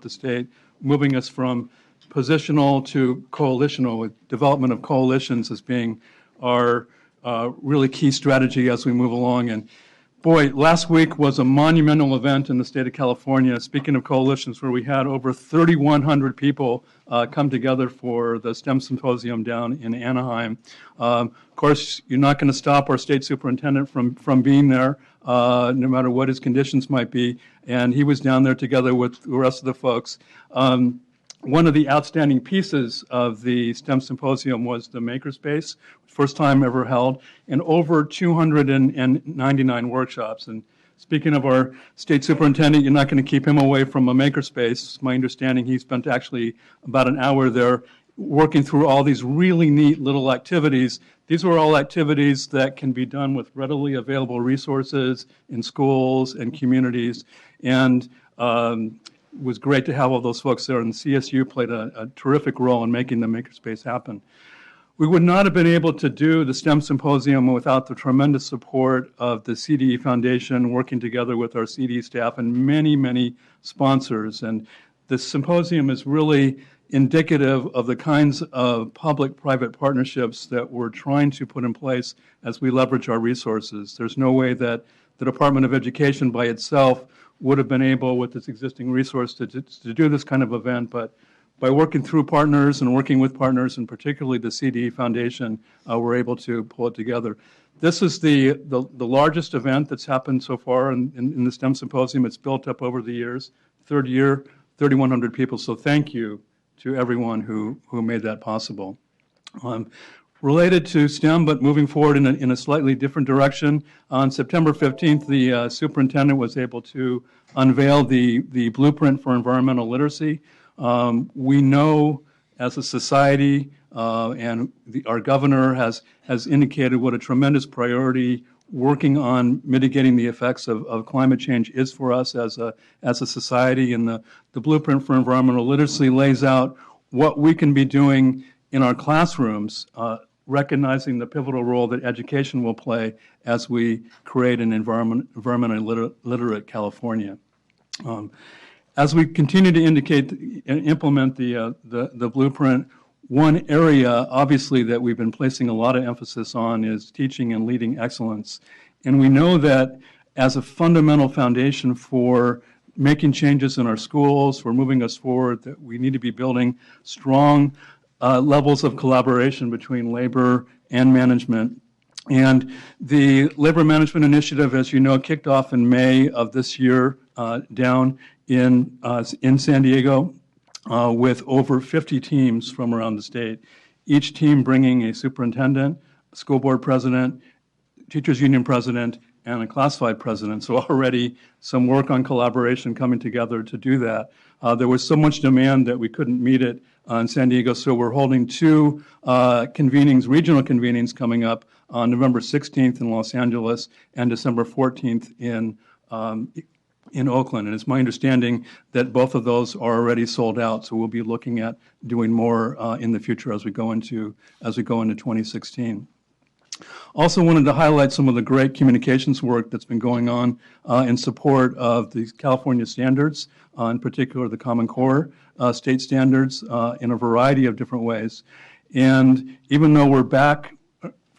the state, moving us from positional to coalitional, with development of coalitions as being our really key strategy as we move along. And boy, last week was a monumental event in the state of California, speaking of coalitions, where we had over 3,100 people come together for the STEM Symposium down in Anaheim. Of course, you're not going to stop our state superintendent from being there, no matter what his conditions might be, and he was down there together with the rest of the folks. One of the outstanding pieces of the STEM Symposium was the Makerspace, first time ever held, and over 299 workshops. And speaking of our state superintendent, you're not going to keep him away from a Makerspace. It's my understanding he spent actually about an hour there working through all these really neat little activities. These were all activities that can be done with readily available resources in schools and communities. And it was great to have all those folks there, and CSU played a terrific role in making the Makerspace happen. We would not have been able to do the STEM Symposium without the tremendous support of the CDE Foundation, working together with our CDE staff and many, many sponsors. And the symposium is really indicative of the kinds of public-private partnerships that we're trying to put in place as we leverage our resources. There's no way that the Department of Education by itself would have been able, with its existing resource, to do this kind of event, but by working through partners and working with partners, and particularly the CDE Foundation, we're able to pull it together. This is the largest event that's happened so far in the STEM Symposium. It's built up over the years. Third year, 3,100 people, so thank you to everyone who made that possible. Related to STEM, but moving forward in a slightly different direction, on September 15th, the superintendent was able to unveil the blueprint for environmental literacy. We know as a society, and our governor has indicated what a tremendous priority working on mitigating the effects of climate change is for us as a society. And the blueprint for environmental literacy lays out what we can be doing in our classrooms, recognizing the pivotal role that education will play as we create an environmentally literate California. As we continue to implement the blueprint, one area, obviously, that we've been placing a lot of emphasis on is teaching and leading excellence. And we know that as a fundamental foundation for making changes in our schools, for moving us forward, that we need to be building strong levels of collaboration between labor and management. And the Labor Management Initiative, as you know, kicked off in May of this year down in San Diego with over 50 teams from around the state, each team bringing a superintendent, a school board president, teachers union president, and a classified president. So already some work on collaboration coming together to do that. There was so much demand that we couldn't meet it in San Diego, so we're holding two regional convenings coming up on November 16th in Los Angeles and December 14th in Oakland. And it's my understanding that both of those are already sold out, so we'll be looking at doing more in the future as we go into 2016. Also wanted to highlight some of the great communications work that's been going on in support of the California standards, in particular the Common Core state standards in a variety of different ways. And even though we're back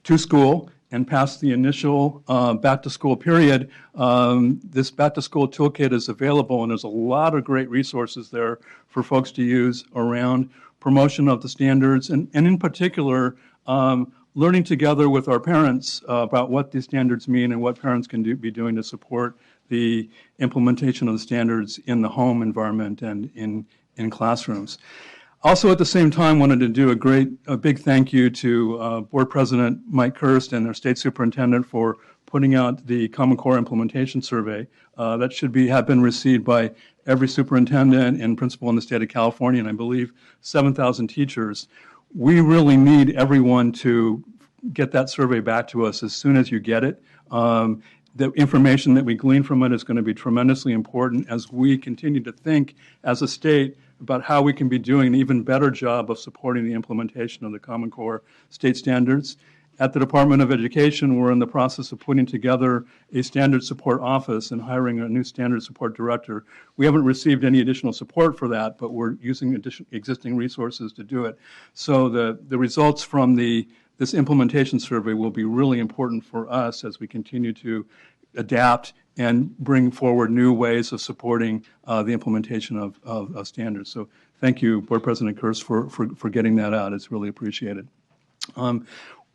to school and past the initial back-to-school period, this back-to-school toolkit is available, and there's a lot of great resources there for folks to use around promotion of the standards, and in particular, learning together with our parents about what these standards mean and what parents can be doing to support the implementation of the standards in the home environment and in classrooms. Also, at the same time, wanted to do a big thank you to Board President Mike Kirst and their State Superintendent for putting out the Common Core Implementation Survey. That should have been received by every superintendent and principal in the state of California, and I believe 7,000 teachers. We really need everyone to get that survey back to us as soon as you get it. The information that we glean from it is going to be tremendously important as we continue to think as a state about how we can be doing an even better job of supporting the implementation of the Common Core state standards. At the Department of Education, we're in the process of putting together a standard support office and hiring a new standard support director. We haven't received any additional support for that, but we're using existing resources to do it. So the results from this implementation survey will be really important for us as we continue to adapt and bring forward new ways of supporting the implementation of standards. So thank you, Board President Kurz, for getting that out. It's really appreciated.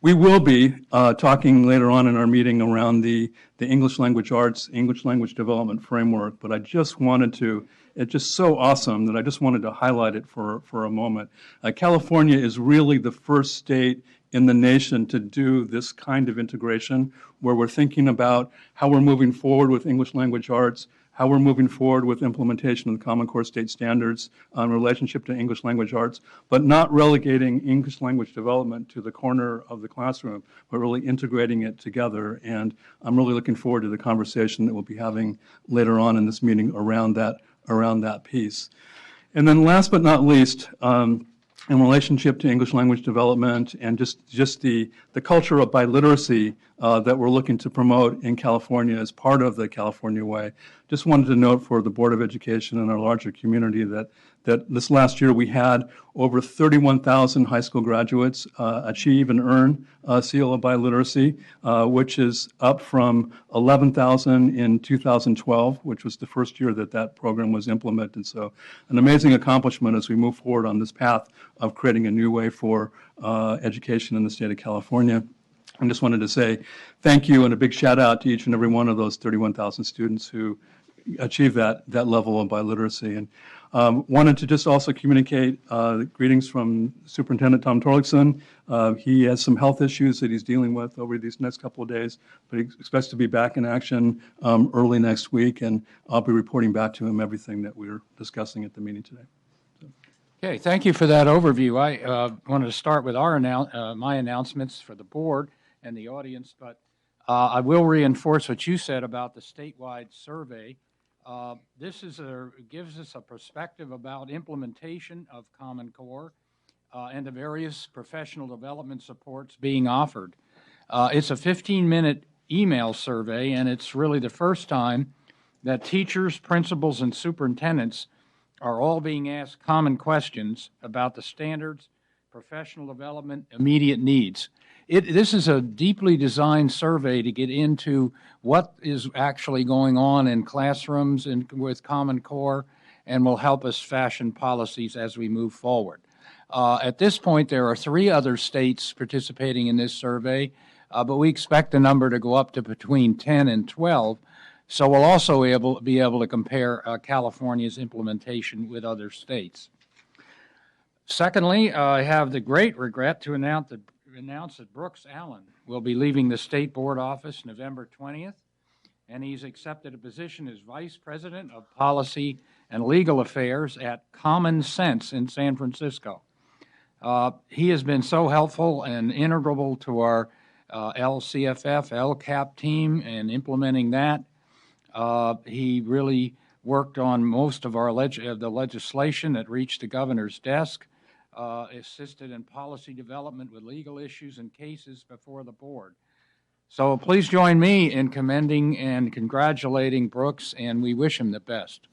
We will be talking later on in our meeting around the English Language Arts, English Language Development Framework, but I just wanted to, it's just so awesome that I just wanted to highlight it for a moment. California is really the first state in the nation to do this kind of integration, where we're thinking about how we're moving forward with English Language Arts, how we're moving forward with implementation of the Common Core State Standards in relationship to English Language Arts, but not relegating English language development to the corner of the classroom, but really integrating it together. And I'm really looking forward to the conversation that we'll be having later on in this meeting around that piece. And then last but not least, in relationship to English language development and just the culture of biliteracy that we're looking to promote in California as part of the California Way. Just wanted to note for the Board of Education and our larger community that this last year we had over 31,000 high school graduates achieve and earn a seal of biliteracy, which is up from 11,000 in 2012, which was the first year that program was implemented. So an amazing accomplishment as we move forward on this path of creating a new way for education in the state of California. I just wanted to say thank you and a big shout out to each and every one of those 31,000 students who achieved that level of biliteracy. And wanted to just also communicate greetings from Superintendent Tom Torlakson. He has some health issues that he's dealing with over these next couple of days, but he expects to be back in action early next week, and I'll be reporting back to him everything that we're discussing at the meeting today. Okay, thank you for that overview. I wanted to start with my announcements for the board and the audience, but I will reinforce what you said about the statewide survey. This gives us a perspective about implementation of Common Core and the various professional development supports being offered. It's a 15-minute email survey, and it's really the first time that teachers, principals, and superintendents are all being asked common questions about the standards, professional development, immediate needs. This is a deeply designed survey to get into what is actually going on in classrooms and with Common Core, and will help us fashion policies as we move forward. At this point, there are 3 other states participating in this survey, but we expect the number to go up to between 10 and 12. So we'll also be able to compare California's implementation with other states. Secondly, I have the great regret to announce that Brooks Allen will be leaving the State Board office November 20th, and he's accepted a position as Vice President of Policy and Legal Affairs at Common Sense in San Francisco. He has been so helpful and integral to our LCFF, LCAP team in implementing that. He really worked on most of the legislation that reached the governor's desk, assisted in policy development with legal issues and cases before the board. So please join me in commending and congratulating Brooks, and we wish him the best.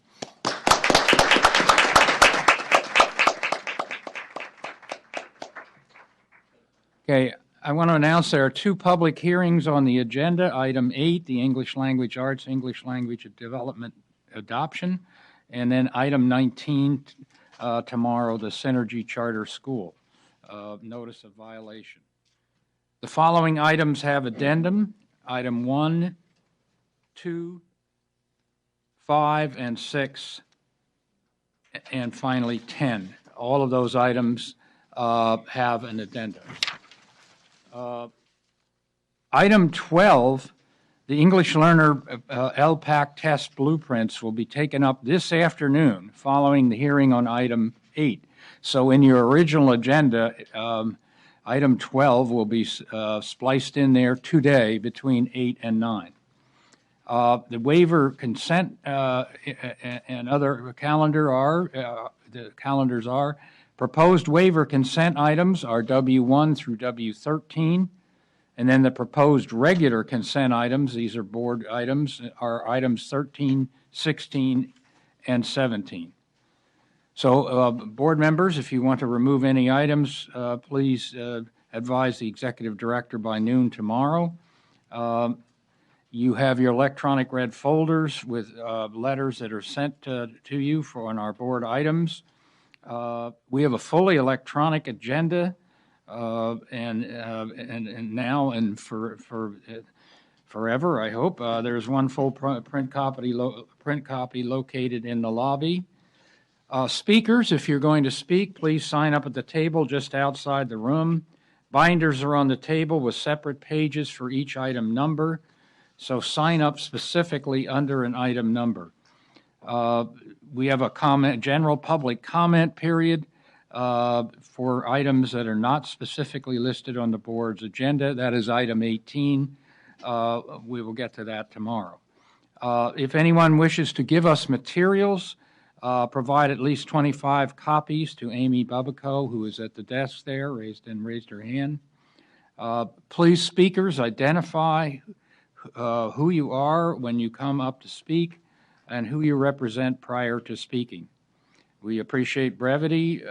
Okay, I want to announce there are 2 public hearings on the agenda. Item 8, the English Language Arts, English Language Development Adoption, and then item 19, tomorrow, the Synergy Charter School, notice of violation. The following items have addendum. Item 1, 2, 5, and 6, and finally 10. All of those items have an addendum. Item 12, the English Learner LPAC test blueprints will be taken up this afternoon following the hearing on item 8. So in your original agenda, item 12 will be spliced in there today between 8 and 9. The waiver consent and other calendars are proposed waiver consent items are W1 through W13, And then the proposed regular consent items, these are board items, are items 13, 16, and 17. So, board members, if you want to remove any items, please advise the executive director by noon tomorrow. You have your electronic red folders with letters that are sent to you on our board items. We have a fully electronic agenda, and now and for forever, I hope. There's one full print copy located in the lobby. Speakers, if you're going to speak, please sign up at the table just outside the room. Binders are on the table with separate pages for each item number, so sign up specifically under an item number. We have a general public comment period for items that are not specifically listed on the board's agenda. That is item 18. We will get to that tomorrow. If anyone wishes to give us materials, provide at least 25 copies to Amy Bubico, who is at the desk there, raised her hand. Please, speakers, identify who you are when you come up to speak and who you represent prior to speaking. We appreciate brevity.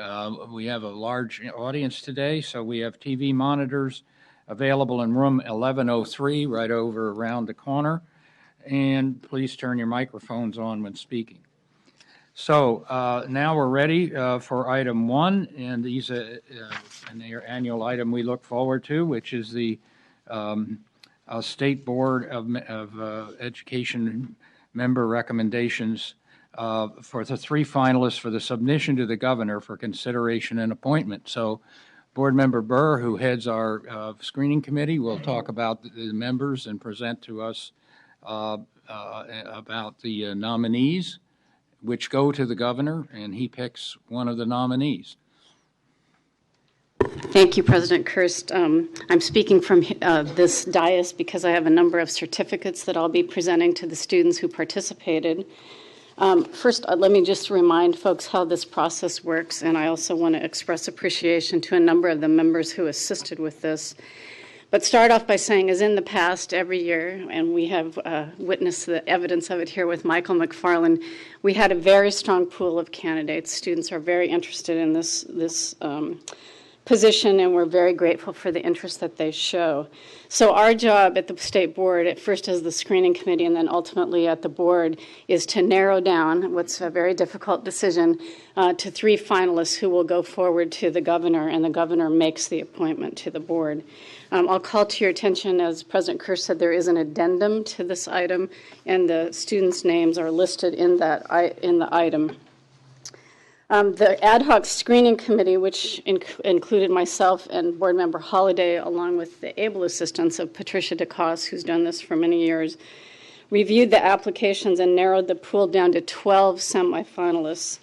We have a large audience today, so we have TV monitors available in room 1103 right over around the corner. And please turn your microphones on when speaking. So now we're ready for item 1, and these an annual item we look forward to, which is the State Board of Education member recommendations for the 3 finalists for the submission to the governor for consideration and appointment. So Board Member Burr, who heads our screening committee, will talk about the members and present to us about the nominees, which go to the governor, and he picks one of the nominees. Thank you, President Kirst. I'm speaking from this dais because I have a number of certificates that I'll be presenting to the students who participated. First, let me just remind folks how this process works, and I also want to express appreciation to a number of the members who assisted with this. But start off by saying, as in the past, every year, and we have witnessed the evidence of it here with Michael McFarland, we had a very strong pool of candidates. Students are very interested in this position, and we're very grateful for the interest that they show. So our job at the State Board, at first as the screening committee and then ultimately at the board, is to narrow down what's a very difficult decision to 3 finalists who will go forward to the governor, and the governor makes the appointment to the board. I'll call to your attention, as President Kirsch said, there is an addendum to this item, and the students' names are listed in the item. The ad hoc screening committee, which included myself and board member Holliday, along with the able assistance of Patricia DeCoste, who's done this for many years, reviewed the applications and narrowed the pool down to 12 semifinalists.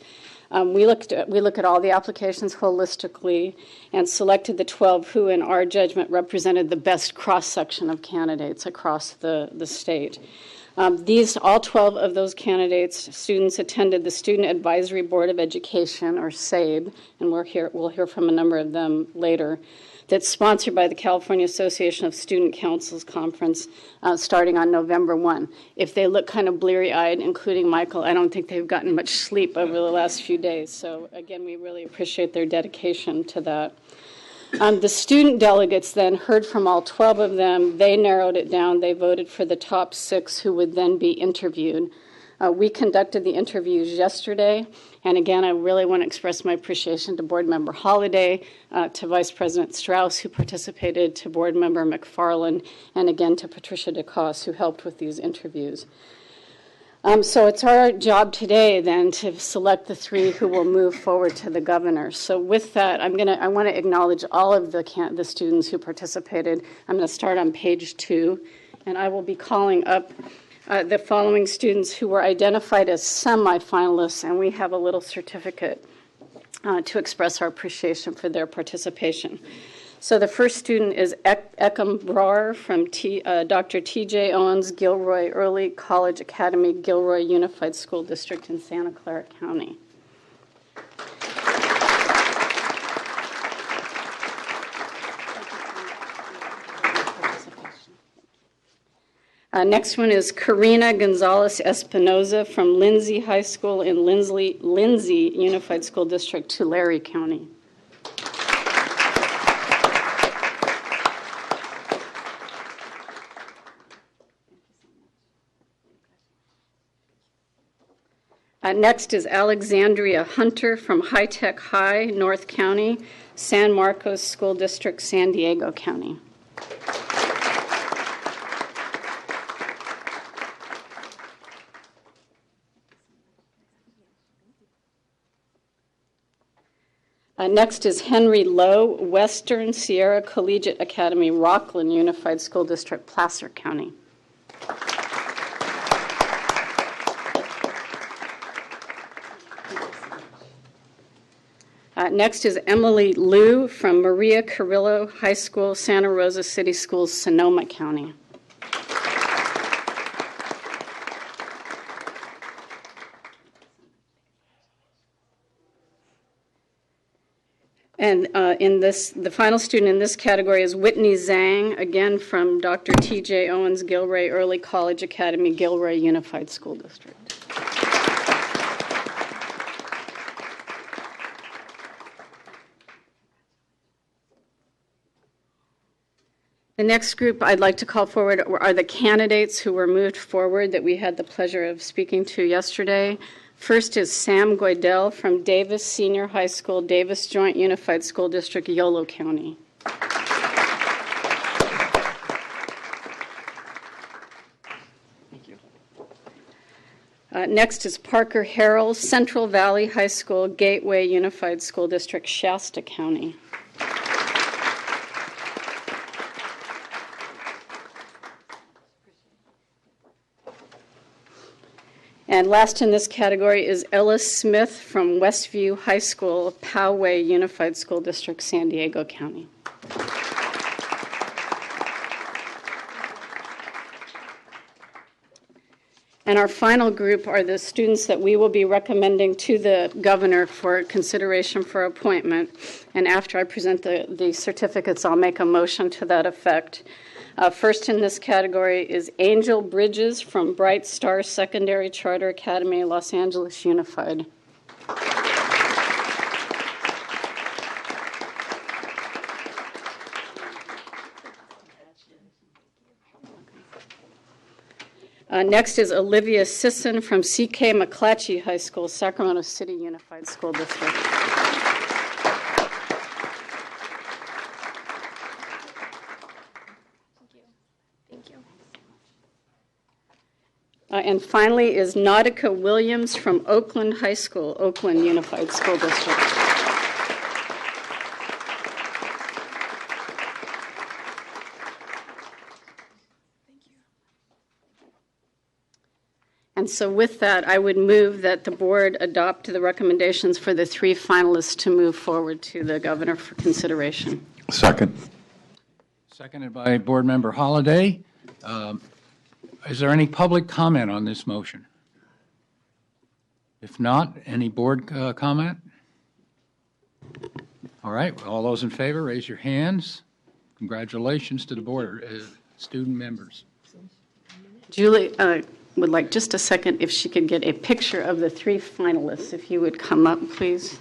We look at all the applications holistically and selected the 12 who, in our judgment, represented the best cross-section of candidates across the state. All 12 of those candidates, students attended the Student Advisory Board of Education, or SABE, and we'll hear from a number of them later, that's sponsored by the California Association of Student Councils Conference starting on November 1. If they look kind of bleary-eyed, including Michael, I don't think they've gotten much sleep over the last few days. So again, we really appreciate their dedication to that. The student delegates then heard from all 12 of them. They narrowed it down. They voted for the top 6 who would then be interviewed. We conducted the interviews yesterday, and again, I really want to express my appreciation to Board Member Holliday, to Vice President Strauss, who participated, to Board Member McFarland, and again to Patricia DeCoste, who helped with these interviews. So it's our job today, then, to select the 3 who will move forward to the governor. So with that, I want to acknowledge all of the students who participated. I'm going to start on page 2, and I will be calling up the following students who were identified as semifinalists, and we have a little certificate to express our appreciation for their participation. So the first student is Ekam Brar from Dr. T.J. Owens, Gilroy Early College Academy, Gilroy Unified School District in Santa Clara County. Next one is Karina Gonzalez Espinoza from Lindsay High School in Lindsay Unified School District, Tulare County. Next is Alexandria Hunter from High Tech High, North County, San Marcos School District, San Diego County. Next is Henry Lowe, Western Sierra Collegiate Academy, Rockland Unified School District, Placer County. Next is Emily Liu from Maria Carrillo High School, Santa Rosa City Schools, Sonoma County. And the final student in this category is Whitney Zhang, again from Dr. T.J. Owens Gilray Early College Academy, Gilray Unified School District. The next group I'd like to call forward are the candidates who were moved forward that we had the pleasure of speaking to yesterday. First is Sam Goydell from Davis Senior High School, Davis Joint Unified School District, Yolo County. Thank you. Next is Parker Harrell, Central Valley High School, Gateway Unified School District, Shasta County. And last in this category is Ellis Smith from Westview High School, Poway Unified School District, San Diego County. And our final group are the students that we will be recommending to the governor for consideration for appointment. And after I present the certificates, I'll make a motion to that effect. First in this category is Angel Bridges from Bright Star Secondary Charter Academy, Los Angeles Unified. Next is Olivia Sisson from C.K. McClatchy High School, Sacramento City Unified School District. And finally is Nautica Williams from Oakland High School, Oakland Unified School District. And so with that, I would move that the board adopt the recommendations for the three finalists to move forward to the governor for consideration. Second. Seconded by Board Member Holliday. Is there any public comment on this motion? If not, any board comment? All right, all those in favor, raise your hands. Congratulations to the board, student members. Julie would like just a second if she could get a picture of the three finalists. If you would come up, please.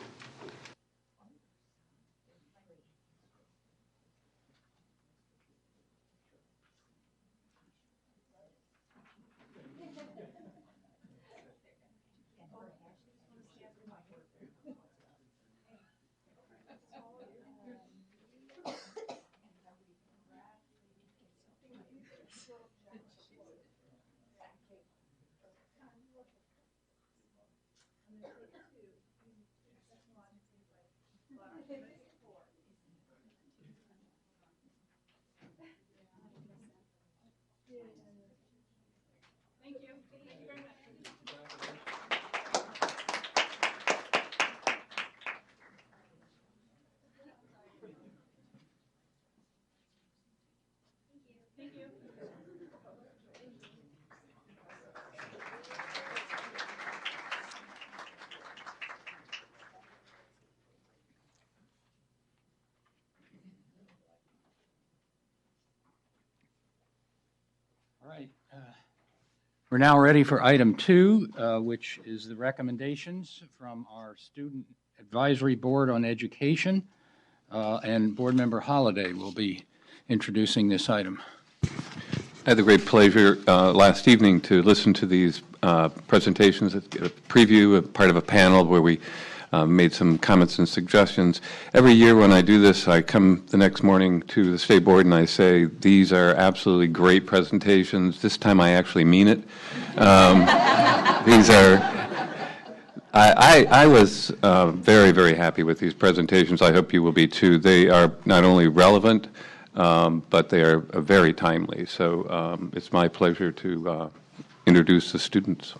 right. We're now ready for item 2, which is the recommendations from our Student Advisory Board on Education, and Board Member Holliday will be introducing this item. I had the great pleasure last evening to listen to these presentations, a preview, a part of a panel where we made some comments and suggestions. Every year when I do this, I come the next morning to the State Board and I say, these are absolutely great presentations. This time I actually mean it. These are, I was very, very happy with these presentations. I hope you will be too. They are not only relevant, but they are very timely. So it's my pleasure to introduce the students.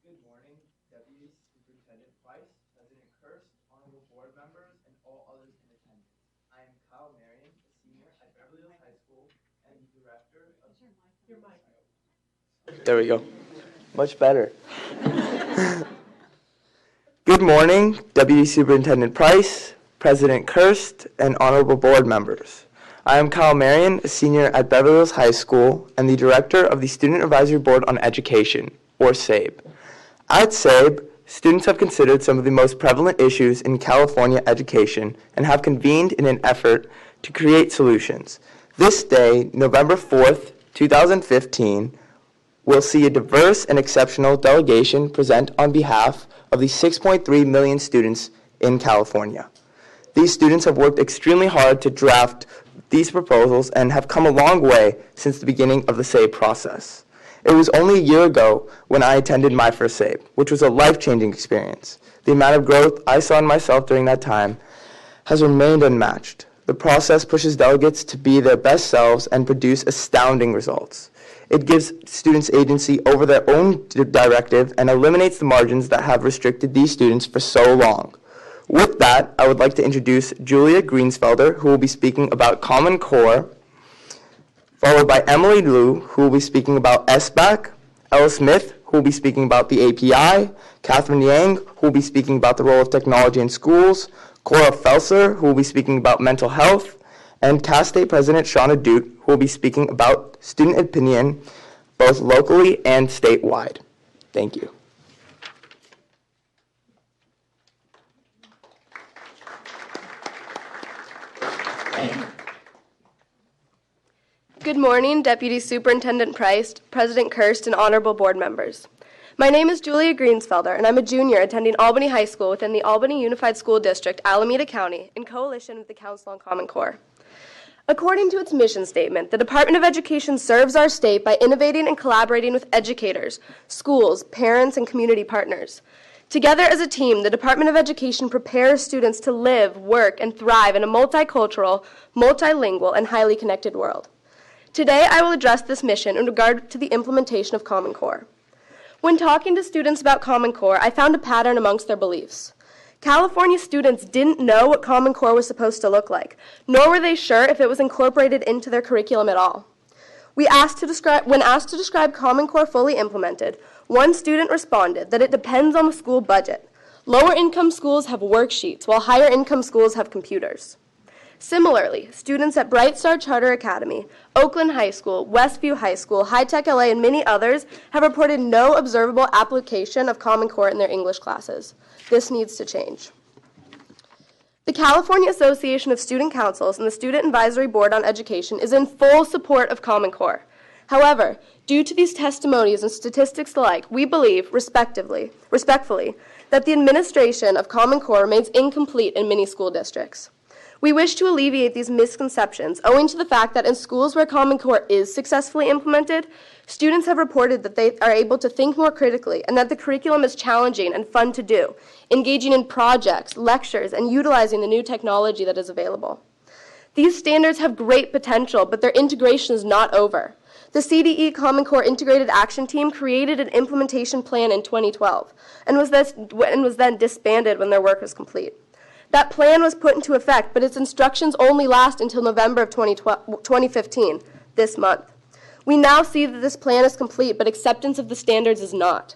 Good morning, Deputy Superintendent Price, President Kirst, honorable board members, and all others in attendance. I am Kyle Marion, a senior at Beverly Hills High School and director of your mic. There we go. Much better. Good morning, Deputy Superintendent Price, President Kirst, and honorable board members. I am Kyle Marion, a senior at Beverly Hills High School and the director of the Student Advisory Board on Education, or SABE. At SABE, students have considered some of the most prevalent issues in California education and have convened in an effort to create solutions. This day, November 4th, 2015, will see a diverse and exceptional delegation present on behalf of the 6.3 million students in California. These students have worked extremely hard to draft these proposals and have come a long way since the beginning of the SABE process. It was only a year ago when I attended my first SABE, which was a life-changing experience. The amount of growth I saw in myself during that time has remained unmatched. The process pushes delegates to be their best selves and produce astounding results. It gives students agency over their own directive and eliminates the margins that have restricted these students for so long. With that, I would like to introduce Julia Greensfelder, who will be speaking about Common Core, followed by Emily Liu, who will be speaking about SBAC, Ella Smith, who will be speaking about the API, Catherine Yang, who will be speaking about the role of technology in schools, Cora Felser, who will be speaking about mental health, and Cass State President Shauna Dute, who will be speaking about student opinion, both locally and statewide. Thank you. Good morning, Deputy Superintendent Price, President Kirst, and honorable board members. My name is Julia Greensfelder, and I'm a junior attending Albany High School within the Albany Unified School District, Alameda County, in coalition with the Council on Common Core. According to its mission statement, the Department of Education serves our state by innovating and collaborating with educators, schools, parents, and community partners. Together as a team, the Department of Education prepares students to live, work, and thrive in a multicultural, multilingual, and highly connected world. Today, I will address this mission in regard to the implementation of Common Core. When talking to students about Common Core, I found a pattern amongst their beliefs. California students didn't know what Common Core was supposed to look like, nor were they sure if it was incorporated into their curriculum at all. When asked to describe Common Core fully implemented, one student responded that it depends on the school budget. Lower-income schools have worksheets, while higher-income schools have computers. Similarly, students at Bright Star Charter Academy, Oakland High School, Westview High School, High Tech LA, and many others have reported no observable application of Common Core in their English classes. This needs to change. The California Association of Student Councils and the Student Advisory Board on Education is in full support of Common Core. However, due to these testimonies and statistics alike, we believe, respectfully, that the administration of Common Core remains incomplete in many school districts. We wish to alleviate these misconceptions owing to the fact that in schools where Common Core is successfully implemented, students have reported that they are able to think more critically and that the curriculum is challenging and fun to do, engaging in projects, lectures, and utilizing the new technology that is available. These standards have great potential, but their integration is not over. The CDE Common Core Integrated Action Team created an implementation plan in 2012 and was then disbanded when their work was complete. That plan was put into effect, but its instructions only last until November of 2015, this month. We now see that this plan is complete, but acceptance of the standards is not.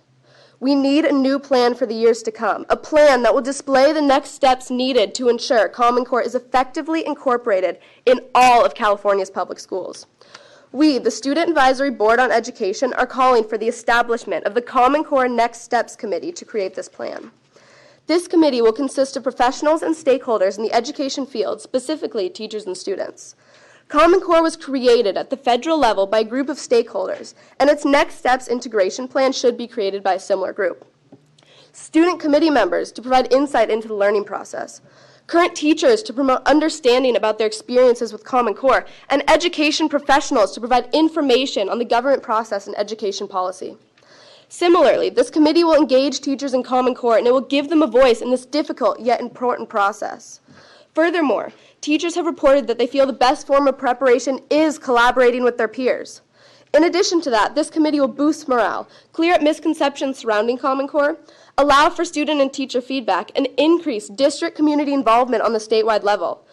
We need a new plan for the years to come, a plan that will display the next steps needed to ensure Common Core is effectively incorporated in all of California's public schools. We, the Student Advisory Board on Education, are calling for the establishment of the Common Core Next Steps Committee to create this plan. This committee will consist of professionals and stakeholders in the education field, specifically teachers and students. Common Core was created at the federal level by a group of stakeholders, and its next steps integration plan should be created by a similar group. Student committee members to provide insight into the learning process. Current teachers to promote understanding about their experiences with Common Core, and education professionals to provide information on the government process and education policy. Similarly, this committee will engage teachers in Common Core, and it will give them a voice in this difficult yet important process. Furthermore, teachers have reported that they feel the best form of preparation is collaborating with their peers. In addition to that, this committee will boost morale, clear up misconceptions surrounding Common Core, allow for student and teacher feedback, and increase district community involvement on the statewide level.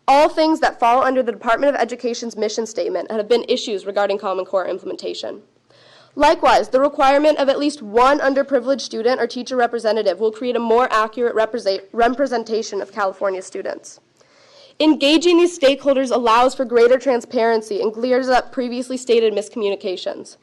All things that fall under the Department of Education's mission statement and have been issues regarding Common Core implementation. Likewise, the requirement of at least one underprivileged student or teacher representative will create a more accurate representation of California students. Engaging these stakeholders allows for greater transparency and clears up previously stated miscommunications.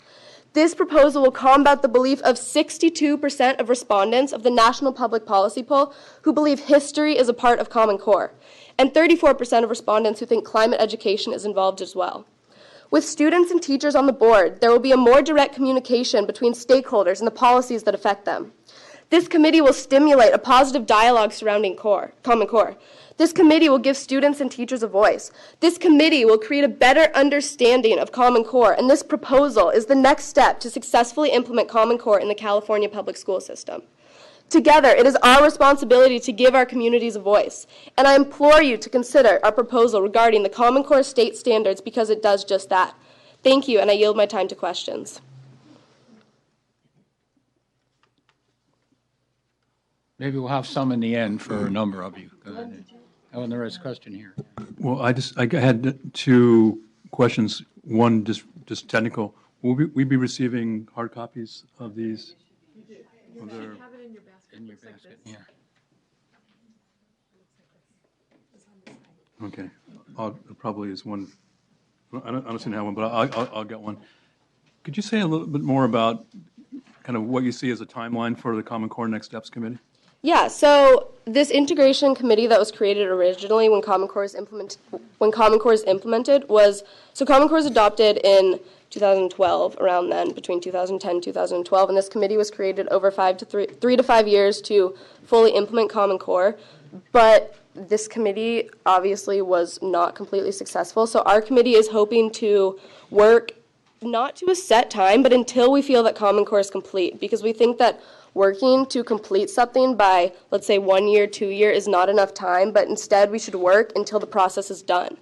This proposal will combat the belief of 62% of respondents of the National Public Policy Poll who believe history is a part of Common Core, and 34% of respondents who think climate education is involved as well. With students and teachers on the board, there will be a more direct communication between stakeholders and the policies that affect them. This committee will stimulate a positive dialogue surrounding Common Core. This committee will give students and teachers a voice. This committee will create a better understanding of Common Core, and this proposal is the next step to successfully implement Common Core in the California public school system. Together, it is our responsibility to give our communities a voice, and I implore you to consider our proposal regarding the Common Core state standards because it does just that. Thank you, and I yield my time to questions. Maybe we'll have some in the end for a number of you. Go ahead. Oh, and there is a question here. Well, I had two questions. One, just technical. Will we be receiving hard copies of these? You should have it in your basket. In your basket, yeah. Okay. Probably is one. I don't seem to have one, but I'll get one. Could you say a little bit more about kind of what you see as a timeline for the Common Core Next Steps Committee? Yeah, so this integration committee that was created originally when Common Core is implemented was, so Common Core is adopted in 2012, around then, between 2010 and 2012, and this committee was created over 3 to 5 years to fully implement Common Core, but this committee obviously was not completely successful, so our committee is hoping to work not to a set time, but until we feel that Common Core is complete, because we think that working to complete something by, let's say, 1 year, 2 year is not enough time, but instead we should work until the process is done.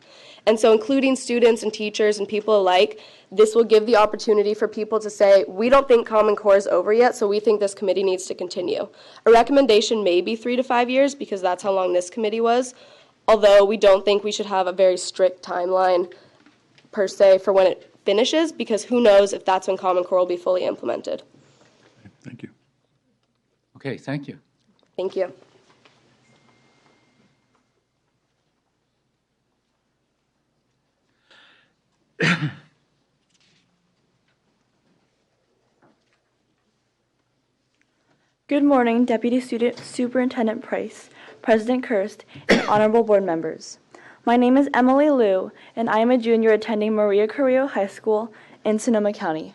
And so including students and teachers and people alike, this will give the opportunity for people to say, we don't think Common Core is over yet, so we think this committee needs to continue. A recommendation may be 3 to 5 years because that's how long this committee was, although we don't think we should have a very strict timeline per se for when it finishes, because who knows if that's when Common Core will be fully implemented. Thank you. Okay, thank you. Thank you. Good morning, Deputy Superintendent Price, President Kirst, and honorable board members. My name is Emily Liu, and I am a junior attending Maria Carrillo High School in Sonoma County.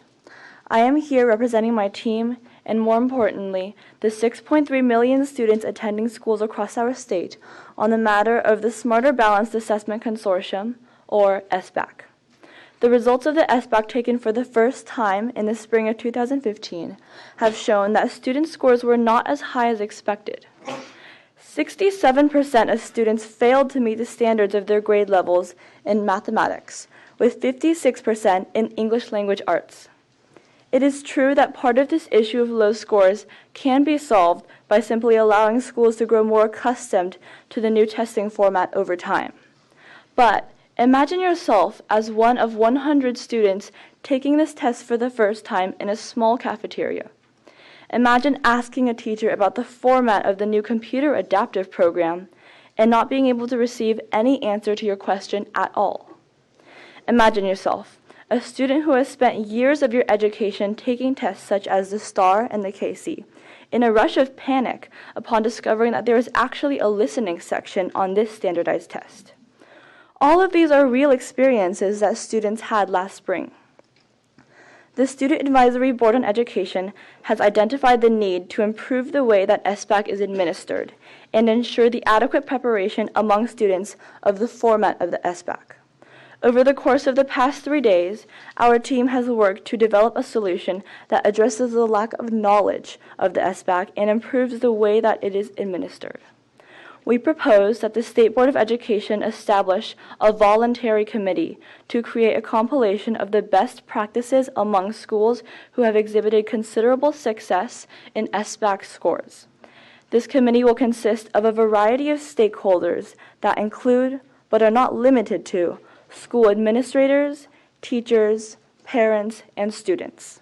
I am here representing my team and, more importantly, the 6.3 million students attending schools across our state on the matter of the Smarter Balanced Assessment Consortium, or SBAC. The results of the SBAC taken for the first time in the spring of 2015 have shown that student scores were not as high as expected. 67% of students failed to meet the standards of their grade levels in mathematics, with 56% in English language arts. It is true that part of this issue of low scores can be solved by simply allowing schools to grow more accustomed to the new testing format over time. But imagine yourself as one of 100 students taking this test for the first time in a small cafeteria. Imagine asking a teacher about the format of the new computer adaptive program and not being able to receive any answer to your question at all. Imagine yourself, a student who has spent years of your education taking tests such as the STAR and the KC, in a rush of panic upon discovering that there is actually a listening section on this standardized test. All of these are real experiences that students had last spring. The Student Advisory Board on Education has identified the need to improve the way that SBAC is administered and ensure the adequate preparation among students of the format of the SBAC. Over the course of the past 3 days, our team has worked to develop a solution that addresses the lack of knowledge of the SBAC and improves the way that it is administered. We propose that the State Board of Education establish a voluntary committee to create a compilation of the best practices among schools who have exhibited considerable success in SBAC scores. This committee will consist of a variety of stakeholders that include, but are not limited to, school administrators, teachers, parents, and students.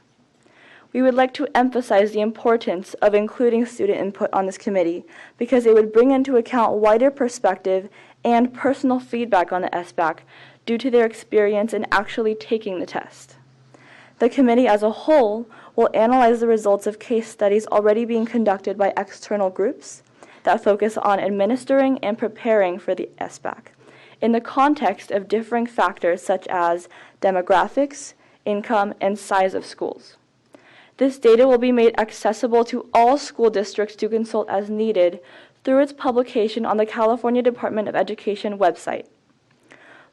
We would like to emphasize the importance of including student input on this committee because it would bring into account wider perspective and personal feedback on the SBAC due to their experience in actually taking the test. The committee as a whole will analyze the results of case studies already being conducted by external groups that focus on administering and preparing for the SBAC in the context of differing factors such as demographics, income, and size of schools. This data will be made accessible to all school districts to consult as needed through its publication on the California Department of Education website.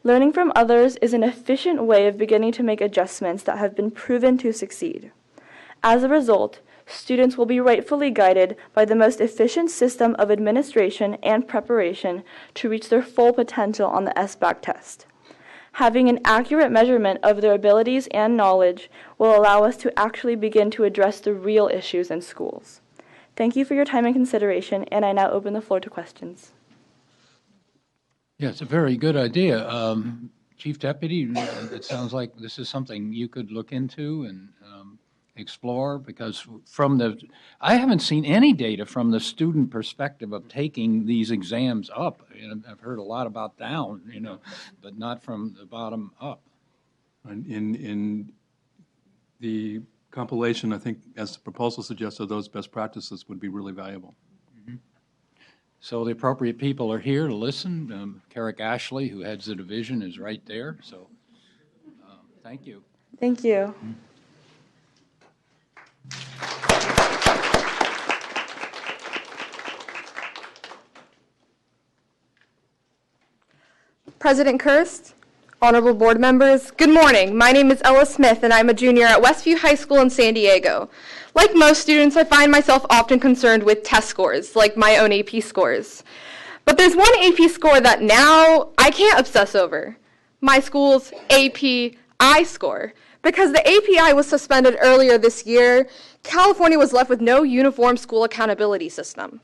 Learning from others is an efficient way of beginning to make adjustments that have been proven to succeed. As a result, students will be rightfully guided by the most efficient system of administration and preparation to reach their full potential on the SBAC test. Having an accurate measurement of their abilities and knowledge will allow us to actually begin to address the real issues in schools. Thank you for your time and consideration, and I now open the floor to questions. Yeah, it's a very good idea. Chief Deputy, it sounds like this is something you could look into and explore, because I haven't seen any data from the student perspective of taking these exams up. I've heard a lot about down, but not from the bottom up. In the compilation, I think, as the proposal suggests, of those best practices would be really valuable. Mm-hmm. So the appropriate people are here to listen. Carrick Ashley, who heads the division, is right there. So thank you. Thank you. Mm-hmm. President Kirst, honorable board members, good morning. My name is Ella Smith, and I'm a junior at Westview High School in San Diego. Like most students, I find myself often concerned with test scores, like my own AP scores. But there's one AP score that now I can't obsess over, my school's API score. Because the API was suspended earlier this year, California was left with no uniform school accountability system.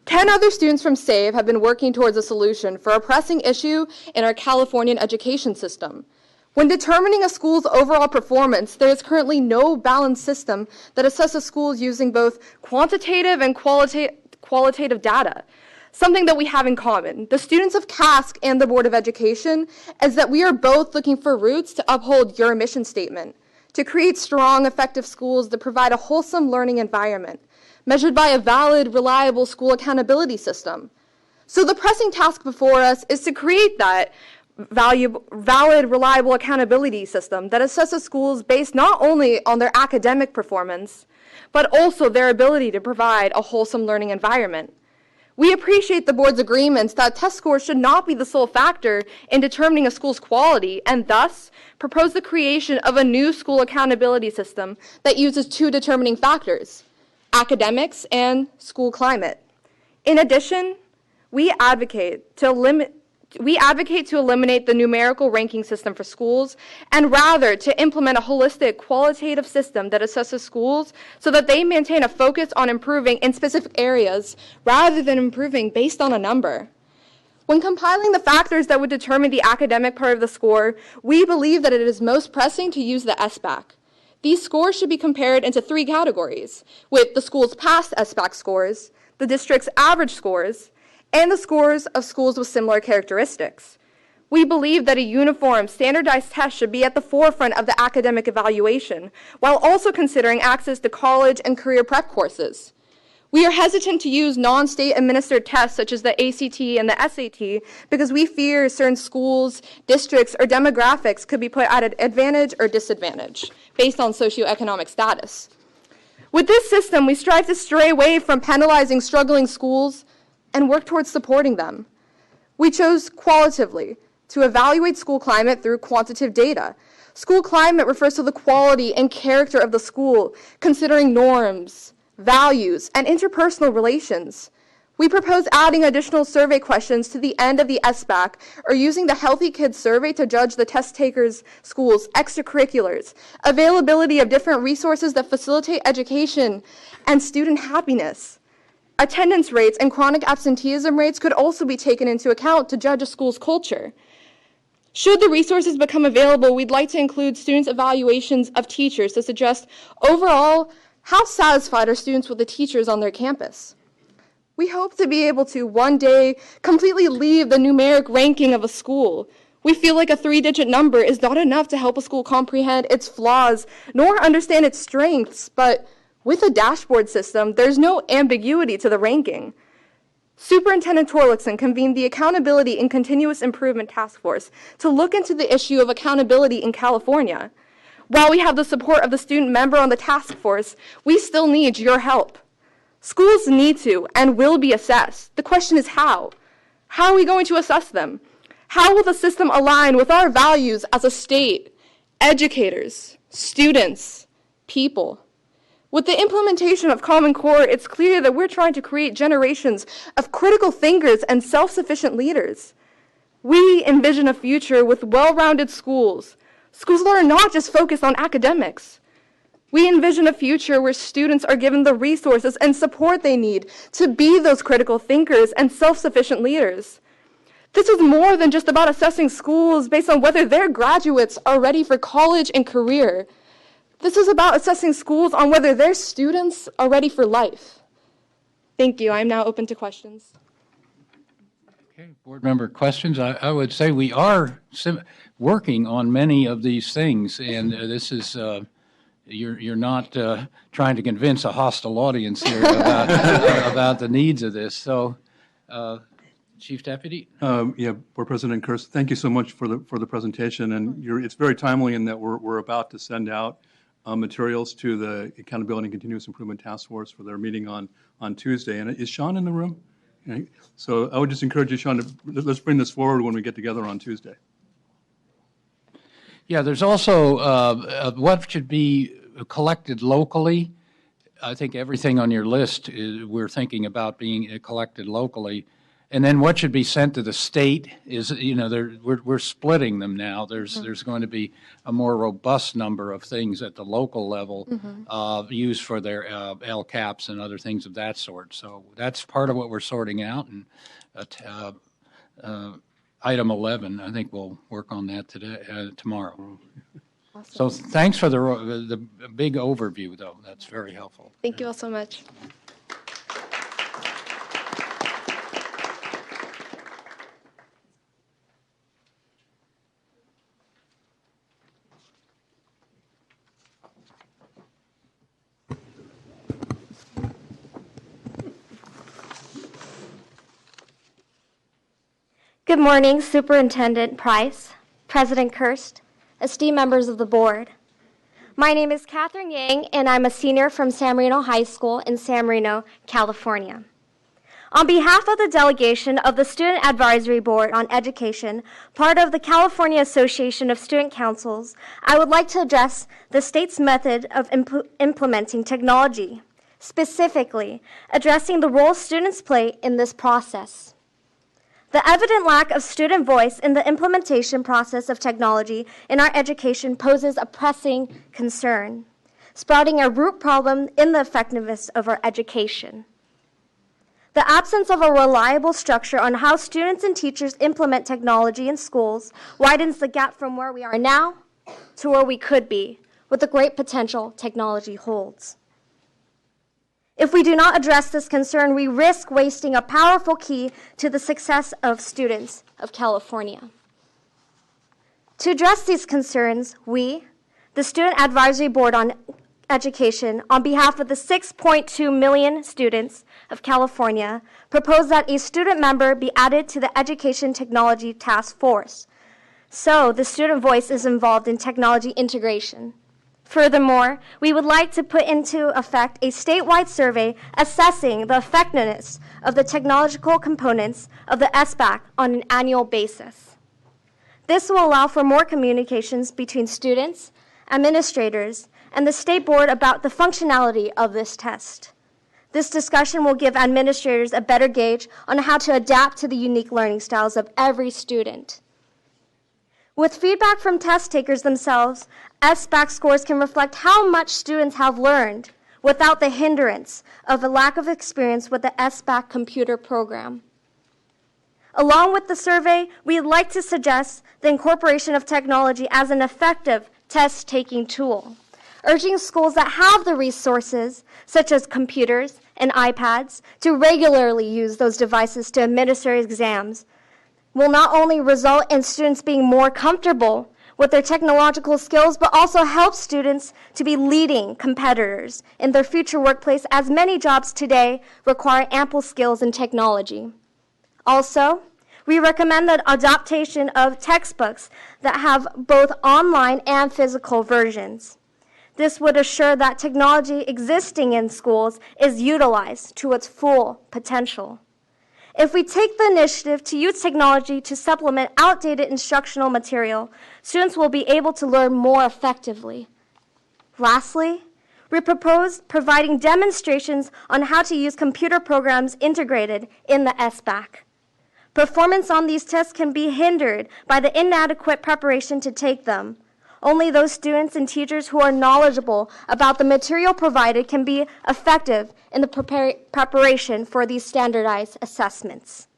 10 other students from SAVE have been working towards a solution for a pressing issue in our Californian education system. When determining a school's overall performance, there is currently no balanced system that assesses schools using both quantitative and qualitative data. Something that we have in common, the students of CASC and the Board of Education, is that we are both looking for routes to uphold your mission statement, to create strong, effective schools that provide a wholesome learning environment, measured by a valid, reliable school accountability system. So the pressing task before us is to create that valid, reliable accountability system that assesses schools based not only on their academic performance, but also their ability to provide a wholesome learning environment. We appreciate the board's agreements that test scores should not be the sole factor in determining a school's quality, and thus propose the creation of a new school accountability system that uses two determining factors: academics and school climate. In addition, we advocate to eliminate the numerical ranking system for schools, and rather to implement a holistic qualitative system that assesses schools so that they maintain a focus on improving in specific areas rather than improving based on a number. When compiling the factors that would determine the academic part of the score, we believe that it is most pressing to use the SBAC. These scores should be compared into 3 categories, with the school's past SBAC scores, the district's average scores, and the scores of schools with similar characteristics. We believe that a uniform, standardized test should be at the forefront of the academic evaluation, while also considering access to college and career prep courses. We are hesitant to use non-state administered tests such as the ACT and the SAT because we fear certain schools, districts, or demographics could be put at an advantage or disadvantage based on socioeconomic status. With this system, we strive to stray away from penalizing struggling schools and work towards supporting them. We chose qualitatively to evaluate school climate through quantitative data. School climate refers to the quality and character of the school, considering norms, values, and interpersonal relations. We propose adding additional survey questions to the end of the SBAC or using the Healthy Kids survey to judge the test takers' schools' extracurriculars, availability of different resources that facilitate education and student happiness. Attendance rates and chronic absenteeism rates could also be taken into account to judge a school's culture. Should the resources become available, we'd like to include students' evaluations of teachers to suggest overall how satisfied are students with the teachers on their campus. We hope to be able to one day completely leave the numeric ranking of a school. We feel like a 3-digit number is not enough to help a school comprehend its flaws nor understand its strengths, but with a dashboard system, there's no ambiguity to the ranking. Superintendent Torlakson convened the Accountability and Continuous Improvement Task Force to look into the issue of accountability in California. While we have the support of the student member on the task force, we still need your help. Schools need to and will be assessed. The question is how? How are we going to assess them? How will the system align with our values as a state, educators, students, people? With the implementation of Common Core, it's clear that we're trying to create generations of critical thinkers and self-sufficient leaders. We envision a future with well-rounded schools that are not just focused on academics. We envision a future where students are given the resources and support they need to be those critical thinkers and self-sufficient leaders. This is more than just about assessing schools based on whether their graduates are ready for college and career. This is about assessing schools on whether their students are ready for life. Thank you. I am now open to questions. Okay, board member questions. I would say we are working on many of these things, and this is you're not trying to convince a hostile audience here about the needs of this. So, Chief Deputy. Yeah, Board President Kirst, thank you so much for the presentation, and it's very timely in that we're about to send out materials to the Accountability and Continuous Improvement Task Force for their meeting on Tuesday. And is Sean in the room? Okay. So I would just encourage you, Sean, let's bring this forward when we get together on Tuesday. Yeah, there's also what should be collected locally. I think everything on your list we're thinking about being collected locally. And then what should be sent to the state is, we're splitting them now. There's going to be a more robust number of things at the local level used for their LCAPs and other things of that sort. So that's part of what we're sorting out. And item 11, I think we'll work on that tomorrow. Awesome. So thanks for the big overview, though. That's very helpful. Thank you all so much. Good morning, Superintendent Price, President Kirst, esteemed members of the board. My name is Catherine Yang, and I'm a senior from San Marino High School in San Marino, California. On behalf of the delegation of the Student Advisory Board on Education, part of the California Association of Student Councils, I would like to address the state's method of implementing technology, specifically addressing the role students play in this process. The evident lack of student voice in the implementation process of technology in our education poses a pressing concern, sprouting a root problem in the effectiveness of our education. The absence of a reliable structure on how students and teachers implement technology in schools widens the gap from where we are now to where we could be, with the great potential technology holds. If we do not address this concern, we risk wasting a powerful key to the success of students of California. To address these concerns, we, the Student Advisory Board on Education, on behalf of the 6.2 million students of California, propose that a student member be added to the Education Technology Task Force, so the student voice is involved in technology integration. Furthermore, we would like to put into effect a statewide survey assessing the effectiveness of the technological components of the SBAC on an annual basis. This will allow for more communications between students, administrators, and the state board about the functionality of this test. This discussion will give administrators a better gauge on how to adapt to the unique learning styles of every student. With feedback from test takers themselves, SBAC scores can reflect how much students have learned without the hindrance of a lack of experience with the SBAC computer program. Along with the survey, we'd like to suggest the incorporation of technology as an effective test-taking tool, urging schools that have the resources, such as computers and iPads, to regularly use those devices to administer exams will not only result in students being more comfortable with their technological skills, but also help students to be leading competitors in their future workplace, as many jobs today require ample skills in technology. Also, we recommend the adaptation of textbooks that have both online and physical versions. This would assure that technology existing in schools is utilized to its full potential. If we take the initiative to use technology to supplement outdated instructional material, students will be able to learn more effectively. Lastly, we propose providing demonstrations on how to use computer programs integrated in the SBAC. Performance on these tests can be hindered by the inadequate preparation to take them. Only those students and teachers who are knowledgeable about the material provided can be effective in the preparation for these standardized assessments.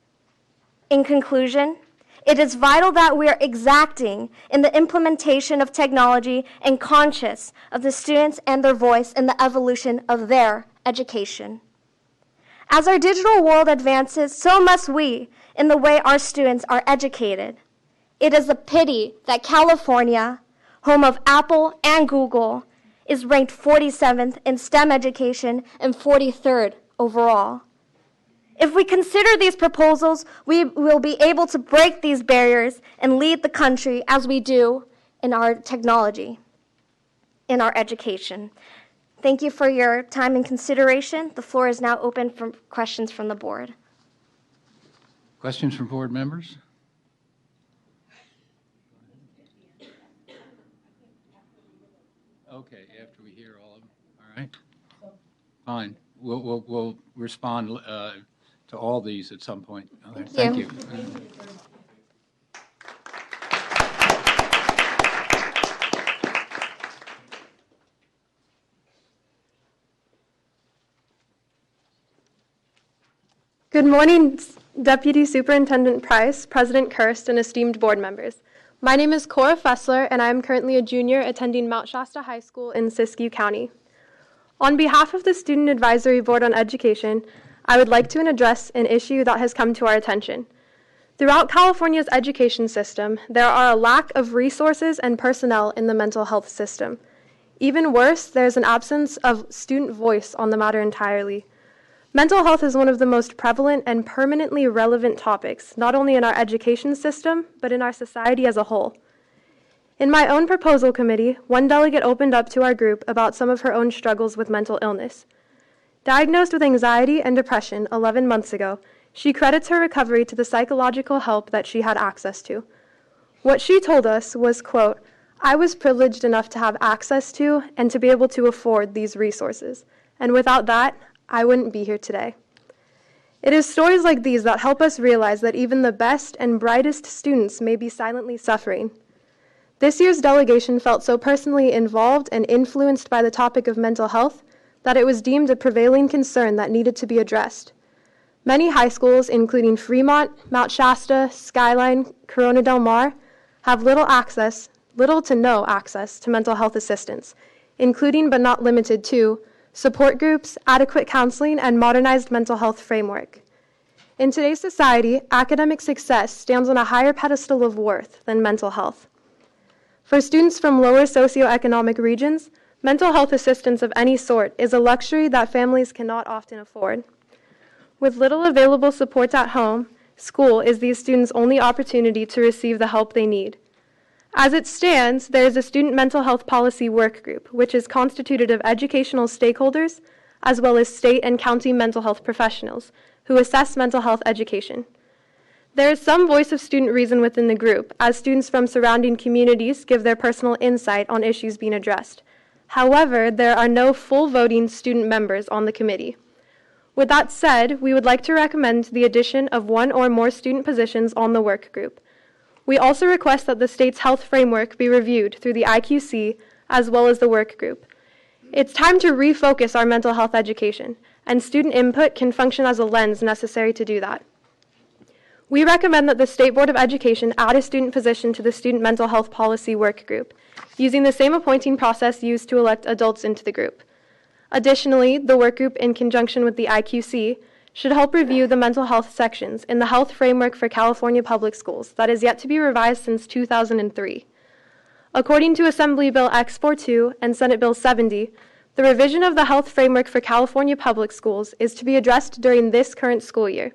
In conclusion, it is vital that we are exacting in the implementation of technology and conscious of the students and their voice in the evolution of their education. As our digital world advances, so must we in the way our students are educated. It is a pity that California, home of Apple and Google, is ranked 47th in STEM education and 43rd overall. If we consider these proposals, we will be able to break these barriers and lead the country as we do in our technology, in our education. Thank you for your time and consideration. The floor is now open for questions from the board. Questions from board members? Okay, after we hear all of them, all right? Fine, we'll respond to all these at some point. Okay, thank you. Good morning, Deputy Superintendent Price, President Kirst, and esteemed board members. My name is Cora Fessler, and I am currently a junior attending Mount Shasta High School in Siskiyou County. On behalf of the Student Advisory Board on Education, I would like to address an issue that has come to our attention. Throughout California's education system, there are a lack of resources and personnel in the mental health system. Even worse, there's an absence of student voice on the matter entirely. Mental health is one of the most prevalent and permanently relevant topics, not only in our education system, but in our society as a whole. In my own proposal committee, one delegate opened up to our group about some of her own struggles with mental illness. Diagnosed with anxiety and depression 11 months ago, she credits her recovery to the psychological help that she had access to. What she told us was, quote, "I was privileged enough to have access to and to be able to afford these resources, and without that, I wouldn't be here today." It is stories like these that help us realize that even the best and brightest students may be silently suffering. This year's delegation felt so personally involved and influenced by the topic of mental health that it was deemed a prevailing concern that needed to be addressed. Many high schools, including Fremont, Mount Shasta, Skyline, Corona Del Mar, have little access, little to no access to mental health assistance, including but not limited to support groups, adequate counseling, and modernized mental health framework. In today's society, academic success stands on a higher pedestal of worth than mental health. For students from lower socioeconomic regions, mental health assistance of any sort is a luxury that families cannot often afford. With little available support at home, school is these students' only opportunity to receive the help they need. As it stands, there is a student mental health policy work group, which is constituted of educational stakeholders, as well as state and county mental health professionals, who assess mental health education. There is some voice of student reason within the group, as students from surrounding communities give their personal insight on issues being addressed. However, there are no full voting student members on the committee. With that said, we would like to recommend the addition of one or more student positions on the work group. We also request that the state's health framework be reviewed through the IQC as well as the work group. It's time to refocus our mental health education, and student input can function as a lens necessary to do that. We recommend that the State Board of Education add a student position to the Student Mental Health Policy Work Group, using the same appointing process used to elect adults into the group. Additionally, the work group, in conjunction with the IQC, should help review the mental health sections in the Health Framework for California Public Schools that is yet to be revised since 2003. According to Assembly Bill X42 and Senate Bill 70, the revision of the Health Framework for California Public Schools is to be addressed during this current school year.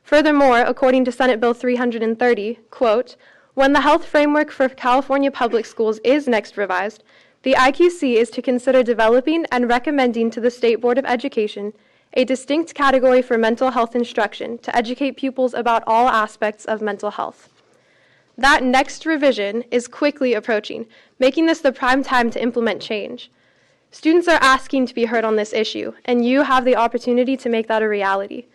Furthermore, according to Senate Bill 330, quote, when the Health Framework for California Public Schools is next revised, the IQC is to consider developing and recommending to the State Board of Education a distinct category for mental health instruction to educate pupils about all aspects of mental health. That next revision is quickly approaching, making this the prime time to implement change. Students are asking to be heard on this issue, and you have the opportunity to make that a reality.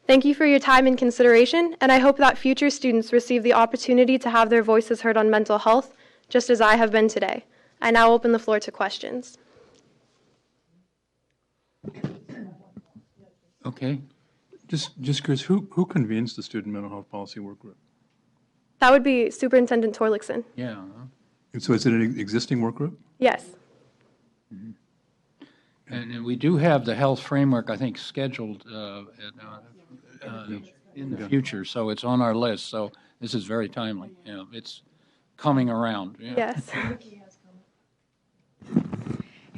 Thank you for your time and consideration, and I hope that future students receive the opportunity to have their voices heard on mental health, just as I have been today. I now open the floor to questions. Okay. Just curious, who convenes the Student Mental Health Policy Work Group? That would be Superintendent Torlickson. Yeah. And so is it an existing work group? Yes. And we do have the health framework, I think, scheduled in the future, so it's on our list. So this is very timely. You know, it's coming around. Yeah. Yes.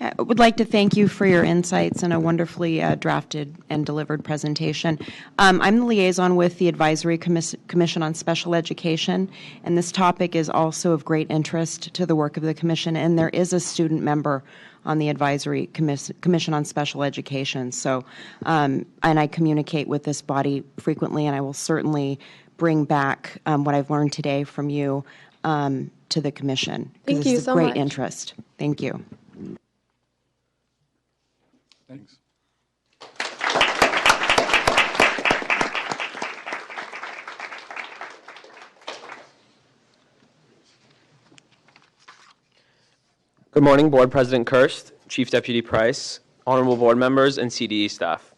I would like to thank you for your insights and a wonderfully drafted and delivered presentation. I'm the liaison with the Advisory Commission on Special Education, and this topic is also of great interest to the work of the Commission, and there is a student member on the Advisory Commission on Special Education. So, and I communicate with this body frequently, and I will certainly bring back what I've learned today from you to the Commission. Thank you so much. Great interest. Thank you. Thanks. Good morning, Board President Kirst, Chief Deputy Price, honorable board members, and CDE staff.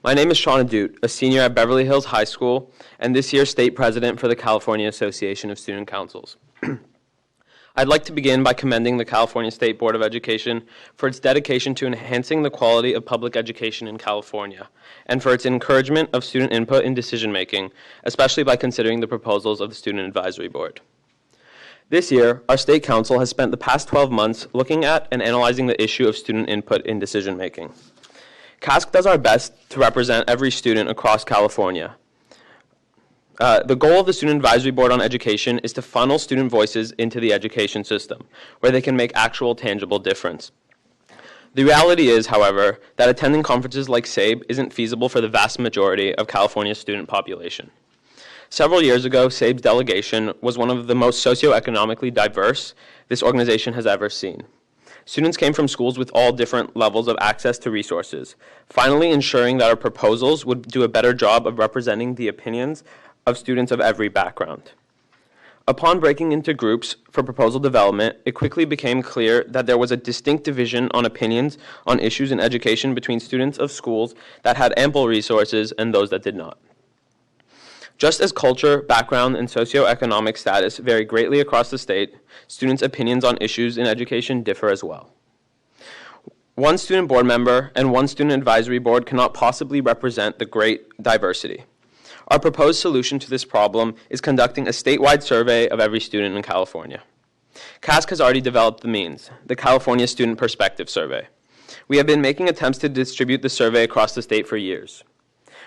My name is Sean Adute, a senior at Beverly Hills High School, and this year's state president for the California Association of Student Councils. I'd like to begin by commending the California State Board of Education for its dedication to enhancing the quality of public education in California, and for its encouragement of student input in decision-making, especially by considering the proposals of the Student Advisory Board. This year, our State Council has spent the past 12 months looking at and analyzing the issue of student input in decision-making. CASC does our best to represent every student across California. The goal of the Student Advisory Board on Education is to funnel student voices into the education system, where they can make actual tangible difference. The reality is, however, that attending conferences like SABE isn't feasible for the vast majority of California's student population. Several years ago, SABE's delegation was one of the most socioeconomically diverse this organization has ever seen. Students came from schools with all different levels of access to resources, finally ensuring that our proposals would do a better job of representing the opinions of students of every background. Upon breaking into groups for proposal development, it quickly became clear that there was a distinct division on opinions on issues in education between students of schools that had ample resources and those that did not. Just as culture, background, and socioeconomic status vary greatly across the state, students' opinions on issues in education differ as well. One student board member and one student advisory board cannot possibly represent the great diversity. Our proposed solution to this problem is conducting a statewide survey of every student in California. CASC has already developed the means, the California Student Perspective Survey. We have been making attempts to distribute the survey across the state for years.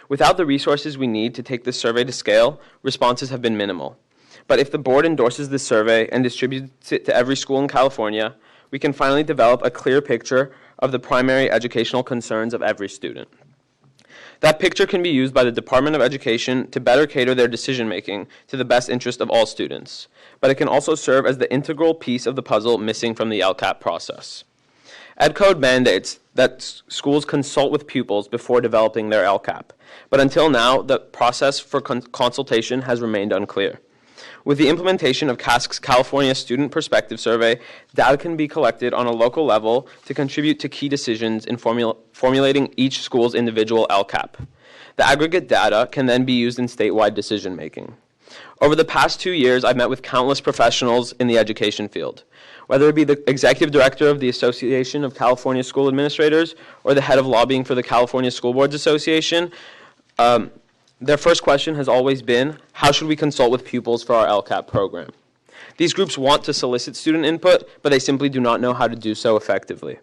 Without the resources we need to take this survey to scale, responses have been minimal. But if the board endorses this survey and distributes it to every school in California, we can finally develop a clear picture of the primary educational concerns of every student. That picture can be used by the Department of Education to better cater their decision-making to the best interest of all students, but it can also serve as the integral piece of the puzzle missing from the LCAP process. EdCode mandates that schools consult with pupils before developing their LCAP, but until now, the process for consultation has remained unclear. With the implementation of CASC's California Student Perspective Survey, data can be collected on a local level to contribute to key decisions in formulating each school's individual LCAP. The aggregate data can then be used in statewide decision-making. Over the past 2 years, I've met with countless professionals in the education field, whether it be the executive director of the Association of California School Administrators or the head of lobbying for the California School Boards Association. Their first question has always been, how should we consult with pupils for our LCAP program? These groups want to solicit student input, but they simply do not know how to do so effectively.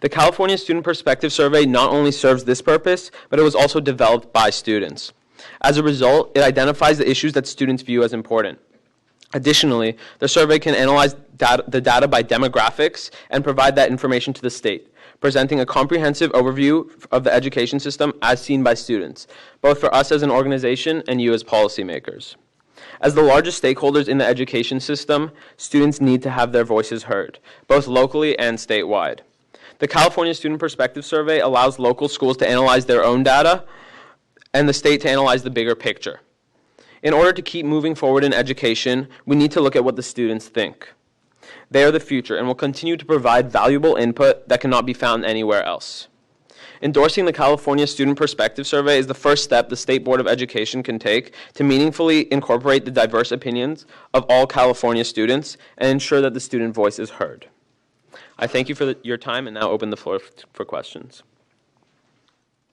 The California Student Perspective Survey not only serves this purpose, but it was also developed by students. As a result, it identifies the issues that students view as important. Additionally, the survey can analyze the data by demographics and provide that information to the state, presenting a comprehensive overview of the education system as seen by students, both for us as an organization and you as policymakers. As the largest stakeholders in the education system, students need to have their voices heard, both locally and statewide. The California Student Perspective Survey allows local schools to analyze their own data and the state to analyze the bigger picture. In order to keep moving forward in education, we need to look at what the students think. They are the future and will continue to provide valuable input that cannot be found anywhere else. Endorsing the California Student Perspective Survey is the first step the State Board of Education can take to meaningfully incorporate the diverse opinions of all California students and ensure that the student voice is heard. I thank you for your time and now open the floor for questions.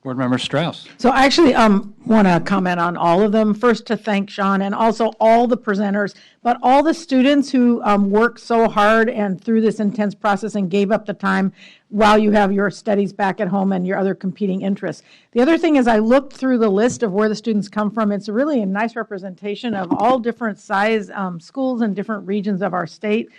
Board Member Strauss. So I actually want to comment on all of them. First, to thank Sean and also all the presenters, but all the students who worked so hard and through this intense process and gave up the time while you have your studies back at home and your other competing interests. The other thing is I looked through the list of where the students come from. It's really a nice representation of all different size schools in different regions of our state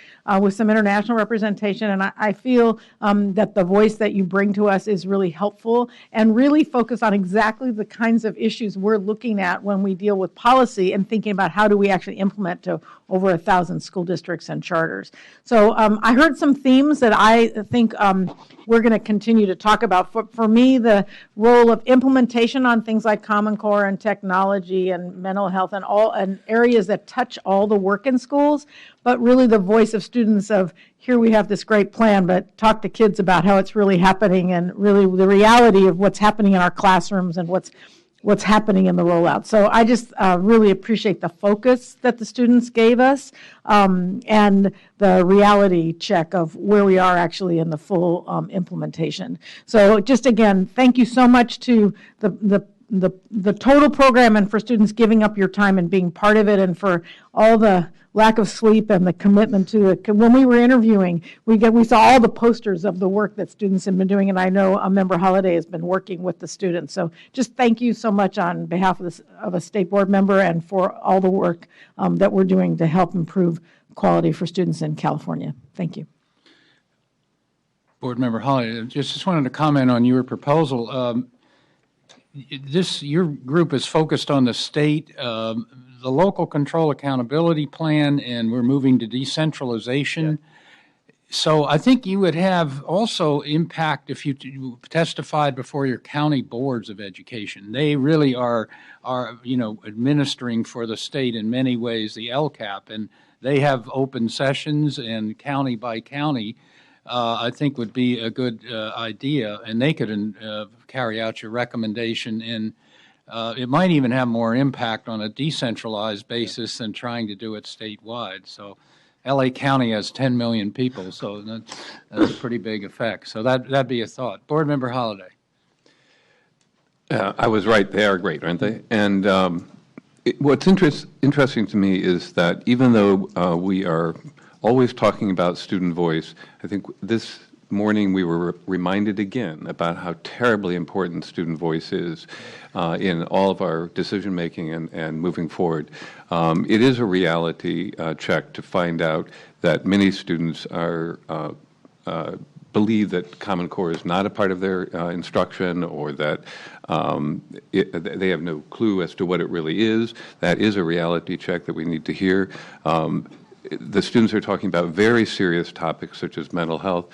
with some international representation. And I feel that the voice that you bring to us is really helpful and really focus on exactly the kinds of issues we're looking at when we deal with policy and thinking about how do we actually implement to over 1,000 school districts and charters. So I heard some themes that I think we're going to continue to talk about. For me, the role of implementation on things like Common Core and technology and mental health and areas that touch all the work in schools, but really the voice of students of here we have this great plan, but talk to kids about how it's really happening and really the reality of what's happening in our classrooms and what's happening in the rollout. So I just really appreciate the focus that the students gave us and the reality check of where we are actually in the full implementation. So just again, thank you so much to the total program and for students giving up your time and being part of it and for all the lack of sleep and the commitment to it. When we were interviewing, we saw all the posters of the work that students have been doing, and I know Member Holliday has been working with the students. So just thank you so much on behalf of a state board member and for all the work that we're doing to help improve quality for students in California. Thank you. Board Member Holliday, just wanted to comment on your proposal. Your group is focused on the state, the local control accountability plan, and we're moving to decentralization. Yeah. So I think you would have also impact if you testified before your county boards of education. They really are administering for the state in many ways the LCAP, and they have open sessions and county by county. I think would be a good idea, and they could carry out your recommendation in it might even have more impact on a decentralized basis than trying to do it statewide. So LA County has 10 million people, so that's a pretty big effect. So that'd be a thought. Board Member Holliday. I was right. They are great, aren't they? And what's interesting to me is that even though we are always talking about student voice, I think this morning we were reminded again about how terribly important student voice is in all of our decision making and moving forward. It is a reality check to find out that many students are believe that Common Core is not a part of their instruction, or that they have no clue as to what it really is. That is a reality check that we need to hear. The students are talking about very serious topics such as mental health.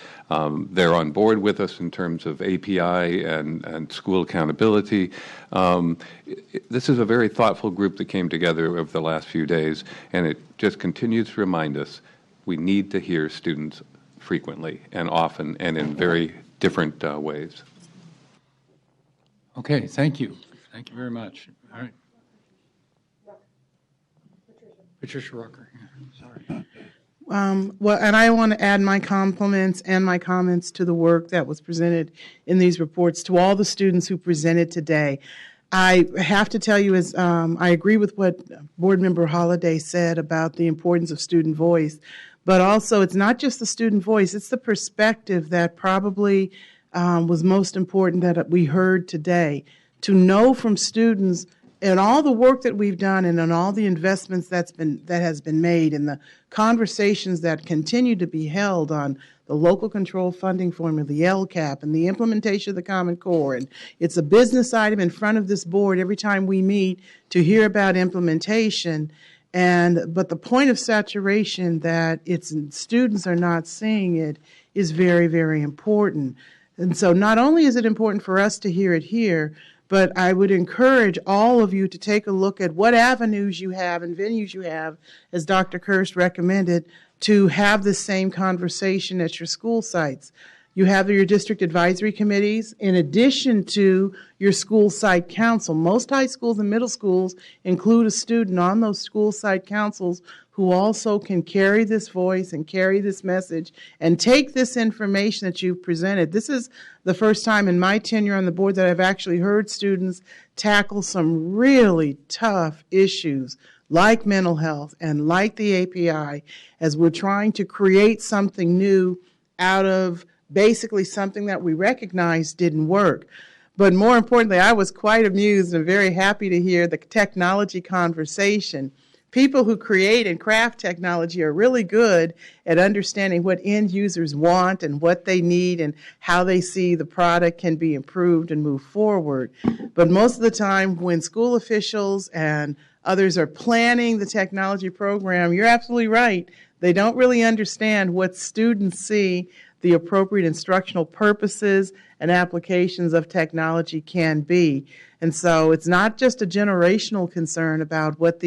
They're on board with us in terms of API and school accountability. This is a very thoughtful group that came together over the last few days, and it just continues to remind us we need to hear students frequently and often and in very different ways. Okay, thank you. Thank you very much. All right. Patricia Rucker. Sorry. Well, and I want to add my compliments and my comments to the work that was presented in these reports to all the students who presented today. I have to tell you, as I agree with what Board Member Holliday said about the importance of student voice, but also it's not just the student voice, it's the perspective that probably was most important that we heard today. To know from students and all the work that we've done and on all the investments that has been made and the conversations that continue to be held on the local control funding formula, the LCAP, and the implementation of the Common Core. And it's a business item in front of this board every time we meet to hear about implementation. But the point of saturation that students are not seeing it is very, very important. And so not only is it important for us to hear it here, but I would encourage all of you to take a look at what avenues you have and venues you have, as Dr. Kirst recommended, to have the same conversation at your school sites. You have your district advisory committees in addition to your school site council. Most high schools and middle schools include a student on those school site councils who also can carry this voice and carry this message and take this information that you've presented. This is the first time in my tenure on the board that I've actually heard students tackle some really tough issues like mental health and like the API as we're trying to create something new out of basically something that we recognized didn't work. But more importantly, I was quite amused and very happy to hear the technology conversation. People who create and craft technology are really good at understanding what end users want and what they need and how they see the product can be improved and move forward. But most of the time when school officials and others are planning the technology program, you're absolutely right. They don't really understand what students see the appropriate instructional purposes and applications of technology can be. And so it's not just a generational concern about what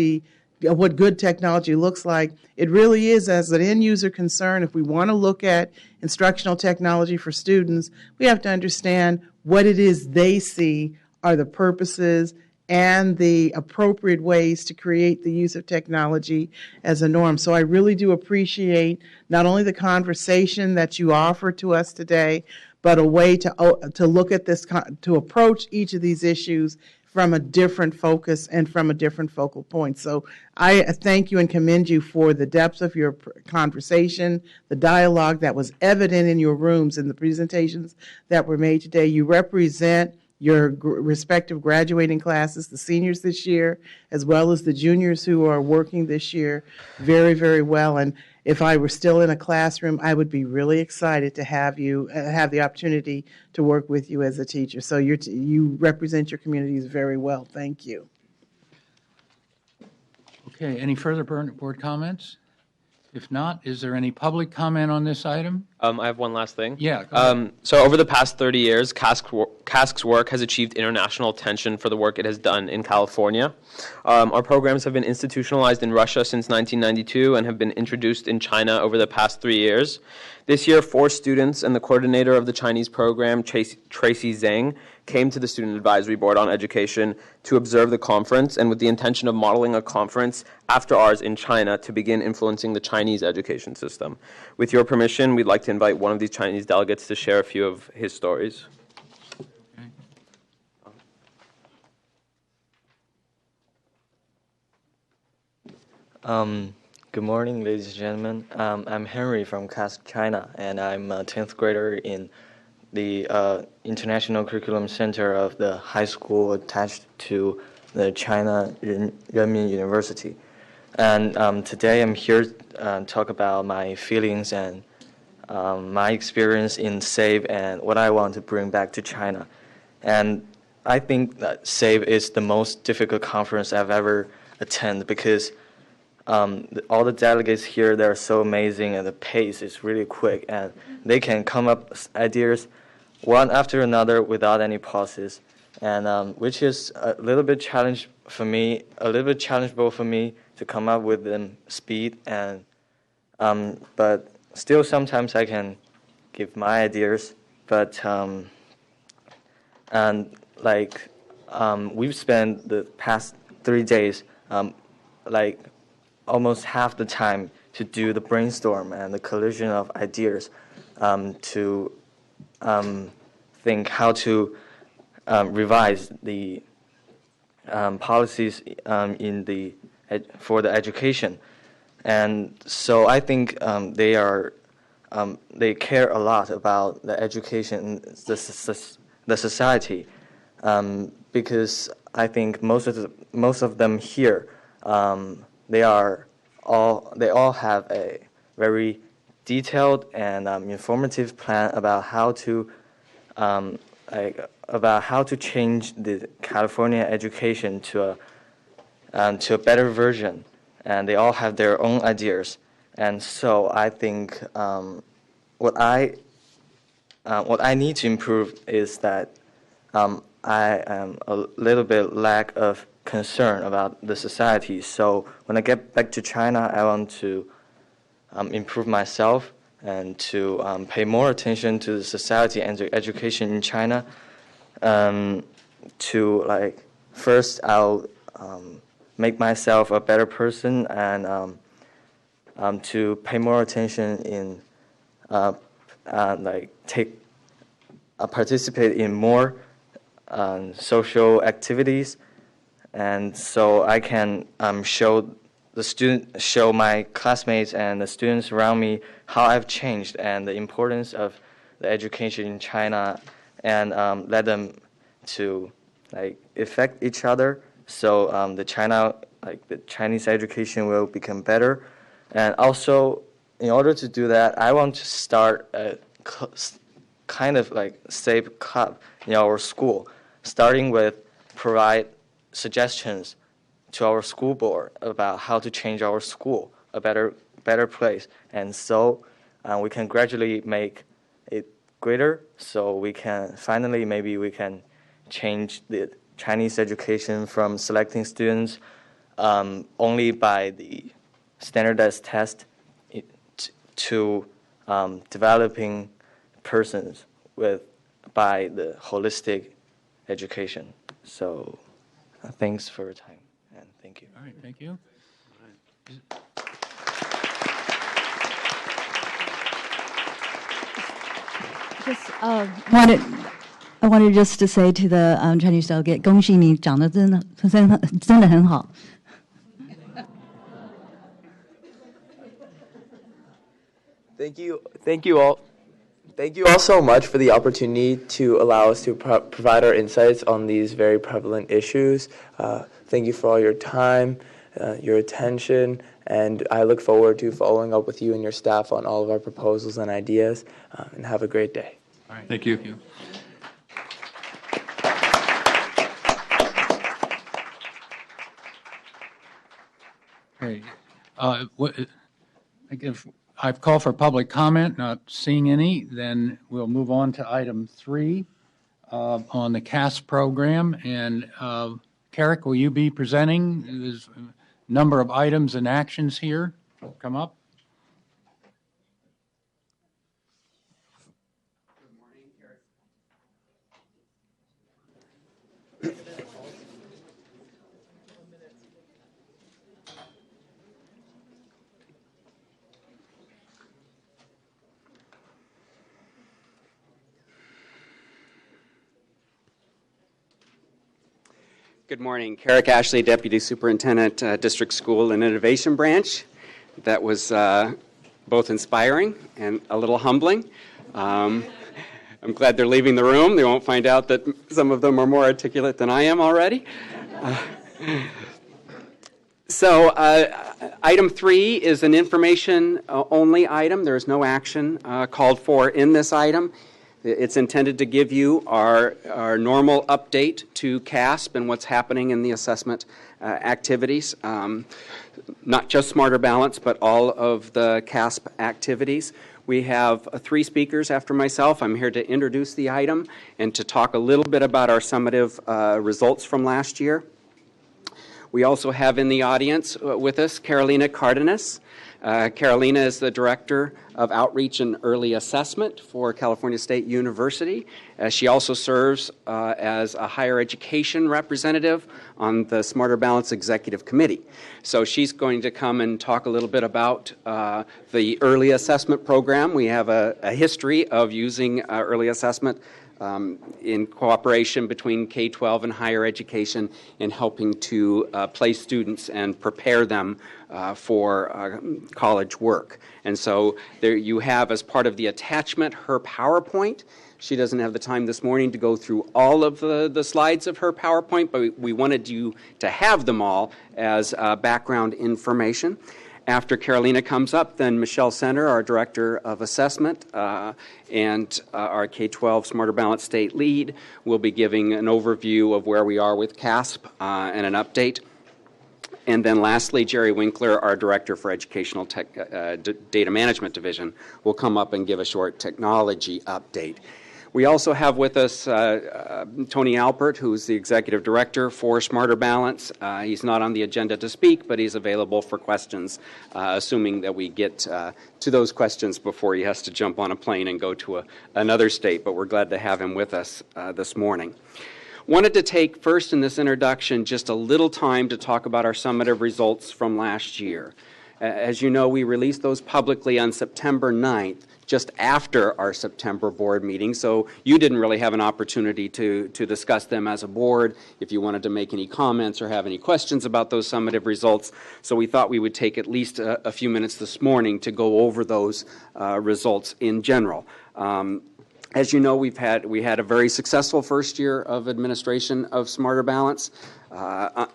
good technology looks like. It really is as an end user concern. If we want to look at instructional technology for students, we have to understand what it is they see are the purposes and the appropriate ways to create the use of technology as a norm. So I really do appreciate not only the conversation that you offer to us today, but a way to look at this, to approach each of these issues from a different focus and from a different focal point. So I thank you and commend you for the depth of your conversation, the dialogue that was evident in your rooms and the presentations that were made today. You represent your respective graduating classes, the seniors this year, as well as the juniors who are working this year, very, very well. And if I were still in a classroom, I would be really excited to have you have the opportunity to work with you as a teacher. So you represent your communities very well. Thank you. Okay, any further board comments? If not, is there any public comment on this item? I have one last thing. Yeah, go ahead. So over the past 30 years, CASC's work has achieved international attention for the work it has done in California. Our programs have been institutionalized in Russia since 1992 and have been introduced in China over the past 3 years. This year, 4 students and the coordinator of the Chinese program, Tracy Zhang, came to the Student Advisory Board on Education to observe the conference and with the intention of modeling a conference after ours in China to begin influencing the Chinese education system. With your permission, we'd like to invite one of these Chinese delegates to share a few of his stories. Good morning, ladies and gentlemen. I'm Henry from CASC China, and I'm a 10th grader in the International Curriculum Center of the high school attached to the China Renmin University. And today I'm here to talk about my feelings and my experience in SAVE and what I want to bring back to China. And I think that SAVE is the most difficult conference I've ever attended because all the delegates here, they're so amazing and the pace is really quick and they can come up with ideas one after another without any pauses, and which is a little bit challengeable for me to come up with them speed, and but still sometimes I can give my ideas, but we've spent the past 3 days almost half the time to do the brainstorm and the collision of ideas to think how to revise the policies for the education. And so I think they care a lot about the education, the society, because I think most of them here, they all have a very detailed and informative plan about how to change the California education to a better version, and they all have their own ideas. And so I think what I need to improve is that I am a little bit lack of concern about the society. So when I get back to China, I want to improve myself and to pay more attention to the society and to education in China. First I'll make myself a better person and to pay more attention in participate in more social activities, and so I can show my classmates and the students around me how I've changed and the importance of the education in China, and let them to affect each other. So the Chinese education will become better. And also, in order to do that, I want to start a kind of SAVE club in our school, starting with provide suggestions to our school board about how to change our school a better place, and so we can gradually make it greater. So we can finally we can change the Chinese education from selecting students only by the standardized test to developing persons by the holistic education. So thanks for your time, and thank you. All right, thank you. I wanted just to say to the Chinese delegate, 恭喜你长得真的很好。Thank you all. Thank you all so much for the opportunity to allow us to provide our insights on these very prevalent issues. Thank you for all your time, your attention, and I look forward to following up with you and your staff on all of our proposals and ideas, and have a great day. All right, Thank you. Okay. I've called for public comment, not seeing any. Then we'll move on to item 3 on the CAS program. And Carrick, will you be presenting? There's a number of items and actions here. Come up. Good morning. Carrick Ashley, Deputy Superintendent, District School and Innovation Branch. That was both inspiring and a little humbling. I'm glad they're leaving the room. They won't find out that some of them are more articulate than I am already. So item 3 is an information-only item. There is no action called for in this item. It's intended to give you our normal update to CASP and what's happening in the assessment activities, not just Smarter Balance, but all of the CASP activities. We have 3 speakers after myself. I'm here to introduce the item and to talk a little bit about our summative results from last year. We also have in the audience with us Carolina Cardenas. Carolina is the Director of Outreach and Early Assessment for California State University. She also serves as a higher education representative on the Smarter Balance Executive Committee. So she's going to come and talk a little bit about the early assessment program. We have a history of using early assessment in cooperation between K-12 and higher education in helping to place students and prepare them for college work. And so there you have, as part of the attachment, her PowerPoint. She doesn't have the time this morning to go through all of the slides of her PowerPoint, but we wanted you to have them all as background information. After Carolina comes up, then Michelle Center, our Director of Assessment, and our K-12 Smarter Balance State Lead, will be giving an overview of where we are with CASP and an update. And then lastly, Jerry Winkler, our Director for Educational Data Management Division, will come up and give a short technology update. We also have with us Tony Alpert, who's the Executive Director for Smarter Balance. He's not on the agenda to speak, but he's available for questions, assuming that we get to those questions before he has to jump on a plane and go to another state, but we're glad to have him with us this morning. Wanted to take first in this introduction just a little time to talk about our summative results from last year. As you know, we released those publicly on September 9th, just after our September board meeting, so you didn't really have an opportunity to discuss them as a board if you wanted to make any comments or have any questions about those summative results. So we thought we would take at least a few minutes this morning to go over those results in general. As you know, we had a very successful first year of administration of Smarter Balance.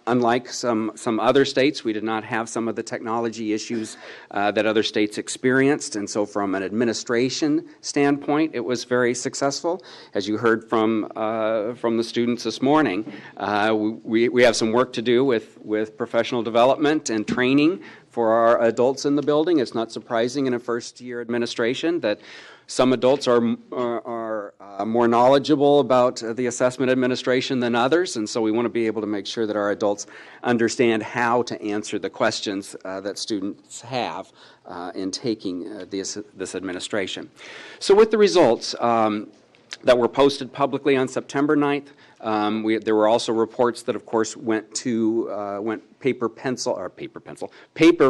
Unlike some other states, we did not have some of the technology issues that other states experienced, and so from an administration standpoint, it was very successful. As you heard from the students this morning, we have some work to do with professional development and training for our adults in the building. It's not surprising in a first-year administration that some adults are more knowledgeable about the assessment administration than others, and so we want to be able to make sure that our adults understand how to answer the questions that students have in taking this administration. So with the results that were posted publicly on September 9th, there were also reports that, of course, went paper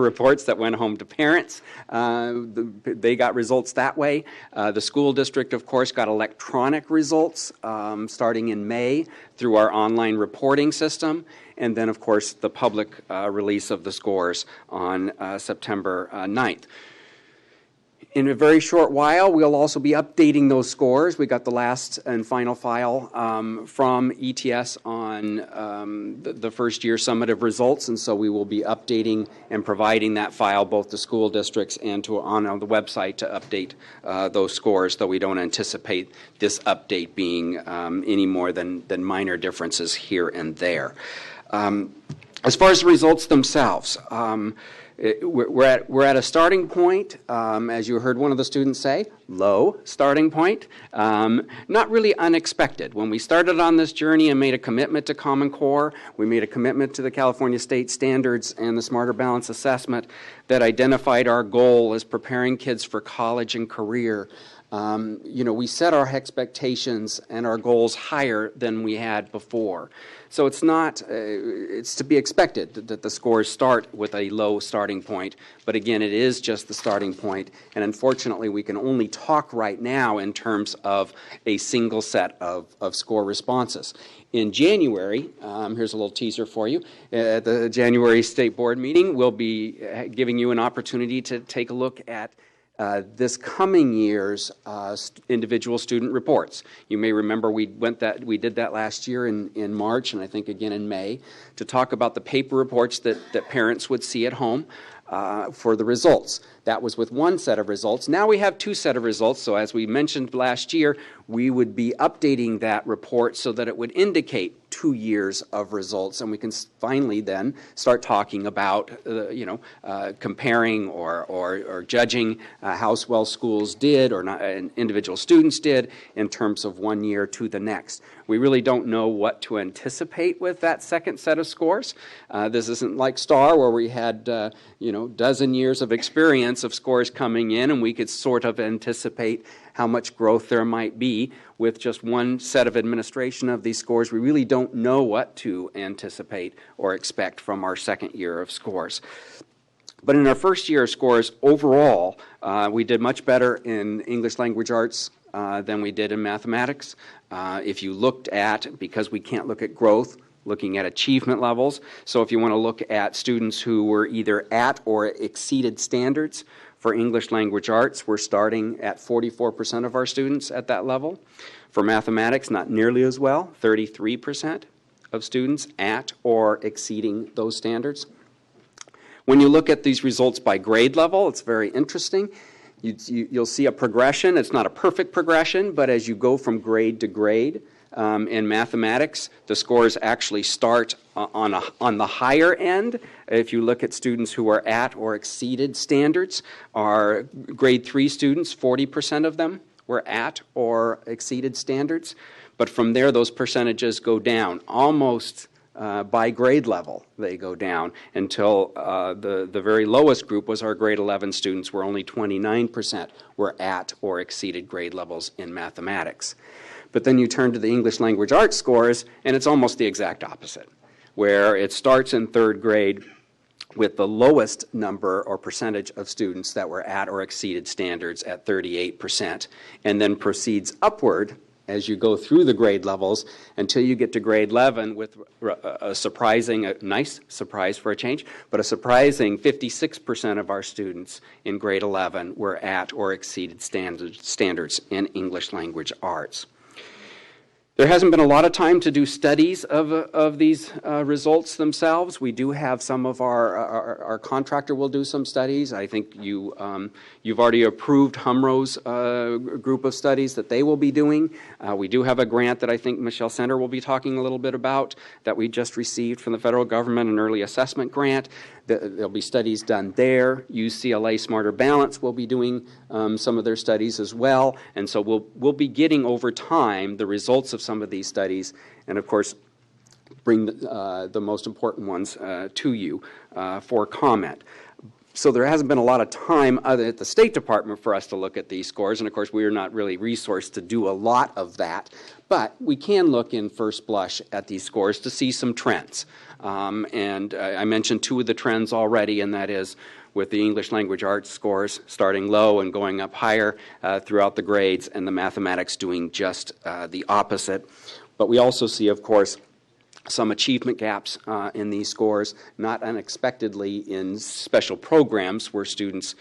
reports that went home to parents. They got results that way. The school district, of course, got electronic results starting in May through our online reporting system. And then, of course, the public release of the scores on September 9th. In a very short while, we'll also be updating those scores. We got the last and final file from ETS on the first year summative results, and so we will be updating and providing that file both to school districts and on the website to update those scores, though we don't anticipate this update being any more than minor differences here and there. As far as the results themselves, we're at a starting point, as you heard one of the students say, low starting point, not really unexpected. When we started on this journey and made a commitment to Common Core, we made a commitment to the California State Standards and the Smarter Balance Assessment that identified our goal as preparing kids for college and career. We set our expectations and our goals higher than we had before. So it's to be expected that the scores start with a low starting point. But again, it is just the starting point. And unfortunately, we can only talk right now in terms of a single set of score responses. In January, here's a little teaser for you, at the January State Board meeting, we'll be giving you an opportunity to take a look at this coming year's individual student reports. You may remember we did that last year in March, and I think again in May, to talk about the paper reports that parents would see at home for the results. That was with one set of results. Now we have two set of results, so as we mentioned last year, we would be updating that report so that it would indicate 2 years of results, and we can finally then start talking about, comparing or judging how well schools did or not, and individual students did in terms of 1 year to the next. We really don't know what to anticipate with that second set of scores. This isn't like STAR where we had, dozen years of experience of scores coming in, and we could sort of anticipate how much growth there might be. With just one set of administration of these scores, we really don't know what to anticipate or expect from our second year of scores. But in our first year of scores, overall, we did much better in English language arts than we did in mathematics. If you looked at, because we can't look at growth, looking at achievement levels, so if you want to look at students who were either at or exceeded standards, for English language arts, we're starting at 44% of our students at that level. For mathematics, not nearly as well, 33% of students at or exceeding those standards. When you look at these results by grade level, it's very interesting. You'll see a progression. It's not a perfect progression, but as you go from grade to grade, in mathematics, the scores actually start on the higher end. If you look at students who are at or exceeded standards, our grade 3 students, 40% of them were at or exceeded standards. But from there, those percentages go down almost by grade level. They go down until the very lowest group was our grade 11 students, where only 29% were at or exceeded grade levels in mathematics. But then you turn to the English language arts scores, and it's almost the exact opposite, where it starts in third grade with the lowest number or percentage of students that were at or exceeded standards at 38%, and then proceeds upward as you go through the grade levels until you get to grade 11 with a nice surprise for a change, but a surprising 56% of our students in grade 11 were at or exceeded standards in English language arts. There hasn't been a lot of time to do studies of these results themselves. We do have some of our contractor will do some studies. I think you've already approved Humro's group of studies that they will be doing. We do have a grant that I think Michelle Center will be talking a little bit about that we just received from the federal government, an early assessment grant. There'll be studies done there. UCLA Smarter Balance will be doing some of their studies as well. And so we'll be getting over time the results of some of these studies, and of course bring the most important ones to you for comment. So there hasn't been a lot of time other at the State Department for us to look at these scores, and of course we are not really resourced to do a lot of that, but we can look in first blush at these scores to see some trends. And I mentioned two of the trends already, and that is with the English language arts scores starting low and going up higher throughout the grades, and the mathematics doing just the opposite. But we also see, of course, some achievement gaps in these scores, not unexpectedly in special programs where students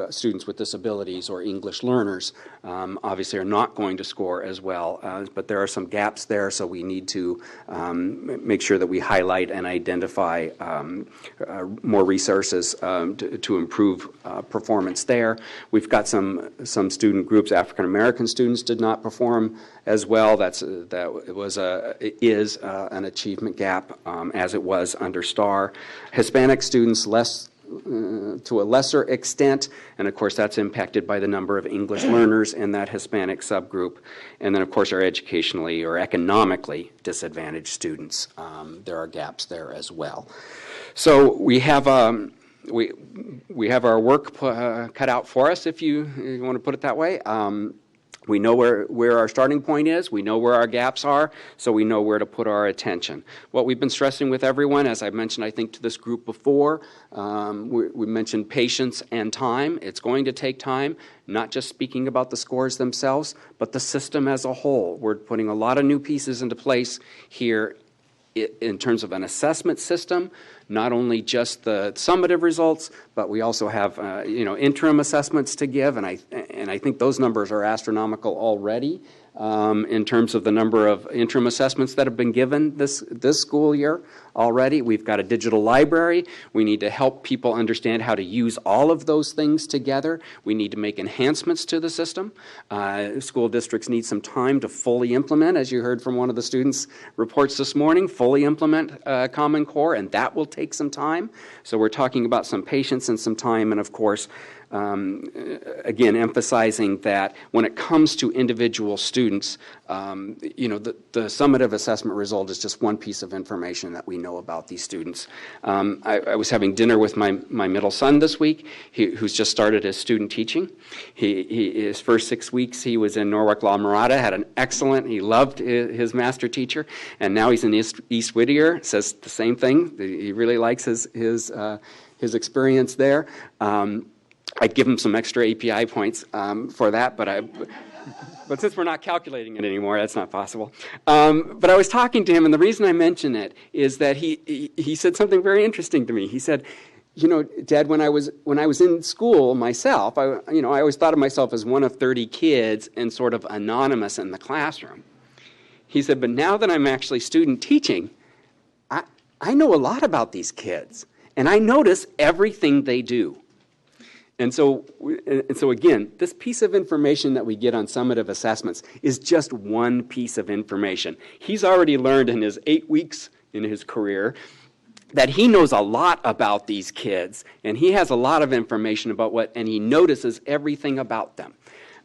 students with disabilities or English learners obviously are not going to score as well, but there are some gaps there, so we need to make sure that we highlight and identify more resources to improve performance there. We've got some student groups. African American students did not perform as well. That is an achievement gap as it was under STAR. Hispanic students less to a lesser extent, and of course that's impacted by the number of English learners in that Hispanic subgroup, and then of course our educationally or economically disadvantaged students. There are gaps there as well. So we have we have our work cut out for us, if you want to put it that way. We know where our starting point is, we know where our gaps are, so we know where to put our attention. What we've been stressing with everyone, as I mentioned, I think, to this group before, we mentioned patience and time. It's going to take time, not just speaking about the scores themselves, but the system as a whole. We're putting a lot of new pieces into place here in terms of an assessment system, not only just the summative results, but we also have interim assessments to give, and I think those numbers are astronomical already in terms of the number of interim assessments that have been given this school year already. We've got a digital library. We need to help people understand how to use all of those things together. We need to make enhancements to the system. School districts need some time to fully implement, as you heard from one of the students' reports this morning, fully implement Common Core, and that will take some time. So we're talking about some patience and some time, and of course, again, emphasizing that when it comes to individual students, the summative assessment result is just one piece of information that we know about these students. I was having dinner with my middle son this week, who's just started his student teaching. His first 6 weeks he was in Norwalk La Mirada, had an excellent, he loved his master teacher, and now he's in East Whittier, says the same thing. He really likes his experience there. I'd give him some extra API points for that, but since we're not calculating it anymore, that's not possible. But I was talking to him, and the reason I mention it is that he said something very interesting to me. He said, Dad, when I was in school myself, I always thought of myself as one of 30 kids and sort of anonymous in the classroom. He said, but now that I'm actually student teaching, I know a lot about these kids, and I notice everything they do. And so again, this piece of information that we get on summative assessments is just one piece of information. He's already learned in his 8 weeks in his career that he knows a lot about these kids, and he has a lot of information about and he notices everything about them.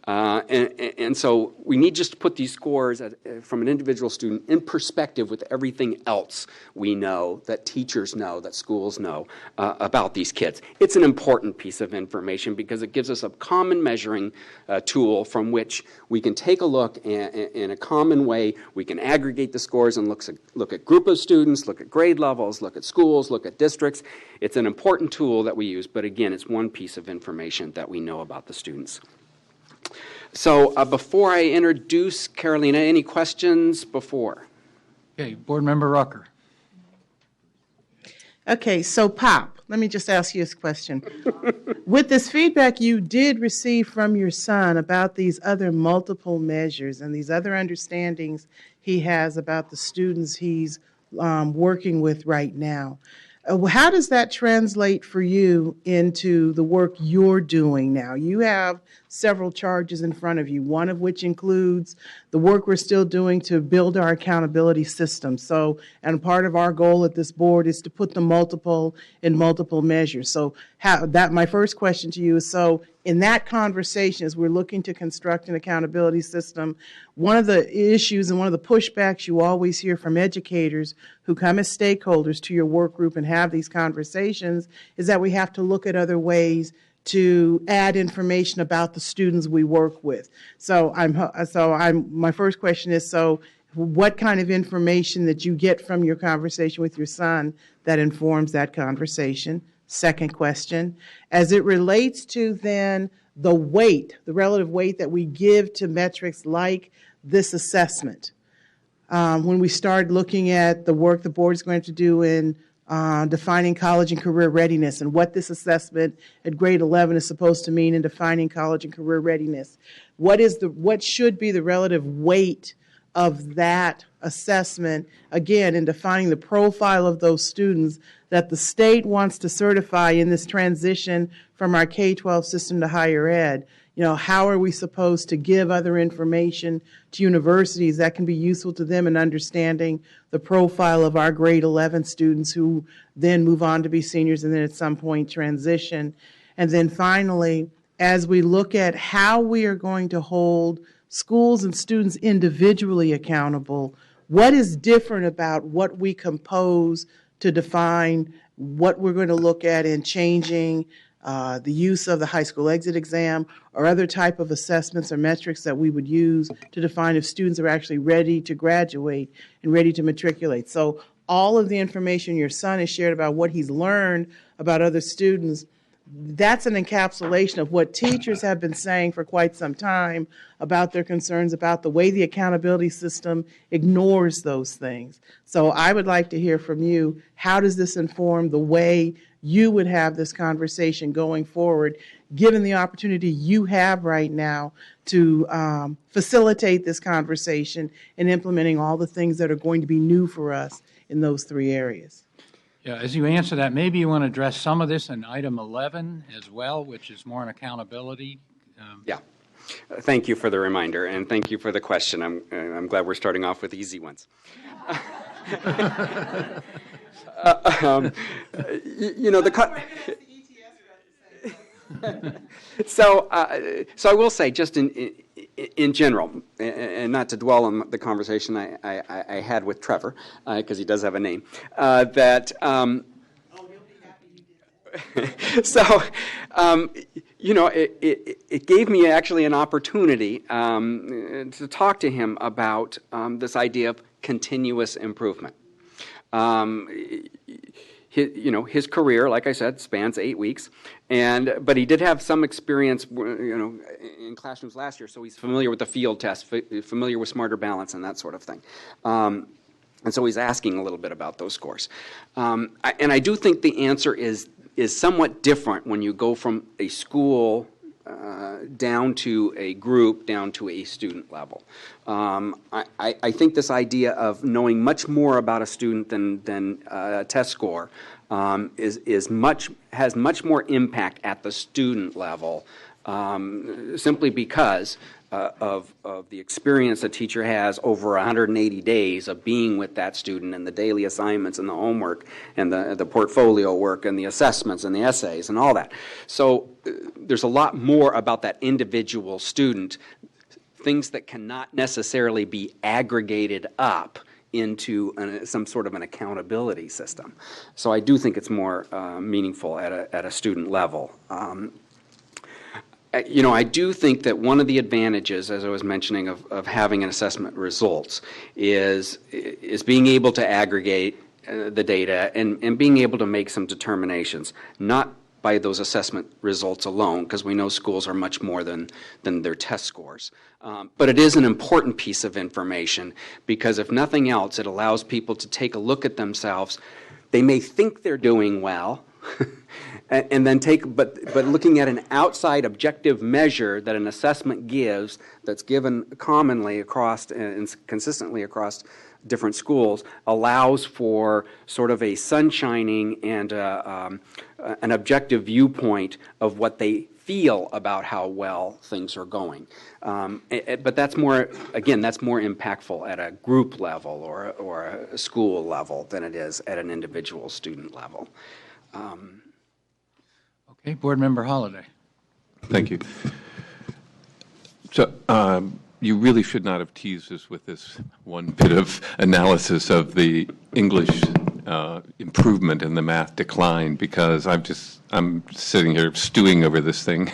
And so we need just to put these scores from an individual student in perspective with everything else we know, that teachers know, that schools know about these kids. It's an important piece of information because it gives us a common measuring tool from which we can take a look in a common way. We can aggregate the scores and look at group of students, look at grade levels, look at schools, look at districts. It's an important tool that we use, but again, it's one piece of information that we know about the students. So before I introduce Carolina, any questions before? Okay, Board Member Rucker. Okay, so Pop, let me just ask you this question. With this feedback you did receive from your son about these other multiple measures and these other understandings he has about the students he's working with right now, how does that translate for you into the work you're doing now? You have several charges in front of you, one of which includes the work we're still doing to build our accountability system. So, and part of our goal at this board is to put the multiple in multiple measures. So my first question to you is, so in that conversation, as we're looking to construct an accountability system, one of the issues and one of the pushbacks you always hear from educators who come as stakeholders to your work group and have these conversations is that we have to look at other ways to add information about the students we work with. So my first question is, so what kind of information that you get from your conversation with your son that informs that conversation? Second question, as it relates to then the weight, the relative weight that we give to metrics like this assessment, when we start looking at the work the board is going to do in defining college and career readiness and what this assessment at grade 11 is supposed to mean in defining college and career readiness, what should be the relative weight of that assessment, again, in defining the profile of those students that the state wants to certify in this transition from our K-12 system to higher ed. How are we supposed to give other information to universities that can be useful to them in understanding the profile of our grade 11 students who then move on to be seniors and then at some point transition? And then finally, as we look at how we are going to hold schools and students individually accountable, what is different about what we compose to define what we're going to look at in changing the use of the high school exit exam or other type of assessments or metrics that we would use to define if students are actually ready to graduate and ready to matriculate. So all of the information your son has shared about what he's learned about other students, that's an encapsulation of what teachers have been saying for quite some time about their concerns about the way the accountability system ignores those things. So I would like to hear from you, how does this inform the way you would have this conversation going forward, given the opportunity you have right now to facilitate this conversation and implementing all the things that are going to be new for us in those three areas? Yeah, as you answer that, maybe you want to address some of this in item 11 as well, which is more on accountability. Yeah. Thank you for the reminder, and thank you for the question. I'm glad we're starting off with easy ones. So I will say, just in general, and not to dwell on the conversation I had with Trevor, because he does have a name, that. So, it gave me actually an opportunity to talk to him about this idea of continuous improvement. His career, like I said, spans 8 weeks, but he did have some experience, in classrooms last year, so he's familiar with the field test, familiar with Smarter Balance and that sort of thing. And so he's asking a little bit about those scores. And I do think the answer is somewhat different when you go from a school down to a group, down to a student level. I think this idea of knowing much more about a student than a test score has much more impact at the student level, simply because of the experience a teacher has over 180 days of being with that student, and the daily assignments and the homework and the portfolio work and the assessments and the essays and all that. So there's a lot more about that individual student, things that cannot necessarily be aggregated up into some sort of an accountability system. So I do think it's more meaningful at a student level. I do think that one of the advantages, as I was mentioning, of having an assessment results is being able to aggregate the data and being able to make some determinations, not by those assessment results alone, because we know schools are much more than their test scores. But it is an important piece of information, because if nothing else, it allows people to take a look at themselves. They may think they're doing well, and then but looking at an outside objective measure that an assessment gives, that's given commonly across and consistently across different schools, allows for sort of a sunshining and an objective viewpoint of what they feel about how well things are going. But that's more impactful at a group level or a school level than it is at an individual student level. Okay, Board Member Holliday. Thank you. So you really should not have teased us with this one bit of analysis of the English improvement and the math decline, because I'm sitting here stewing over this thing,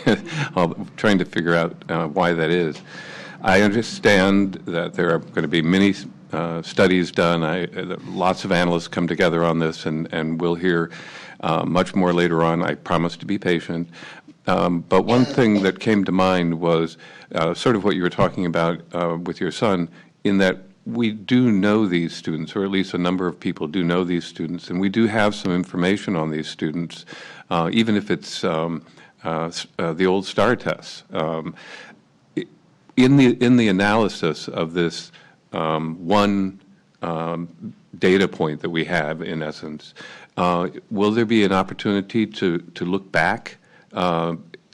trying to figure out why that is. I understand that there are going to be many studies done. Lots of analysts come together on this, and we'll hear much more later on. I promise to be patient. But one thing that came to mind was sort of what you were talking about with your son, in that we do know these students, or at least a number of people do know these students, and we do have some information on these students, even if it's the old STAR tests. In the analysis of this one data point that we have, in essence, will there be an opportunity to look back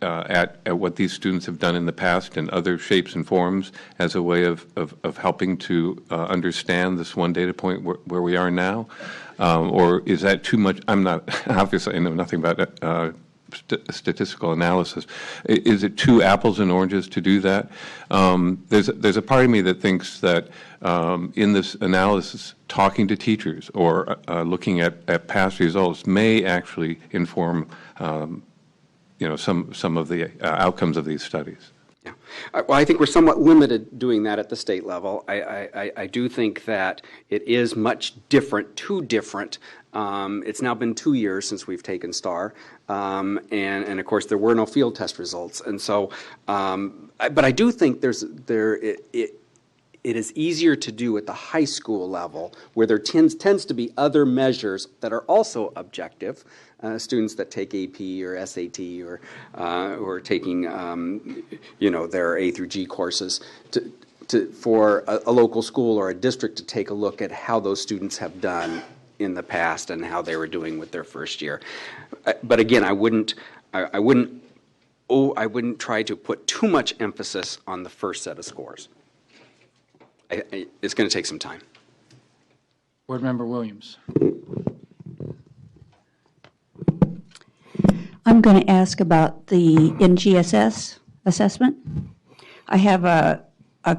at what these students have done in the past in other shapes and forms as a way of helping to understand this one data point where we are now? Or is that too much? I'm not, obviously, I know nothing about statistical analysis. Is it two apples and oranges to do that? There's a part of me that thinks that in this analysis, talking to teachers or looking at past results may actually inform some of the outcomes of these studies. Yeah. Well, I think we're somewhat limited doing that at the state level. I do think that it is much different, too different. It's now been 2 years since we've taken STAR, and of course there were no field test results. And so, but I do think it is easier to do at the high school level, where there tends to be other measures that are also objective. Students that take AP or SAT or who are taking their A through G courses, for a local school or a district to take a look at how those students have done in the past and how they were doing with their first year. But again, I wouldn't try to put too much emphasis on the first set of scores. It's going to take some time. Board Member Williams. I'm going to ask about the NGSS assessment. I have a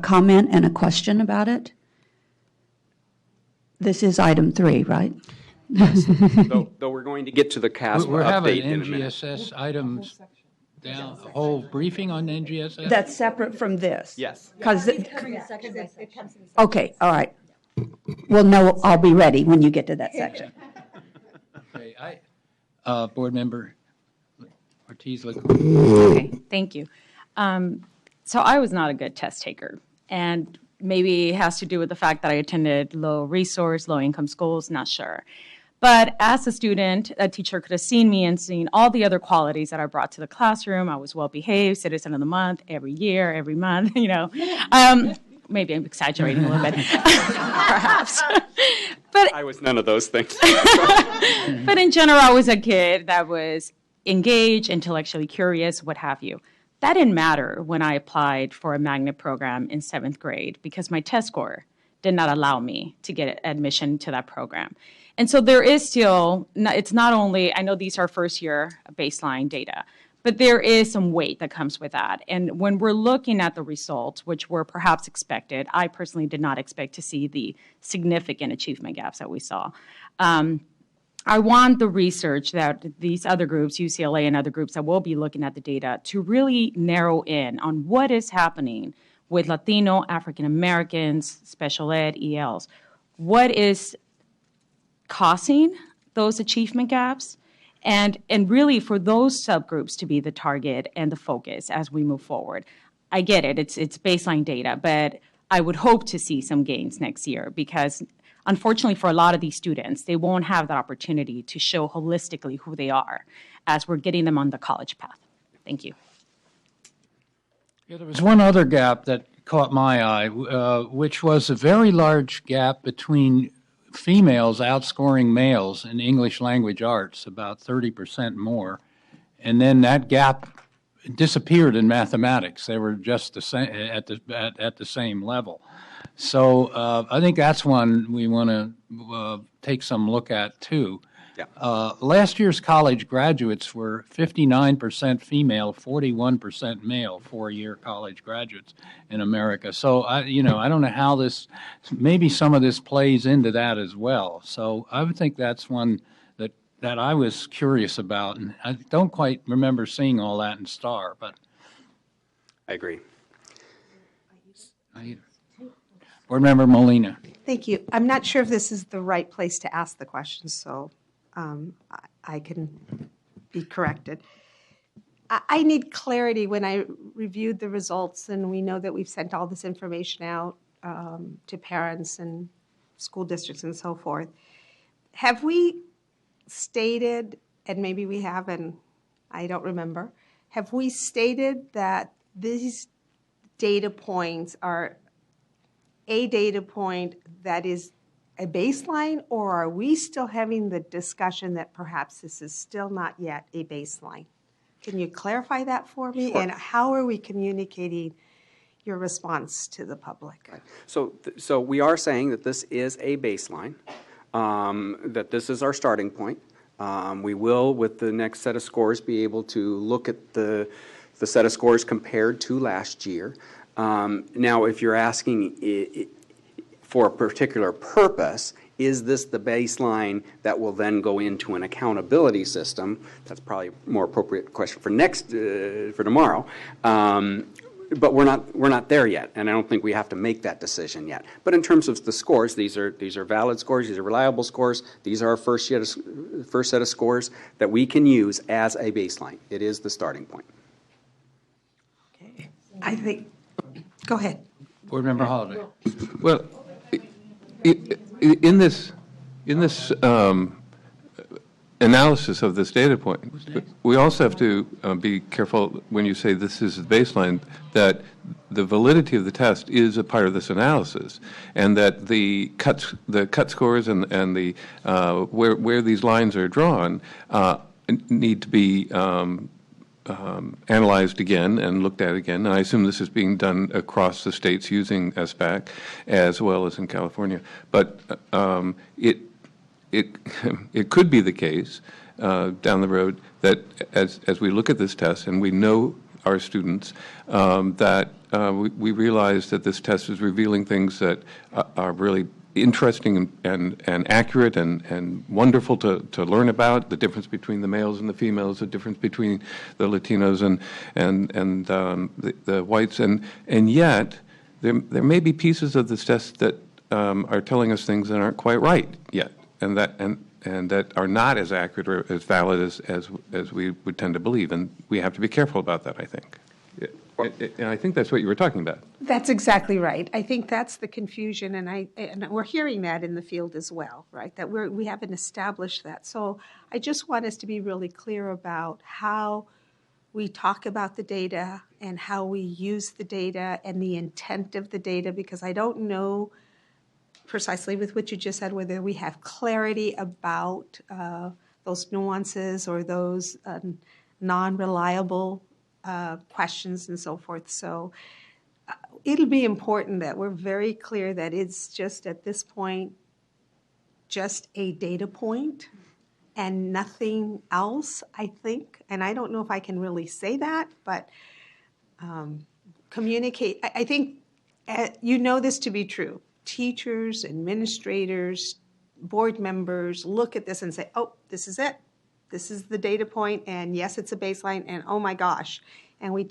comment and a question about it. This is item 3, right? Though we're going to get to the CASPA We're update having in a minute. NGSS items down, a whole briefing on NGSS? That's separate from this? Yes. Okay, all right. Well, no, I'll be ready when you get to that section. Okay, Board Member Ortiz. Okay, thank you. So I was not a good test taker, and maybe it has to do with the fact that I attended low resource, low income schools, not sure. But as a student, a teacher could have seen me and seen all the other qualities that I brought to the classroom. I was well behaved, citizen of the month, every year, every month, Maybe I'm exaggerating a little bit, perhaps. But I was none of those things. But in general, I was a kid that was engaged, intellectually curious, what have you. That didn't matter when I applied for a magnet program in 7th grade because my test score did not allow me to get admission to that program. And so there is still, it's not only, I know these are first year baseline data, but there is some weight that comes with that. And when we're looking at the results, which were perhaps expected, I personally did not expect to see the significant achievement gaps that we saw. I want the research that these other groups, UCLA and other groups that will be looking at the data, to really narrow in on what is happening with Latino, African Americans, special ed, ELs. What is causing those achievement gaps? And really for those subgroups to be the target and the focus as we move forward. I get it, it's baseline data, but I would hope to see some gains next year because unfortunately for a lot of these students, they won't have that opportunity to show holistically who they are as we're getting them on the college path. Thank you. Yeah, there was one other gap that caught my eye, which was a very large gap between females outscoring males in English language arts, about 30% more. And then that gap disappeared in mathematics. They were just the same, at the same level. So I think that's one we want to take some look at too. Yeah. Last year's college graduates were 59% female, 41% male, 4-year college graduates in America. So I don't know how maybe some of this plays into that as well. So I would think that's one that I was curious about, and I don't quite remember seeing all that in STAR, but I agree. Board Member Molina. Thank you. I'm not sure if this is the right place to ask the question, so I can be corrected. I need clarity when I reviewed the results, and we know that we've sent all this information out to parents and school districts and so forth. Have we stated, and maybe we have, and I don't remember, have we stated that these data points are a data point that is a baseline, or are we still having the discussion that perhaps this is still not yet a baseline? Can you clarify that for me? Sure. And how are we communicating your response to the public? So we are saying that this is a baseline, that this is our starting point. We will, with the next set of scores, be able to look at the set of scores compared to last year. Now, if you're asking for a particular purpose, is this the baseline that will then go into an accountability system? That's probably a more appropriate question for tomorrow. But we're not there yet, and I don't think we have to make that decision yet. But in terms of the scores, these are valid scores, these are reliable scores, these are our first set of scores that we can use as a baseline. It is the starting point. Okay. I think, go ahead. Board Member Holliday. Well, in this analysis of this data point, we also have to be careful when you say this is the baseline, that the validity of the test is a part of this analysis, and that the cut scores and the where these lines are drawn need to be analyzed again and looked at again. And I assume this is being done across the states using SBAC as well as in California. But it could be the case down the road that as we look at this test and we know our students, that we realize that this test is revealing things that are really interesting and accurate and wonderful to learn about, the difference between the males and the females, the difference between the Latinos and the whites, and yet there may be pieces of this test that are telling us things that aren't quite right yet, and that are not as accurate or as valid as we would tend to believe, and we have to be careful about that, I think. And I think that's what you were talking about. That's exactly right. I think that's the confusion, and we're hearing that in the field as well, right? That we haven't established that. So I just want us to be really clear about how we talk about the data and how we use the data and the intent of the data, because I don't know precisely with what you just said whether we have clarity about those nuances or those non-reliable questions and so forth. So it'll be important that we're very clear that it's just at this point just a data point and nothing else, I think. And I don't know if I can really say that, but communicate. I think you know this to be true. Teachers, administrators, board members look at this and say, oh, this is it. This is the data point, and yes, it's a baseline, and oh my gosh, and we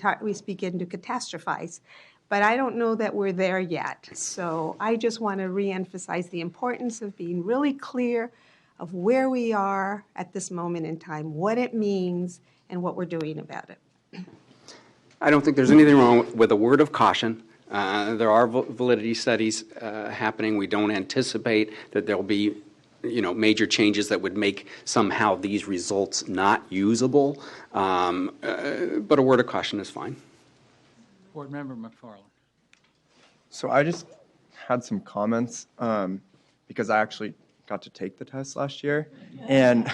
begin to catastrophize. But I don't know that we're there yet. So I just want to reemphasize the importance of being really clear of where we are at this moment in time, what it means, and what we're doing about it. I don't think there's anything wrong with a word of caution. There are validity studies happening. We don't anticipate that there'll be major changes that would make somehow these results not usable, but a word of caution is fine. Board Member McFarland. So I just had some comments because I actually got to take the test last year, and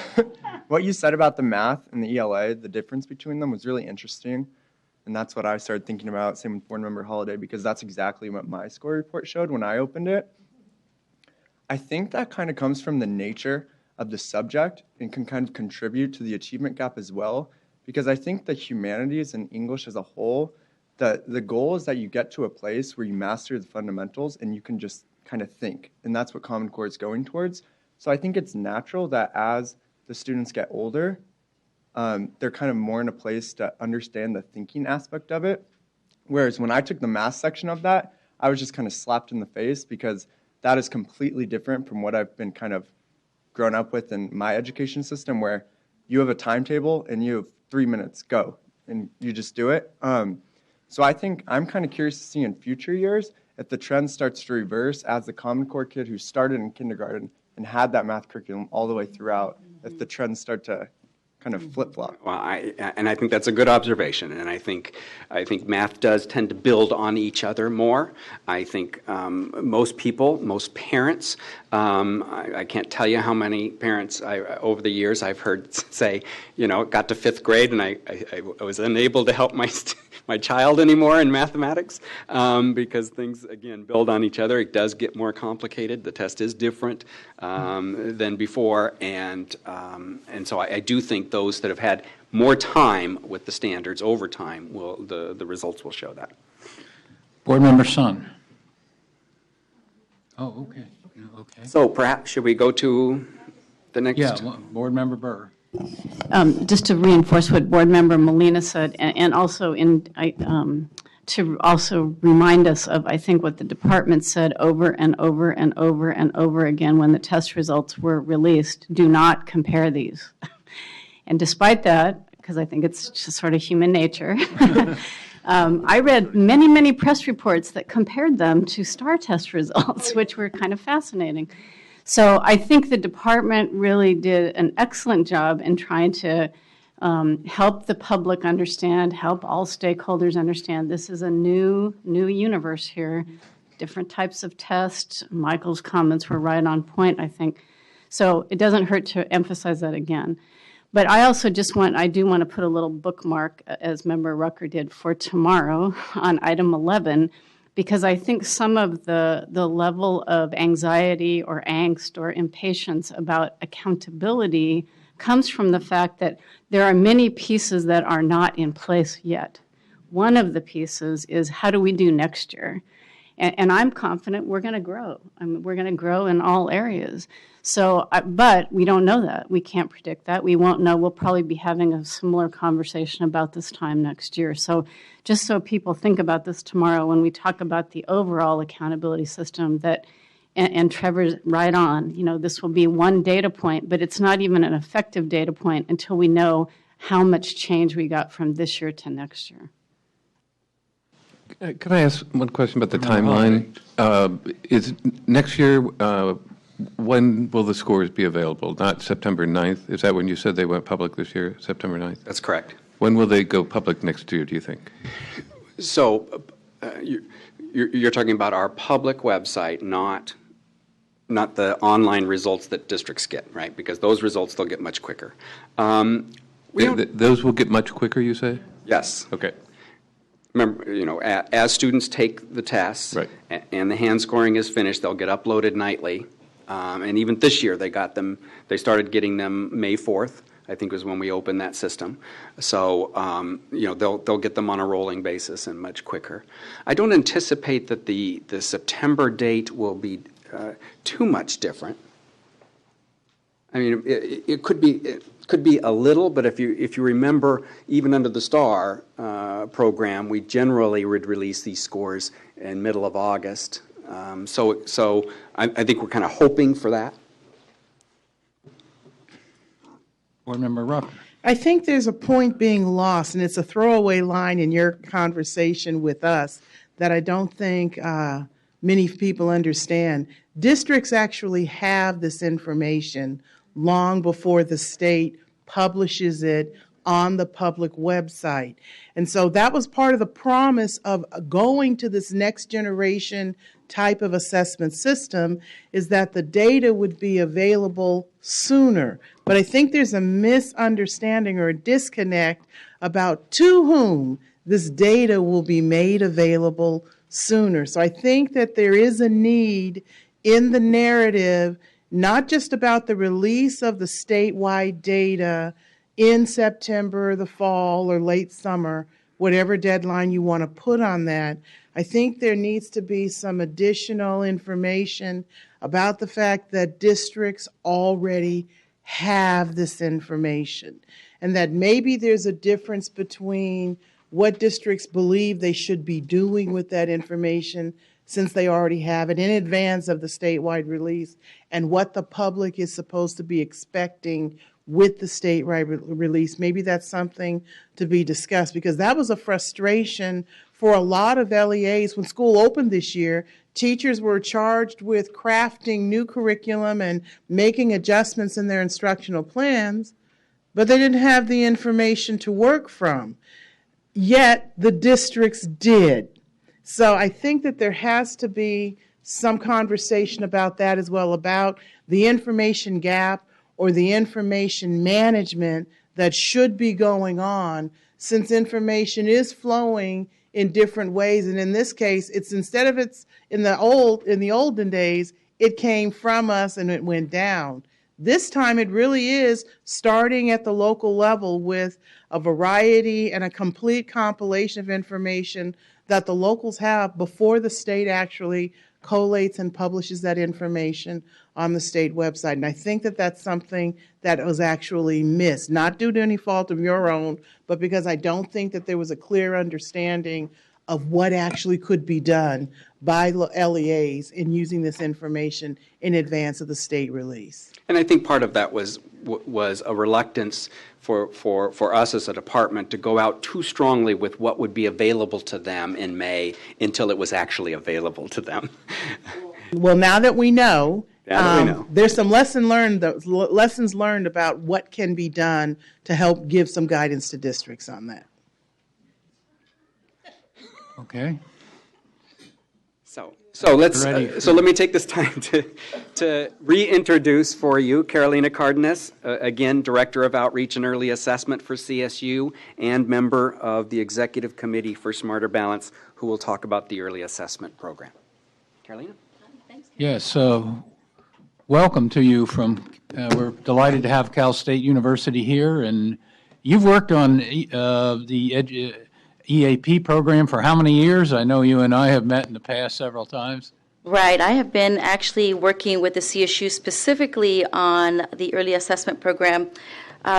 what you said about the math and the ELA, the difference between them was really interesting, and that's what I started thinking about, same with Board Member Holliday, because that's exactly what my score report showed when I opened it. I think that kind of comes from the nature of the subject and can kind of contribute to the achievement gap as well, because I think the humanities and English as a whole, the goal is that you get to a place where you master the fundamentals and you can just kind of think, and that's what Common Core is going towards. So I think it's natural that as the students get older, they're kind of more in a place to understand the thinking aspect of it, whereas when I took the math section of that, I was just kind of slapped in the face because that is completely different from what I've been kind of grown up with in my education system, where you have a timetable and you have 3 minutes, go, and you just do it. So I think I'm kind of curious to see in future years if the trend starts to reverse as the Common Core kid who started in kindergarten and had that math curriculum all the way throughout, if the trends start to kind of flip-flop. Well, I think that's a good observation, and I think math does tend to build on each other more. I think most people, most parents, I can't tell you how many parents over the years I've heard say, you know, it got to 5th grade and I was unable to help my child anymore in mathematics because things, again, build on each other. It does get more complicated. The test is different than before, and so I do think those that have had more time with the standards over time, the results will show that. Board Member Sun. Oh, okay. Okay. So perhaps should we go to the next? Yeah, Board Member Burr. Just to reinforce what Board Member Molina said, and also to also remind us of, I think, what the department said over and over and over and over again when the test results were released: do not compare these. And despite that, because I think it's just sort of human nature, I read many, many press reports that compared them to STAR test results, which were kind of fascinating. So I think the department really did an excellent job in trying to help the public understand, help all stakeholders understand this is a new universe here, different types of tests. Michael's comments were right on point, I think. So it doesn't hurt to emphasize that again. But I also I do want to put a little bookmark, as Member Rucker did, for tomorrow on item 11, because I think some of the level of anxiety or angst or impatience about accountability comes from the fact that there are many pieces that are not in place yet. One of the pieces is, how do we do next year? And I'm confident we're going to grow. I mean, we're going to grow in all areas. So, but we don't know that. We can't predict that. We won't know. We'll probably be having a similar conversation about this time next year. So just so people think about this tomorrow when we talk about the overall accountability system, that, and Trevor's right on, you know, this will be one data point, but it's not even an effective data point until we know how much change we got from this year to next year. Could I ask one question about the timeline? Is next year, when will the scores be available? Not September 9th? Is that when you said they went public this year, September 9th? That's correct. When will they go public next year, do you think? So you're talking about our public website, not the online results that districts get, right? Because those results, they'll get much quicker. Those will get much quicker, you say? Yes. Okay. Remember, you know, as students take the tests, right, and the hand scoring is finished, they'll get uploaded nightly. And even this year, they started getting them May 4th, I think was when we opened that system. So, you know, they'll get them on a rolling basis and much quicker. I don't anticipate that the September date will be too much different. I mean, it could be a little, but if you remember, even under the STAR program, we generally would release these scores in middle of August. So I think we're kind of hoping for that. Board Member Rucker. I think there's a point being lost, and it's a throwaway line in your conversation with us that I don't think many people understand. Districts actually have this information long before the state publishes it on the public website. And so that was part of the promise of going to this next generation type of assessment system, is that the data would be available sooner. But I think there's a misunderstanding or a disconnect about to whom this data will be made available sooner. So I think that there is a need in the narrative, not just about the release of the statewide data in September, the fall, or late summer, whatever deadline you want to put on that. I think there needs to be some additional information about the fact that districts already have this information, and that maybe there's a difference between what districts believe they should be doing with that information, since they already have it in advance of the statewide release, and what the public is supposed to be expecting with the statewide release. Maybe that's something to be discussed, because that was a frustration for a lot of LEAs. When school opened this year, teachers were charged with crafting new curriculum and making adjustments in their instructional plans, but they didn't have the information to work from. Yet the districts did. So I think that there has to be some conversation about that as well, about the information gap or the information management that should be going on, since information is flowing in different ways. And in this case, it's instead of it's in the olden days, it came from us and it went down. This time it really is starting at the local level with a variety and a complete compilation of information that the locals have before the state actually collates and publishes that information on the state website. And I think that that's something that was actually missed, not due to any fault of your own, but because I don't think that there was a clear understanding of what actually could be done by LEAs in using this information in advance of the state release. And I think part of that was a reluctance for us as a department to go out too strongly with what would be available to them in May until it was actually available to them. Well, now that we know, there's some lessons learned about what can be done to help give some guidance to districts on that. Okay. So let me take this time to reintroduce for you Carolina Cardenas, again, Director of Outreach and Early Assessment for CSU and member of the Executive Committee for Smarter Balance, who will talk about the Early Assessment Program. Carolina? Yes, welcome to you from, we're delighted to have Cal State University here, and you've worked on the EAP program for how many years? I know you and I have met in the past several times. Right. I have been actually working with the CSU specifically on the early assessment program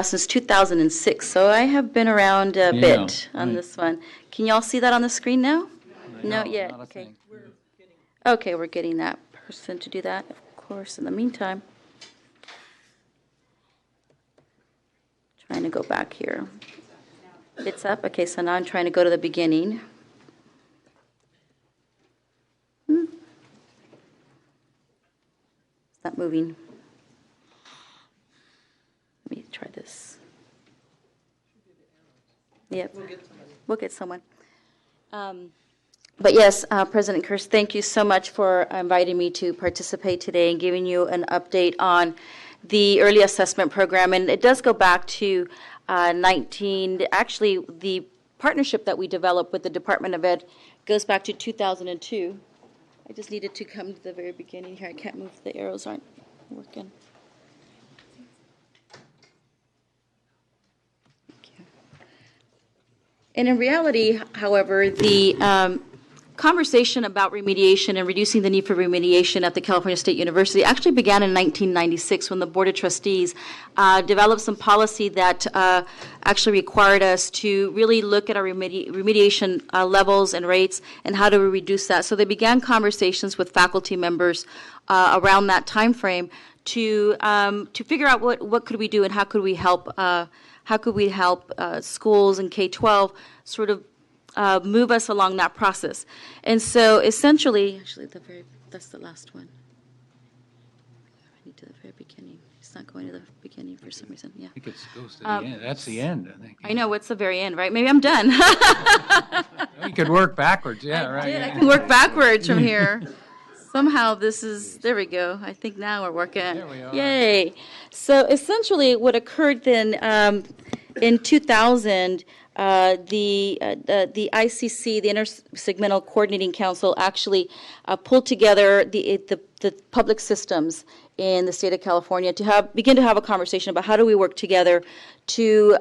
since 2006. So I have been around a bit on this one. Can you all see that on the screen now? Not yet. Okay. Okay, we're getting that person to do that, of course, in the meantime. Trying to go back here. It's up. Okay, so now I'm trying to go to the beginning. It's not moving. Let me try this. Yep. We'll get someone. But yes, President Kirst, thank you so much for inviting me to participate today and giving you an update on the early assessment program. And it does go back to actually the partnership that we developed with the Department of Ed goes back to 2002. I just needed to come to the very beginning here. I can't move, the arrows aren't working. Thank you. And in reality, however, the conversation about remediation and reducing the need for remediation at the California State University actually began in 1996 when the Board of Trustees developed some policy that actually required us to really look at our remediation levels and rates and how do we reduce that. So they began conversations with faculty members around that time frame to figure out what could we do and how could we help schools in K-12 sort of move us along that process. And so essentially, actually that's the last one. I need to the very beginning. It's not going to the beginning for some reason. Yeah. I think it goes to the end. That's the end, I think. I know, what's the very end, right? Maybe I'm done. You could work backwards, yeah, right. I can work backwards from here. Somehow this is, there we go. I think now we're working. There we are. Yay. So essentially what occurred then in 2000, the ICC, the Intersegmental Coordinating Council, actually pulled together the public systems in the state of California to begin to have a conversation about how do we work together to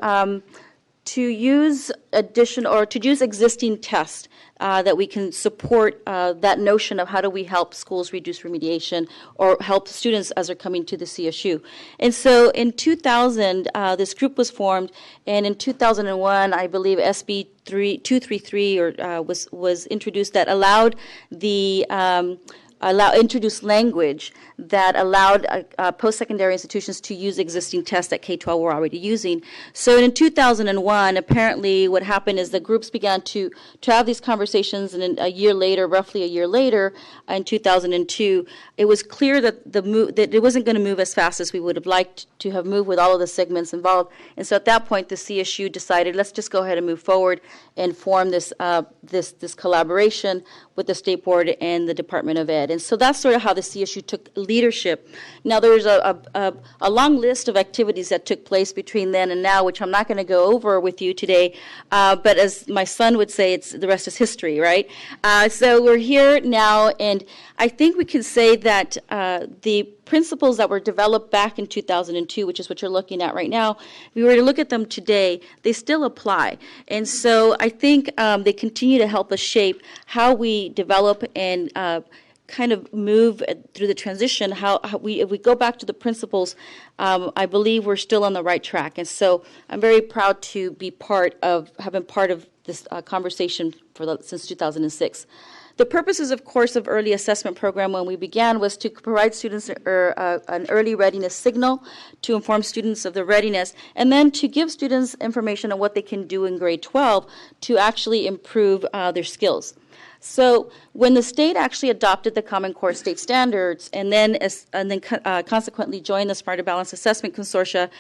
use existing tests that we can support that notion of how do we help schools reduce remediation or help students as they're coming to the CSU. And so in 2000, this group was formed, and in 2001, I believe SB 233 was introduced that allowed the introduced language that allowed post-secondary institutions to use existing tests that K-12 were already using. So in 2001, apparently what happened is the groups began to have these conversations, and then roughly a year later, in 2002, it was clear that that it wasn't going to move as fast as we would have liked to have moved with all of the segments involved. And so at that point, the CSU decided, let's just go ahead and move forward and form this collaboration with the State Board and the Department of Ed. And so that's sort of how the CSU took leadership. Now, there's a long list of activities that took place between then and now, which I'm not going to go over with you today, but as my son would say, the rest is history, right? So we're here now, and I think we can say that the principles that were developed back in 2002, which is what you're looking at right now, if we were to look at them today, they still apply. And so I think they continue to help us shape how we develop and kind of move through the transition. If we go back to the principles, I believe we're still on the right track. And so I'm very proud to be have been part of this conversation since 2006. The purposes, of course, of early assessment program when we began was to provide students an early readiness signal, to inform students of the readiness, and then to give students information on what they can do in grade 12 to actually improve their skills. So when the state actually adopted the Common Core state standards and then consequently joined the Smarter Balanced Assessment Consortia,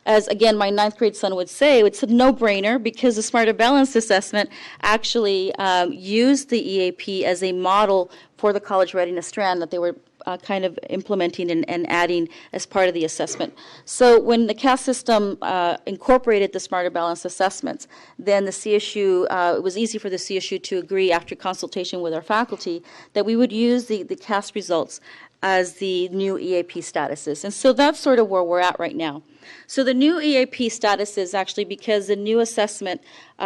as again my 9th grade son would say, it's a no-brainer because the Smarter Balanced Assessment actually used the EAP as a model for the college readiness strand that they were kind of implementing and adding as part of the assessment. So when the CAS system incorporated the Smarter Balanced Assessments, then the CSU, it was easy for the CSU to agree after consultation with our faculty that we would use the CAS results as the new EAP statuses. And so that's sort of where we're at right now. So the new EAP status is actually because the new assessment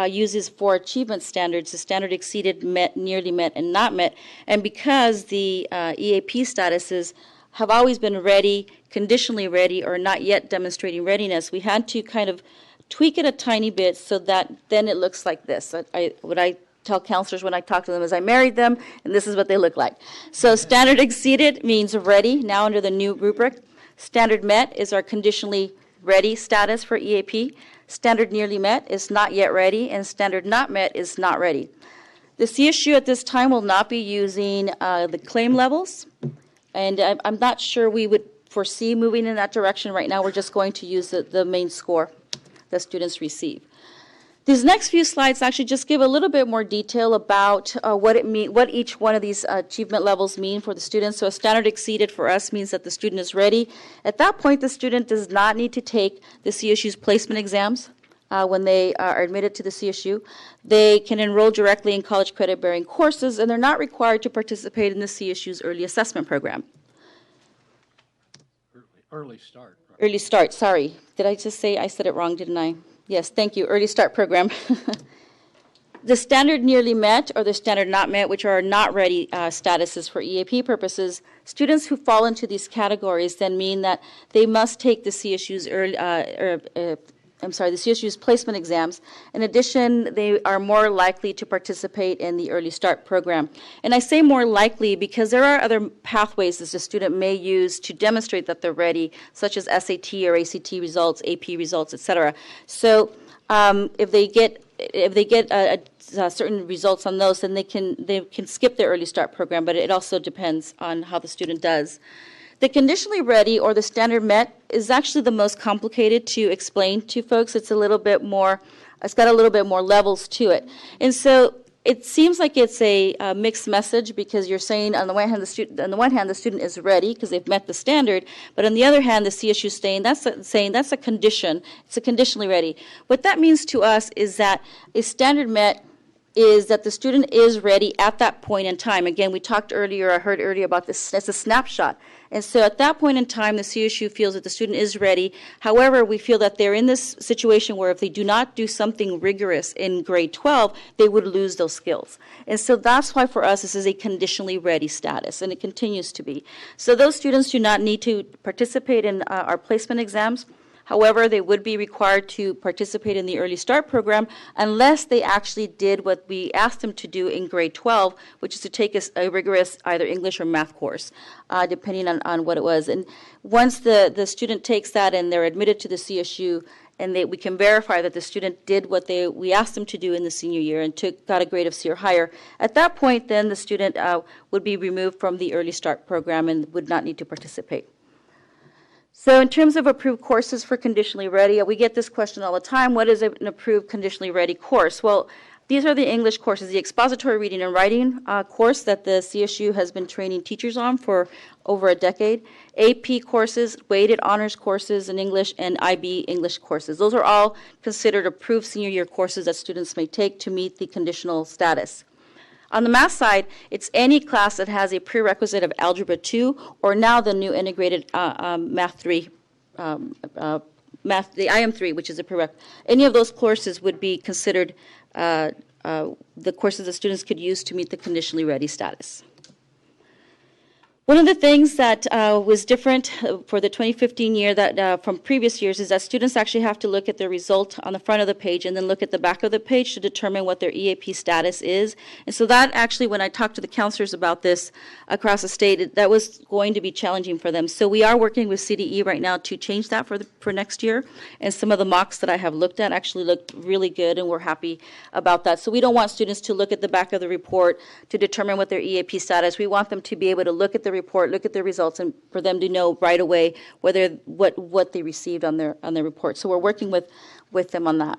uses 4 achievement standards: the standard exceeded, met, nearly met, and not met. And because the EAP statuses have always been ready, conditionally ready, or not yet demonstrating readiness, we had to kind of tweak it a tiny bit so that then it looks like this. What I tell counselors when I talk to them is I married them, and this is what they look like. So standard exceeded means ready, now under the new rubric. Standard met is our conditionally ready status for EAP. Standard nearly met is not yet ready, and standard not met is not ready. The CSU at this time will not be using the claim levels, and I'm not sure we would foresee moving in that direction right now. We're just going to use the main score that students receive. These next few slides actually just give a little bit more detail about what each one of these achievement levels mean for the students. So a standard exceeded for us means that the student is ready. At that point, the student does not need to take the CSU's placement exams when they are admitted to the CSU. They can enroll directly in college credit-bearing courses, and they're not required to participate in the CSU's early assessment program. Early start. Early start, sorry. Did I just say, I said it wrong, didn't I? Yes, thank you. Early start program. The standard nearly met or the standard not met, which are not ready statuses for EAP purposes, students who fall into these categories then mean that they must take the CSU's the CSU's placement exams. In addition, they are more likely to participate in the early start program. And I say more likely because there are other pathways that the student may use to demonstrate that they're ready, such as SAT or ACT results, AP results, etc. So if they get certain results on those, then they can skip the early start program, but it also depends on how the student does. The conditionally ready or the standard met is actually the most complicated to explain to folks. It's got a little bit more levels to it. And so it seems like it's a mixed message because you're saying on the one hand the student is ready because they've met the standard, but on the other hand the CSU is saying that's a condition. It's a conditionally ready. What that means to us is that a standard met is that the student is ready at that point in time. Again, I heard earlier about this, it's a snapshot. And so at that point in time, the CSU feels that the student is ready. However, we feel that they're in this situation where if they do not do something rigorous in grade 12, they would lose those skills. And so that's why for us this is a conditionally ready status, and it continues to be. So those students do not need to participate in our placement exams. However, they would be required to participate in the Early Start program unless they actually did what we asked them to do in grade 12, which is to take a rigorous either English or math course, depending on what it was. And once the student takes that and they're admitted to the CSU, and we can verify that the student did what we asked them to do in the senior year and got a grade of C or higher. At that point, then the student would be removed from the Early Start program and would not need to participate. So in terms of approved courses for conditionally ready, we get this question all the time, what is an approved conditionally ready course? Well, these are the English courses, the expository reading and writing course that the CSU has been training teachers on for over a decade, AP courses, weighted honors courses in English, and IB English courses. Those are all considered approved senior year courses that students may take to meet the conditional status. On the math side, it's any class that has a prerequisite of Algebra 2 or now the new integrated Math 3, the IM3, which is a prerequisite. Any of those courses would be considered the courses that students could use to meet the conditionally ready status. One of the things that was different for the 2015 year that from previous years is that students actually have to look at their result on the front of the page and then look at the back of the page to determine what their EAP status is. And so that actually, when I talked to the counselors about this across the state, that was going to be challenging for them. So we are working with CDE right now to change that for next year. And some of the mocks that I have looked at actually looked really good, and we're happy about that. So we don't want students to look at the back of the report to determine what their EAP status. We want them to be able to look at the report, look at their results, and for them to know right away whether what they received on their report. So we're working with them on that.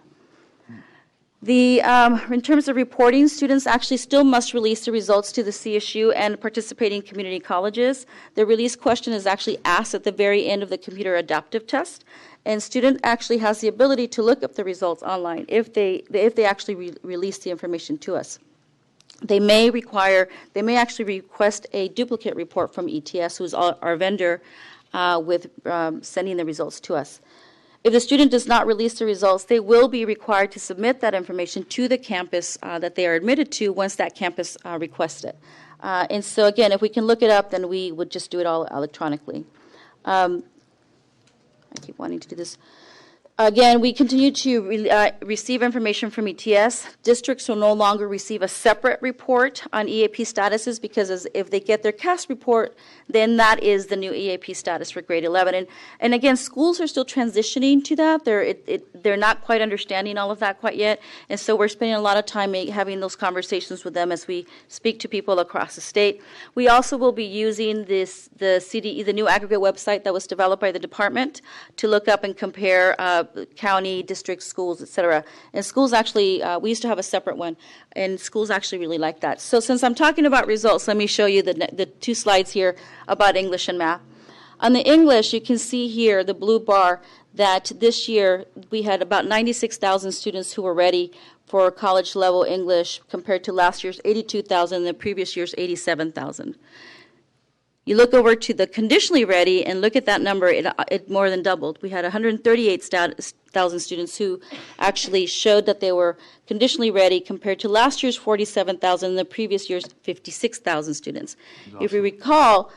In terms of reporting, students actually still must release the results to the CSU and participating community colleges. The release question is actually asked at the very end of the computer adaptive test, and student actually has the ability to look up the results online if they actually release the information to us. They may actually request a duplicate report from ETS, who is our vendor, with sending the results to us. If the student does not release the results, they will be required to submit that information to the campus that they are admitted to once that campus requests it. And so again, if we can look it up, then we would just do it all electronically. I keep wanting to do this. Again, we continue to receive information from ETS. Districts will no longer receive a separate report on EAP statuses because if they get their CAS report, then that is the new EAP status for grade 11. And again, schools are still transitioning to that. They're not quite understanding all of that quite yet. And so we're spending a lot of time having those conversations with them as we speak to people across the state. We also will be using the CDE, the new aggregate website that was developed by the department, to look up and compare county, district, schools, et cetera. And schools actually, we used to have a separate one, and schools actually really like that. So since I'm talking about results, let me show you the two slides here about English and math. On the English, you can see here, the blue bar, that this year we had about 96,000 students who were ready for college level English compared to last year's 82,000 and the previous year's 87,000. You look over to the conditionally ready and look at that number, it more than doubled. We had 138,000 students who actually showed that they were conditionally ready compared to last year's 47,000 and the previous year's 56,000 students. Awesome. If you recall,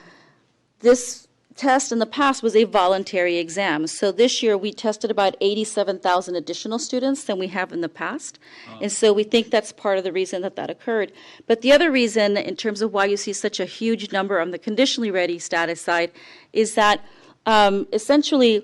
this test in the past was a voluntary exam. So this year we tested about 87,000 additional students than we have in the past. And so we think that's part of the reason that occurred. But the other reason in terms of why you see such a huge number on the conditionally ready status side is that essentially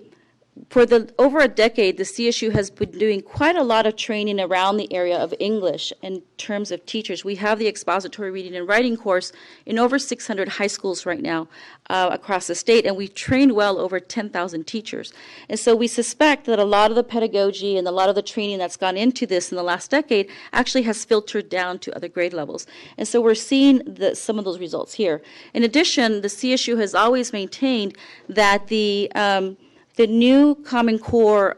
for over a decade, the CSU has been doing quite a lot of training around the area of English in terms of teachers. We have the expository reading and writing course in over 600 high schools right now across the state, and we've trained well over 10,000 teachers. And so we suspect that a lot of the pedagogy and a lot of the training that's gone into this in the last decade actually has filtered down to other grade levels. And so we're seeing some of those results here. In addition, the CSU has always maintained that the new Common Core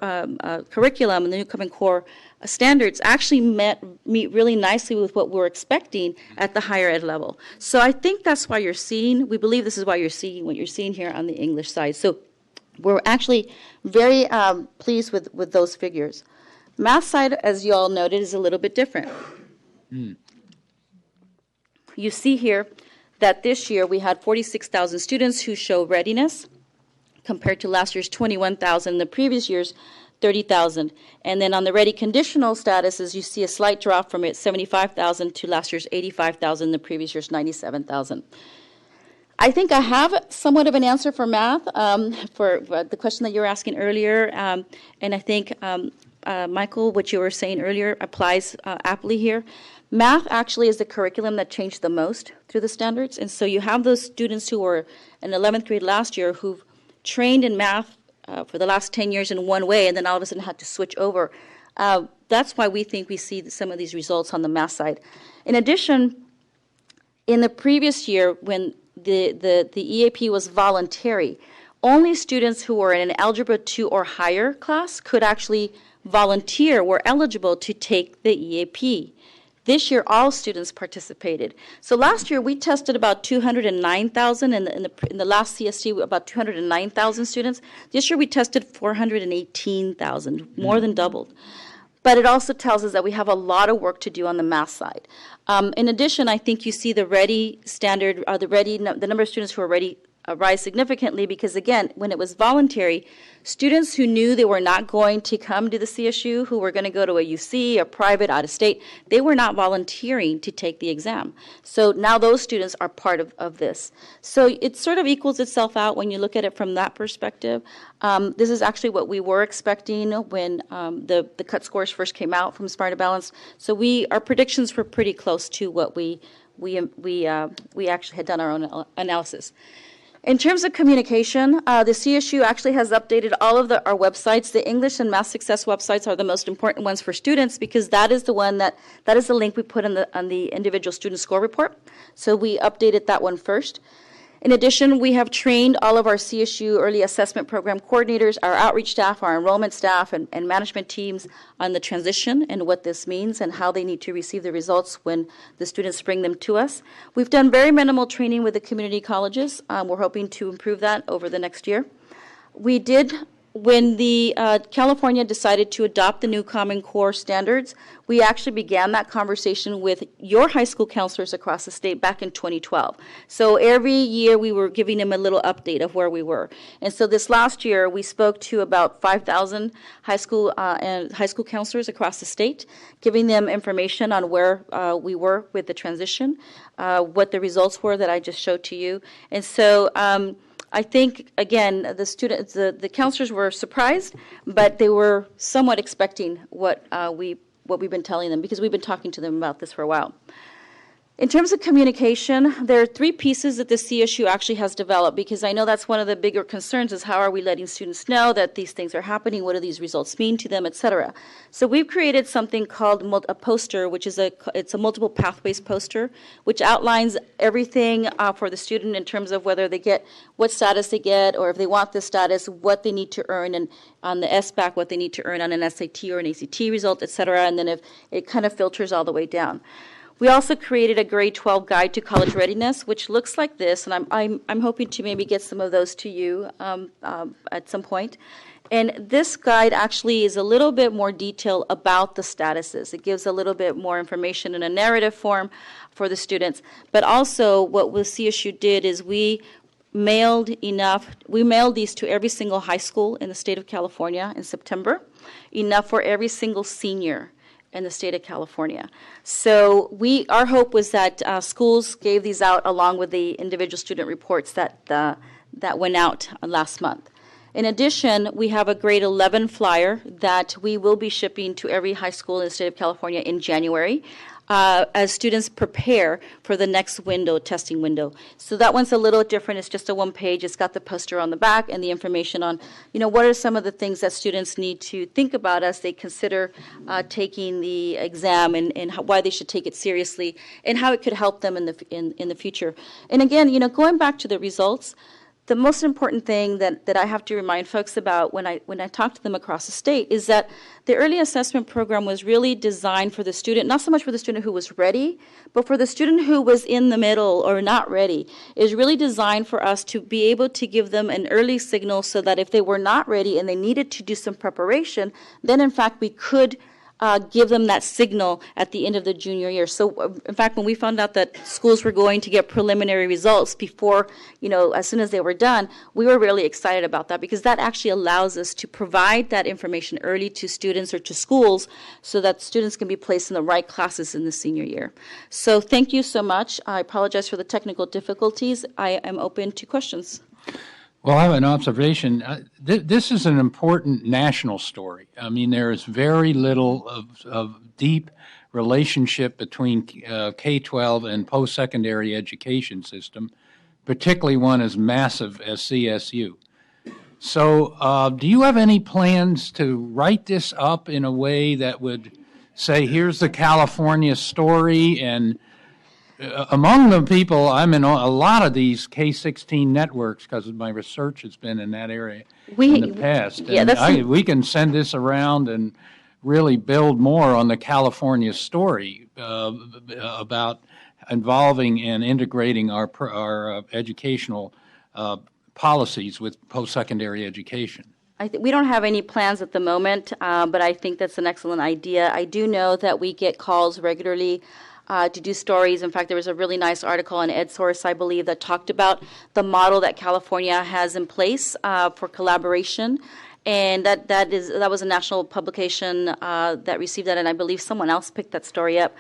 curriculum and the new Common Core standards actually meet really nicely with what we're expecting at the higher ed level. So I think that's why we believe this is why you're seeing what you're seeing here on the English side. So we're actually very pleased with those figures. Math side, as you all noted, is a little bit different. You see here that this year we had 46,000 students who show readiness, compared to last year's 21,000, and the previous year's 30,000. And then on the ready conditional statuses, you see a slight drop from it, 75,000 to last year's 85,000, the previous year's 97,000. I think I have somewhat of an answer for math, for the question that you were asking earlier. And I think, Michael, what you were saying earlier applies aptly here. Math actually is the curriculum that changed the most through the standards. And so you have those students who were in 11th grade last year who've trained in math for the last 10 years in one way, and then all of a sudden had to switch over. That's why we think we see some of these results on the math side. In addition, in the previous year, when the EAP was voluntary, only students who were in an Algebra 2 or higher class could actually volunteer, were eligible to take the EAP. This year, all students participated. So last year, we tested about 209,000, in the last CST, about 209,000 students. This year, we tested 418,000, more than doubled. But it also tells us that we have a lot of work to do on the math side. In addition, I think you see the ready standard, the number of students who are ready rise significantly because, again, when it was voluntary, students who knew they were not going to come to the CSU, who were going to go to a UC, a private, out of state, they were not volunteering to take the exam. So now those students are part of this. So it sort of equals itself out when you look at it from that perspective. This is actually what we were expecting when the cut scores first came out from Smart to Balanced. So our predictions were pretty close to what we actually had done our own analysis. In terms of communication, the CSU actually has updated all of our websites. The English and Math Success websites are the most important ones for students because that is the one that is the link we put on the individual student score report. So we updated that one first. In addition, we have trained all of our CSU Early Assessment Program coordinators, our outreach staff, our enrollment staff, and management teams on the transition and what this means and how they need to receive the results when the students bring them to us. We've done very minimal training with the community colleges. We're hoping to improve that over the next year. We did, when the California decided to adopt the new Common Core standards, we actually began that conversation with your high school counselors across the state back in 2012. So every year we were giving them a little update of where we were. And so this last year we spoke to about 5,000 high school counselors across the state, giving them information on where we were with the transition, what the results were that I just showed to you. And so I think, again, the counselors were surprised, but they were somewhat expecting what we've been telling them because we've been talking to them about this for a while. In terms of communication, there are three pieces that the CSU actually has developed because I know that's one of the bigger concerns is how are we letting students know that these things are happening, what do these results mean to them, et cetera. So we've created something called a poster, which is it's a multiple pathways poster, which outlines everything for the student in terms of whether they get, what status they get, or if they want this status, what they need to earn, and on the SBAC, what they need to earn on an SAT or an ACT result, et cetera, and then if it kind of filters all the way down. We also created a grade 12 guide to college readiness, which looks like this, and I'm hoping to maybe get some of those to you at some point. And this guide actually is a little bit more detail about the statuses. It gives a little bit more information in a narrative form for the students. But also what the CSU did is we mailed these to every single high school in the state of California in September, enough for every single senior in the state of California. So our hope was that schools gave these out along with the individual student reports that went out last month. In addition, we have a grade 11 flyer that we will be shipping to every high school in the state of California in January as students prepare for the next testing window. So that one's a little different. It's just a one page. It's got the poster on the back and the information on, what are some of the things that students need to think about as they consider taking the exam and why they should take it seriously and how it could help them in the future. And again, going back to the results, the most important thing that I have to remind folks about when I talk to them across the state is that the early assessment program was really designed for the student, not so much for the student who was ready, but for the student who was in the middle or not ready. It was really designed for us to be able to give them an early signal so that if they were not ready and they needed to do some preparation, then in fact we could give them that signal at the end of the junior year. So, in fact, when we found out that schools were going to get preliminary results before, as soon as they were done, we were really excited about that because that actually allows us to provide that information early to students or to schools so that students can be placed in the right classes in the senior year. So, thank you so much. I apologize for the technical difficulties. I am open to questions. Well, I have an observation. This is an important national story. I mean, there is very little of deep relationship between K-12 and post-secondary education system, particularly one as massive as CSU. So do you have any plans to write this up in a way that would say, here's the California story, and among the people, I'm in a lot of these K-16 networks because my research has been in that area in the past. And we can send this around and really build more on the California story about involving and integrating our educational policies with post-secondary education. We don't have any plans at the moment, but I think that's an excellent idea. I do know that we get calls regularly to do stories. In fact, there was a really nice article on EdSource, I believe, that talked about the model that California has in place for collaboration. And that was a national publication that received that, and I believe someone else picked that story up.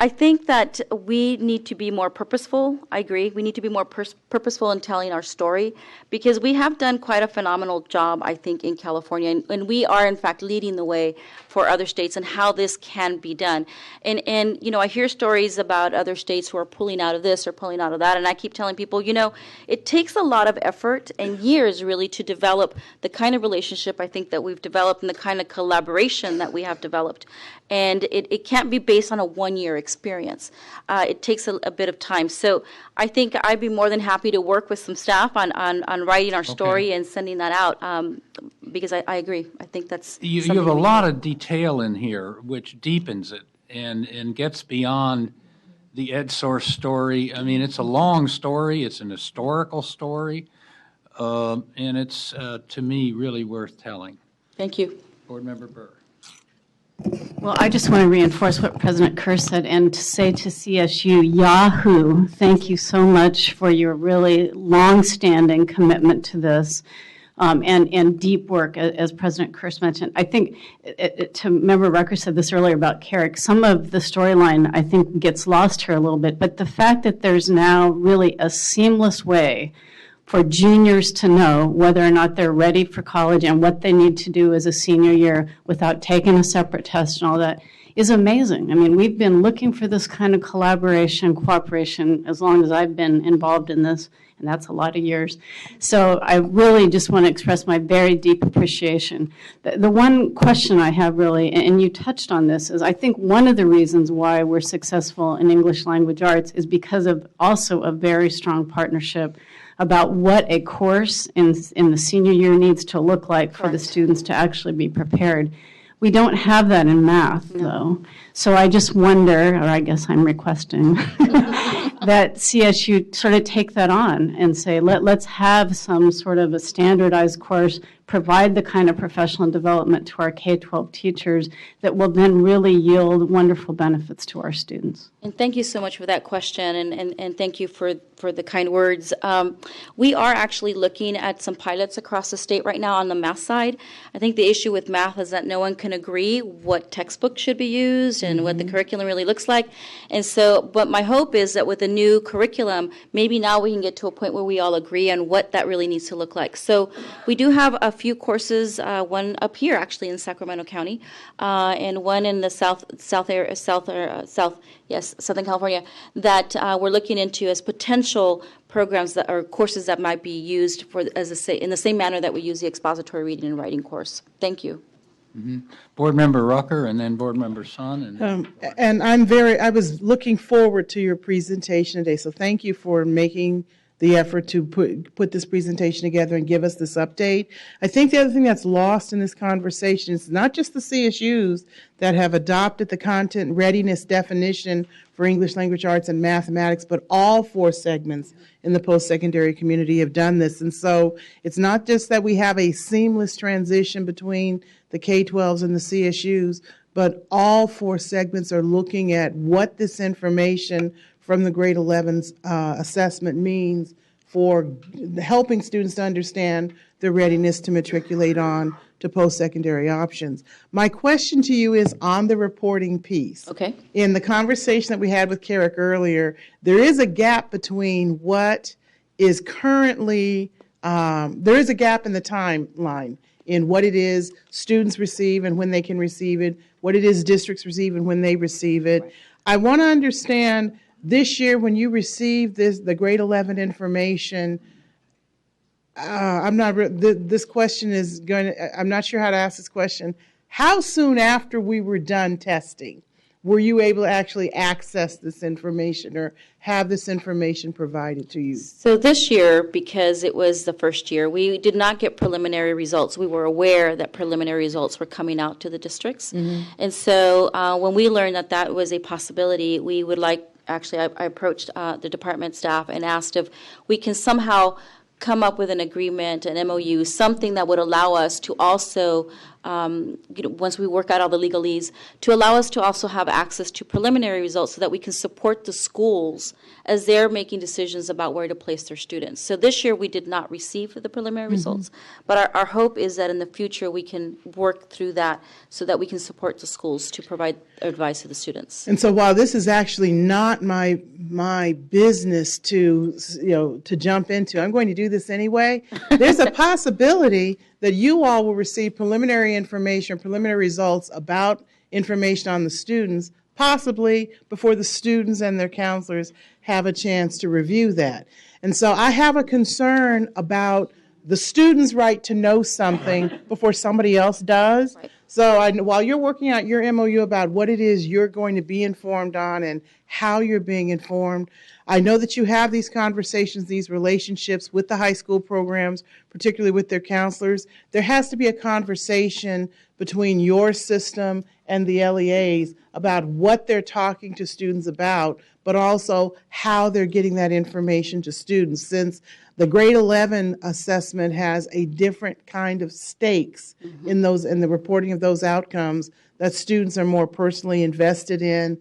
I think that we need to be more purposeful. I agree. We need to be more purposeful in telling our story because we have done quite a phenomenal job, I think, in California. And we are, in fact, leading the way for other states and how this can be done. And I hear stories about other states who are pulling out of this or pulling out of that. And I keep telling people, it takes a lot of effort and years, really, to develop the kind of relationship I think that we've developed and the kind of collaboration that we have developed. And it can't be based on a one-year experience. It takes a bit of time. So I think I'd be more than happy to work with some staff on writing our story and sending that out because I agree. I think that's You have a lot of detail in here which deepens it and gets beyond the EdSource story. I mean, it's a long story. It's an historical story. And it's, to me, really worth telling. Thank you. Board Member Burr. Well, I just want to reinforce what President Kerr said and to say to CSU, Yahoo, thank you so much for your really long-standing commitment to this and deep work, as President Kerr mentioned. I think, to Member Rucker said this earlier about Carrick, some of the storyline, I think, gets lost here a little bit, but the fact that there's now really a seamless way for juniors to know whether or not they're ready for college and what they need to do as a senior year without taking a separate test and all that is amazing. I mean, we've been looking for this kind of collaboration, cooperation as long as I've been involved in this, and that's a lot of years. So I really just want to express my very deep appreciation. The one question I have really, and you touched on this, is I think one of the reasons why we're successful in English language arts is because of also a very strong partnership about what a course in the senior year needs to look like for the students to actually be prepared. We don't have that in math, though. So I just wonder, or I guess I'm requesting, that CSU sort of take that on and say, let's have some sort of a standardized course, provide the kind of professional development to our K-12 teachers that will then really yield wonderful benefits to our students. And thank you so much for that question, and thank you for the kind words. We are actually looking at some pilots across the state right now on the math side. I think the issue with math is that no one can agree what textbook should be used and what the curriculum really looks like. And so, but my hope is that with the new curriculum, maybe now we can get to a point where we all agree on what that really needs to look like. So we do have a few courses, one up here actually in Sacramento County, and one in the Southern California, that we're looking into as potential programs that are courses that might be used for in the same manner that we use the expository reading and writing course. Thank you. Mm-hmm. Board Member Rucker and then Board Member Sun. And I was looking forward to your presentation today, so thank you for making the effort to put this presentation together and give us this update. I think the other thing that's lost in this conversation is not just the CSUs that have adopted the content readiness definition for English language arts and mathematics, but all 4 segments in the post-secondary community have done this. And so it's not just that we have a seamless transition between the K-12s and the CSUs, but all 4 segments are looking at what this information from the grade 11's assessment means for helping students to understand their readiness to matriculate on to post-secondary options. My question to you is on the reporting piece. Okay. In the conversation that we had with Carrick earlier, there is a gap between what is currently, there is a gap in the timeline in what it is students receive and when they can receive it, what it is districts receive and when they receive it. Right. I want to understand this year when you receive the grade 11 information, this question is going to, I'm not sure how to ask this question. How soon after we were done testing were you able to actually access this information or have this information provided to you? So this year, because it was the first year, we did not get preliminary results. We were aware that preliminary results were coming out to the districts. Mm-hmm. And so when we learned that that was a possibility, we would like, actually I approached the department staff and asked if we can somehow come up with an agreement, an MOU, something that would allow us to also, once we work out all the legalese, to allow us to also have access to preliminary results so that we can support the schools as they're making decisions about where to place their students. So this year we did not receive the preliminary results, but our hope is that in the future we can work through that so that we can support the schools to provide advice to the students. And so while this is actually not my business to jump into, I'm going to do this anyway. There's a possibility that you all will receive preliminary information, preliminary results about information on the students, possibly before the students and their counselors have a chance to review that. And so I have a concern about the student's right to know something before somebody else does. Right. So while you're working out your MOU about what it is you're going to be informed on and how you're being informed, I know that you have these conversations, these relationships with the high school programs, particularly with their counselors. There has to be a conversation between your system and the LEAs about what they're talking to students about, but also how they're getting that information to students, since the grade 11 assessment has a different kind of stakes in the reporting of those outcomes that students are more personally invested in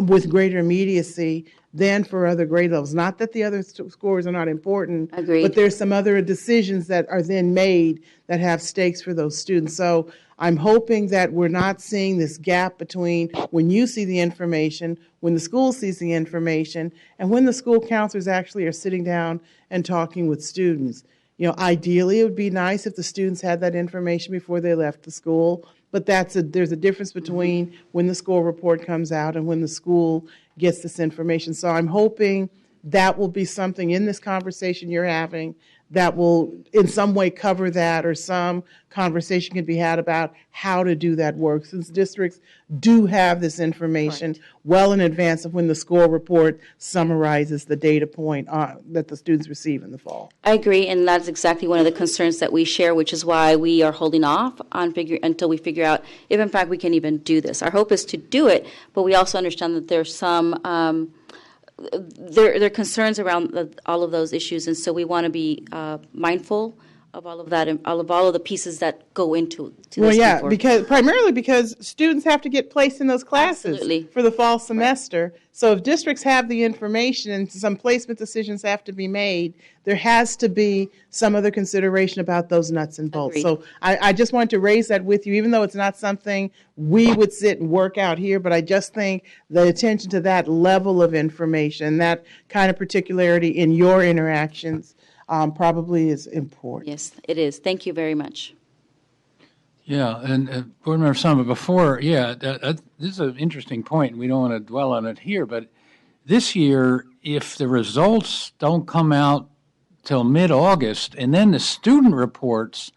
with greater immediacy than for other grade levels. Not that the other scores are not important, Agreed. But there's some other decisions that are then made that have stakes for those students. So I'm hoping that we're not seeing this gap between when you see the information, when the school sees the information, and when the school counselors actually are sitting down and talking with students. Ideally, it would be nice if the students had that information before they left the school, but there's a difference between when the school report comes out and when the school gets this information. So I'm hoping that will be something in this conversation you're having that will in some way cover that, or some conversation can be had about how to do that work, since districts do have this information well in advance of when the score report summarizes the data point that the students receive in the fall. I agree, and that's exactly one of the concerns that we share, which is why we are holding off on until we figure out if in fact we can even do this. Our hope is to do it, but we also understand that there's some there are concerns around all of those issues, and so we want to be mindful of all of that and all of the pieces that go into this. Primarily because students have to get placed in those classes for the fall semester. So if districts have the information and some placement decisions have to be made, there has to be some other consideration about those nuts and bolts. Agreed. So I just wanted to raise that with you, even though it's not something we would sit and work out here, but I just think the attention to that level of information, that kind of particularity in your interactions probably is important. Yes, it is. Thank you very much. Yeah, and Board Member Summit, before, this is an interesting point. We don't want to dwell on it here, but this year, if the results don't come out till mid-August, and then the student reports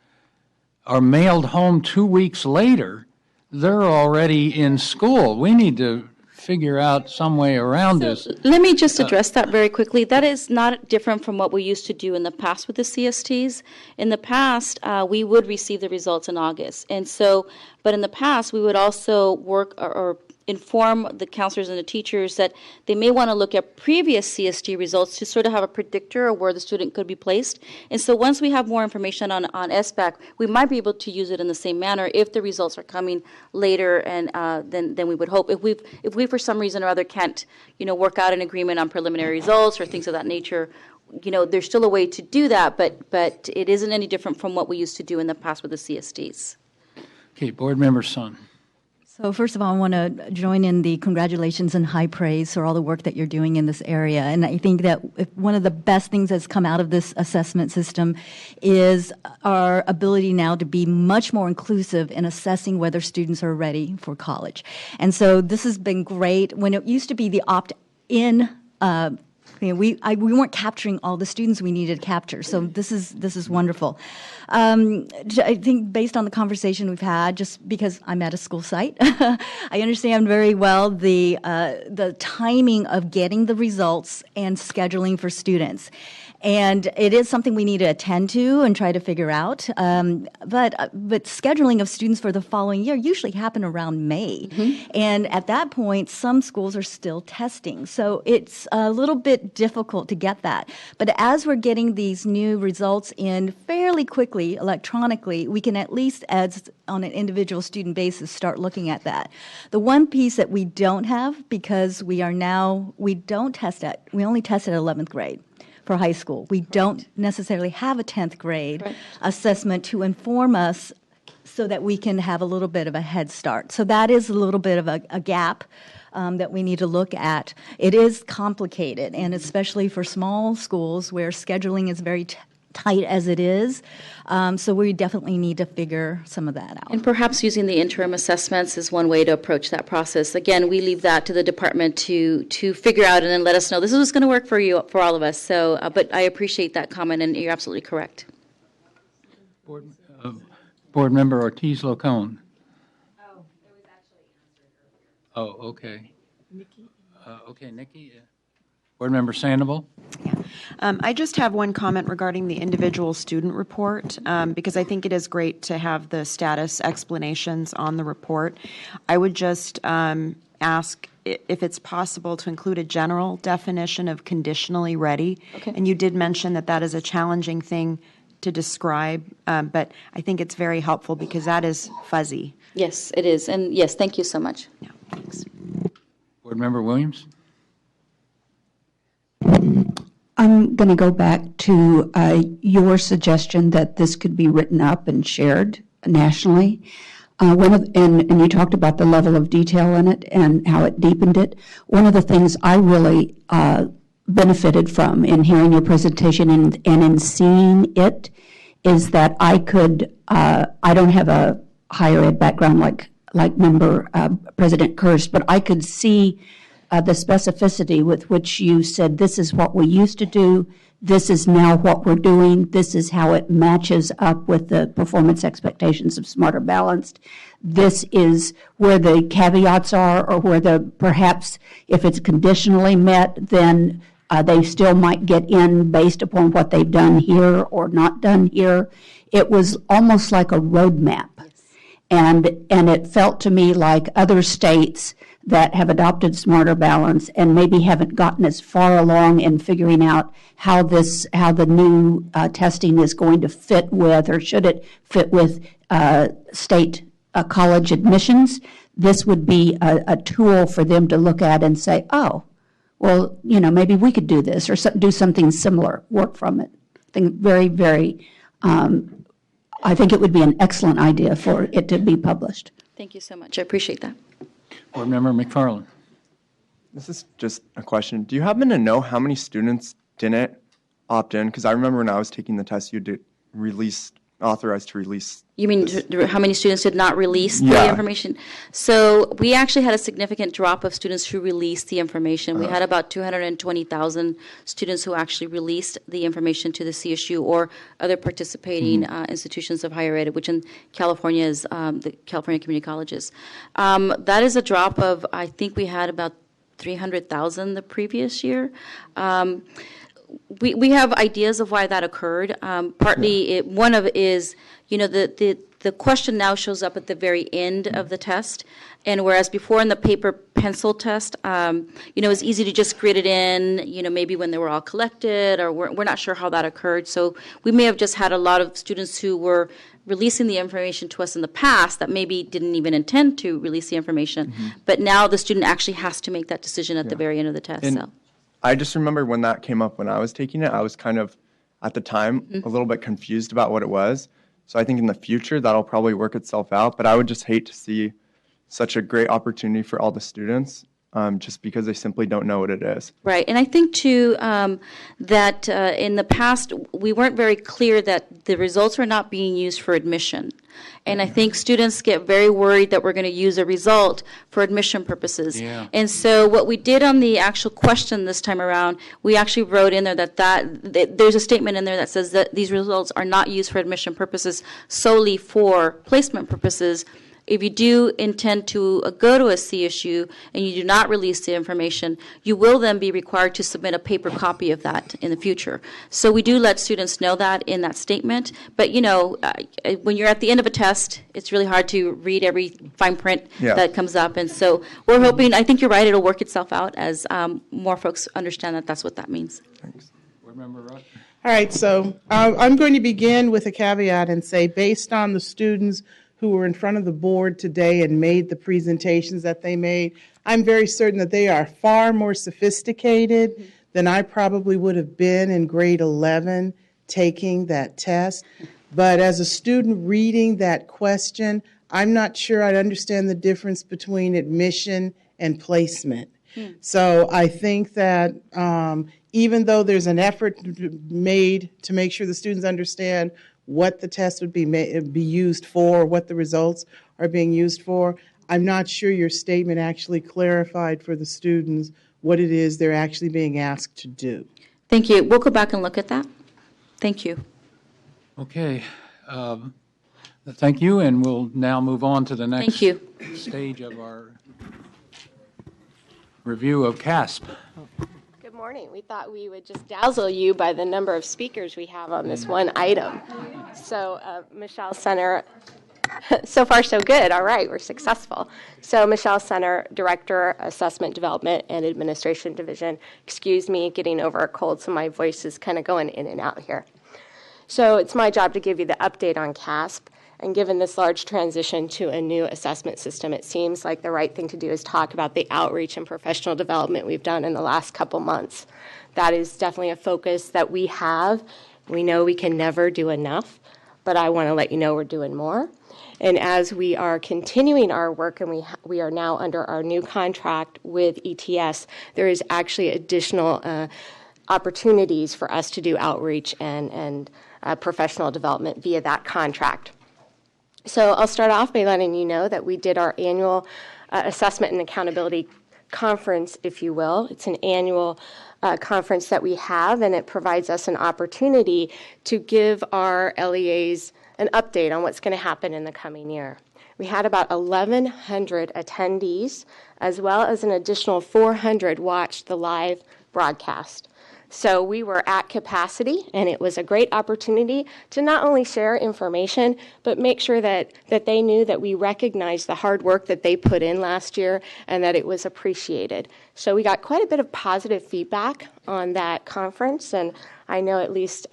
are mailed home 2 weeks later, they're already in school. We need to figure out some way around this. Let me just address that very quickly. That is not different from what we used to do in the past with the CSTs. In the past, we would receive the results in August. And so, but in the past, we would also work or inform the counselors and the teachers that they may want to look at previous CST results to sort of have a predictor of where the student could be placed. And so once we have more information on SBAC, we might be able to use it in the same manner if the results are coming later and than we would hope. If we for some reason or other can't, work out an agreement on preliminary results or things of that nature, there's still a way to do that, but it isn't any different from what we used to do in the past with the CSTs. Okay, Board Member Sun. So first of all, I want to join in the congratulations and high praise for all the work that you're doing in this area. And I think that one of the best things that's come out of this assessment system is our ability now to be much more inclusive in assessing whether students are ready for college. And so this has been great. When it used to be the opt-in, we weren't capturing all the students we needed to capture. So this is wonderful. I think based on the conversation we've had, just because I'm at a school site, I understand very well the timing of getting the results and scheduling for students. And it is something we need to attend to and try to figure out. But scheduling of students for the following year usually happen around May. Mm-hmm. And at that point, some schools are still testing. So it's a little bit difficult to get that. But as we're getting these new results in fairly quickly electronically, we can at least, as on an individual student basis, start looking at that. The one piece that we don't have, because we don't test we only test at 11th grade. For high school. We don't necessarily have a 10th grade assessment to inform us so that we can have a little bit of a head start. So that is a little bit of a gap that we need to look at. It is complicated, and especially for small schools where scheduling is very tight as it is. So we definitely need to figure some of that out. And perhaps using the interim assessments is one way to approach that process. Again, we leave that to the department to figure out and then let us know this is what's going to work for you, for all of us. So, but I appreciate that comment, and you're absolutely correct. Board Member Ortiz-Locone. Oh, it was actually answered earlier. Oh, okay. Nikki? Okay, Nikki. Board Member Sandoval. I just have one comment regarding the individual student report, because I think it is great to have the status explanations on the report. I would just ask if it's possible to include a general definition of conditionally ready. Okay. And you did mention that that is a challenging thing to describe, but I think it's very helpful because that is fuzzy. Yes, it is. And yes, thank you so much. Yeah, thanks. Board Member Williams. I'm going to go back to your suggestion that this could be written up and shared nationally. And you talked about the level of detail in it and how it deepened it. One of the things I really benefited from in hearing your presentation and in seeing it is that I don't have a higher ed background like Member President Kirst, but I could see the specificity with which you said this is what we used to do, this is now what we're doing, this is how it matches up with the performance expectations of Smarter Balanced. This is where the caveats are, or where perhaps if it's conditionally met, then they still might get in based upon what they've done here or not done here. It was almost like a roadmap. Yes. And it felt to me like other states that have adopted Smarter Balance and maybe haven't gotten as far along in figuring out how the new testing is going to fit with, or should it fit with state college admissions. This would be a tool for them to look at and say, oh, well, maybe we could do this or do something similar, work from it. I think very, very, I think it would be an excellent idea for it to be published. Thank you so much. I appreciate that. Board Member McFarland. This is just a question. Do you happen to know how many students didn't opt in? Because I remember when I was taking the test, you released authorized to release. You mean how many students did not release the Yeah. information? So we actually had a significant drop of students who released the information. We had about 220,000 students who actually released the information to the CSU or other participating institutions of higher ed, which in California is the California Community Colleges. That is a drop of, I think we had about 300,000 the previous year. We have ideas of why that occurred. Partly, one of it is, the question now shows up at the very end of the test, and whereas before in the paper pencil test, it's easy to just grid it in, maybe when they were all collected, or we're not sure how that occurred. So we may have just had a lot of students who were releasing the information to us in the past that maybe didn't even intend to release the information, but now the student actually has to make that decision at the very end of the test. And I just remember when that came up when I was taking it, I was kind of, at the time, a little bit confused about what it was. So I think in the future, that'll probably work itself out. But I would just hate to see such a great opportunity for all the students just because they simply don't know what it is. Right, and I think too that in the past, we weren't very clear that the results were not being used for admission. And I think students get very worried that we're going to use a result for admission purposes. Yeah. And so what we did on the actual question this time around, we actually wrote in there that there's a statement in there that says that these results are not used for admission purposes, solely for placement purposes. If you do intend to go to a CSU and you do not release the information, you will then be required to submit a paper copy of that in the future. So we do let students know that in that statement. But, when you're at the end of a test, it's really hard to read every fine print that comes up. And so we're hoping, I think you're right, it'll work itself out as more folks understand that that's what that means. Thanks. Board Member Rush? All right, so I'm going to begin with a caveat and say, based on the students who were in front of the board today and made the presentations that they made, I'm very certain that they are far more sophisticated than I probably would have been in grade 11 taking that test. But as a student reading that question, I'm not sure I'd understand the difference between admission and placement. So I think that even though there's an effort made to make sure the students understand what the test would be used for, what the results are being used for, I'm not sure your statement actually clarified for the students what it is they're actually being asked to do. Thank you. We'll go back and look at that. Thank you. Okay. Thank you, and we'll now move on to the next stage of our review of CASP. Good morning. We thought we would just dazzle you by the number of speakers we have on this one item. So Michelle Center, so far so good. All right, we're successful. So Michelle Center, Director, Assessment Development and Administration Division. Excuse me, getting over a cold, so my voice is kind of going in and out here. So it's my job to give you the update on CASP. And given this large transition to a new assessment system, it seems like the right thing to do is talk about the outreach and professional development we've done in the last couple months. That is definitely a focus that we have. We know we can never do enough, but I want to let you know we're doing more. And as we are continuing our work, and we are now under our new contract with ETS, there is actually additional opportunities for us to do outreach and professional development via that contract. So I'll start off by letting you know that we did our annual assessment and accountability conference, if you will. It's an annual conference that we have, and it provides us an opportunity to give our LEAs an update on what's going to happen in the coming year. We had about 1,100 attendees, as well as an additional 400 watched the live broadcast. So we were at capacity, and it was a great opportunity to not only share information, but make sure that they knew that we recognized the hard work that they put in last year and that it was appreciated. So we got quite a bit of positive feedback on that conference, and I know at least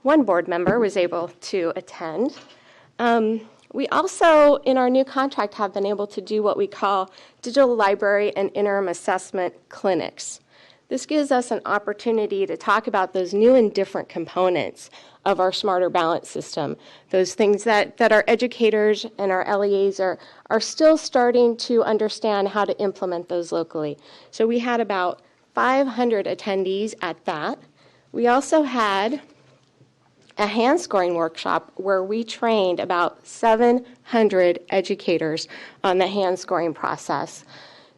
one board member was able to attend. We also, in our new contract, have been able to do what we call digital library and interim assessment clinics. This gives us an opportunity to talk about those new and different components of our Smarter Balance system, those things that our educators and our LEAs are still starting to understand how to implement those locally. So we had about 500 attendees at that. We also had a hand scoring workshop where we trained about 700 educators on the hand scoring process.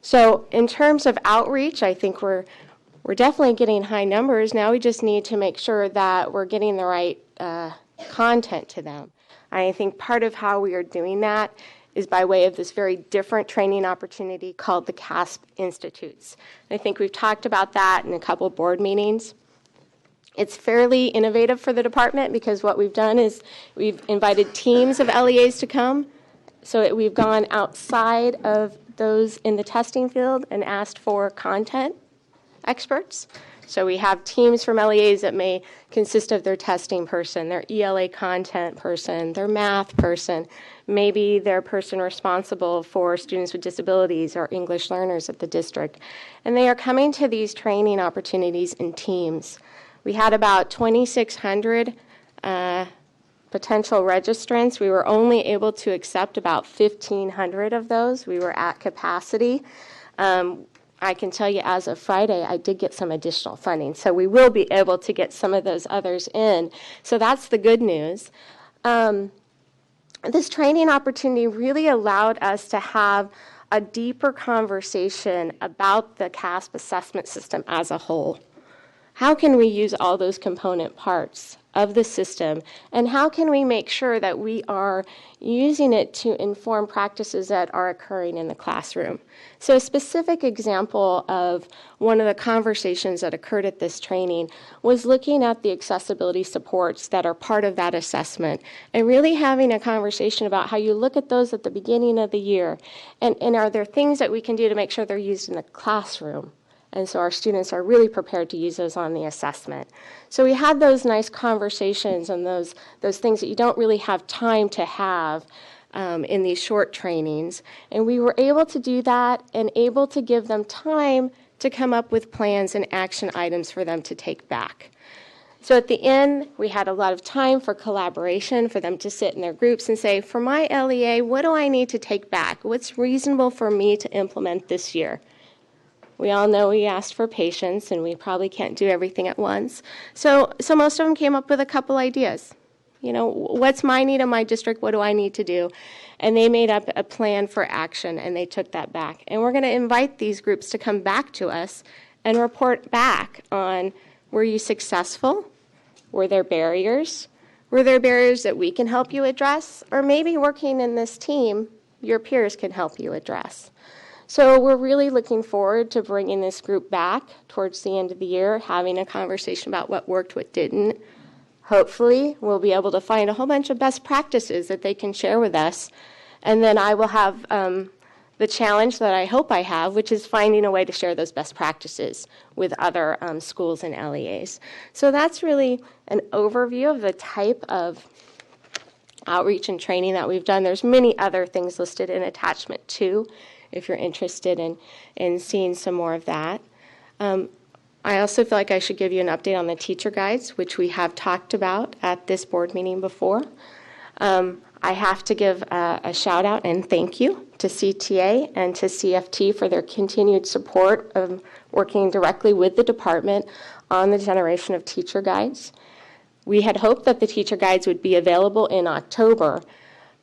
So in terms of outreach, I think we're definitely getting high numbers. Now we just need to make sure that we're getting the right content to them. I think part of how we are doing that is by way of this very different training opportunity called the CASP Institutes. I think we've talked about that in a couple board meetings. It's fairly innovative for the department because what we've done is we've invited teams of LEAs to come. So we've gone outside of those in the testing field and asked for content experts. So we have teams from LEAs that may consist of their testing person, their ELA content person, their math person, maybe their person responsible for students with disabilities or English learners at the district. And they are coming to these training opportunities in teams. We had about 2,600 potential registrants. We were only able to accept about 1,500 of those. We were at capacity. I can tell you as of Friday, I did get some additional funding. So we will be able to get some of those others in. So that's the good news. This training opportunity really allowed us to have a deeper conversation about the CASP assessment system as a whole. How can we use all those component parts of the system, and how can we make sure that we are using it to inform practices that are occurring in the classroom? So a specific example of one of the conversations that occurred at this training was looking at the accessibility supports that are part of that assessment and really having a conversation about how you look at those at the beginning of the year, and are there things that we can do to make sure they're used in the classroom? And so our students are really prepared to use those on the assessment. So we had those nice conversations and those things that you don't really have time to have in these short trainings. And we were able to do that and able to give them time to come up with plans and action items for them to take back. So at the end, we had a lot of time for collaboration, for them to sit in their groups and say, for my LEA, what do I need to take back? What's reasonable for me to implement this year? We all know we asked for patience, and we probably can't do everything at once. So most of them came up with a couple ideas. You know, what's my need in my district? What do I need to do? And they made up a plan for action, and they took that back. And we're going to invite these groups to come back to us and report back on, were you successful? Were there barriers? Were there barriers that we can help you address? Or maybe working in this team, your peers can help you address. So we're really looking forward to bringing this group back towards the end of the year, having a conversation about what worked, what didn't. Hopefully, we'll be able to find a whole bunch of best practices that they can share with us. And then I will have the challenge that I hope I have, which is finding a way to share those best practices with other schools and LEAs. So that's really an overview of the type of outreach and training that we've done. There's many other things listed in attachment 2. If you're interested in seeing some more of that. I also feel like I should give you an update on the teacher guides, which we have talked about at this board meeting before. I have to give a shout out and thank you to CTA and to CFT for their continued support of working directly with the department on the generation of teacher guides. We had hoped that the teacher guides would be available in October,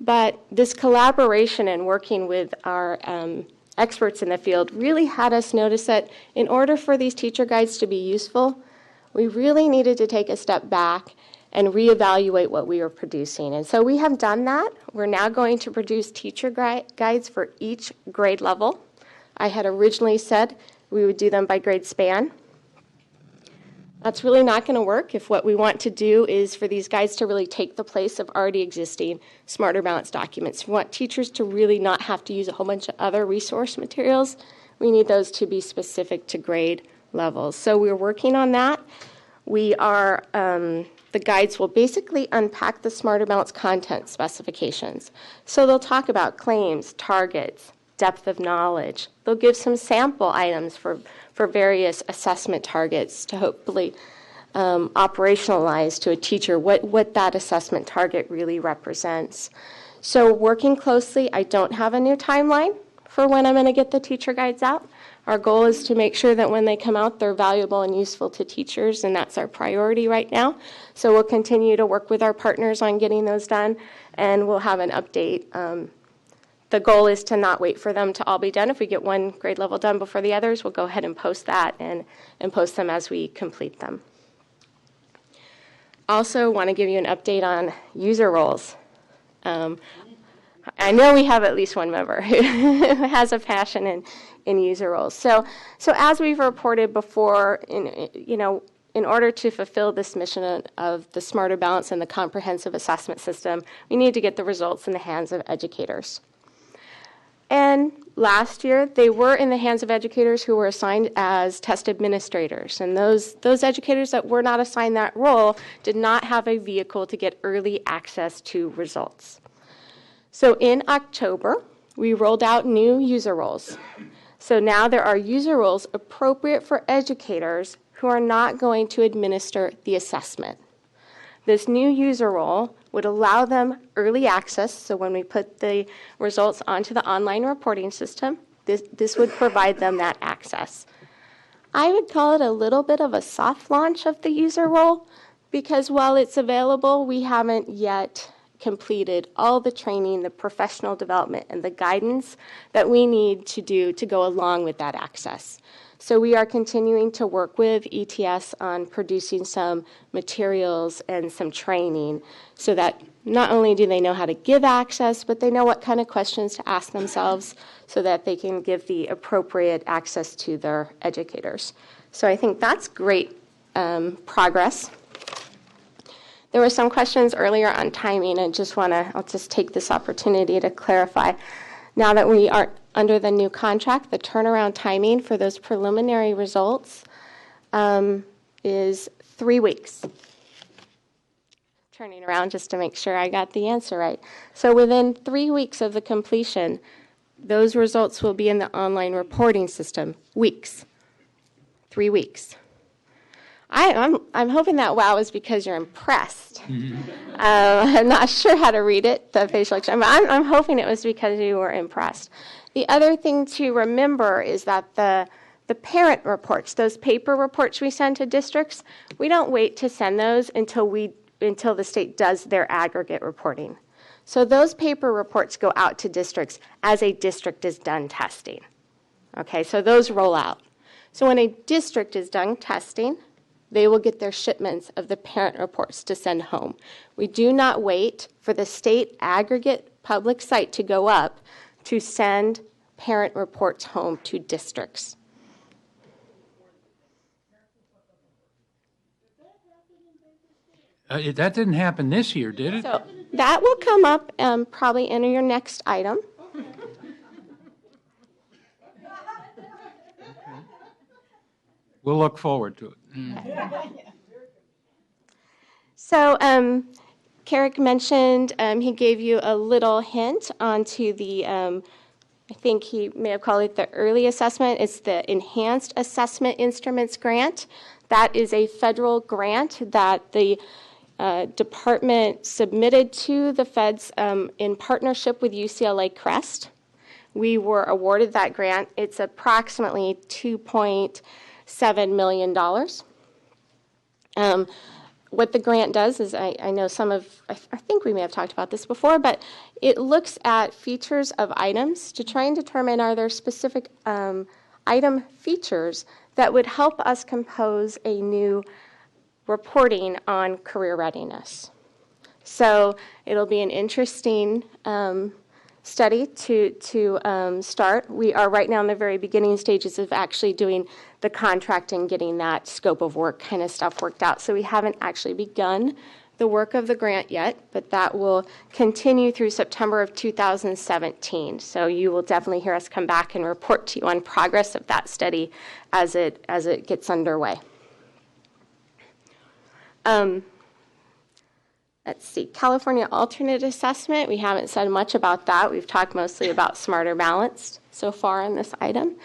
but this collaboration and working with our experts in the field really had us notice that in order for these teacher guides to be useful, we really needed to take a step back and reevaluate what we were producing. And so we have done that. We're now going to produce teacher guides for each grade level. I had originally said we would do them by grade span. That's really not going to work if what we want to do is for these guides to really take the place of already existing Smarter Balance documents. We want teachers to really not have to use a whole bunch of other resource materials. We need those to be specific to grade levels. So we're working on that. We are, the guides will basically unpack the Smarter Balance content specifications. So they'll talk about claims, targets, depth of knowledge. They'll give some sample items for various assessment targets to hopefully operationalize to a teacher what that assessment target really represents. So working closely, I don't have a new timeline for when I'm going to get the teacher guides out, Our goal is to make sure that when they come out, they're valuable and useful to teachers, and that's our priority right now. So we'll continue to work with our partners on getting those done, and we'll have an update. The goal is to not wait for them to all be done. If we get one grade level done before the others, we'll go ahead and post that and post them as we complete them. Also want to give you an update on user roles. I know we have at least one member who has a passion in user roles. So as we've reported before, in order to fulfill this mission of the smarter balance and the comprehensive assessment system, we need to get the results in the hands of educators. And last year, they were in the hands of educators who were assigned as test administrators. And those educators that were not assigned that role did not have a vehicle to get early access to results. So in October, we rolled out new user roles. So now there are user roles appropriate for educators who are not going to administer the assessment. This new user role would allow them early access, so when we put the results onto the online reporting system, this would provide them that access. I would call it a little bit of a soft launch of the user role, because while it's available, we haven't yet completed all the training, the professional development, and the guidance that we need to do to go along with that access. So we are continuing to work with ETS on producing some materials and some training so that not only do they know how to give access, but they know what kind of questions to ask themselves so that they can give the appropriate access to their educators. So I think that's great progress. There were some questions earlier on timing, and I'll just take this opportunity to clarify. Now that we are under the new contract, the turnaround timing for those preliminary results is 3 weeks. Turning around just to make sure I got the answer right. So within 3 weeks of the completion, those results will be in the online reporting system. Weeks. 3 weeks. I'm hoping that wow is because you're impressed. I'm not sure how to read it, the facial expression. I'm hoping it was because you were impressed. The other thing to remember is that the parent reports, those paper reports we send to districts, we don't wait to send those until the state does their aggregate reporting. So those paper reports go out to districts as a district is done testing. Okay, so those roll out. So when a district is done testing, they will get their shipments of the parent reports to send home. We do not wait for the state aggregate public site to go up to send parent reports home to districts. That didn't happen this year, did it? So that will come up probably in your next item. We'll look forward to it. So Carrick mentioned he gave you a little hint onto the, I think he may have called it the early assessment. It's the Enhanced Assessment Instruments Grant. That is a federal grant that the department submitted to the feds in partnership with UCLA Crest. We were awarded that grant. It's approximately $2.7 million. What the grant does is, I know I think we may have talked about this before, but it looks at features of items to try and determine are there specific item features that would help us compose a new reporting on career readiness. So it'll be an interesting study to start. We are right now in the very beginning stages of actually doing the contracting, getting that scope of work kind of stuff worked out. So we haven't actually begun the work of the grant yet, but that will continue through September of 2017. So you will definitely hear us come back and report to you on progress of that study as it gets underway. Let's see, California alternate assessment. We haven't said much about that. We've talked mostly about Smarter Balanced so far in this item.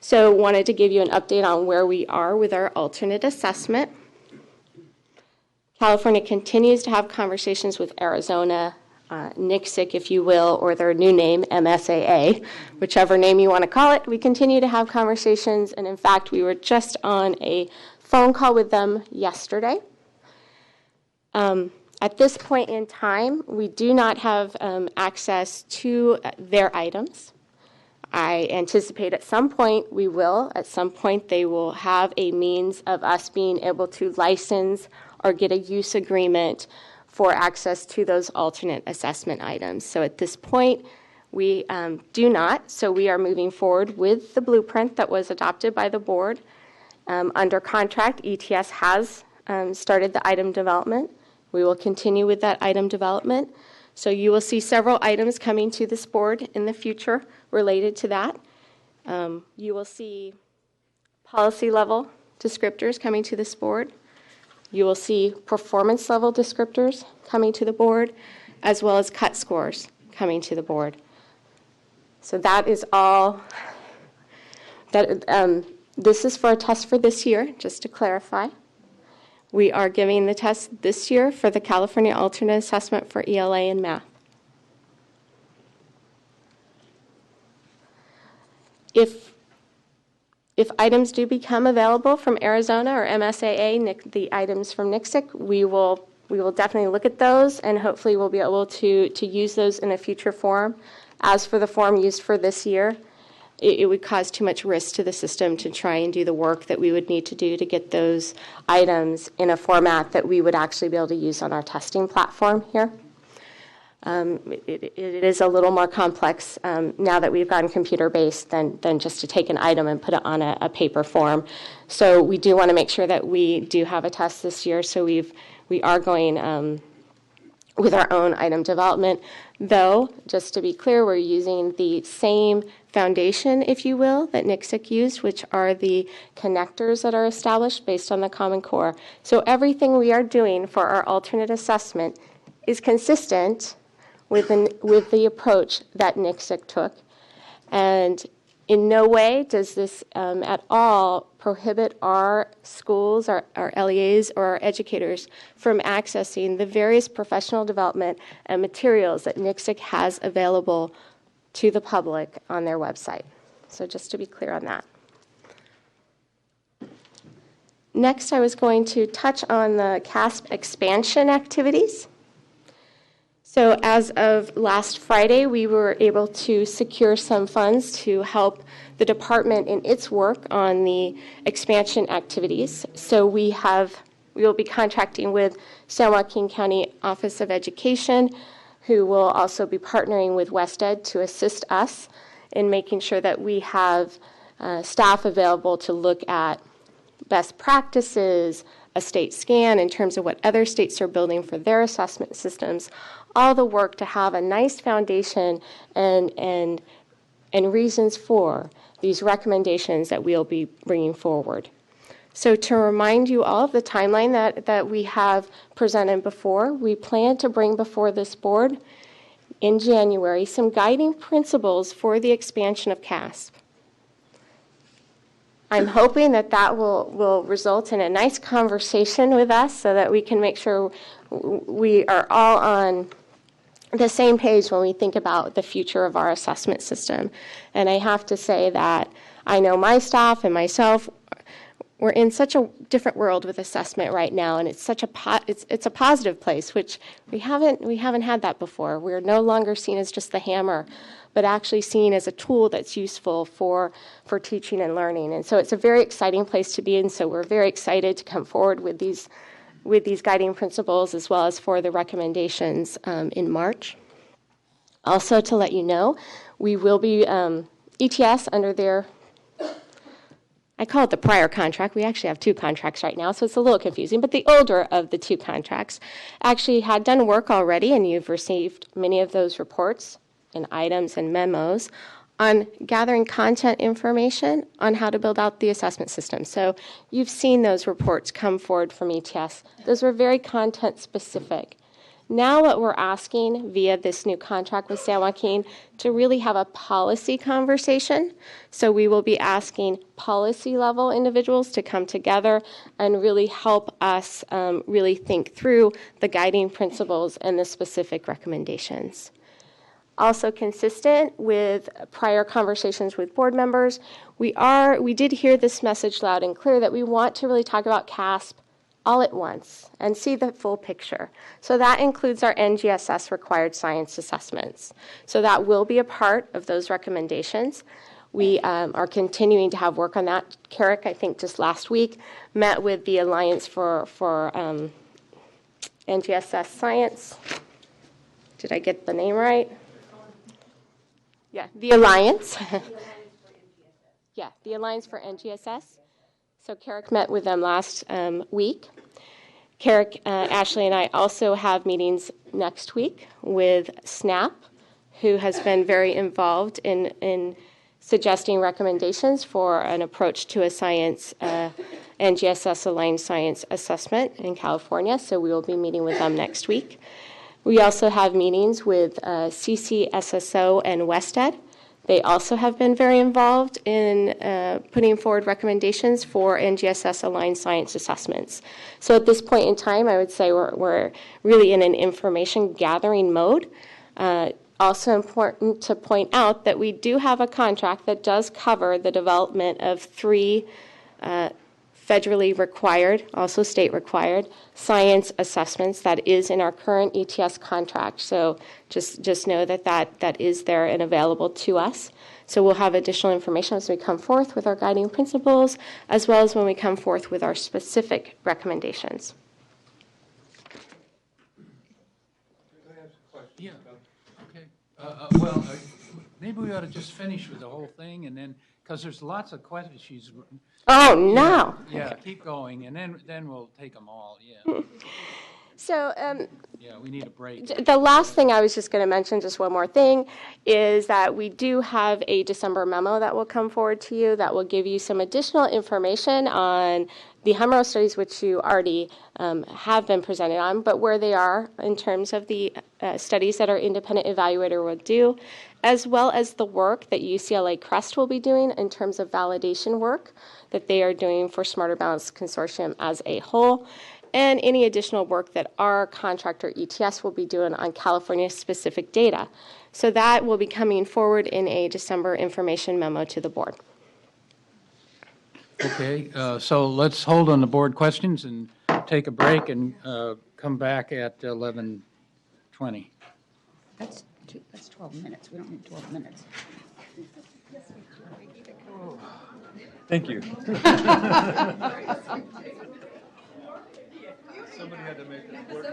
So wanted to give you an update on where we are with our alternate assessment. California continues to have conversations with Arizona NICSIC, if you will, or their new name, MSAA, whichever name you want to call it. We continue to have conversations, and in fact, we were just on a phone call with them yesterday. At this point in time, we do not have access to their items. I anticipate at some point we will. At some point they will have a means of us being able to license or get a use agreement for access to those alternate assessment items. So at this point, we do not. So we are moving forward with the blueprint that was adopted by the board. Under contract, ETS has started the item development. We will continue with that item development. So you will see several items coming to this board in the future related to that. You will see policy level descriptors coming to this board. You will see performance level descriptors coming to the board, as well as cut scores coming to the board. So that is all. This is for a test for this year, just to clarify. We are giving the test this year for the California Alternate Assessment for ELA and Math. If items do become available from Arizona or MSAA, the items from NICSIC, we will definitely look at those, and hopefully we'll be able to use those in a future form. As for the form used for this year, it would cause too much risk to the system to try and do the work that we would need to do to get those items in a format that we would actually be able to use on our testing platform here. It is a little more complex now that we've gotten computer-based than just to take an item and put it on a paper form. So we do want to make sure that we do have a test this year. So we are going with our own item development, though, just to be clear, we're using the same foundation, if you will, that NICSIC used, which are the connectors that are established based on the Common Core. So everything we are doing for our alternate assessment is consistent with the approach that NICSIC took. And in no way does this at all prohibit our schools, our LEAs, or our educators from accessing the various professional development and materials that NICSIC has available to the public on their website. So just to be clear on that. Next, I was going to touch on the CASP expansion activities. So as of last Friday, we were able to secure some funds to help the department in its work on the expansion activities. So we will be contracting with San Joaquin County Office of Education, who will also be partnering with WestEd to assist us in making sure that we have staff available to look at best practices, a state scan in terms of what other states are building for their assessment systems, all the work to have a nice foundation and reasons for these recommendations that we'll be bringing forward. So to remind you all of the timeline that we have presented before, we plan to bring before this board in January some guiding principles for the expansion of CASP. I'm hoping that will result in a nice conversation with us so that we can make sure we are all on the same page when we think about the future of our assessment system. And I have to say that I know my staff and myself, we're in such a different world with assessment right now, and it's such it's a positive place, which we haven't had that before. We're no longer seen as just the hammer, but actually seen as a tool that's useful for teaching and learning. And so it's a very exciting place to be in. So we're very excited to come forward with these guiding principles as well as for the recommendations in March. Also, to let you know, we will be ETS under their, I call it the prior contract. We actually have two contracts right now, so it's a little confusing, but the older of the two contracts actually had done work already, and you've received many of those reports and items and memos on gathering content information on how to build out the assessment system. So you've seen those reports come forward from ETS. Those were very content specific. Now what we're asking via this new contract with San Joaquin to really have a policy conversation. So we will be asking policy level individuals to come together and really help us really think through the guiding principles and the specific recommendations. Also consistent with prior conversations with board members, we did hear this message loud and clear that we want to really talk about CASP all at once and see the full picture. So that includes our NGSS required science assessments. So that will be a part of those recommendations. We are continuing to have work on that. Carrick, I think just last week, met with the Alliance for NGSS Science. Did I get the name right? Yeah, the Alliance. Yeah, the Alliance for NGSS. So Carrick met with them last week. Carrick, Ashley, and I also have meetings next week with SNAP, who has been very involved in suggesting recommendations for an approach to a science, NGSS aligned science assessment in California. So we will be meeting with them next week. We also have meetings with CCSSO and WestEd. They also have been very involved in putting forward recommendations for NGSS aligned science assessments. So at this point in time, I would say we're really in an information gathering mode. Also important to point out that we do have a contract that does cover the development of 3 federally required, also state required, science assessments. That is in our current ETS contract. So just know that is there and available to us. So we'll have additional information as we come forth with our guiding principles, as well as when we come forth with our specific recommendations. Yeah, okay. Maybe we ought to just finish with the whole thing and then, because there's lots of questions she's. Oh, no. Yeah, keep going, and then we'll take them all, yeah. So, yeah, we need a break. The last thing I was just going to mention, just one more thing, is that we do have a December memo that will come forward to you that will give you some additional information on the HMRO studies, which you already have been presented on, but where they are in terms of the studies that our independent evaluator will do, as well as the work that UCLA Crest will be doing in terms of validation work that they are doing for Smarter Balance Consortium as a whole, and any additional work that our contractor ETS will be doing on California-specific data. So that will be coming forward in a December information memo to the board. Okay, so let's hold on the board questions and take a break and come back at 11:20. That's 12 minutes. We don't need 12 minutes. Thank you. Somebody had to make it work.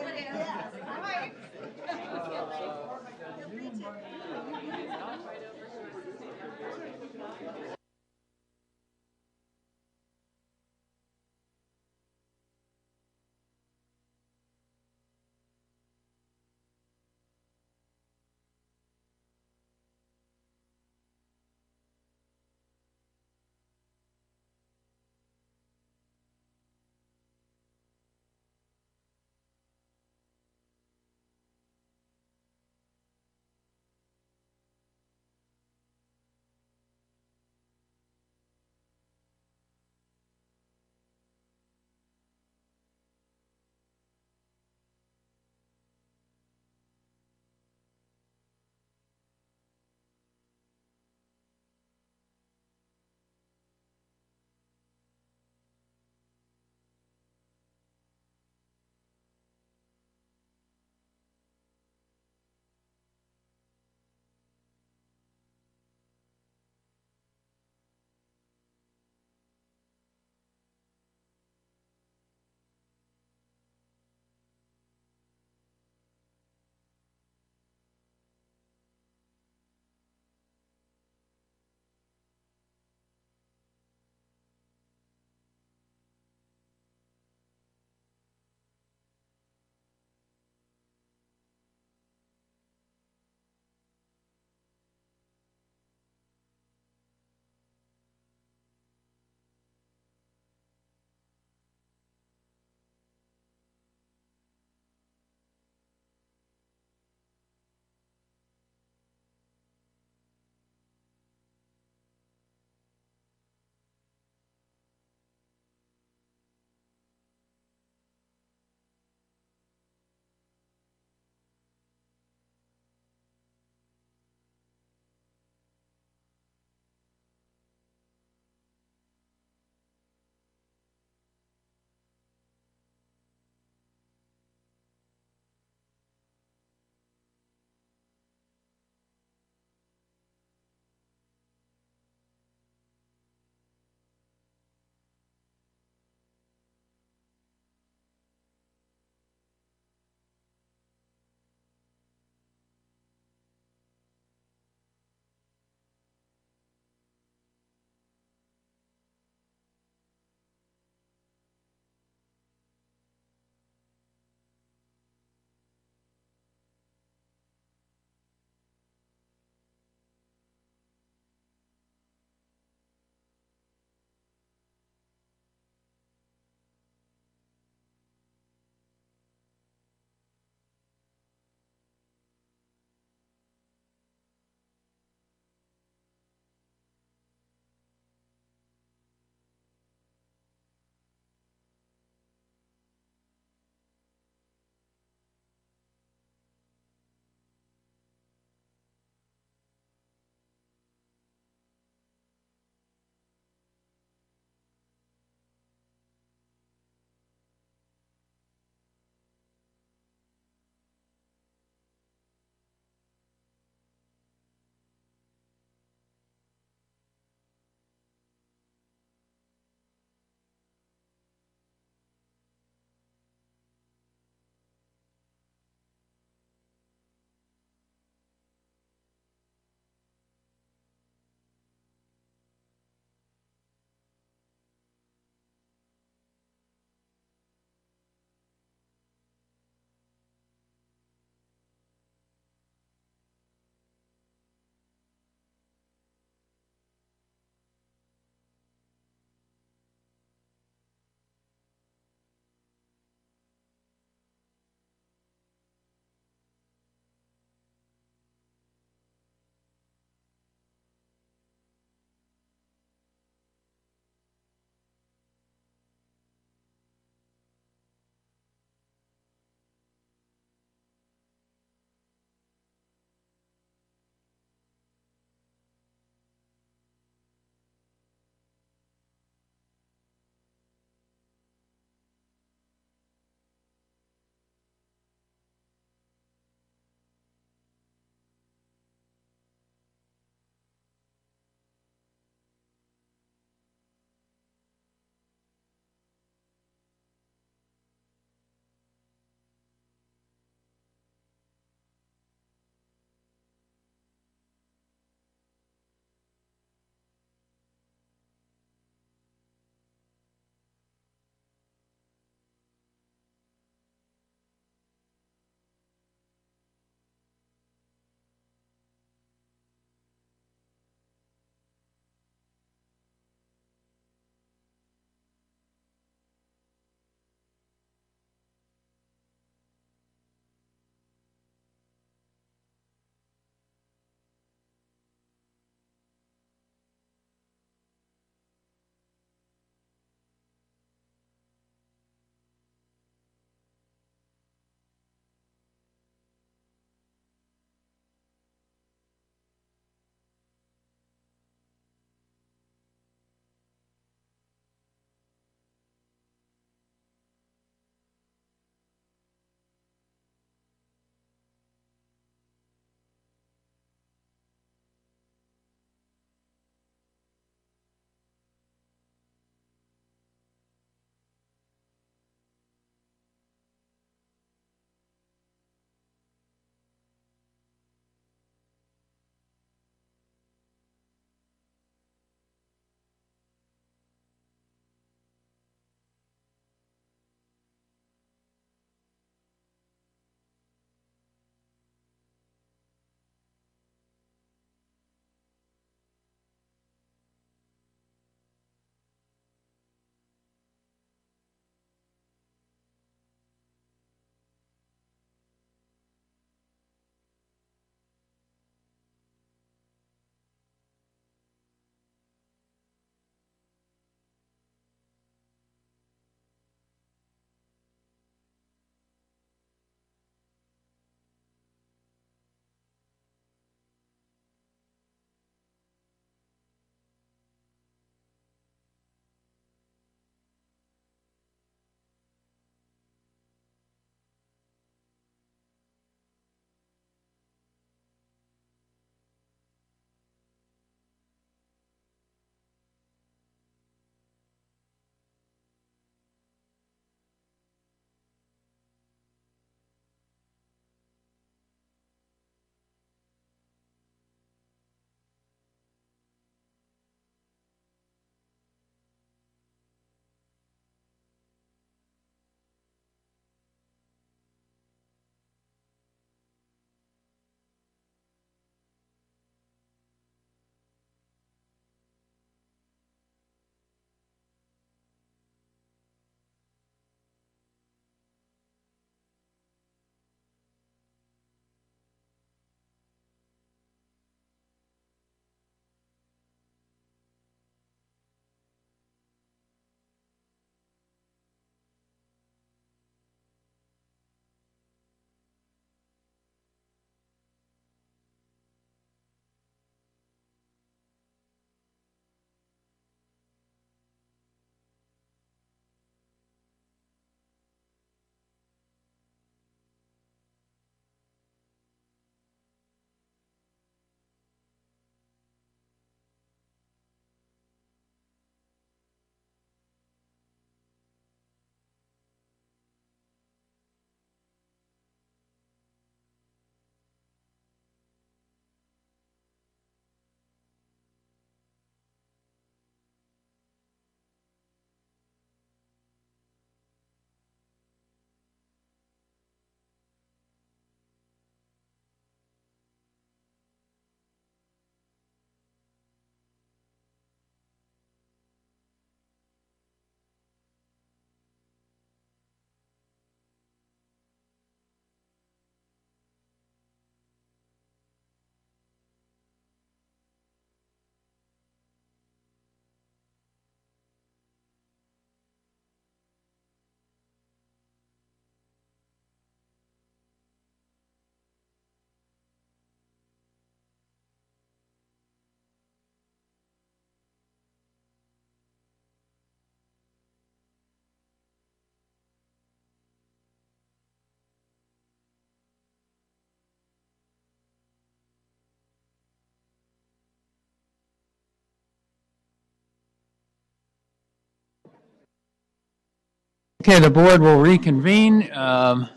Okay, the board will reconvene. I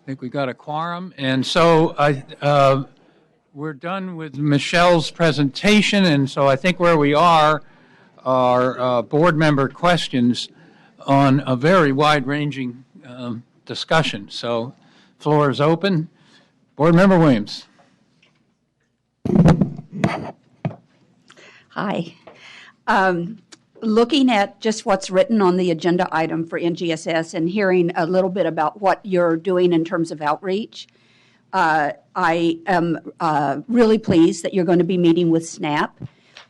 think we got a quorum. And so we're done with Michelle's presentation, and so I think where we are board member questions on a very wide-ranging discussion. So floor is open. Board Member Williams. Hi. Looking at just what's written on the agenda item for NGSS and hearing a little bit about what you're doing in terms of outreach, I am really pleased that you're going to be meeting with SNAP.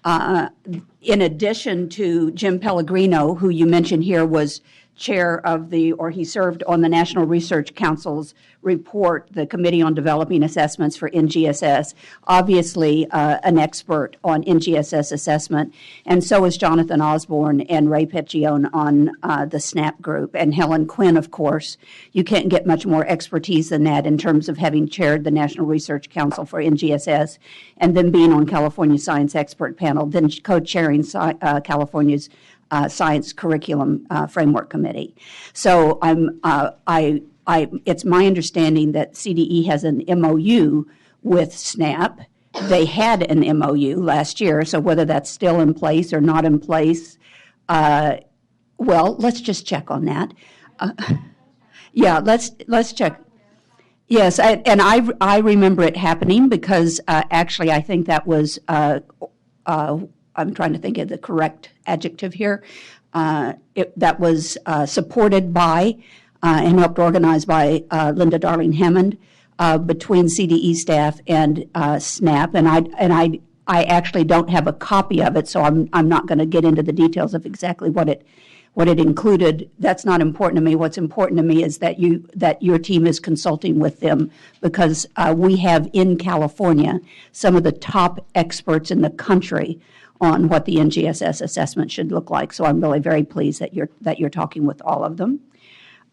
In addition to Jim Pellegrino, who you mentioned here was chair of he served on the National Research Council's report, the Committee on Developing Assessments for NGSS, obviously an expert on NGSS assessment, and so is Jonathan Osborne and Ray Peccione on the SNAP group, and Helen Quinn, of course. You can't get much more expertise than that in terms of having chaired the National Research Council for NGSS, and then being on California Science Expert Panel, then co-chairing California's Science Curriculum Framework Committee. So it's my understanding that CDE has an MOU with SNAP. They had an MOU last year, so whether that's still in place or not in place, well, let's just check on that. Yeah, let's check. Yes, and I remember it happening because actually I think that was I'm trying to think of the correct adjective here. That was supported by and helped organized by Linda Darling Hammond between CDE staff and SNAP. And I actually don't have a copy of it, so I'm not going to get into the details of exactly what it included. That's not important to me. What's important to me is that your team is consulting with them, because we have in California some of the top experts in the country on what the NGSS assessment should look like. So I'm really very pleased that you're talking with all of them.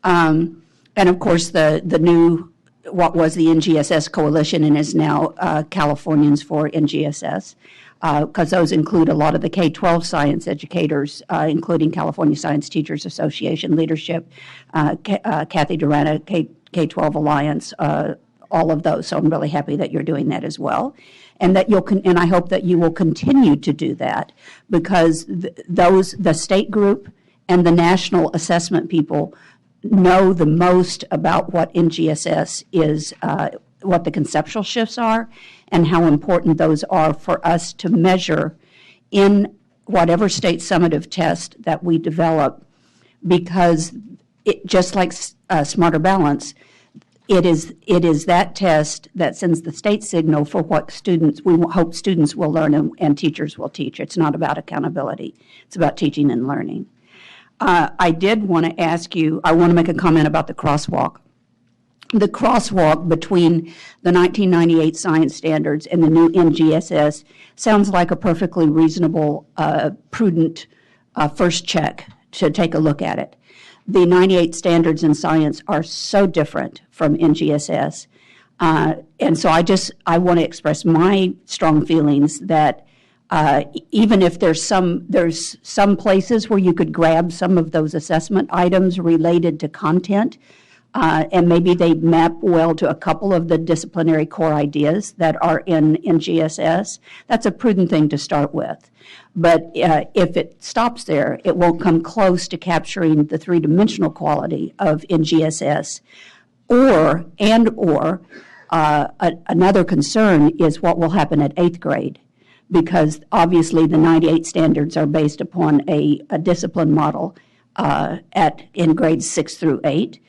And of course, the new, what was the NGSS Coalition and is now Californians for NGSS, because those include a lot of the K-12 science educators, including California Science Teachers Association leadership, Kathy Durana, K-12 Alliance, all of those. So I'm really happy that you're doing that as well. And that and I hope that you will continue to do that, because the state group and the national assessment people know the most about what NGSS is, what the conceptual shifts are, and how important those are for us to measure in whatever state summative test that we develop, because just like Smarter Balance, it is that test that sends the state signal for what we hope students will learn and teachers will teach. It's not about accountability. It's about teaching and learning. I did want to ask you, I want to make a comment about the crosswalk. The crosswalk between the 1998 science standards and the new NGSS sounds like a perfectly reasonable, prudent first check to take a look at it. The 98 standards in science are so different from NGSS. And so I want to express my strong feelings that even if there's some places where you could grab some of those assessment items related to content, and maybe they map well to a couple of the disciplinary core ideas that are in NGSS, that's a prudent thing to start with. But if it stops there, it won't come close to capturing the three-dimensional quality of NGSS. Or another concern is what will happen at 8th grade, because obviously the 98 standards are based upon a discipline model in grades 6 through 8.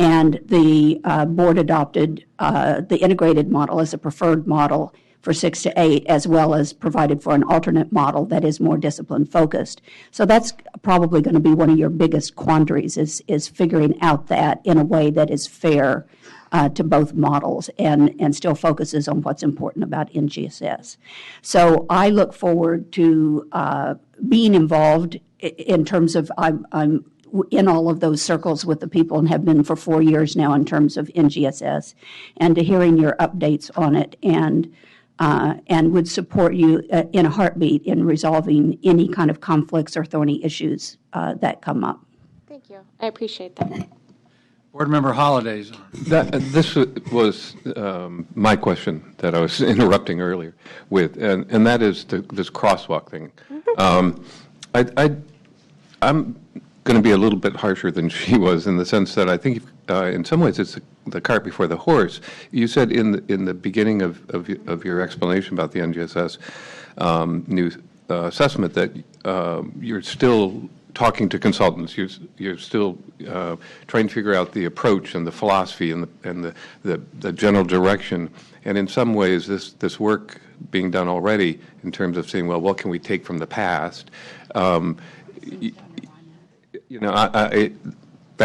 And the board adopted the integrated model as a preferred model for 6 to 8, as well as provided for an alternate model that is more discipline focused. So that's probably going to be one of your biggest quandaries, is figuring out that in a way that is fair to both models and still focuses on what's important about NGSS. So I look forward to being involved in terms of I'm in all of those circles with the people and have been for 4 years now in terms of NGSS, and to hearing your updates on it, and would support you in a heartbeat in resolving any kind of conflicts or thorny issues that come up. Thank you. I appreciate that. Board Member Hollidays. This was my question that I was interrupting earlier with, and that is this crosswalk thing. I'm going to be a little bit harsher than she was in the sense that I think in some ways it's the cart before the horse. You said in the beginning of your explanation about the NGSS new assessment that you're still talking to consultants. You're still trying to figure out the approach and the philosophy and the general direction. And in some ways, this work being done already in terms of saying, well, what can we take from the past? That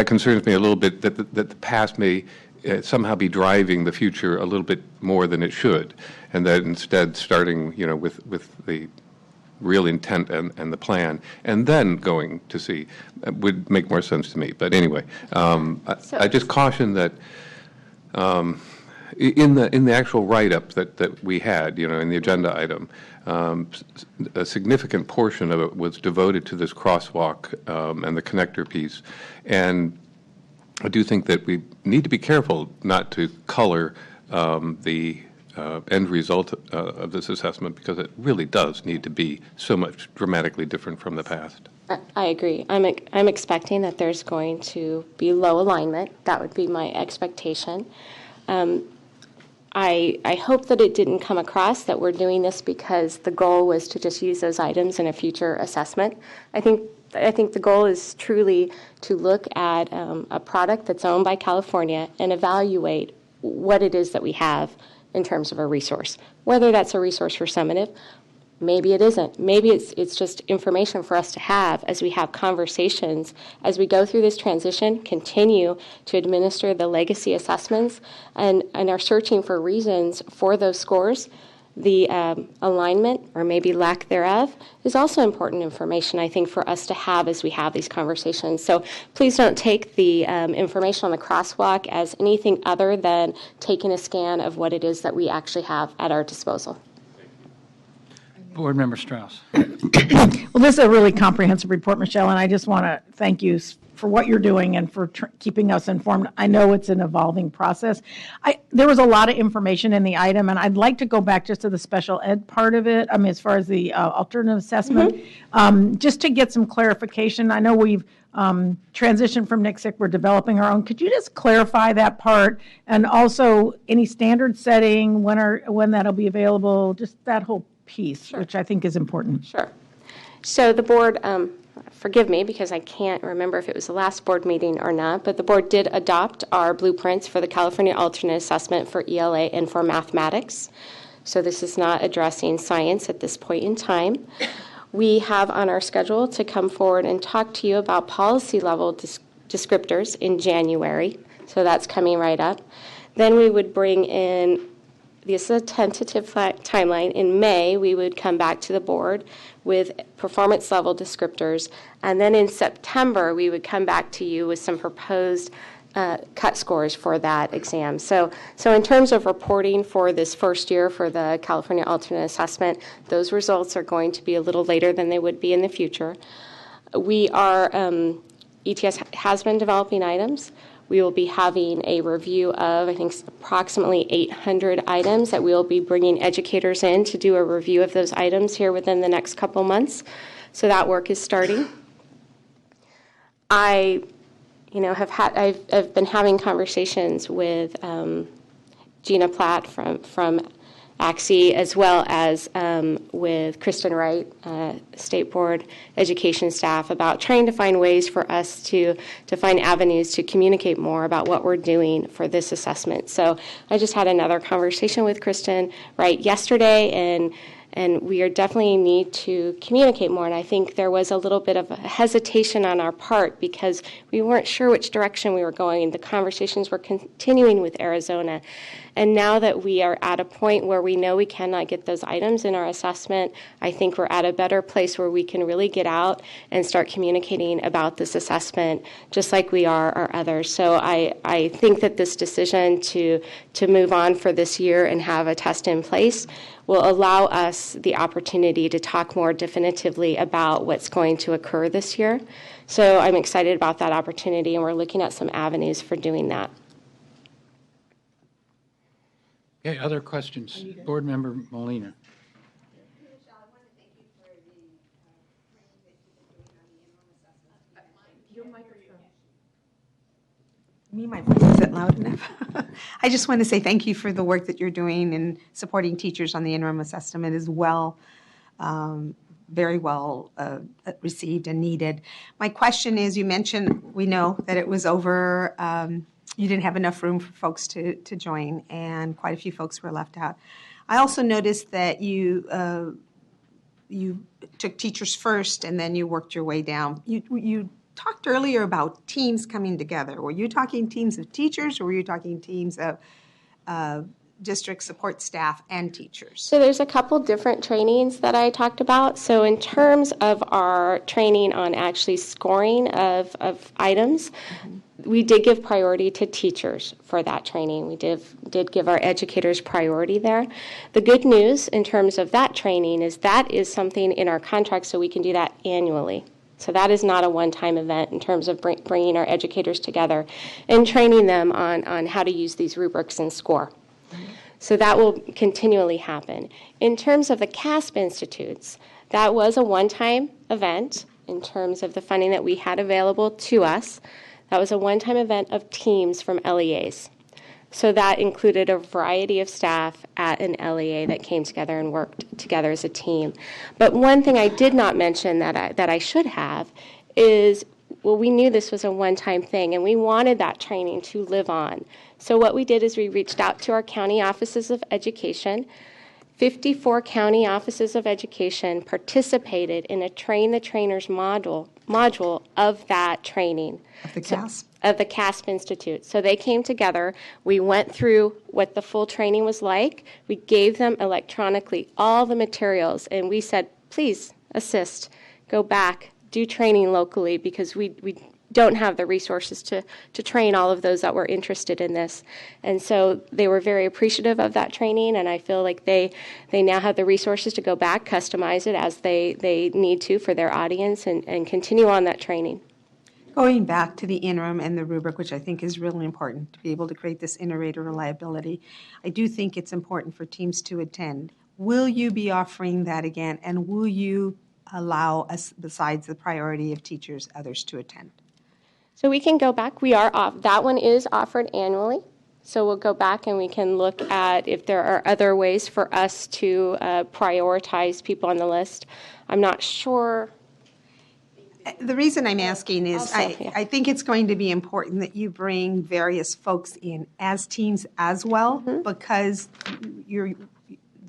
concerns me a little bit that the past may somehow be driving the future a little bit more than it should, and that instead starting, with the real intent and the plan, and then going to see would make more sense to me. But anyway, I just caution that in the actual write-up that we had, in the agenda item, a significant portion of it was devoted to this crosswalk and the connector piece, and I do think that we need to be careful not to color the end result of this assessment, because it really does need to be so much dramatically different from the past. I agree. I'm expecting that there's going to be low alignment. That would be my expectation. I hope that it didn't come across that we're doing this because the goal was to just use those items in a future assessment. I think the goal is truly to look at a product that's owned by California and evaluate what it is that we have in terms of a resource. Whether that's a resource for summative, maybe it isn't. Maybe it's just information for us to have as we have conversations, as we go through this transition, continue to administer the legacy assessments, and are searching for reasons for those scores. The alignment, or maybe lack thereof, is also important information, I think, for us to have as we have these conversations. So please don't take the information on the crosswalk as anything other than taking a scan of what it is that we actually have at our disposal. Board Member Strauss. Well, this is a really comprehensive report, Michelle, and I just want to thank you for what you're doing and for keeping us informed. I know it's an evolving process. There was a lot of information in the item, and I'd like to go back just to the special ed part of it, as far as the alternative assessment, just to get some clarification. I know we've transitioned from NCSIC, we're developing our own. Could you just clarify that part, and also any standard setting, when that'll be available, just that whole piece, which I think is important. Sure. So the board, forgive me because I can't remember if it was the last board meeting or not, but the board did adopt our blueprints for the California alternate assessment for ELA and for mathematics. So this is not addressing science at this point in time. We have on our schedule to come forward and talk to you about policy level descriptors in January. So that's coming right up. Then we would bring in, this is a tentative timeline. In May, we would come back to the board with performance level descriptors. And then in September, we would come back to you with some proposed cut scores for that exam. So in terms of reporting for this first year for the California alternate assessment, those results are going to be a little later than they would be in the future. We are, ETS has been developing items. We will be having a review of, I think, approximately 800 items that we will be bringing educators in to do a review of those items here within the next couple months. So that work is starting. I've been having conversations with Gina Platt from AXE, as well as with Kristen Wright, State Board Education staff, about trying to find ways for us to find avenues to communicate more about what we're doing for this assessment. So I just had another conversation with Kristen Wright yesterday, and we are definitely need to communicate more. And I think there was a little bit of a hesitation on our part because we weren't sure which direction we were going. The conversations were continuing with Arizona. And now that we are at a point where we know we cannot get those items in our assessment, I think we're at a better place where we can really get out and start communicating about this assessment, just like we are our others. So I think that this decision to move on for this year and have a test in place will allow us the opportunity to talk more definitively about what's going to occur this year. So I'm excited about that opportunity, and we're looking at some avenues for doing that. Okay, other questions? Board Member Molina. Me, my voice isn't loud enough. I just want to say thank you for the work that you're doing in supporting teachers on the interim assessment. It is very well received and needed. My question is, you mentioned, we know that it was over, you didn't have enough room for folks to join, and quite a few folks were left out. I also noticed that you took teachers first and then you worked your way down. You talked earlier about teams coming together. Were you talking teams of teachers, or were you talking teams of district support staff and teachers? So there's a couple different trainings that I talked about. So in terms of our training on actually scoring of items, we did give priority to teachers for that training. We did give our educators priority there. The good news in terms of that training is that is something in our contract, so we can do that annually. So that is not a one-time event in terms of bringing our educators together and training them on how to use these rubrics and score. So that will continually happen. In terms of the CASP institutes, that was a one-time event in terms of the funding that we had available to us. That was a one-time event of teams from LEAs. So that included a variety of staff at an LEA that came together and worked together as a team. But one thing I did not mention that I should have is, well, we knew this was a one-time thing, and we wanted that training to live on. So what we did is we reached out to our county offices of education. 54 county offices of education participated in a Train the Trainers module of that training. Of the CASP? Of the CASP Institute. So they came together. We went through what the full training was like. We gave them electronically all the materials, and we said, please assist, go back, do training locally, because we don't have the resources to train all of those that were interested in this. And so they were very appreciative of that training, and I feel like they now have the resources to go back, customize it as they need to for their audience, and continue on that training. Going back to the interim and the rubric, which I think is really important to be able to create this iterator reliability, I do think it's important for teams to attend. Will you be offering that again, and will you allow us, besides the priority of teachers, others to attend? So we can go back. We are off. That one is offered annually. So we'll go back and we can look at if there are other ways for us to prioritize people on the list. I'm not sure. The reason I'm asking is I think it's going to be important that you bring various folks in as teams as well, because your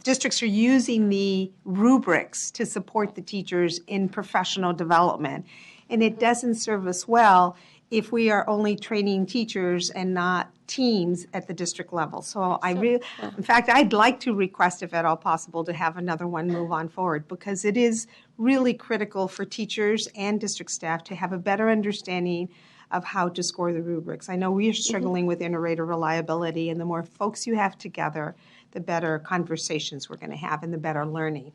districts are using the rubrics to support the teachers in professional development. And it doesn't serve us well if we are only training teachers and not teams at the district level. So in fact, I'd like to request, if at all possible, to have another one move on forward, because it is really critical for teachers and district staff to have a better understanding of how to score the rubrics. I know we are struggling with iterator reliability, and the more folks you have together, the better conversations we're going to have and the better learning.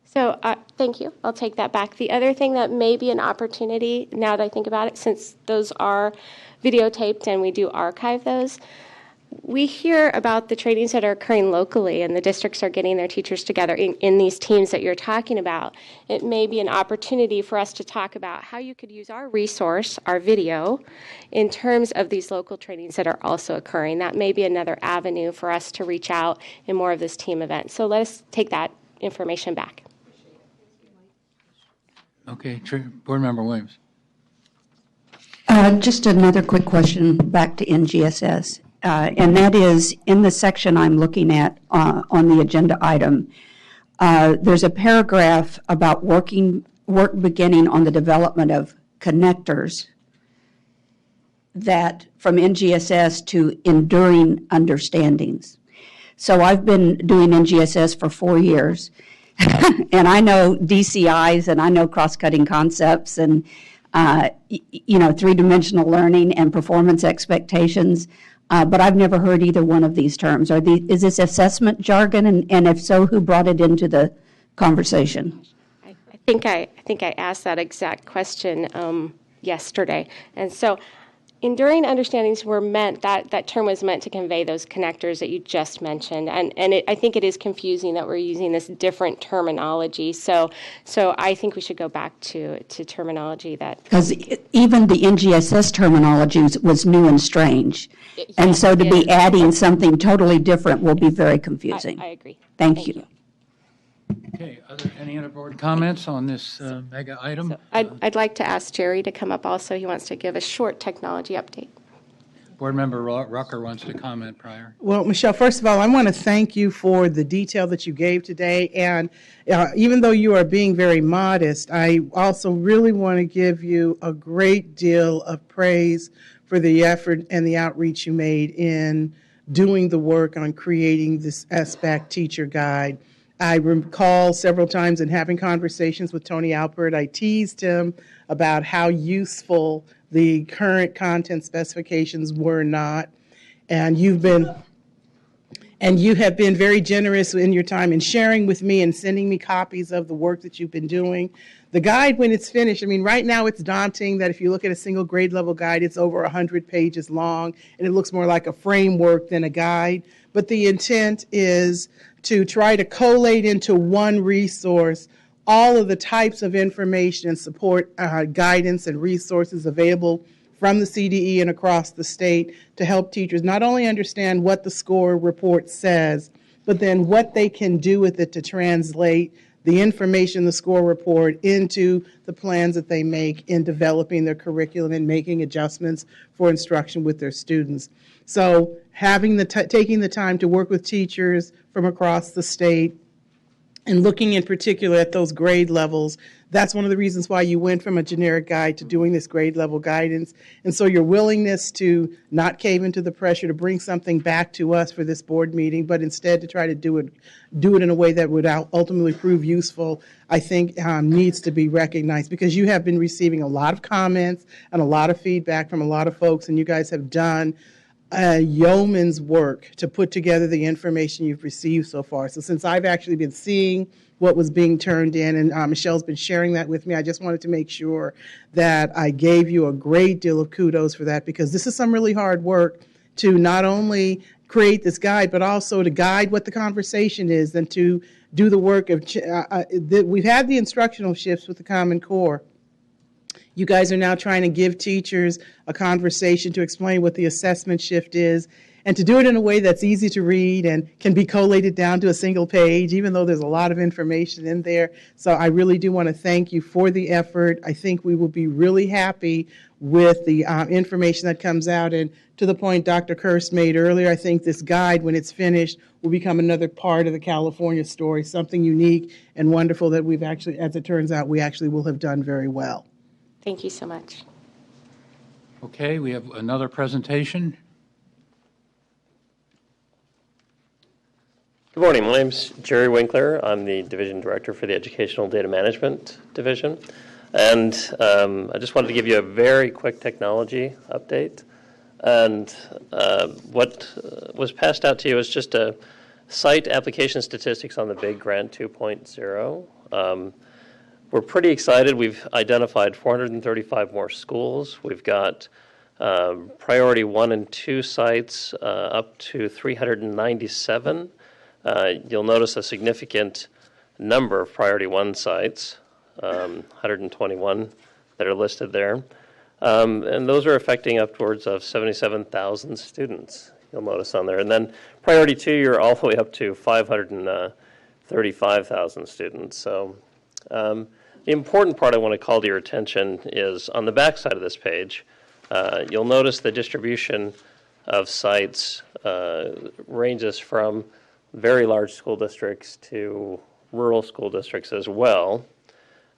So thank you. I'll take that back. The other thing that may be an opportunity, now that I think about it, since those are videotaped and we do archive those, we hear about the trainings that are occurring locally, and the districts are getting their teachers together in these teams that you're talking about. It may be an opportunity for us to talk about how you could use our resource, our video, in terms of these local trainings that are also occurring. That may be another avenue for us to reach out in more of this team event. So let us take that information back. Okay, Board Member Williams. Just another quick question back to NGSS, and that is in the section I'm looking at on the agenda item, there's a paragraph about work beginning on the development of connectors that from NGSS to enduring understandings. So I've been doing NGSS for 4 years, and I know DCIs and I know cross-cutting concepts and three-dimensional learning and performance expectations. but I've never heard either one of these terms. Is this assessment jargon, and if so, who brought it into the conversation? I think I asked that exact question yesterday, and so enduring understandings were meant, that term was meant to convey those connectors that you just mentioned, and I think it is confusing that we're using this different terminology. So I think we should go back to terminology that, Because even the NGSS terminology was new and strange, and so to be adding something totally different will be very confusing. I agree. Thank you. Okay, any other board comments on this mega item? I'd like to ask Jerry to come up also. He wants to give a short technology update. Board Member Rucker wants to comment prior. Well, Michelle, first of all, I want to thank you for the detail that you gave today. And even though you are being very modest, I also really want to give you a great deal of praise for the effort and the outreach you made in doing the work on creating this SBAC teacher guide. I recall several times in having conversations with Tony Alpert, I teased him about how useful the current content specifications were not. And you have been very generous in your time in sharing with me and sending me copies of the work that you've been doing. The guide, when it's finished, I mean, right now it's daunting that if you look at a single grade level guide, it's over 100 pages long, and it looks more like a framework than a guide. But the intent is to try to collate into one resource all of the types of information and support guidance and resources available from the CDE and across the state to help teachers not only understand what the score report says, but then what they can do with it to translate the information, the score report, into the plans that they make in developing their curriculum and making adjustments for instruction with their students. So having taking the time to work with teachers from across the state and looking in particular at those grade levels, that's one of the reasons why you went from a generic guide to doing this grade level guidance. And so your willingness to not cave into the pressure to bring something back to us for this board meeting, but instead to try to do it in a way that would ultimately prove useful, I think needs to be recognized, because you have been receiving a lot of comments and a lot of feedback from a lot of folks, and you guys have done yeoman's work to put together the information you've received so far. So since I've actually been seeing what was being turned in, and Michelle's been sharing that with me, I just wanted to make sure that I gave you a great deal of kudos for that, because this is some really hard work to not only create this guide, but also to guide what the conversation is and to do the work of, we've had the instructional shifts with the Common Core. You guys are now trying to give teachers a conversation to explain what the assessment shift is, and to do it in a way that's easy to read and can be collated down to a single page, even though there's a lot of information in there. So I really do want to thank you for the effort. I think we will be really happy with the information that comes out. And to the point Dr. Kirst made earlier, I think this guide, when it's finished, will become another part of the California story, something unique and wonderful that we've actually, as it turns out, we actually will have done very well. Thank you so much. Okay, we have another presentation. Good morning. My name's Jerry Winkler. I'm the Division Director for the Educational Data Management Division. And I just wanted to give you a very quick technology update. And what was passed out to you is just a site application statistics on the big grant 2.0. We're pretty excited. We've identified 435 more schools. We've got priority 1 and 2 sites up to 397. You'll notice a significant number of priority 1 sites, 121 that are listed there. And those are affecting upwards of 77,000 students, you'll notice on there. And then priority 2, you're all the way up to 535,000 students. So the important part I want to call to your attention is on the back side of this page, you'll notice the distribution of sites ranges from very large school districts to rural school districts as well.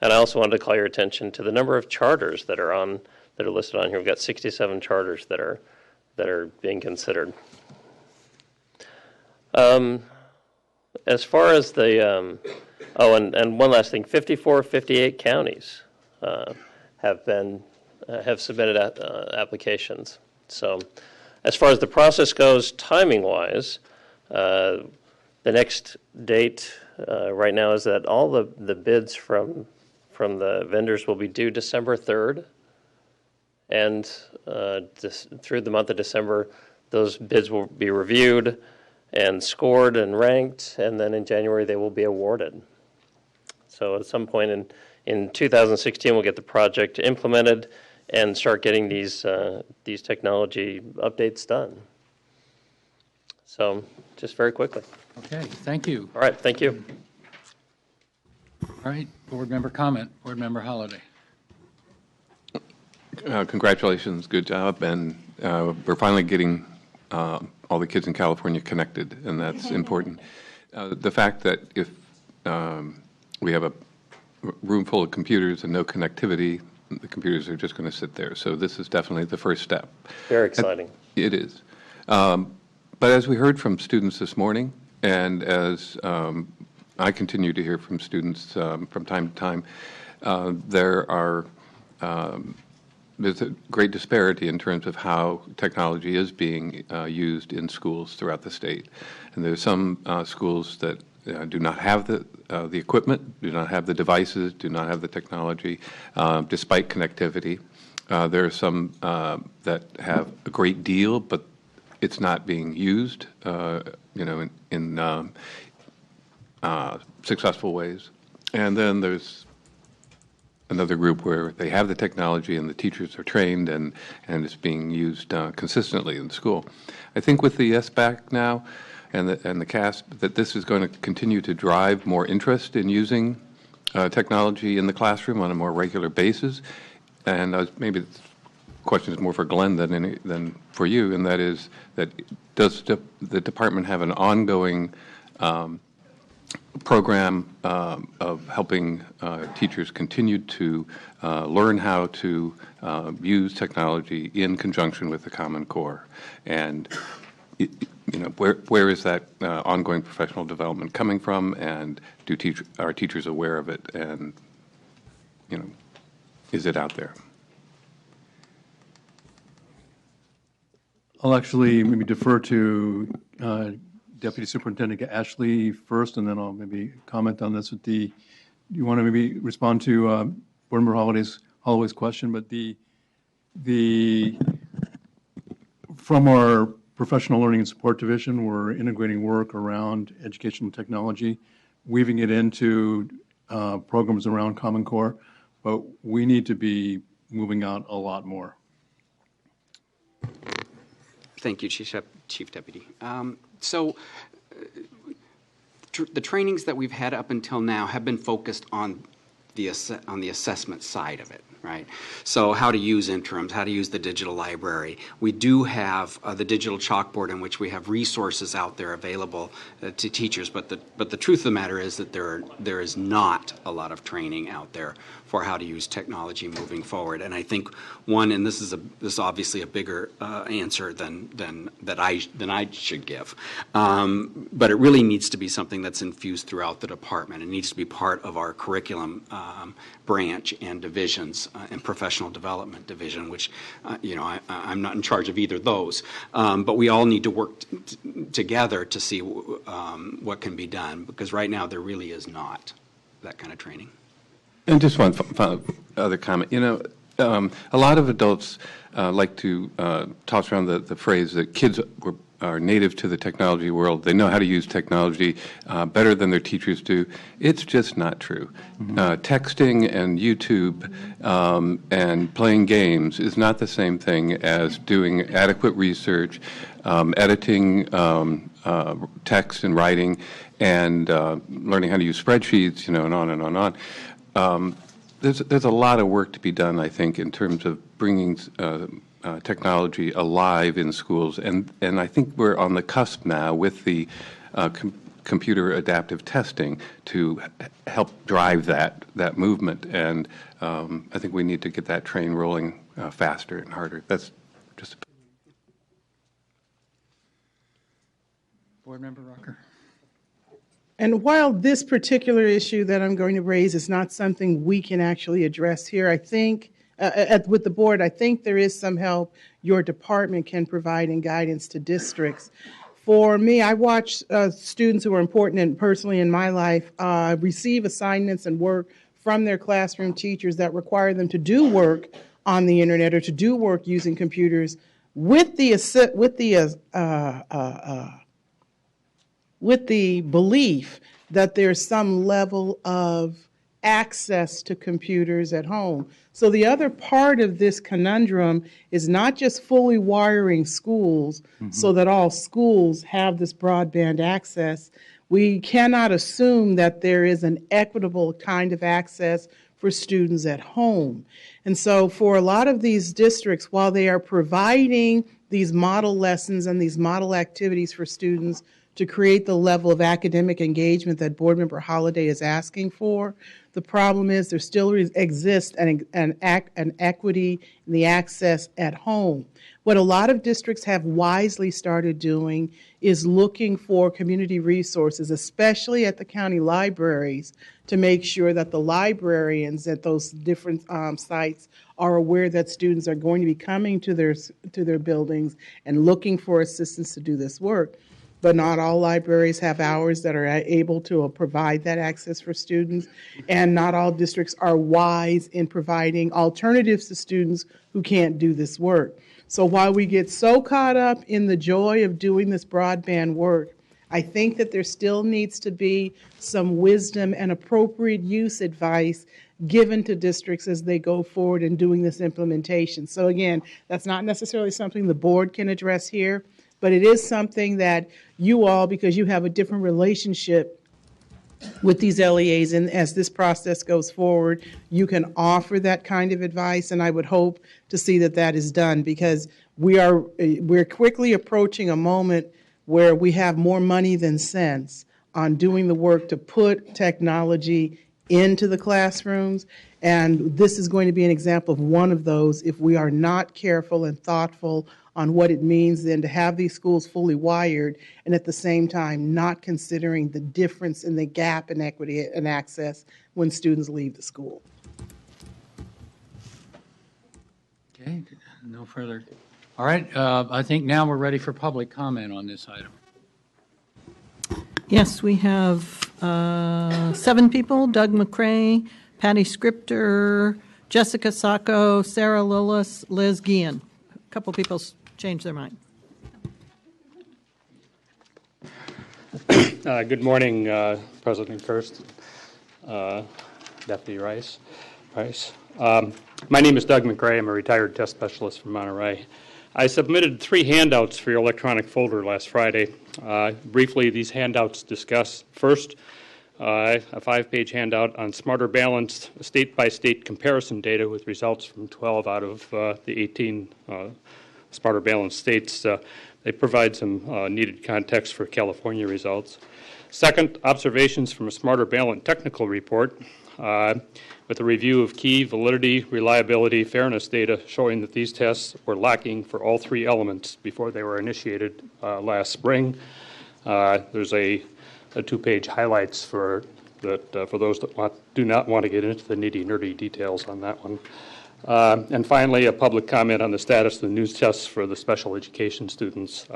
And I also wanted to call your attention to the number of charters that are listed on here. We've got 67 charters that are being considered. As far as the and one last thing, 58 counties have submitted applications. So As far as the process goes, timing-wise, the next date right now is that all the bids from the vendors will be due December 3rd. And through the month of December, those bids will be reviewed and scored and ranked, and then in January they will be awarded. So at some point in 2016, we'll get the project implemented and start getting these technology updates done. So just very quickly. Okay, thank you. All right, thank you. All right, board member comment, board member Holliday. Congratulations, good job, and we're finally getting all the kids in California connected, and that's important. The fact that if we have a room full of computers and no connectivity, the computers are just going to sit there. So this is definitely the first step. Very exciting. It is. But as we heard from students this morning, and as I continue to hear from students from time to time, there's a great disparity in terms of how technology is being used in schools throughout the state. And there's some schools that do not have the equipment, do not have the devices, do not have the technology, despite connectivity. There are some that have a great deal, but it's not being used, in successful ways. And then there's another group where they have the technology and the teachers are trained and it's being used consistently in school. I think with the SBAC now and the CASP, that this is going to continue to drive more interest in using technology in the classroom on a more regular basis. And maybe the question is more for Glenn than for you, and that is that does the department have an ongoing program of helping teachers continue to learn how to use technology in conjunction with the Common Core? And where is that ongoing professional development coming from? And are teachers aware of it? And is it out there? I'll actually maybe defer to Deputy Superintendent Ashley first, and then I'll maybe comment on this with do you want to maybe respond to Board Member Holloway's question? But from our Professional Learning and Support Division, we're integrating work around educational technology, weaving it into programs around Common Core, but we need to be moving out a lot more. Thank you, Chief Deputy. The trainings that we've had up until now have been focused on the assessment side of it, right? So how to use interims, how to use the digital library. We do have the digital chalkboard in which we have resources out there available to teachers, but the truth of the matter is that there is not a lot of training out there for how to use technology moving forward. And I think and this is obviously a bigger answer than I should give, but it really needs to be something that's infused throughout the department. It needs to be part of our curriculum branch and divisions and professional development division, which I'm not in charge of either of those, but we all need to work together to see what can be done, because right now there really is not that kind of training. And just one other comment. A lot of adults like to toss around the phrase that kids are native to the technology world. They know how to use technology better than their teachers do. It's just not true. Texting and YouTube and playing games is not the same thing as doing adequate research, editing text and writing, and learning how to use spreadsheets, and on and on and on. There's a lot of work to be done, I think, in terms of bringing technology alive in schools, and I think we're on the cusp now with the computer adaptive testing to help drive that movement, and I think we need to get that train rolling faster and harder. That's just Board Member Rucker. And while this particular issue that I'm going to raise is not something we can actually address here, I think with the board, I think there is some help your department can provide in guidance to districts. For me, I watch students who are important and personally in my life receive assignments and work from their classroom teachers that require them to do work on the internet or to do work using computers with the belief that there's some level of access to computers at home. So the other part of this conundrum is not just fully wiring schools so that all schools have this broadband access. We cannot assume that there is an equitable kind of access for students at home. And so for a lot of these districts, while they are providing these model lessons and these model activities for students to create the level of academic engagement that Board Member Holliday is asking for, the problem is there still exists an equity in the access at home. What a lot of districts have wisely started doing is looking for community resources, especially at the county libraries, to make sure that the librarians at those different sites are aware that students are going to be coming to their buildings and looking for assistance to do this work. But not all libraries have hours that are able to provide that access for students, and not all districts are wise in providing alternatives to students who can't do this work. So while we get so caught up in the joy of doing this broadband work, I think that there still needs to be some wisdom and appropriate use advice given to districts as they go forward in doing this implementation. So again, that's not necessarily something the board can address here, but it is something that you all, because you have a different relationship with these LEAs, and as this process goes forward, you can offer that kind of advice, and I would hope to see that that is done, because we're quickly approaching a moment where we have more money than sense on doing the work to put technology into the classrooms, and this is going to be an example of one of those if we are not careful and thoughtful on what it means then to have these schools fully wired and at the same time not considering the difference in the gap in equity and access when students leave the school. Okay, no further. All right, I think now we're ready for public comment on this item. Yes, we have 7 people: Doug McCrae, Patty Scripter, Jessica Sacco, Sarah Lillis, Liz Guillen. A couple people changed their mind. Good morning, President Kirst, Deputy Rice. My name is Doug McRae. I'm a retired test specialist from Monterey. I submitted 3 handouts for your electronic folder last Friday. Briefly, these handouts discuss, first, a 5-page handout on smarter balanced state-by-state comparison data with results from 12 out of the 18 smarter balanced states. They provide some needed context for California results. Second, observations from a smarter balanced technical report with a review of key validity, reliability, fairness data showing that these tests were lacking for all 3 elements before they were initiated last spring. There's a 2-page highlights for those that do not want to get into the nitty-nerdy details on that one. And finally, a public comment on the status of the news tests for the special education students.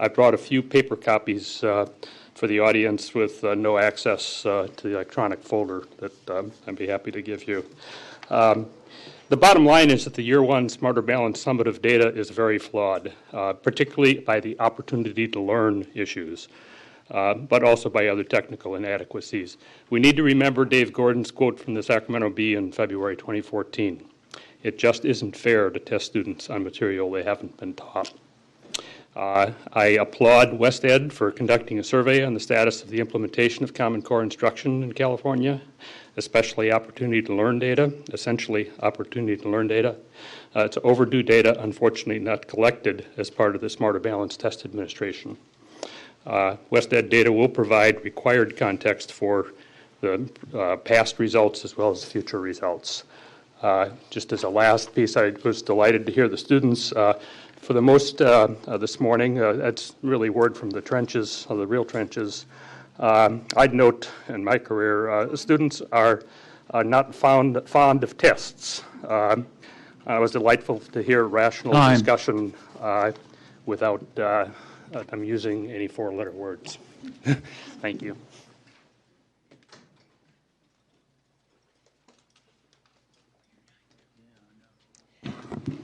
I brought a few paper copies for the audience with no access to the electronic folder that I'd be happy to give you. The bottom line is that the Year 1 Smarter Balanced summative data is very flawed, particularly by the opportunity to learn issues, but also by other technical inadequacies. We need to remember Dave Gordon's quote from the Sacramento Bee in February 2014. It just isn't fair to test students on material they haven't been taught. I applaud West Ed for conducting a survey on the status of the implementation of Common Core instruction in California, especially opportunity to learn data, essentially opportunity to learn data. It's overdue data, unfortunately not collected as part of the Smarter Balanced Test Administration. West Ed data will provide required context for the past results as well as future results. Just as a last piece, I was delighted to hear the students, for the most this morning, that's really word from the trenches, the real trenches. I'd note in my career, students are not fond of tests. It was delightful to hear rational Time. discussion without I'm using any four-letter words. Thank you.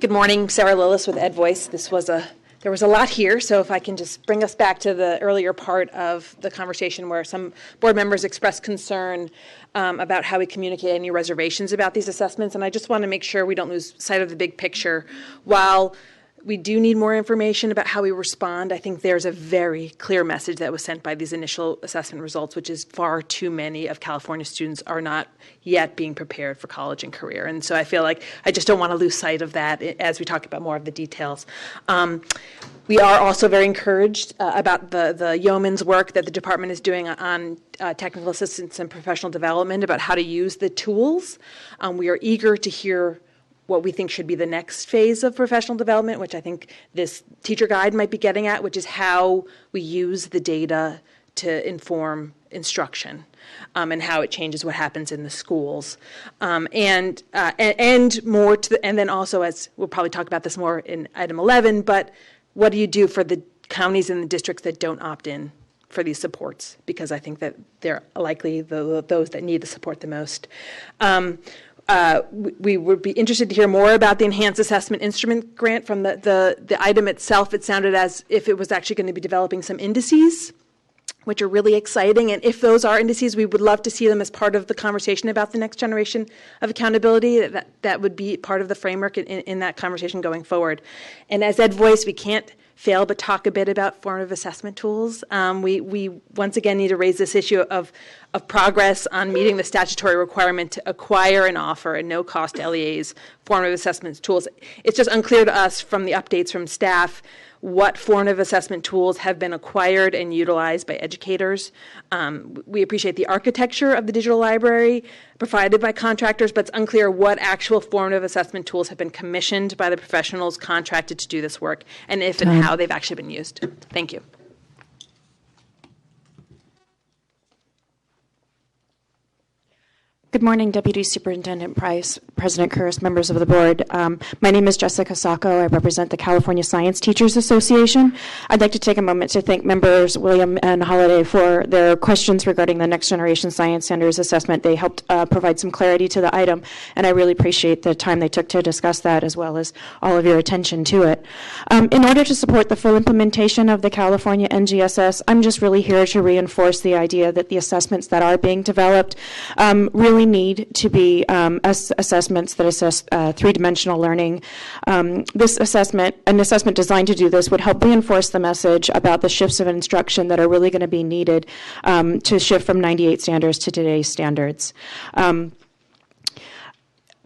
Good morning, Sarah Lillis with Ed Voice. There was a lot here, so if I can just bring us back to the earlier part of the conversation where some board members expressed concern about how we communicate any reservations about these assessments, and I just want to make sure we don't lose sight of the big picture. While we do need more information about how we respond, I think there's a very clear message that was sent by these initial assessment results, which is far too many of California students are not yet being prepared for college and career. And so I feel like I just don't want to lose sight of that as we talk about more of the details. We are also very encouraged about the yeoman's work that the department is doing on technical assistance and professional development about how to use the tools. We are eager to hear what we think should be the next phase of professional development, which I think this teacher guide might be getting at, which is how we use the data to inform instruction and how it changes what happens in the schools. And more to and then also, as we'll probably talk about this more in item 11, but what do you do for the counties and the districts that don't opt in for these supports? Because I think that they're likely those that need the support the most. We would be interested to hear more about the Enhanced Assessment Instrument Grant. From the item itself, it sounded as if it was actually going to be developing some indices, which are really exciting. And if those are indices, we would love to see them as part of the conversation about the next generation of accountability. That would be part of the framework in that conversation going forward. And as Ed Voice, we can't fail but talk a bit about formative assessment tools. We once again need to raise this issue of progress on meeting the statutory requirement to acquire and offer at no cost to LEAs formative assessment tools. It's just unclear to us from the updates from staff what formative assessment tools have been acquired and utilized by educators. We appreciate the architecture of the digital library provided by contractors, but it's unclear what actual formative assessment tools have been commissioned by the professionals contracted to do this work, and if and how they've actually been used. Thank you. Good morning, Deputy Superintendent Price, President Kurst, members of the board. My name is Jessica Sacco. I represent the California Science Teachers Association. I'd like to take a moment to thank members William and Holiday for their questions regarding the Next Generation Science Standards Assessment. They helped provide some clarity to the item, and I really appreciate the time they took to discuss that, as well as all of your attention to it. In order to support the full implementation of the California NGSS, I'm just really here to reinforce the idea that the assessments that are being developed really need to be assessments that assess three-dimensional learning. An assessment designed to do this would help reinforce the message about the shifts of instruction that are really going to be needed to shift from 98 standards to today's standards.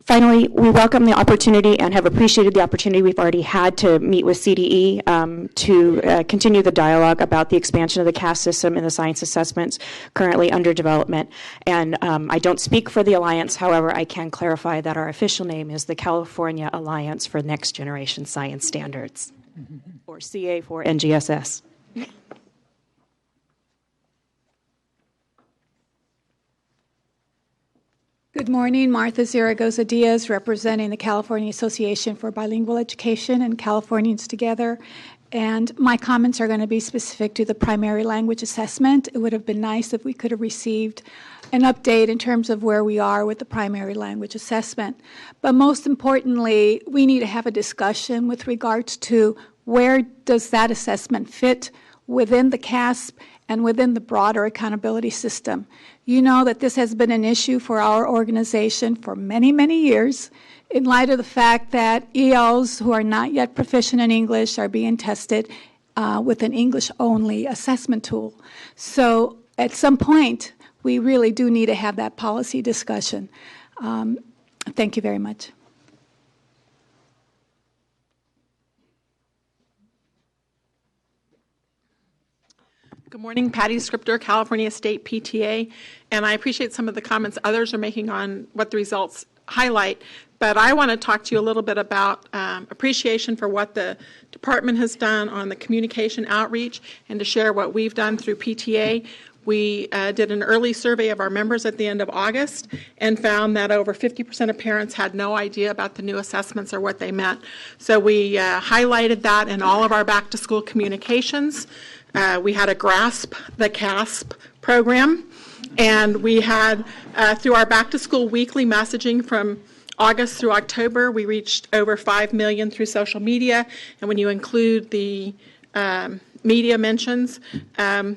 Finally, we welcome the opportunity and have appreciated the opportunity we've already had to meet with CDE to continue the dialogue about the expansion of the CAS system in the science assessments currently under development. And I don't speak for the Alliance, however, I can clarify that our official name is the California Alliance for Next Generation Science Standards, or CA for NGSS. Good morning, Martha Zaragoza Diaz, representing the California Association for Bilingual Education and Californians Together. And my comments are going to be specific to the primary language assessment. It would have been nice if we could have received an update in terms of where we are with the primary language assessment. But most importantly, we need to have a discussion with regards to where does that assessment fit within the CASP and within the broader accountability system. You know that this has been an issue for our organization for many, many years in light of the fact that ELs who are not yet proficient in English are being tested with an English-only assessment tool. So at some point, we really do need to have that policy discussion. Thank you very much. Good morning, Patty Scripter, California State PTA, and I appreciate some of the comments others are making on what the results highlight, but I want to talk to you a little bit about appreciation for what the department has done on the communication outreach and to share what we've done through PTA. We did an early survey of our members at the end of August and found that over 50% of parents had no idea about the new assessments or what they meant. So we highlighted that in all of our back-to-school communications. We had a GRASP the CASP program, and we had, through our back-to-school weekly messaging from August through October, we reached over 5 million through social media, and when you include the media mentions,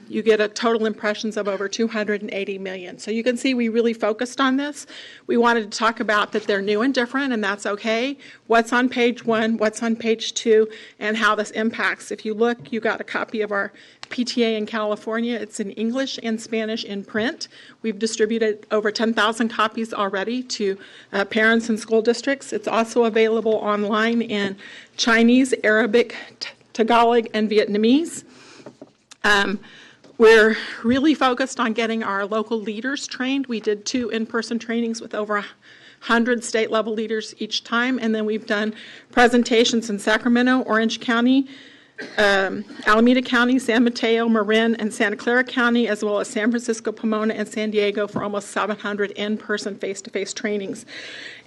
you get a total impressions of over 280 million. So you can see we really focused on this. We wanted to talk about that they're new and different, and that's okay. What's on page 1, what's on page 2, and how this impacts. If you look, you got a copy of our PTA in California. It's in English and Spanish in print. We've distributed over 10,000 copies already to parents and school districts. It's also available online in Chinese, Arabic, Tagalog, and Vietnamese. We're really focused on getting our local leaders trained. We did 2 in-person trainings with over 100 state-level leaders each time, and then we've done presentations in Sacramento, Orange County, Alameda County, San Mateo, Marin, and Santa Clara County, as well as San Francisco, Pomona, and San Diego for almost 700 in-person, face-to-face trainings.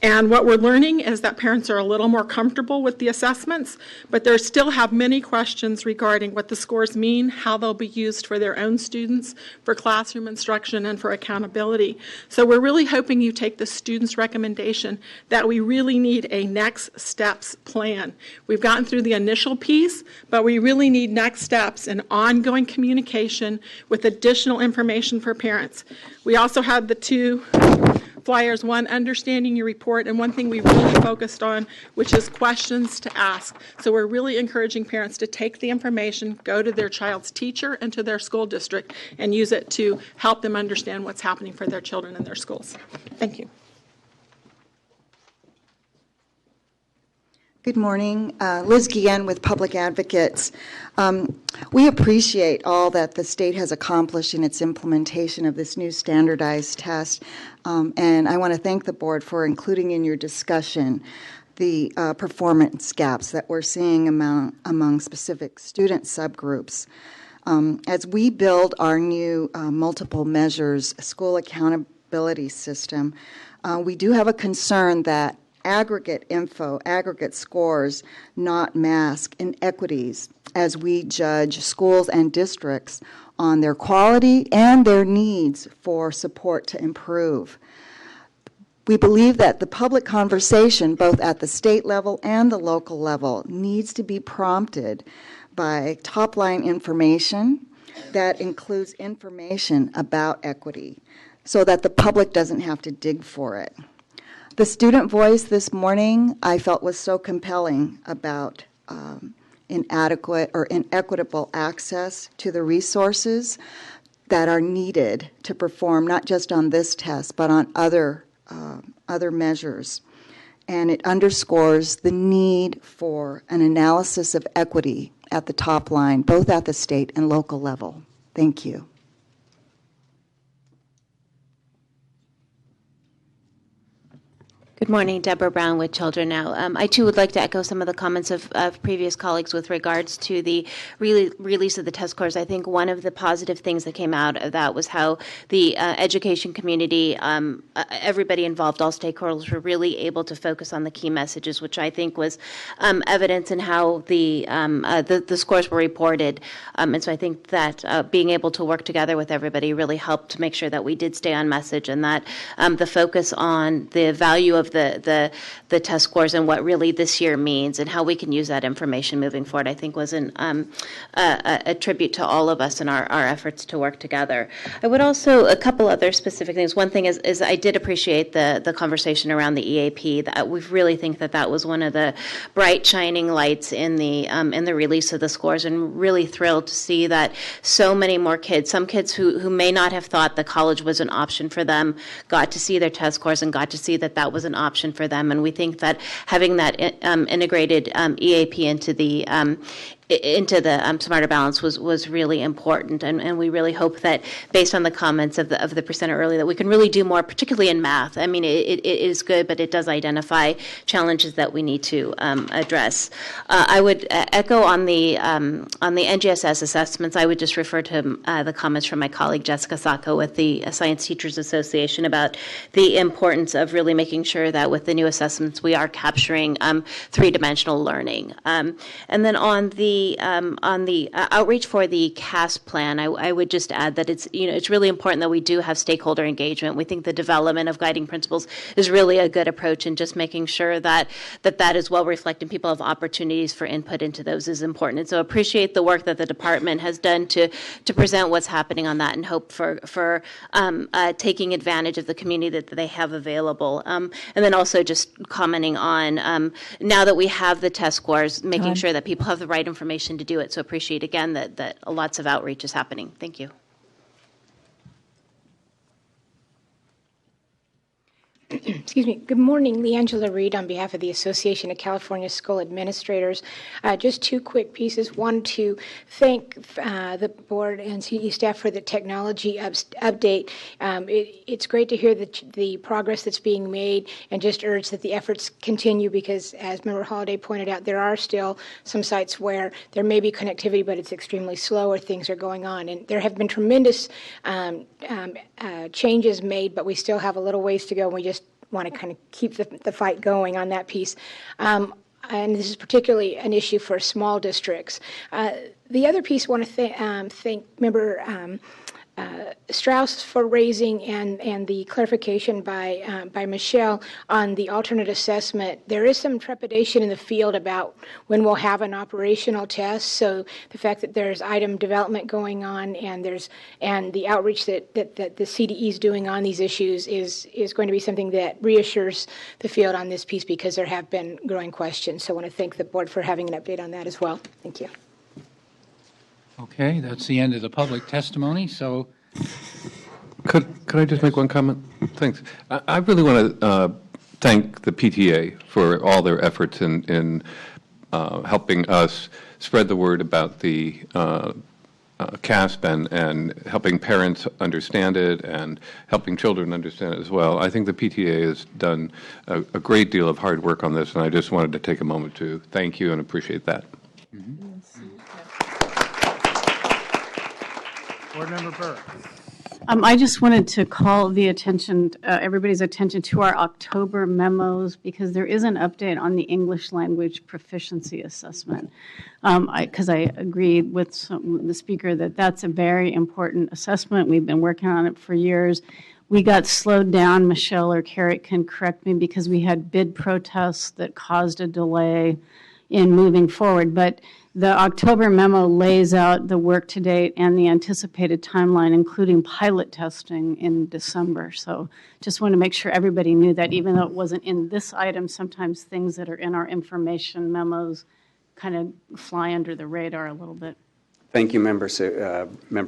And what we're learning is that parents are a little more comfortable with the assessments, but they still have many questions regarding what the scores mean, how they'll be used for their own students, for classroom instruction, and for accountability. So we're really hoping you take the students' recommendation that we really need a next steps plan. We've gotten through the initial piece, but we really need next steps and ongoing communication with additional information for parents. We also had the 2 flyers, one, understanding your report, and one thing we really focused on, which is questions to ask. So we're really encouraging parents to take the information, go to their child's teacher and to their school district, and use it to help them understand what's happening for their children in their schools. Thank you. Good morning. Liz Guillen with Public Advocates. We appreciate all that the state has accomplished in its implementation of this new standardized test, and I want to thank the board for including in your discussion the performance gaps that we're seeing among specific student subgroups. As we build our new multiple measures school accountability system, we do have a concern that aggregate info, aggregate scores, not mask inequities as we judge schools and districts on their quality and their needs for support to improve. We believe that the public conversation, both at the state level and the local level, needs to be prompted by top-line information that includes information about equity so that the public doesn't have to dig for it. The student voice this morning I felt was so compelling about inadequate or inequitable access to the resources that are needed to perform not just on this test but on other measures. And it underscores the need for an analysis of equity at the top line, both at the state and local level. Thank you. Good morning, Deborah Brown with Children Now. I too would like to echo some of the comments of previous colleagues with regards to the release of the test scores. I think one of the positive things that came out of that was how the education community, everybody involved, all stakeholders were really able to focus on the key messages, which I think was evidence in how the scores were reported. And so I think that being able to work together with everybody really helped to make sure that we did stay on message and that the focus on the value of the test scores and what really this year means and how we can use that information moving forward, I think was a tribute to all of us in our efforts to work together. I would also, a couple other specific things. One thing is I did appreciate the conversation around the EAP. That we really think that was one of the bright shining lights in the release of the scores, and really thrilled to see that so many more kids, some kids who may not have thought the college was an option for them, got to see their test scores and got to see that was an option for them. And we think that having that integrated EAP into the into the Smarter Balance was really important, and we really hope that, based on the comments of the presenter earlier, that we can really do more, particularly in math. I mean, it is good, but it does identify challenges that we need to address. I would echo on the NGSS assessments. I would just refer to the comments from my colleague Jessica Sacco with the Science Teachers Association about the importance of really making sure that with the new assessments we are capturing three-dimensional learning. And then on the outreach for the CAS plan, I would just add that it's really important that we do have stakeholder engagement. We think the development of guiding principles is really a good approach, and just making sure that is well reflected. People have opportunities for input into those is important. And so appreciate the work that the department has done to present what's happening on that, and hope for taking advantage of the community that they have available. And then also just commenting on now that we have the test scores, making sure that people have the right information to do it. So appreciate again that lots of outreach is happening. Thank you. Excuse me. Good morning, Leangela Reed on behalf of the Association of California School Administrators. Just two quick pieces. One, to thank the board and CE staff for the technology update. It's great to hear the progress that's being made, and just urge that the efforts continue, because as Member Holliday pointed out, there are still some sites where there may be connectivity, but it's extremely slow, or things are going on. And there have been tremendous changes made, but we still have a little ways to go, and we just want to kind of keep the fight going on that piece. And this is particularly an issue for small districts. The other piece I want to thank Member Strauss for raising, and the clarification by Michelle on the alternate assessment. There is some trepidation in the field about when we'll have an operational test. So the fact that there's item development going on, and the outreach that the CDE is doing on these issues is going to be something that reassures the field on this piece, because there have been growing questions. So I want to thank the board for having an update on that as well. Thank you. Okay, that's the end of the public testimony. So, Could I just make one comment? Thanks. I really want to thank the PTA for all their efforts in helping us spread the word about the CASP and helping parents understand it and helping children understand it as well. I think the PTA has done a great deal of hard work on this, and I just wanted to take a moment to thank you and appreciate that. Mm-hmm. Board Member Burr. I just wanted to call the attention, everybody's attention to our October memos, because there is an update on the English language proficiency assessment. Because I agreed with the speaker that that's a very important assessment. We've been working on it for years. We got slowed down, Michelle or Carrot can correct me, because we had bid protests that caused a delay in moving forward. But the October memo lays out the work to date and the anticipated timeline, including pilot testing in December. So just want to make sure everybody knew that, even though it wasn't in this item, sometimes things that are in our information memos kind of fly under the radar a little bit. Thank you, Member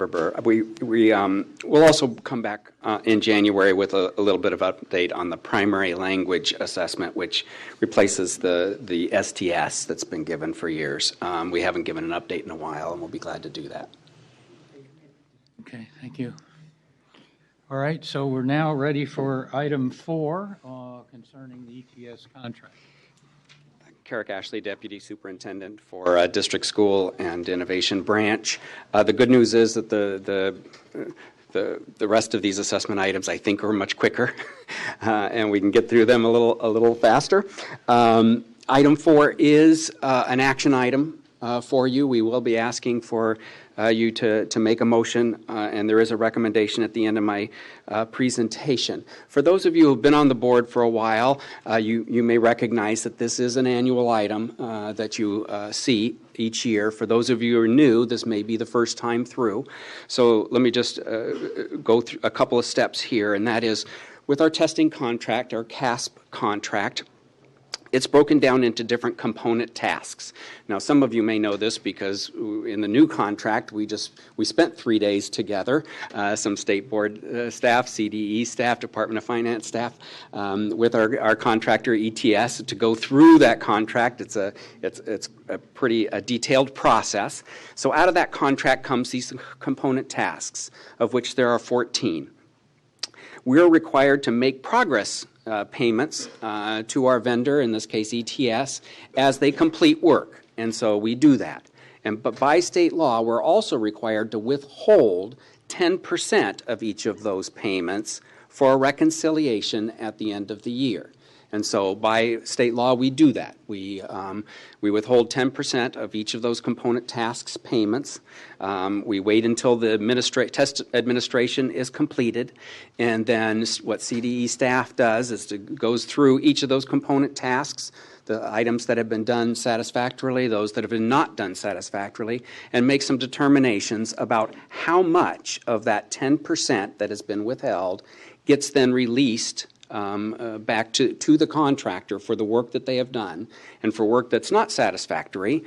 Burr. We'll also come back in January with a little bit of update on the primary language assessment, which replaces the STS that's been given for years. We haven't given an update in a while, and we'll be glad to do that. Okay, thank you. All right, so we're now ready for item 4 concerning the ETS contract. Carrick Ashley, Deputy Superintendent for District School and Innovation Branch. The good news is that the rest of these assessment items, I think, are much quicker, and we can get through them a little faster. Item 4 is an action item for you. We will be asking for you to make a motion, and there is a recommendation at the end of my presentation. For those of you who have been on the board for a while, you may recognize that this is an annual item that you see each year. For those of you who are new, this may be the first time through. So let me just go through a couple of steps here, and that is with our testing contract, our CASP contract, it's broken down into different component tasks. Now, some of you may know this because in the new contract, we spent 3 days together, some state board staff, CDE staff, Department of Finance staff, with our contractor ETS to go through that contract. It's a pretty detailed process. So out of that contract comes these component tasks, of which there are 14. We're required to make progress payments to our vendor, in this case ETS, as they complete work. And so we do that. But by state law, we're also required to withhold 10% of each of those payments for a reconciliation at the end of the year. And so by state law, we do that. We withhold 10% of each of those component tasks payments. We wait until the test administration is completed, and then what CDE staff does is goes through each of those component tasks, the items that have been done satisfactorily, those that have been not done satisfactorily, and make some determinations about how much of that 10% that has been withheld gets then released back to the contractor for the work that they have done. And for work that's not satisfactory,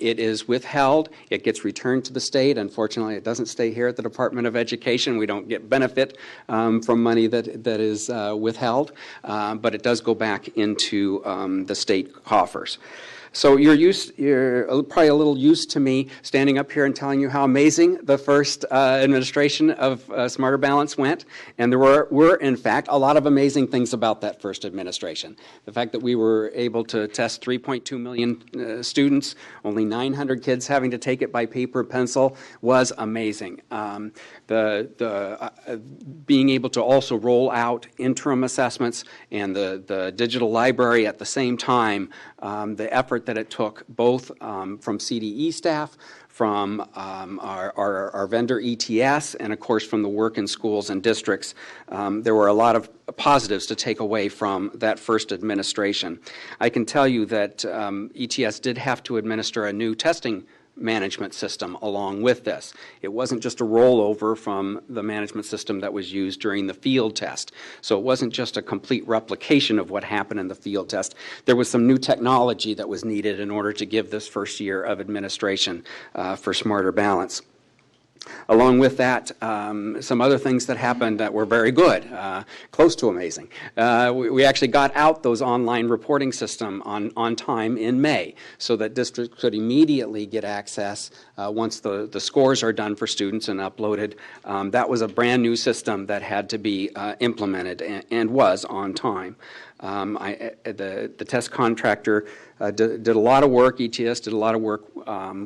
it is withheld. It gets returned to the state. Unfortunately, it doesn't stay here at the Department of Education. We don't get benefit from money that is withheld, but it does go back into the state coffers. So you're probably a little used to me standing up here and telling you how amazing the first administration of Smarter Balance went, and there were in fact a lot of amazing things about that first administration. The fact that we were able to test 3.2 million students, only 900 kids having to take it by paper and pencil, was amazing. Being able to also roll out interim assessments and the digital library at the same time, the effort that it took both from CDE staff, from our vendor ETS, and of course from the work in schools and districts. There were a lot of positives to take away from that first administration. I can tell you that ETS did have to administer a new testing management system along with this. It wasn't just a rollover from the management system that was used during the field test. So it wasn't just a complete replication of what happened in the field test. There was some new technology that was needed in order to give this first year of administration for Smarter Balance. Along with that, some other things that happened that were very good, close to amazing. We actually got out those online reporting system on time in May so that districts could immediately get access once the scores are done for students and uploaded. That was a brand new system that had to be implemented and was on time. The test contractor did a lot of work, ETS did a lot of work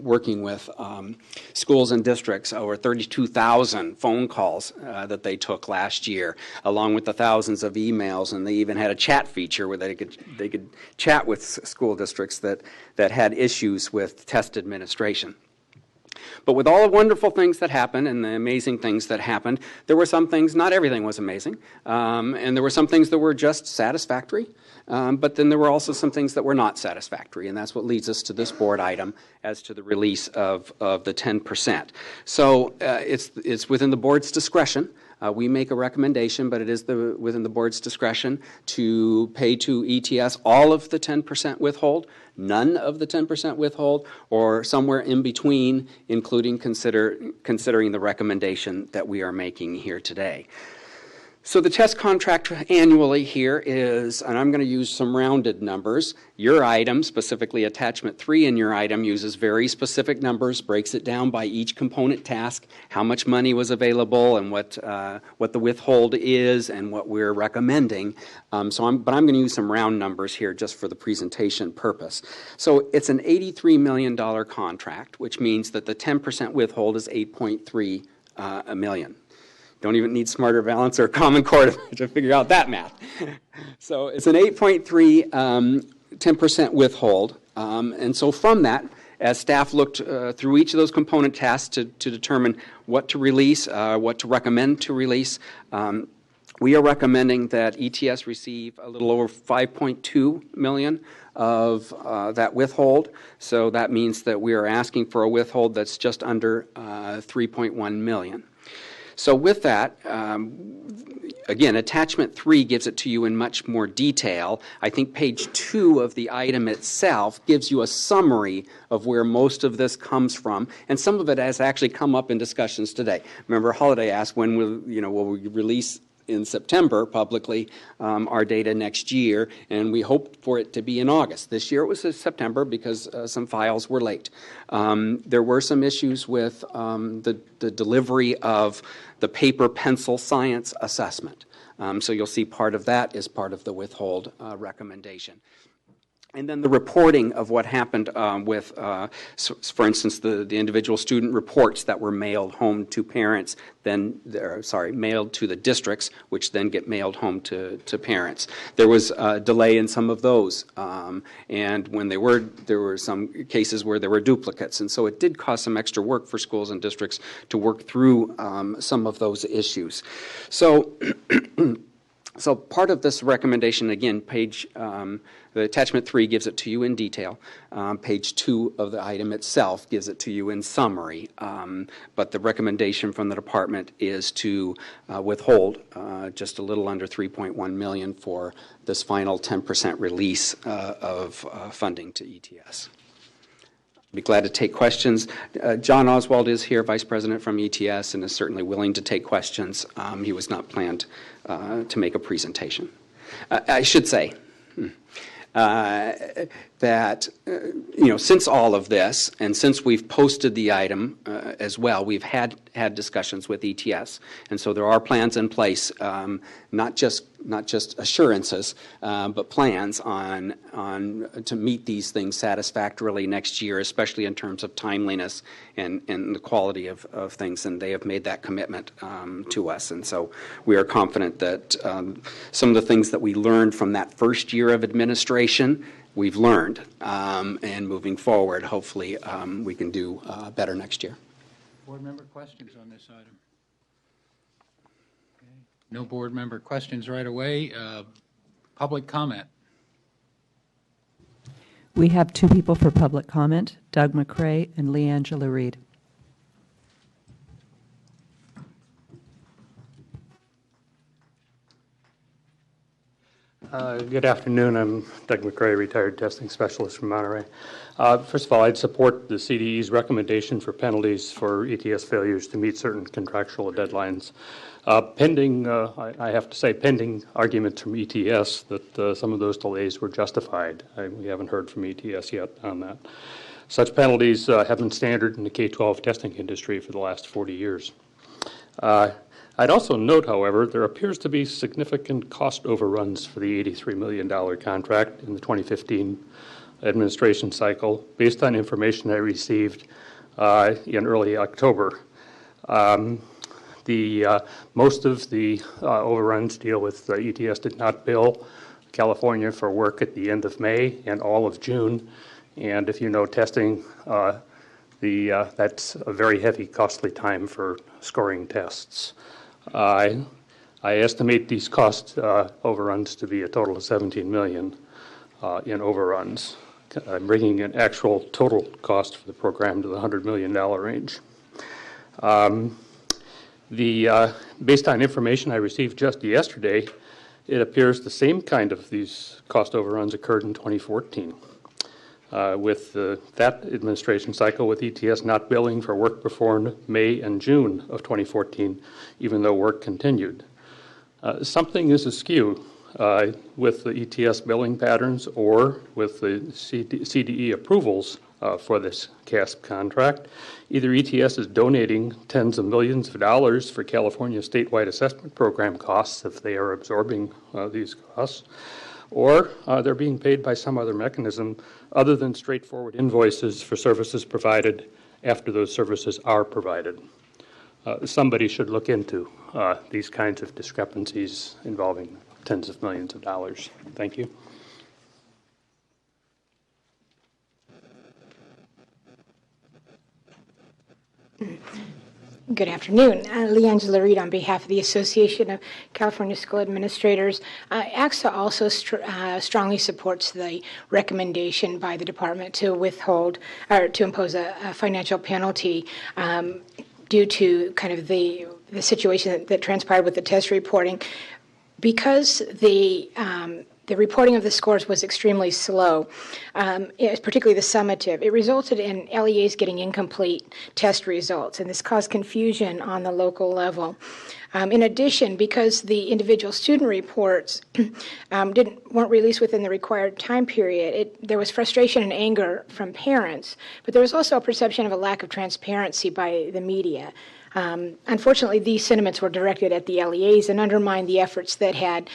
working with schools and districts, over 32,000 phone calls that they took last year, along with the thousands of emails, and they even had a chat feature where they could chat with school districts that had issues with test administration. But with all the wonderful things that happened and the amazing things that happened, there were some things, not everything was amazing, and there were some things that were just satisfactory, but then there were also some things that were not satisfactory, and that's what leads us to this board item as to the release of the 10%. So it's within the board's discretion. We make a recommendation, but it is within the board's discretion to pay to ETS all of the 10% withhold, none of the 10% withhold, or somewhere in between, including considering the recommendation that we are making here today. So the test contract annually here is, and I'm going to use some rounded numbers. Your item, specifically attachment 3 in your item, uses very specific numbers, breaks it down by each component task, how much money was available and what the withhold is and what we're recommending. But I'm going to use some round numbers here just for the presentation purpose. So it's an $83 million contract, which means that the 10% withhold is $8.3 million. Don't even need Smarter Balance or Common Core to figure out that math. So it's an 8.3 10% withhold. And so from that, as staff looked through each of those component tasks to determine what to release, what to recommend to release, we are recommending that ETS receive a little over $5.2 million of that withhold. So that means that we are asking for a withhold that's just under $3.1 million. So with that, again, attachment 3 gives it to you in much more detail. I think page 2 of the item itself gives you a summary of where most of this comes from, and some of it has actually come up in discussions today. Remember, Holiday asked when will we release in September publicly our data next year, and we hoped for it to be in August. This year it was September because some files were late. There were some issues with the delivery of the paper pencil science assessment. So you'll see part of that is part of the withhold recommendation. And then the reporting of what happened with, for instance, the individual student reports that were mailed home to parents, mailed to the districts, which then get mailed home to parents. There was a delay in some of those, and when there were some cases where there were duplicates, and so it did cause some extra work for schools and districts to work through some of those issues. So. So part of this recommendation, again, the attachment 3 gives it to you in detail. Page 2 of the item itself gives it to you in summary. But the recommendation from the department is to withhold just a little under $3.1 million for this final 10% release of funding to ETS. Be glad to take questions. John Oswald is here, Vice President from ETS, and is certainly willing to take questions. He was not planned to make a presentation. I should say that, since all of this, and since we've posted the item as well, we've had discussions with ETS, and so there are plans in place, not just assurances, but plans on to meet these things satisfactorily next year, especially in terms of timeliness and the quality of things, and they have made that commitment to us, and so we are confident that some of the things that we learned from that first year of administration, we've learned, and moving forward, hopefully we can do better next year. Board member questions on this item? Okay. No board member questions right away. Public comment. We have 2 people for public comment, Doug McCrae and Leangela Reed. Good afternoon. I'm Doug McCrae, retired testing specialist from Monterey. First of all, I'd support the CDE's recommendation for penalties for ETS failures to meet certain contractual deadlines. Pending, I have to say, pending arguments from ETS that some of those delays were justified. We haven't heard from ETS yet on that. Such penalties have been standard in the K-12 testing industry for the last 40 years. I'd also note, however, there appears to be significant cost overruns for the $83 million contract in the 2015 administration cycle, based on information I received in early October. Most of the overruns deal with ETS did not bill California for work at the end of May and all of June, and if you know testing, that's a very heavy, costly time for scoring tests. I estimate these cost overruns to be a total of $17 million in overruns. I'm bringing an actual total cost for the program to the $100 million range. Based on information I received just yesterday, it appears the same kind of these cost overruns occurred in 2014. With that administration cycle, with ETS not billing for work performed May and June of 2014, even though work continued. Something is askew with the ETS billing patterns or with the CDE approvals for this CASP contract. Either ETS is donating tens of millions of dollars for California statewide assessment program costs if they are absorbing these costs, or they're being paid by some other mechanism other than straightforward invoices for services provided after those services are provided. Somebody should look into these kinds of discrepancies involving tens of millions of dollars. Thank you. Good afternoon. Leangela Reed on behalf of the Association of California School Administrators. ACSA also strongly supports the recommendation by the department to withhold or to impose a financial penalty due to kind of the the situation that transpired with the test reporting. Because the reporting of the scores was extremely slow, particularly the summative, it resulted in LEAs getting incomplete test results, and this caused confusion on the local level. In addition, because the individual student reports weren't released within the required time period, there was frustration and anger from parents, but there was also a perception of a lack of transparency by the media. Unfortunately, these sentiments were directed at the LEAs and undermined the efforts that had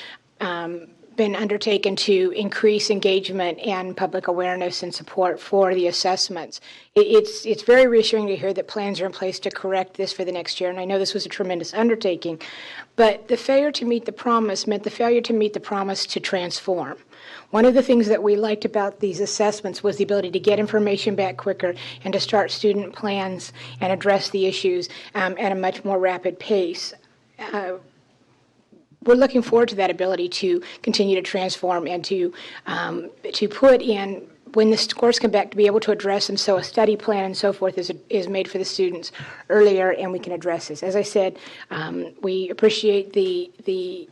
been undertaken to increase engagement and public awareness and support for the assessments. It's very reassuring to hear that plans are in place to correct this for the next year, and I know this was a tremendous undertaking, but the failure to meet the promise meant the failure to meet the promise to transform. One of the things that we liked about these assessments was the ability to get information back quicker and to start student plans and address the issues at a much more rapid pace. We're looking forward to that ability to continue to transform and to put in, when the scores come back, to be able to address them, so a study plan and so forth is made for the students earlier, and we can address this. As I said, we appreciate the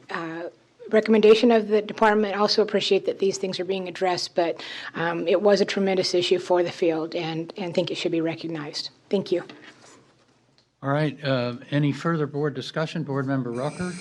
recommendation of the department, also appreciate that these things are being addressed, but it was a tremendous issue for the field, and think it should be recognized. Thank you. All right. Any further board discussion? Board Member Rucker?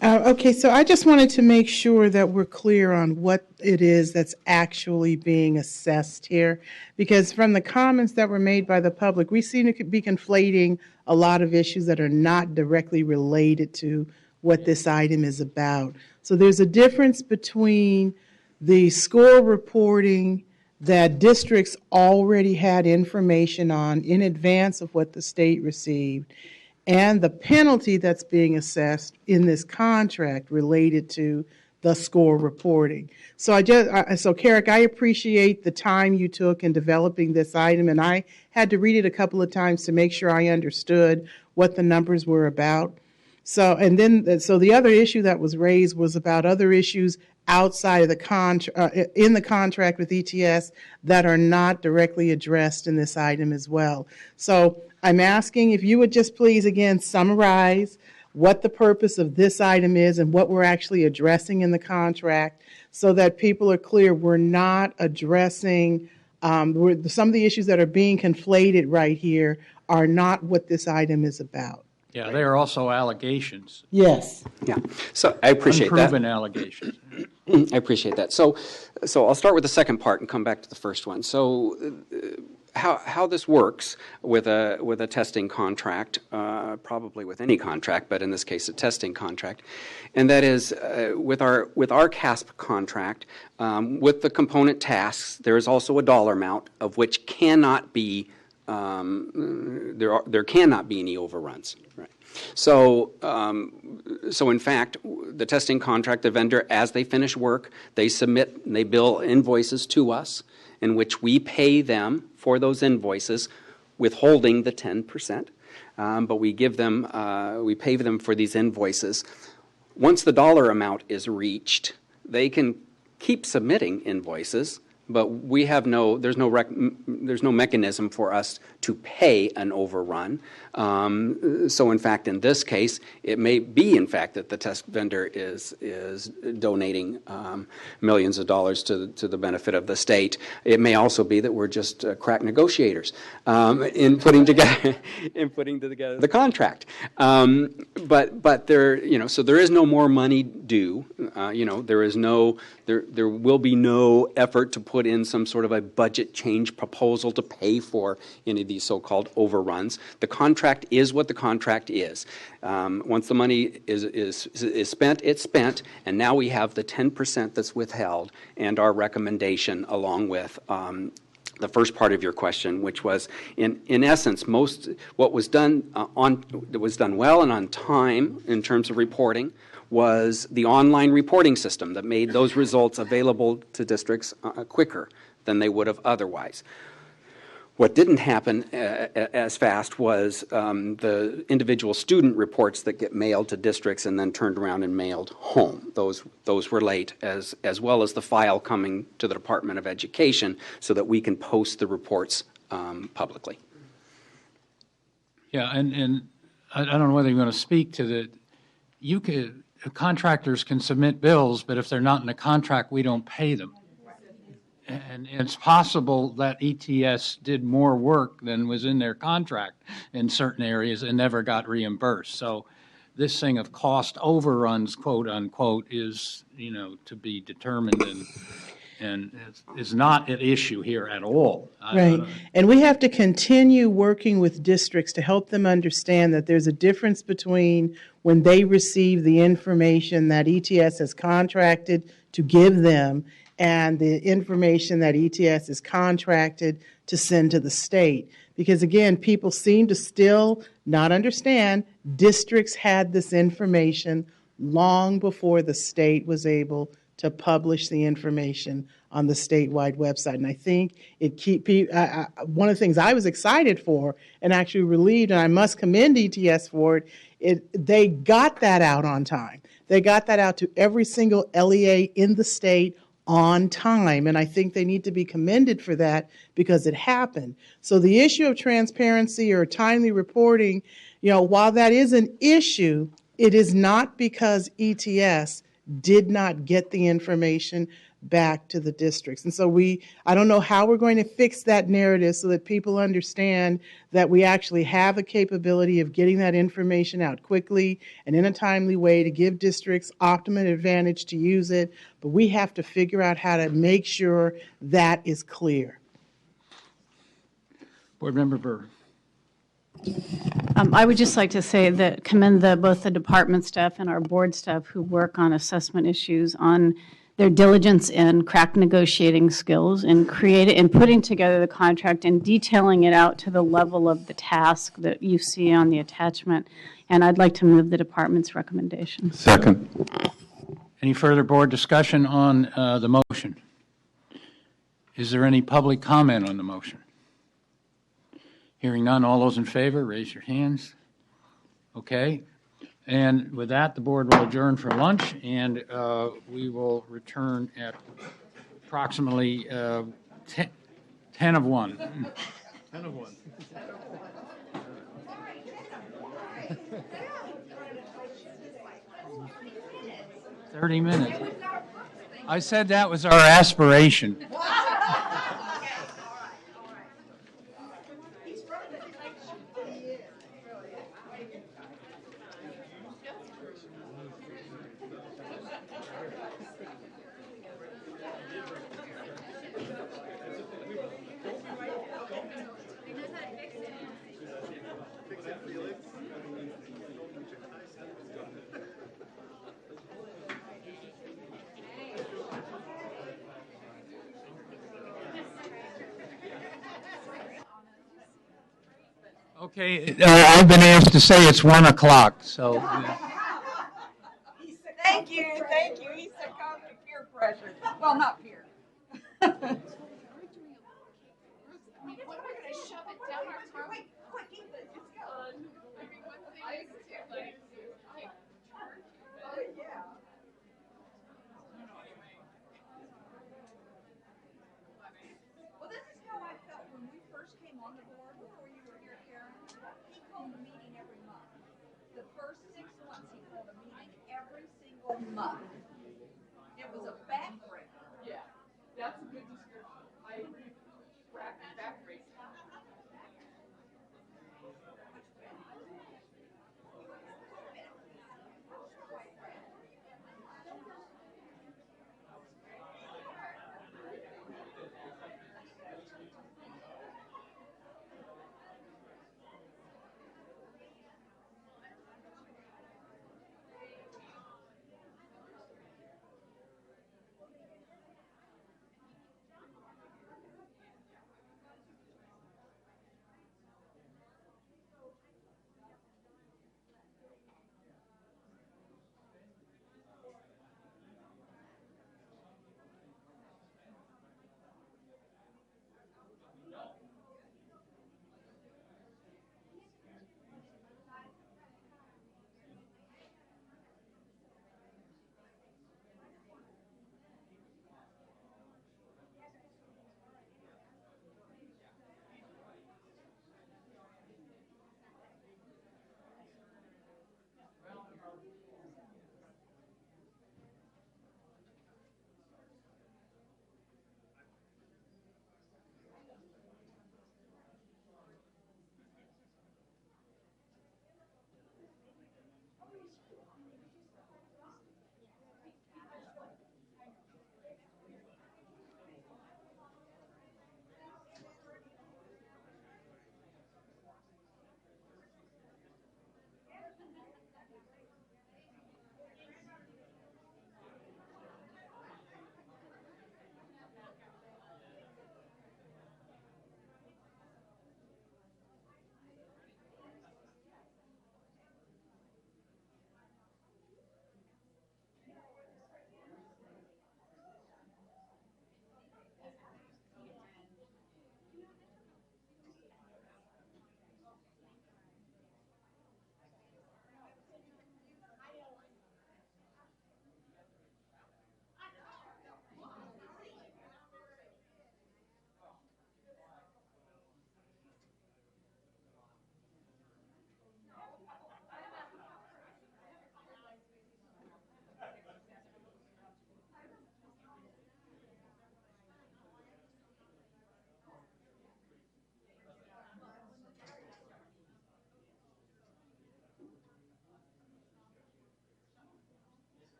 Okay, so I just wanted to make sure that we're clear on what it is that's actually being assessed here, because from the comments that were made by the public, we seem to be conflating a lot of issues that are not directly related to what this item is about. So there's a difference between the score reporting that districts already had information on in advance of what the state received, and the penalty that's being assessed in this contract related to the score reporting. So Carrick, I appreciate the time you took in developing this item, and I had to read it a couple of times to make sure I understood what the numbers were about. So the other issue that was raised was about other issues outside of the in the contract with ETS that are not directly addressed in this item as well. So I'm asking if you would just please again summarize what the purpose of this item is and what we're actually addressing in the contract, so that people are clear we're not addressing some of the issues that are being conflated right here are not what this item is about. Yeah, they are also allegations. Yes. Yeah. So I appreciate that. Unproven allegations. I appreciate that. So I'll start with the second part and come back to the first one. So how this works with a testing contract, probably with any contract, but in this case a testing contract, and that is with our CASP contract, with the component tasks, there is also a dollar amount of which cannot be there cannot be any overruns. Right. So in fact, the testing contract, the vendor, as they finish work, they submit and they bill invoices to us, in which we pay them for those invoices, withholding the 10%. But we give them, we pay them for these invoices. Once the dollar amount is reached, they can keep submitting invoices, but we have there's no mechanism for us to pay an overrun. So in fact, in this case, it may be in fact that the test vendor is donating millions of dollars to the benefit of the state. It may also be that we're just crack negotiators in putting together the contract. But there, so there is no more money due. There will be no effort to put in some sort of a budget change proposal to pay for any of these so-called overruns. The contract is what the contract is. Once the money is spent, it's spent, and now we have the 10% that's withheld, and our recommendation along with the first part of your question, which was in essence what was done well and on time in terms of reporting was the online reporting system that made those results available to districts quicker than they would have otherwise. What didn't happen as fast was the individual student reports that get mailed to districts and then turned around and mailed home. Those were late, as well as the file coming to the Department of Education so that we can post the reports publicly. Yeah, and I don't know whether you're going to speak to contractors can submit bills, but if they're not in a contract, we don't pay them. And it's possible that ETS did more work than was in their contract in certain areas and never got reimbursed. So this thing of cost overruns, quote unquote, is, to be determined and is not an issue here at all. Right. And we have to continue working with districts to help them understand that there's a difference between when they receive the information that ETS has contracted to give them and the information that ETS is contracted to send to the state. Because again, people seem to still not understand districts had this information long before the state was able to publish the information on the statewide website. And I think one of the things I was excited for and actually relieved, and I must commend ETS for it, they got that out on time. They got that out to every single LEA in the state on time, and I think they need to be commended for that because it happened. So the issue of transparency or timely reporting, while that is an issue, it is not because ETS did not get the information back to the districts. And so I don't know how we're going to fix that narrative so that people understand that we actually have a capability of getting that information out quickly and in a timely way to give districts optimum advantage to use it. But we have to figure out how to make sure that is clear. Board Member Burr. I would just like to say that commend both the department staff and our board staff who work on assessment issues on their diligence and crack negotiating skills and putting together the contract and detailing it out to the level of the task that you see on the attachment. And I'd like to move the department's recommendation. Second. Any further board discussion on the motion? Is there any public comment on the motion? Hearing none, all those in favor, raise your hands. Okay. And with that, the board will adjourn for lunch, and we will return at approximately 10 of 1. 10 of 1. "30 minutes. I said that was our aspiration. Okay, I've been asked to say it's 1 o'clock, so. Thank you. He succumbed to peer pressure. Well, not peer. Well, this is how I felt when we first came on the board before you were here, Karen. He called a meeting every month. The first 6 months, he called a meeting every single month. It was a backbreaker. Yeah, that's a good description. I agree. Backbreaker.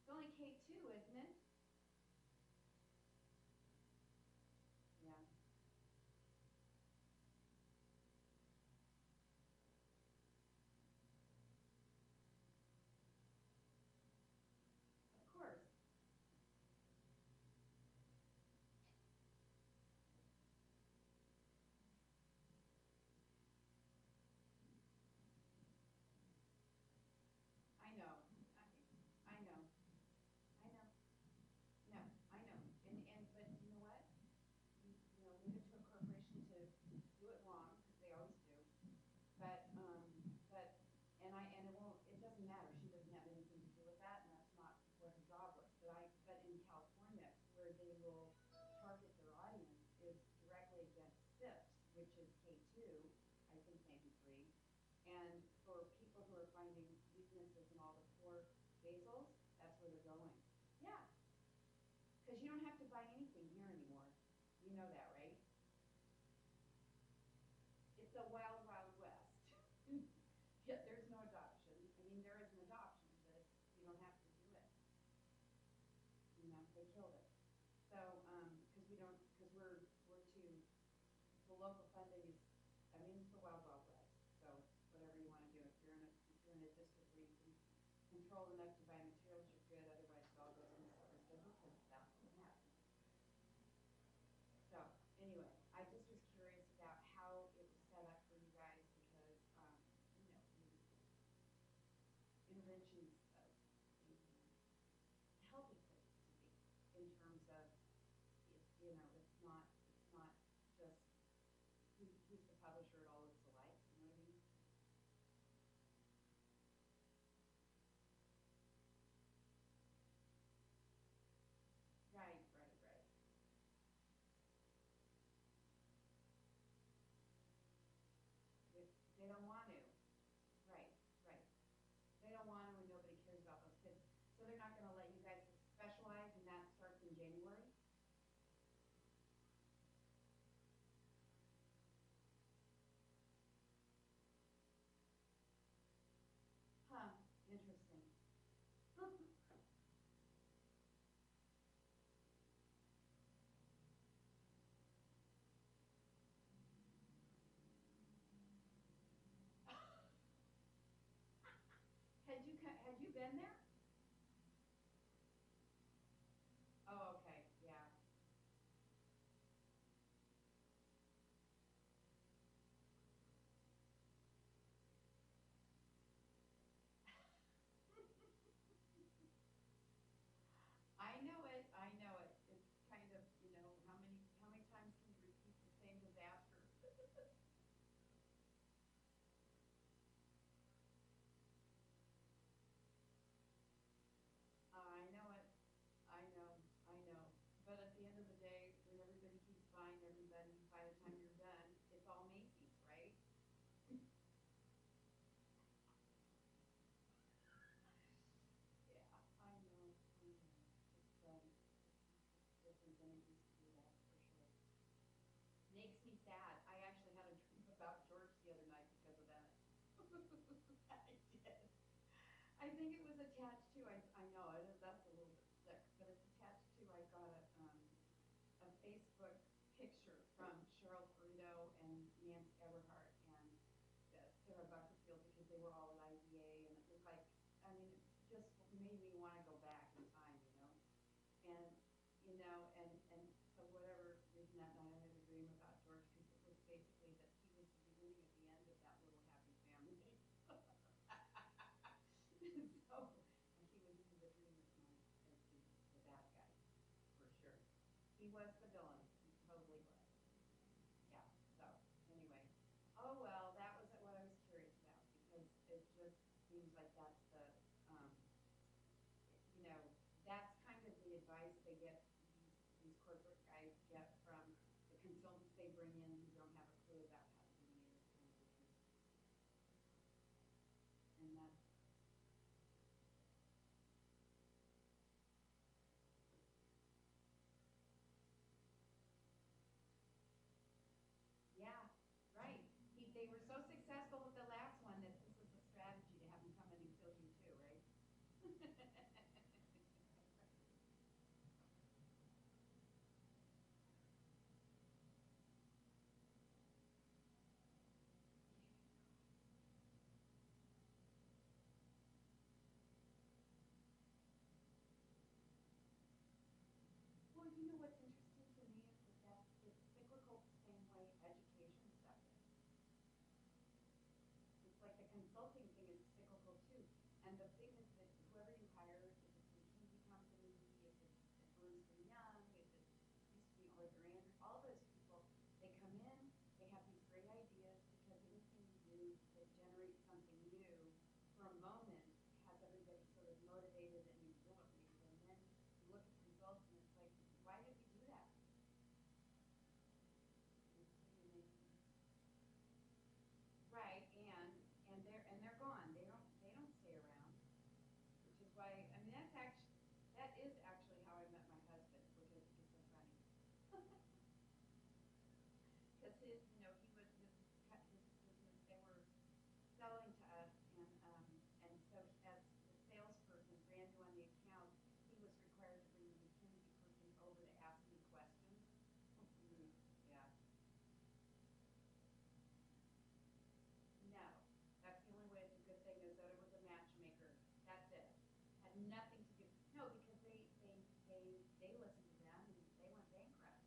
It's only K2, isn't it? Yeah. Of course. I know. I know. I know. No, I know. But you know what? You know, leave it to a corporation to do it wrong, because they always do. And it doesn't matter. She doesn't have anything to do with that, and that's not what her job was. But in California, where they will target their audience is directly against SIPs, which is K2, I think maybe 3. And for people who are finding weaknesses in all the core basals, that's where they're going. Yeah. Because you don't have to buy anything here anymore. You know that, right? It's a wild, wild west. Yeah, there's no adoption. I mean, there is an adoption, but you don't have to do it. You know, they killed it. So, because we're too, the local funding is, I mean, it's the wild, wild west. So, whatever you want to do, if you're in a district where you can control enough to buy materials, you're good. Otherwise, it all goes in the summer schedule because that's what happens. So, anyway, I just was curious about how it was set up for you guys because, you know, interventions healthy place to be in terms of, you know, it's not just who's the publisher, it all looks alike. You know what I mean? Right. They don't want to. Right. They don't want to, and nobody cares about those kids. So they're not going to let you guys specialize, and that starts in January? Huh. Interesting. Had you been there? Oh, okay, yeah. I know it. It's kind of, you know, how many times can you repeat the same disaster? I know it. I know. But at the end of the day, when everybody keeps buying everybody, by the time you're done, it's all Macy's, right? Yeah, I know. It's different than it used to be, that's for sure. Makes me sad. I actually had a dream about George the other night because of that. I did. I think it was attached to, I know, that's a little bit sick, but it's attached to, I got a Facebook picture from Cheryl Ferrito and Nancy Everhart and Sarah Buckerfield because they were all at IDA, and it was like, I mean, it just made me want to go back in time, you know? And, you know, and so whatever reason that night I had a dream about George because it was basically that he was the beginning at the end of that little happy family. So he was in the dream as the bad guy, for sure. He was the villain. He totally was. Yeah. So anyway, oh well, that was what I was curious about because it just seems like that's the, you know, that's kind of the advice they get. These corporate guys get from the consultants they bring in who don't have a clue about how to be in this kind of business. And that's. Yeah, right. They were so successful with the last one that this is a strategy to have them come in and kill you too, right? consulting thing is cyclical too. And the thing is that whoever you hire, if it's a McKinsey company, if it's Ernst & Young, if it used to be Arthur Andrews, all those people, they come in, they have these great ideas, because anything you do that generates something new for a moment has everybody sort of motivated and exhilarated. And then you look at the results and it's like, why did we do that? Right, and they're gone. They don't stay around, which is why, I mean, that is actually how I met my husband, which I think is so funny. Because he was his business, they were selling to us, and so as the salesperson ran you on the account, he was required to bring the McKinsey person over to ask me questions. Yeah. No, that's the only way it's a good thing is that it was a matchmaker. That's it. Had nothing to do. No, because they listened to them and they went bankrupt.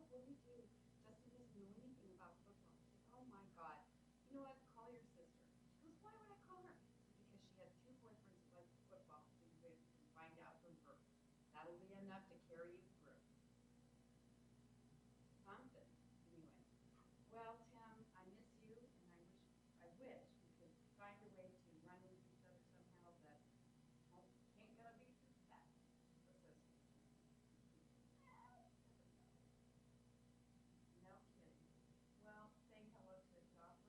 what do we do? Justin doesn't know anything about football. I said, oh my God. You know what? Call your sister. She goes, why would I call her? Because she has 2 boyfriends who like football. So you can find out from her. That'll be enough to carry you through. Something. Anyway. Well, Tim, I miss you, and I wish we could find a way to run with each other somehow, but ain't gonna be that. No kidding. Well, saying hello to the dog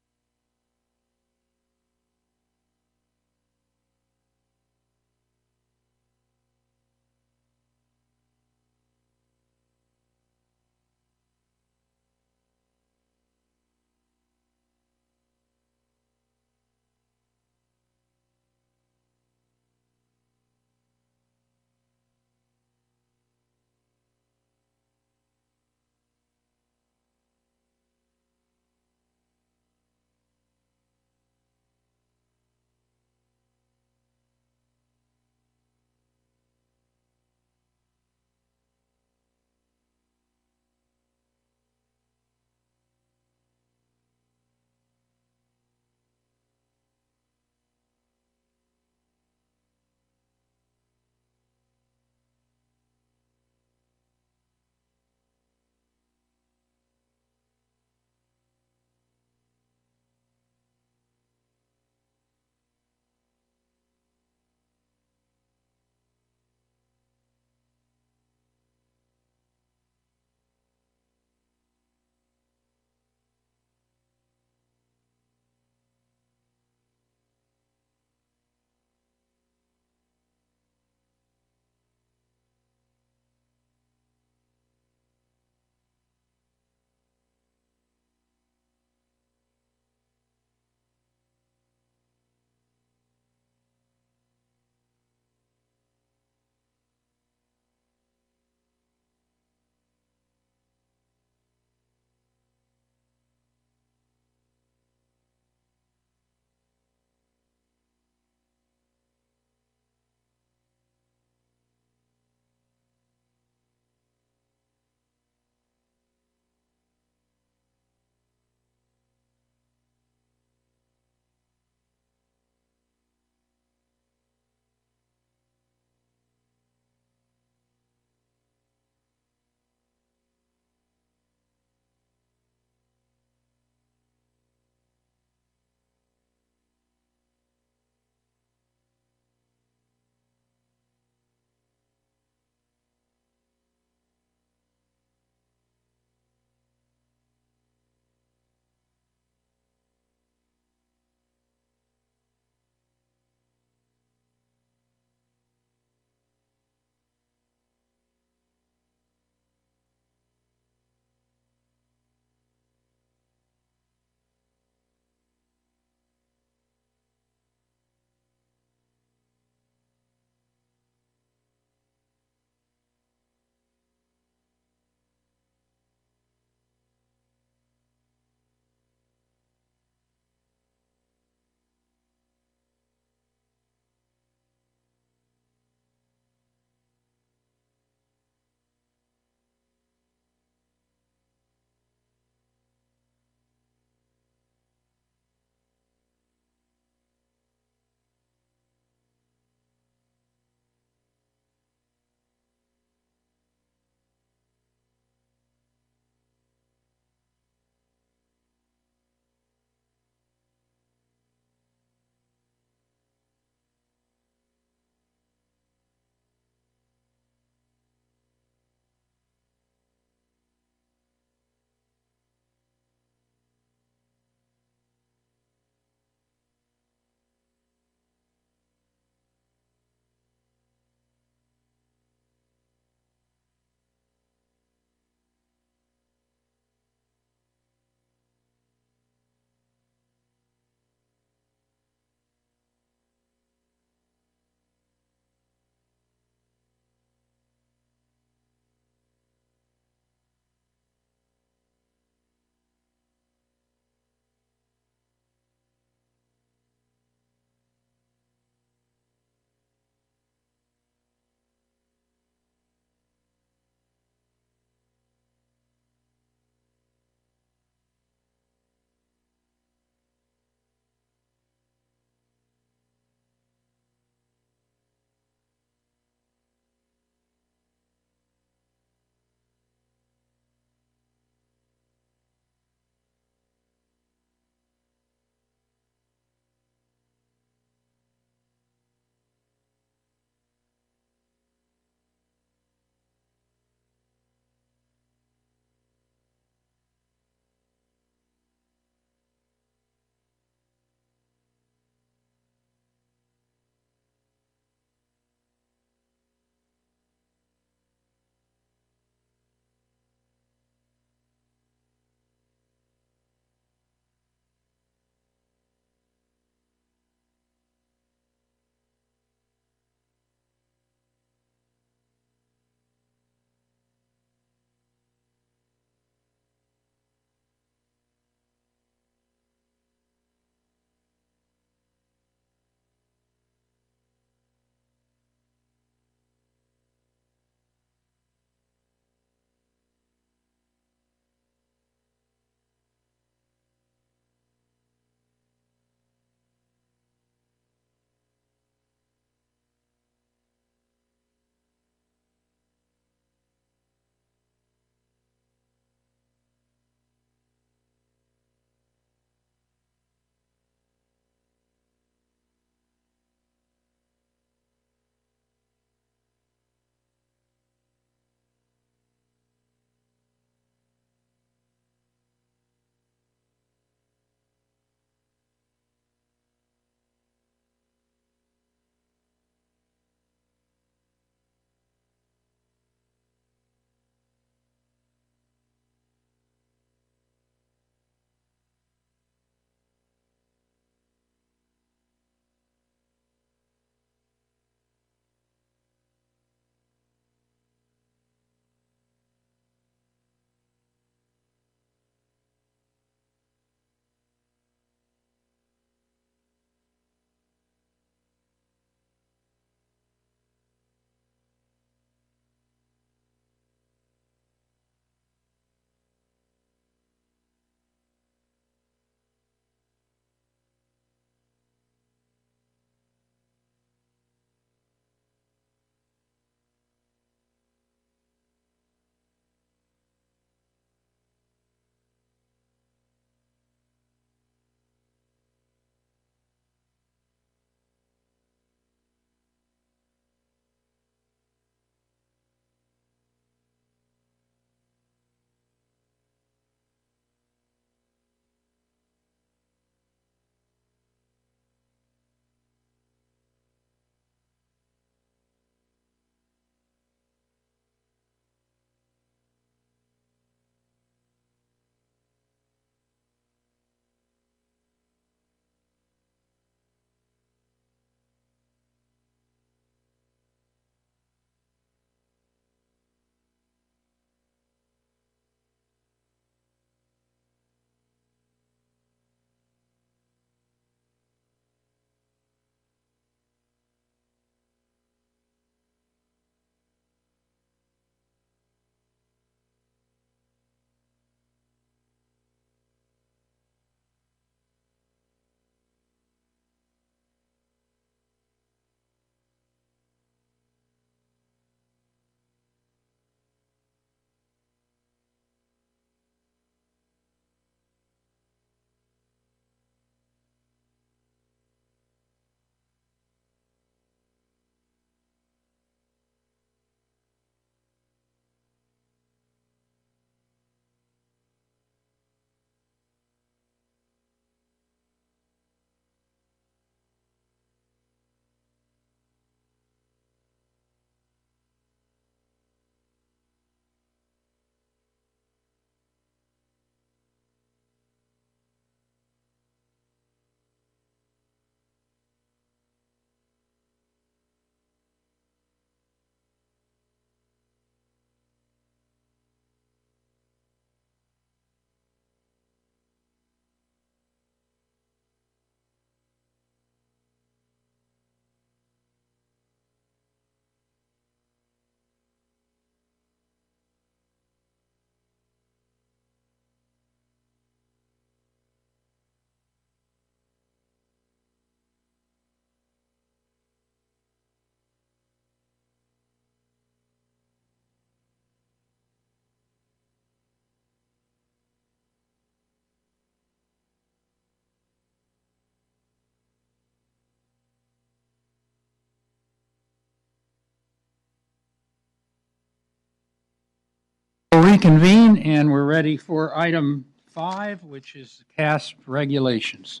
We'll reconvene, and we're ready for item 5, which is CASP regulations.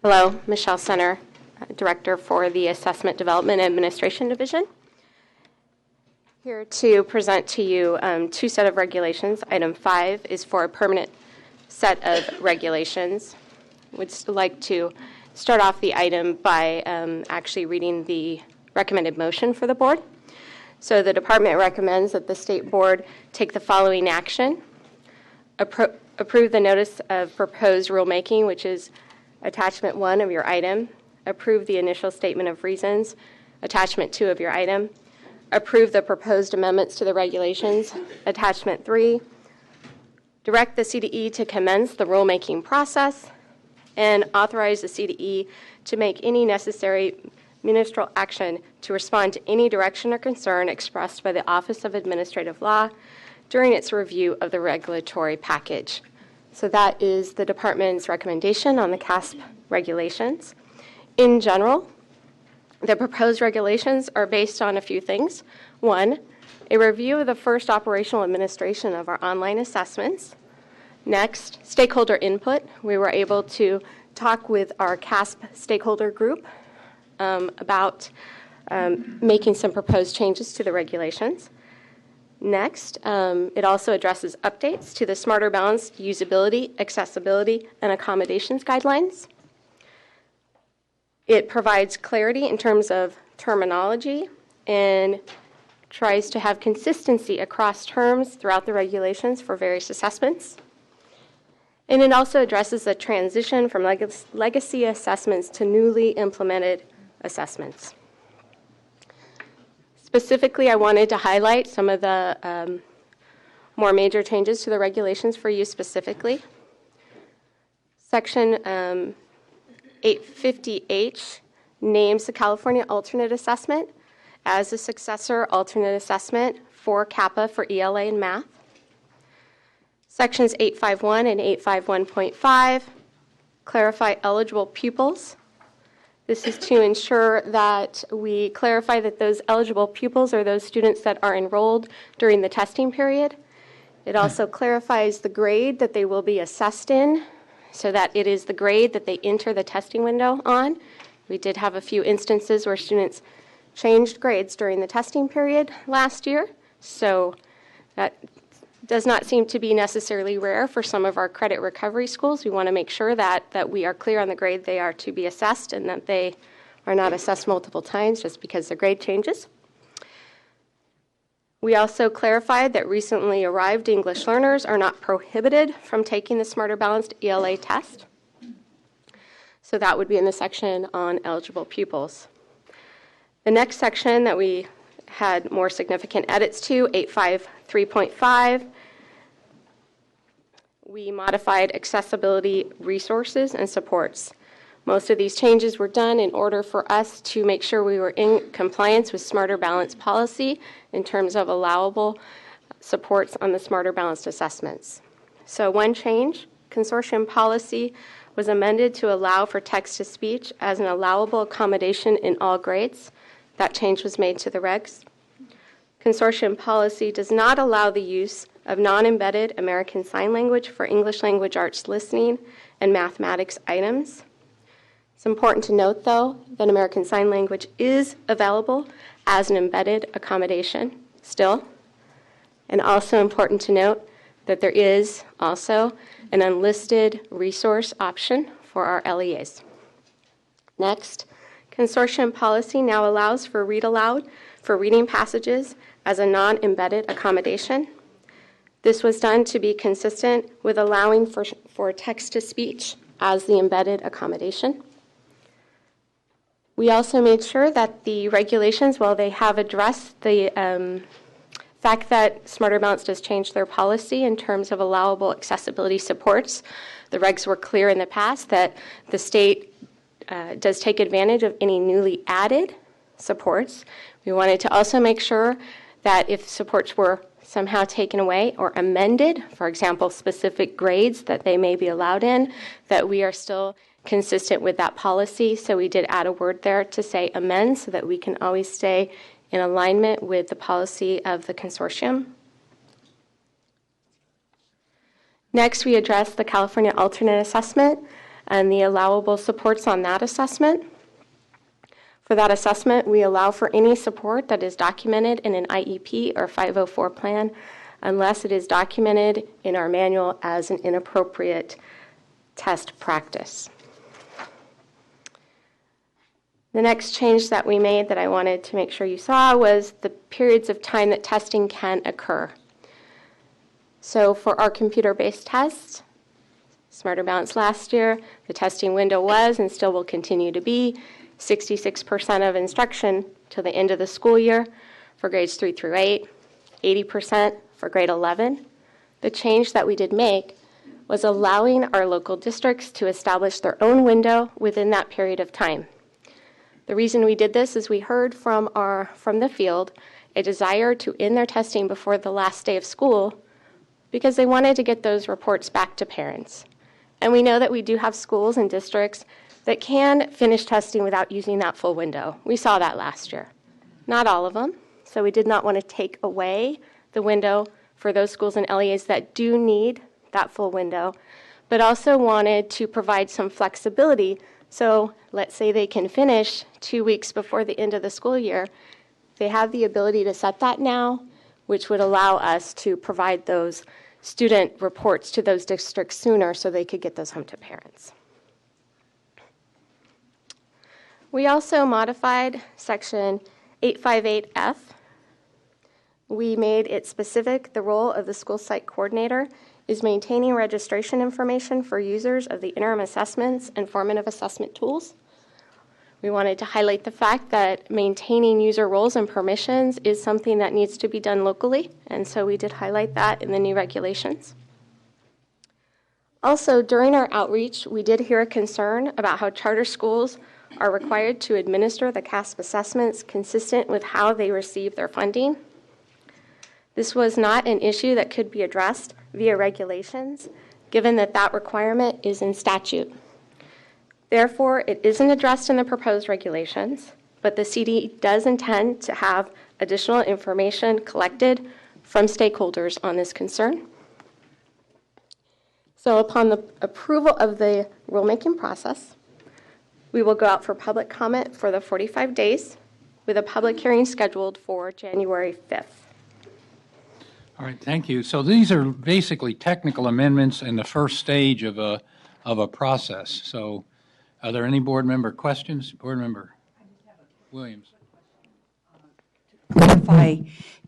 Hello, Michelle Center, Director for the Assessment Development Administration Division. Here to present to you 2 set of regulations. Item 5 is for a permanent set of regulations. Would like to start off the item by actually reading the recommended motion for the board. So the department recommends that the state board take the following action. Approve the notice of proposed rulemaking, which is attachment 1 of your item. Approve the initial statement of reasons, attachment 2 of your item. Approve the proposed amendments to the regulations, attachment 3. Direct the CDE to commence the rulemaking process, and authorize the CDE to make any necessary ministerial action to respond to any direction or concern expressed by the Office of Administrative Law during its review of the regulatory package. So that is the department's recommendation on the CASP regulations. In general, the proposed regulations are based on a few things. 1, a review of the first operational administration of our online assessments. Next, stakeholder input. We were able to talk with our CASP stakeholder group about making some proposed changes to the regulations. Next, it also addresses updates to the Smarter Balanced Usability, Accessibility, and Accommodations Guidelines. It provides clarity in terms of terminology and tries to have consistency across terms throughout the regulations for various assessments. And it also addresses the transition from legacy assessments to newly implemented assessments. Specifically, I wanted to highlight some of the more major changes to the regulations for you specifically. Section 850H names the California Alternate Assessment as a successor alternate assessment for CAPA for ELA and math. Sections 851 and 851.5 clarify eligible pupils. This is to ensure that we clarify that those eligible pupils are those students that are enrolled during the testing period. It also clarifies the grade that they will be assessed in, so that it is the grade that they enter the testing window on. We did have a few instances where students changed grades during the testing period last year, so that does not seem to be necessarily rare for some of our credit recovery schools. We want to make sure that we are clear on the grade they are to be assessed and that they are not assessed multiple times just because the grade changes. We also clarified that recently arrived English learners are not prohibited from taking the Smarter Balanced ELA test. So that would be in the section on eligible pupils. The next section that we had more significant edits to, 853.5, we modified accessibility resources and supports. Most of these changes were done in order for us to make sure we were in compliance with Smarter Balanced policy in terms of allowable supports on the Smarter Balanced assessments. So one change, consortium policy was amended to allow for text-to-speech as an allowable accommodation in all grades. That change was made to the regs. Consortium policy does not allow the use of non-embedded American Sign Language for English language arts listening and mathematics items. It's important to note, though, that American Sign Language is available as an embedded accommodation still. And also important to note that there is also an unlisted resource option for our LEAs. Next, consortium policy now allows for read aloud for reading passages as a non-embedded accommodation. This was done to be consistent with allowing for text-to-speech as the embedded accommodation. We also made sure that the regulations, while they have addressed the fact that Smarter Balanced has changed their policy in terms of allowable accessibility supports, the regs were clear in the past that the state does take advantage of any newly added supports. We wanted to also make sure that if supports were somehow taken away or amended, for example, specific grades that they may be allowed in, that we are still consistent with that policy. So we did add a word there to say amend so that we can always stay in alignment with the policy of the consortium. Next, we address the California alternate assessment and the allowable supports on that assessment. For that assessment, we allow for any support that is documented in an IEP or 504 plan unless it is documented in our manual as an inappropriate test practice. The next change that we made that I wanted to make sure you saw was the periods of time that testing can occur. So for our computer-based tests, Smarter Balance last year, the testing window was and still will continue to be 66% of instruction till the end of the school year for grades 3 through 8, 80% for grade 11. The change that we did make was allowing our local districts to establish their own window within that period of time. The reason we did this is we heard from the field a desire to end their testing before the last day of school because they wanted to get those reports back to parents. And we know that we do have schools and districts that can finish testing without using that full window. We saw that last year. Not all of them, so we did not want to take away the window for those schools and LEAs that do need that full window, but also wanted to provide some flexibility. So let's say they can finish 2 weeks before the end of the school year. They have the ability to set that now, which would allow us to provide those student reports to those districts sooner so they could get those home to parents. We also modified section 858F. We made it specific the role of the school site coordinator is maintaining registration information for users of the interim assessments and formative assessment tools. We wanted to highlight the fact that maintaining user roles and permissions is something that needs to be done locally, and so we did highlight that in the new regulations. Also, during our outreach, we did hear a concern about how charter schools are required to administer the CASP assessments consistent with how they receive their funding. This was not an issue that could be addressed via regulations, given that that requirement is in statute. Therefore, it isn't addressed in the proposed regulations, but the CD does intend to have additional information collected from stakeholders on this concern. So upon the approval of the rulemaking process, we will go out for public comment for the 45 days with a public hearing scheduled for January 5th. All right, thank you. So these are basically technical amendments in the first stage of a process. So are there any board member questions? Board member Williams. Clarify,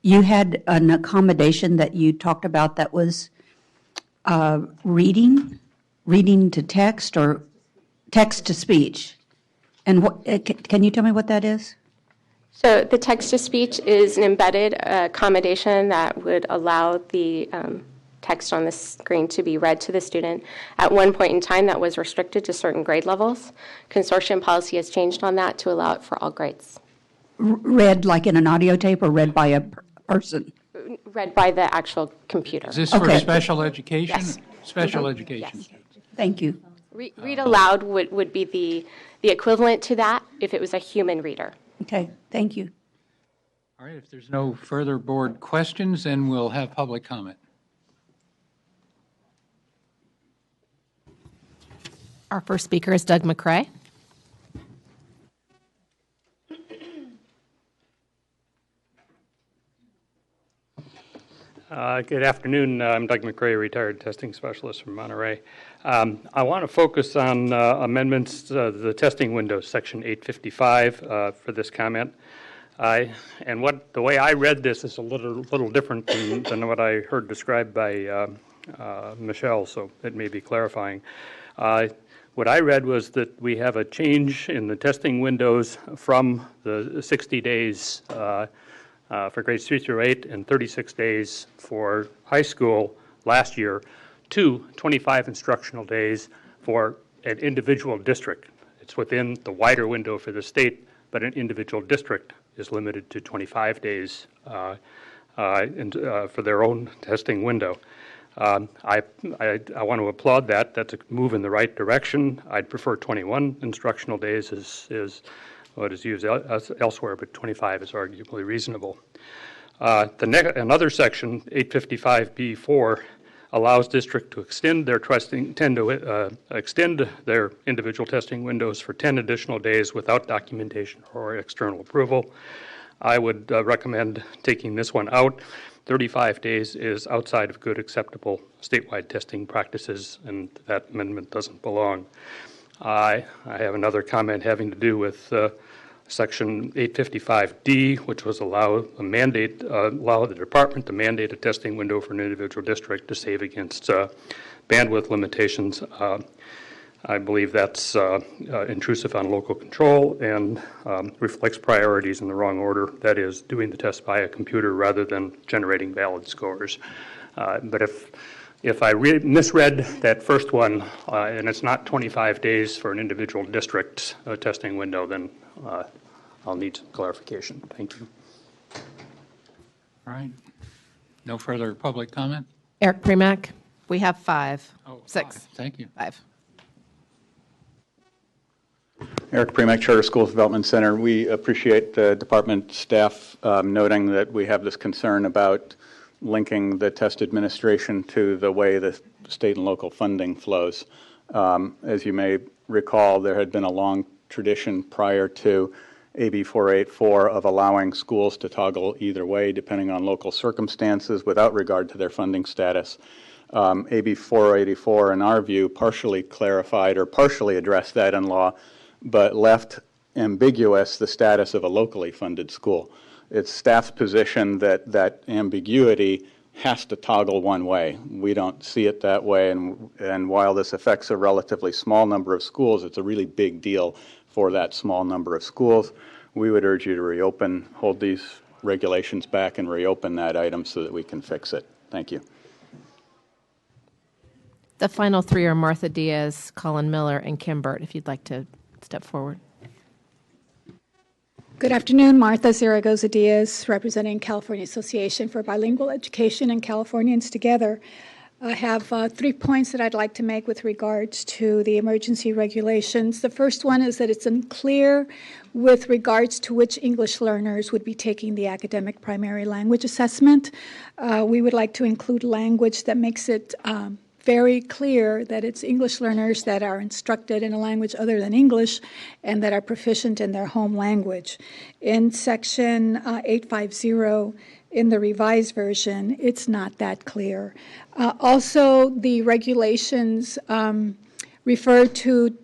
you had an accommodation that you talked about that was reading to text or text to speech. And what, can you tell me what that is? So the text-to-speech is an embedded accommodation that would allow the text on the screen to be read to the student. At one point in time, that was restricted to certain grade levels. Consortium policy has changed on that to allow it for all grades. Read like in an audio tape or read by a person? Read by the actual computer. Is this for special education? Yes. Special education Yes. students. Thank you. Read aloud would be the equivalent to that if it was a human reader. Okay, thank you. All right, if there's no further board questions, then we'll have public comment. Our first speaker is Doug McCrae. Good afternoon. I'm Doug McCrae, retired testing specialist from Monterey. I want to focus on amendments to the testing window, section 855, for this comment. And the way I read this is a little different than what I heard described by Michelle, so it may be clarifying. What I read was that we have a change in the testing windows from the 60 days for grades 3 through 8 and 36 days for high school last year to 25 instructional days for an individual district. It's within the wider window for the state, but an individual district is limited to 25 days for their own testing window. I want to applaud that. That's a move in the right direction. I'd prefer 21 instructional days is what is used elsewhere, but 25 is arguably reasonable. Another section, 855B4, allows district to extend their extend their individual testing windows for 10 additional days without documentation or external approval. I would recommend taking this one out. 35 days is outside of good, acceptable statewide testing practices, and that amendment doesn't belong. I have another comment having to do with Section 855D, which was allow the department to mandate a testing window for an individual district to save against bandwidth limitations. I believe that's intrusive on local control and reflects priorities in the wrong order. That is, doing the test by a computer rather than generating valid scores. But if I misread that first one, and it's not 25 days for an individual district testing window, then I'll need some clarification. Thank you. All right. No further public comment? Eric Premack, we have 5. Oh, 6. 5. Thank you. 5. Eric Premack, Charter Schools Development Center. We appreciate the department staff noting that we have this concern about linking the test administration to the way the state and local funding flows. As you may recall, there had been a long tradition prior to AB 484 of allowing schools to toggle either way depending on local circumstances without regard to their funding status. AB 484, in our view, partially clarified or partially addressed that in law, but left ambiguous the status of a locally funded school. It's staff's position that that ambiguity has to toggle one way. We don't see it that way, and while this affects a relatively small number of schools, it's a really big deal for that small number of schools. We would urge you to reopen, hold these regulations back and reopen that item so that we can fix it. Thank you. The final 3 are Martha Diaz, Colin Miller, and Kim Burt, if you'd like to step forward. Good afternoon, Martha Zaragoza Diaz, representing California Association for Bilingual Education and Californians Together. I have 3 points that I'd like to make with regards to the emergency regulations. The first one is that it's unclear with regards to which English learners would be taking the academic primary language assessment. We would like to include language that makes it very clear that it's English learners that are instructed in a language other than English and that are proficient in their home language. In Section 850, in the revised version, it's not that clear. Also, the regulations refer to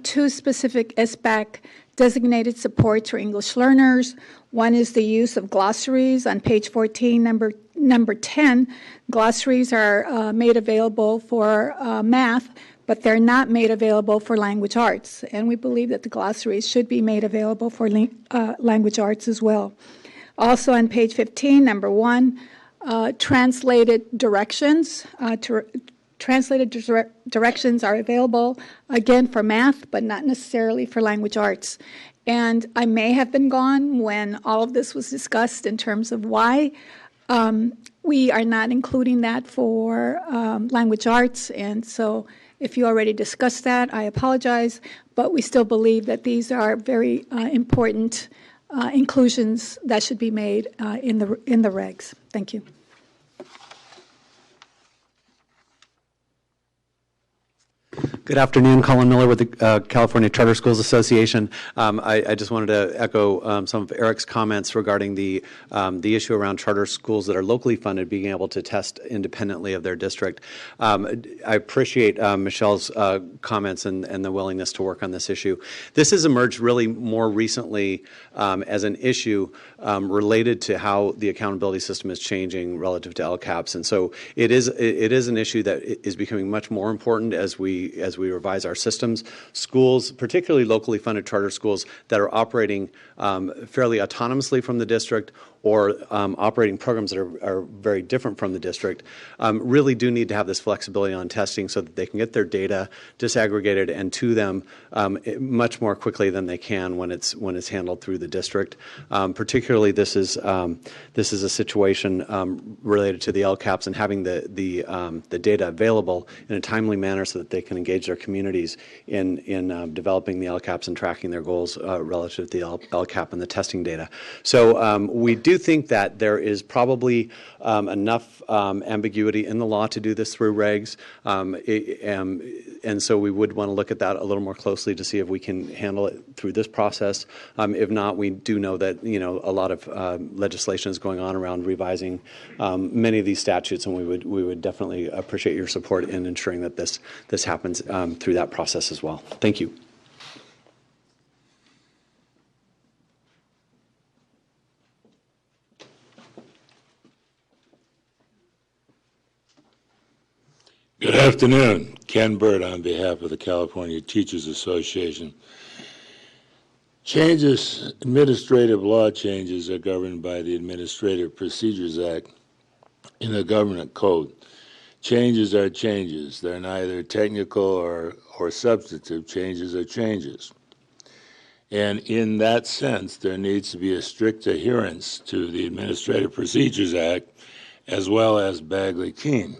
2 specific SBAC designated supports for English learners. One is the use of glossaries on page 14, number 10. Glossaries are made available for math, but they're not made available for language arts. And we believe that the glossaries should be made available for language arts as well. Also on page 15, number 1, translated directions. Directions are available, again, for math, but not necessarily for language arts. And I may have been gone when all of this was discussed in terms of why we are not including that for language arts. And so if you already discussed that, I apologize, but we still believe that these are very important inclusions that should be made in the regs. Thank you. Good afternoon, Colin Miller with the California Charter Schools Association. I just wanted to echo some of Eric's comments regarding the issue around charter schools that are locally funded being able to test independently of their district. I appreciate Michelle's comments and the willingness to work on this issue. This has emerged really more recently as an issue related to how the accountability system is changing relative to LCAPs, and so it is an issue that is becoming much more important as we revise our systems. Schools, particularly locally funded charter schools that are operating fairly autonomously from the district or operating programs that are very different from the district really do need to have this flexibility on testing so that they can get their data disaggregated and to them much more quickly than they can when it's handled through the district. Particularly, this is a situation related to the LCAPs and having the data available in a timely manner so that they can engage their communities in developing the LCAPs and tracking their goals relative to the LCAP and the testing data. So we do think that there is probably enough ambiguity in the law to do this through regs, and so we would want to look at that a little more closely to see if we can handle it through this process. If not, we do know that a lot of legislation is going on around revising many of these statutes, and we would definitely appreciate your support in ensuring that this happens through that process as well. Thank you. Good afternoon. Ken Bird on behalf of the California Teachers Association. Administrative law changes are governed by the Administrative Procedures Act in the Government Code. Changes are changes. They're neither technical or substantive. Changes are changes. And in that sense, there needs to be a strict adherence to the Administrative Procedures Act as well as Bagley-Keene.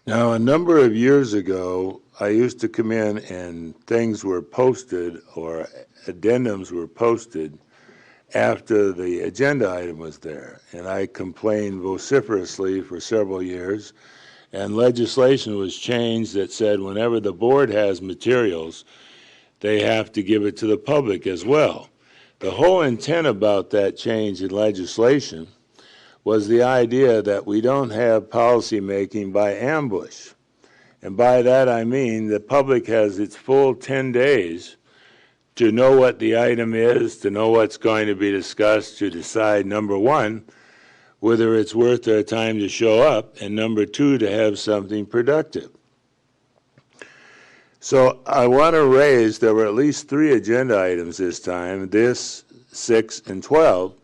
Now, a number of years ago, I used to come in and things were posted or addendums were posted after the agenda item was there. And I complained vociferously for several years. And legislation was changed that said whenever the board has materials, they have to give it to the public as well. The whole intent about that change in legislation was the idea that we don't have policy making by ambush. And by that I mean the public has its full 10 days to know what the item is, to know what's going to be discussed, to decide, number one, whether it's worth their time to show up, and number two, to have something productive. So I want to raise, there were at least 3 agenda items this time, this, 6, and 12,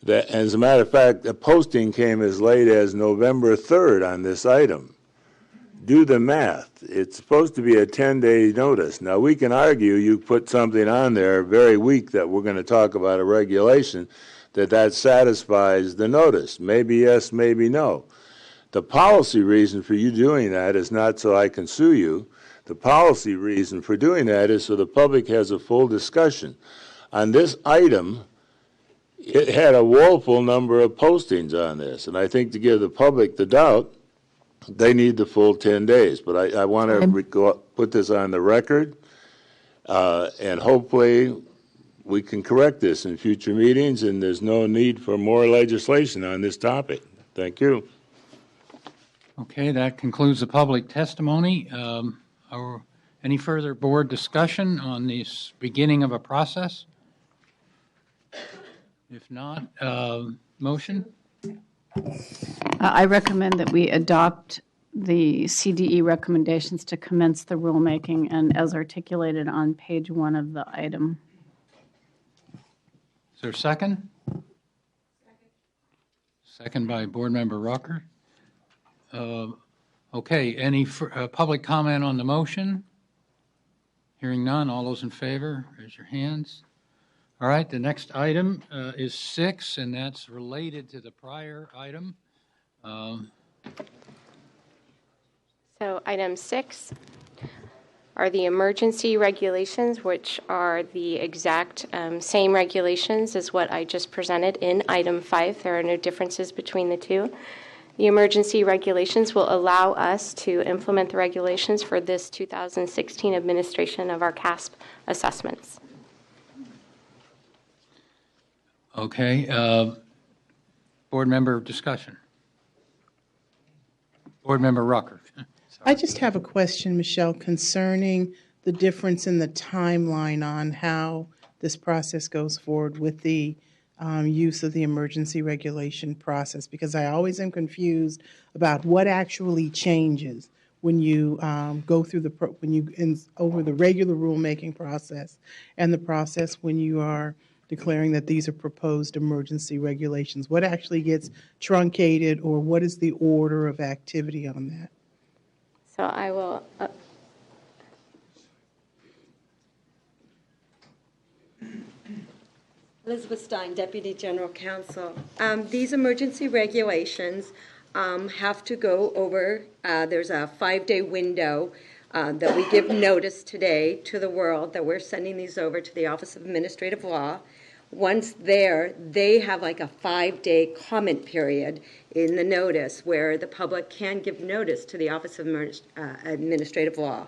that, as a matter of fact, the posting came as late as November 3rd on this item. Do the math. It's supposed to be a 10-day notice. Now, we can argue you put something on there very weak that we're going to talk about a regulation, that satisfies the notice. Maybe yes, maybe no. The policy reason for you doing that is not so I can sue you. The policy reason for doing that is so the public has a full discussion. On this item, it had a woeful number of postings on this, and I think to give the public the doubt, they need the full 10 days. But I want to put this on the record, and hopefully we can correct this in future meetings, and there's no need for more legislation on this topic. Thank you. Okay, that concludes the public testimony. Any further board discussion on this beginning of a process? If not, motion? I recommend that we adopt the CDE recommendations to commence the rulemaking and as articulated on page 1 of the item. Is there a second? Second by Board Member Rucker. Okay, any public comment on the motion? Hearing none, all those in favor, raise your hands. All right, the next item is 6, and that's related to the prior item. So item 6 are the emergency regulations, which are the exact same regulations as what I just presented in item 5. There are no differences between the two. The emergency regulations will allow us to implement the regulations for this 2016 administration of our CASP assessments. Okay, board member discussion. Board Member Rucker. I just have a question, Michelle, concerning the difference in the timeline on how this process goes forward with the use of the emergency regulation process, because I always am confused about what actually changes when you go through over the regular rulemaking process and the process when you are declaring that these are proposed emergency regulations? What actually gets truncated, or what is the order of activity on that? So I will. Elizabeth Stein, Deputy General Counsel. These emergency regulations have to go over, there's a 5-day window that we give notice today to the world that we're sending these over to the Office of Administrative Law. Once there, they have like a 5-day comment period in the notice where the public can give notice to the Office of Administrative Law.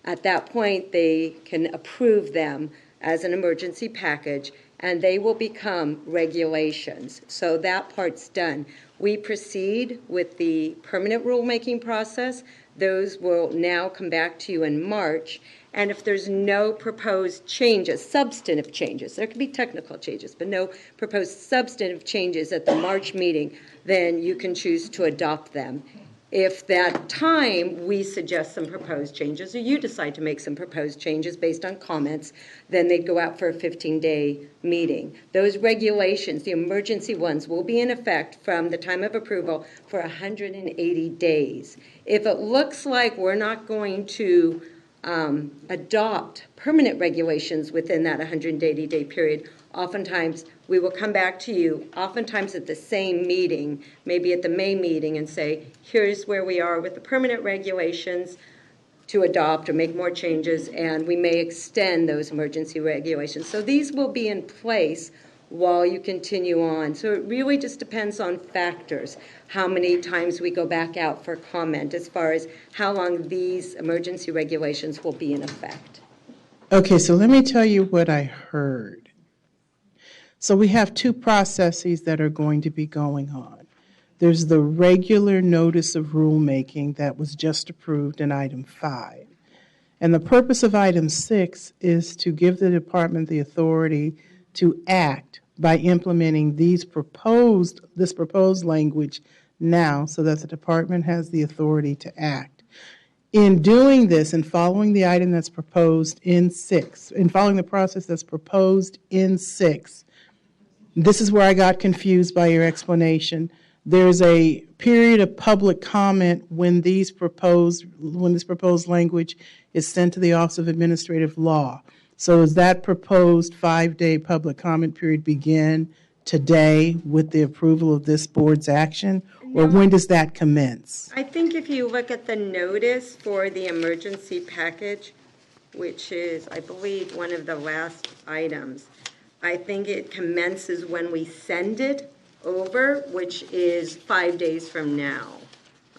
At that point, they can approve them as an emergency package, and they will become regulations. So that part's done. We proceed with the permanent rulemaking process. Those will now come back to you in March. And if there's no proposed changes, substantive changes, there could be technical changes, but no proposed substantive changes at the March meeting, then you can choose to adopt them. If that time we suggest some proposed changes, or you decide to make some proposed changes based on comments, then they'd go out for a 15-day meeting. Those regulations, the emergency ones, will be in effect from the time of approval for 180 days. If it looks like we're not going to adopt permanent regulations within that 180-day period, oftentimes we will come back to you, oftentimes at the same meeting, maybe at the May meeting, and say, here's where we are with the permanent regulations to adopt or make more changes, and we may extend those emergency regulations. So these will be in place while you continue on. So it really just depends on factors, how many times we go back out for comment as far as how long these emergency regulations will be in effect. Okay, so let me tell you what I heard. So we have two processes that are going to be going on. There's the regular notice of rulemaking that was just approved in item 5. And the purpose of item 6 is to give the department the authority to act by implementing this proposed language now, so that the department has the authority to act. In doing this and following the item that's proposed in 6, and following the process that's proposed in 6, this is where I got confused by your explanation. There's a period of public comment when this proposed language is sent to the Office of Administrative Law. So does that proposed 5-day public comment period begin today with the approval of this board's action, or when does that commence? I think if you look at the notice for the emergency package, which is, I believe, one of the last items, I think it commences when we send it over, which is 5 days from now.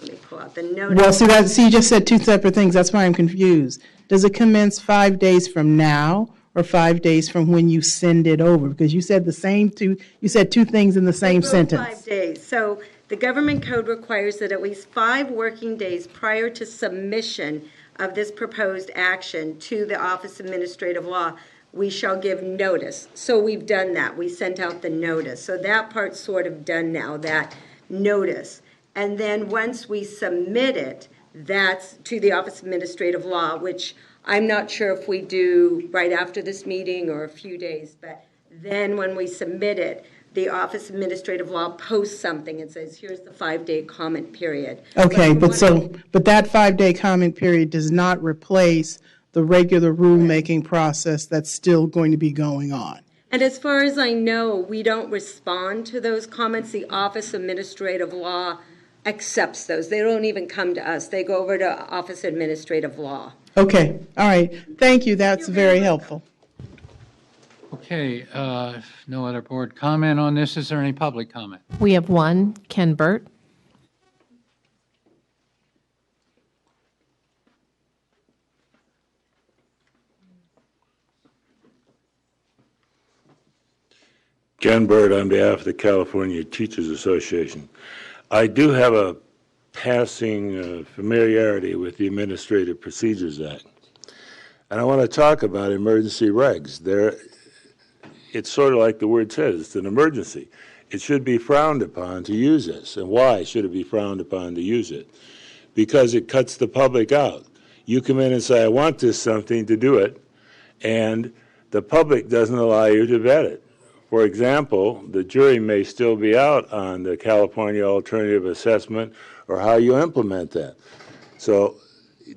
Let me pull out the notice. Well, see, you just said two separate things. That's why I'm confused. Does it commence 5 days from now, or 5 days from when you send it over? Because you said you said two things in the same sentence. 5 days. So the government code requires that at least 5 working days prior to submission of this proposed action to the Office of Administrative Law, we shall give notice. So we've done that. We sent out the notice. So that part's sort of done now, that notice. And then once we submit it, that's to the Office of Administrative Law, which I'm not sure if we do right after this meeting or a few days, but then when we submit it, the Office of Administrative Law posts something and says, here's the 5-day comment period. Okay, but that 5-day comment period does not replace the regular rulemaking process that's still going to be going on. And as far as I know, we don't respond to those comments. The Office of Administrative Law accepts those. They don't even come to us. They go over to Office of Administrative Law. Okay, all right. Thank you. That's very helpful. Okay, no other board comment on this. Is there any public comment? We have one, Ken Burt. Ken Bird on behalf of the California Teachers Association. I do have a passing familiarity with the Administrative Procedures Act. And I want to talk about emergency regs. It's sort of like the word says, it's an emergency. It should be frowned upon to use this. And why should it be frowned upon to use it? Because it cuts the public out. You come in and say, I want this something to do it, and the public doesn't allow you to vet it. For example, the jury may still be out on the California alternative assessment or how you implement that. So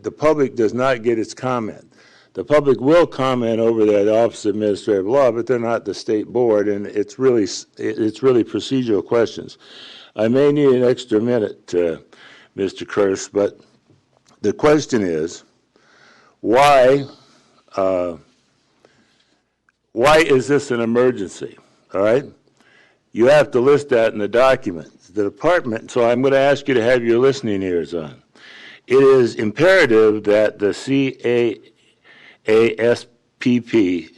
the public does not get its comment. The public will comment over the Office of Administrative Law, but they're not the state board, and it's really procedural questions. I may need an extra minute, Mr. Kearse, but the question is, why is this an emergency? All right? You have to list that in the documents. The department, so I'm going to ask you to have your listening ears on. It is imperative that the CASPP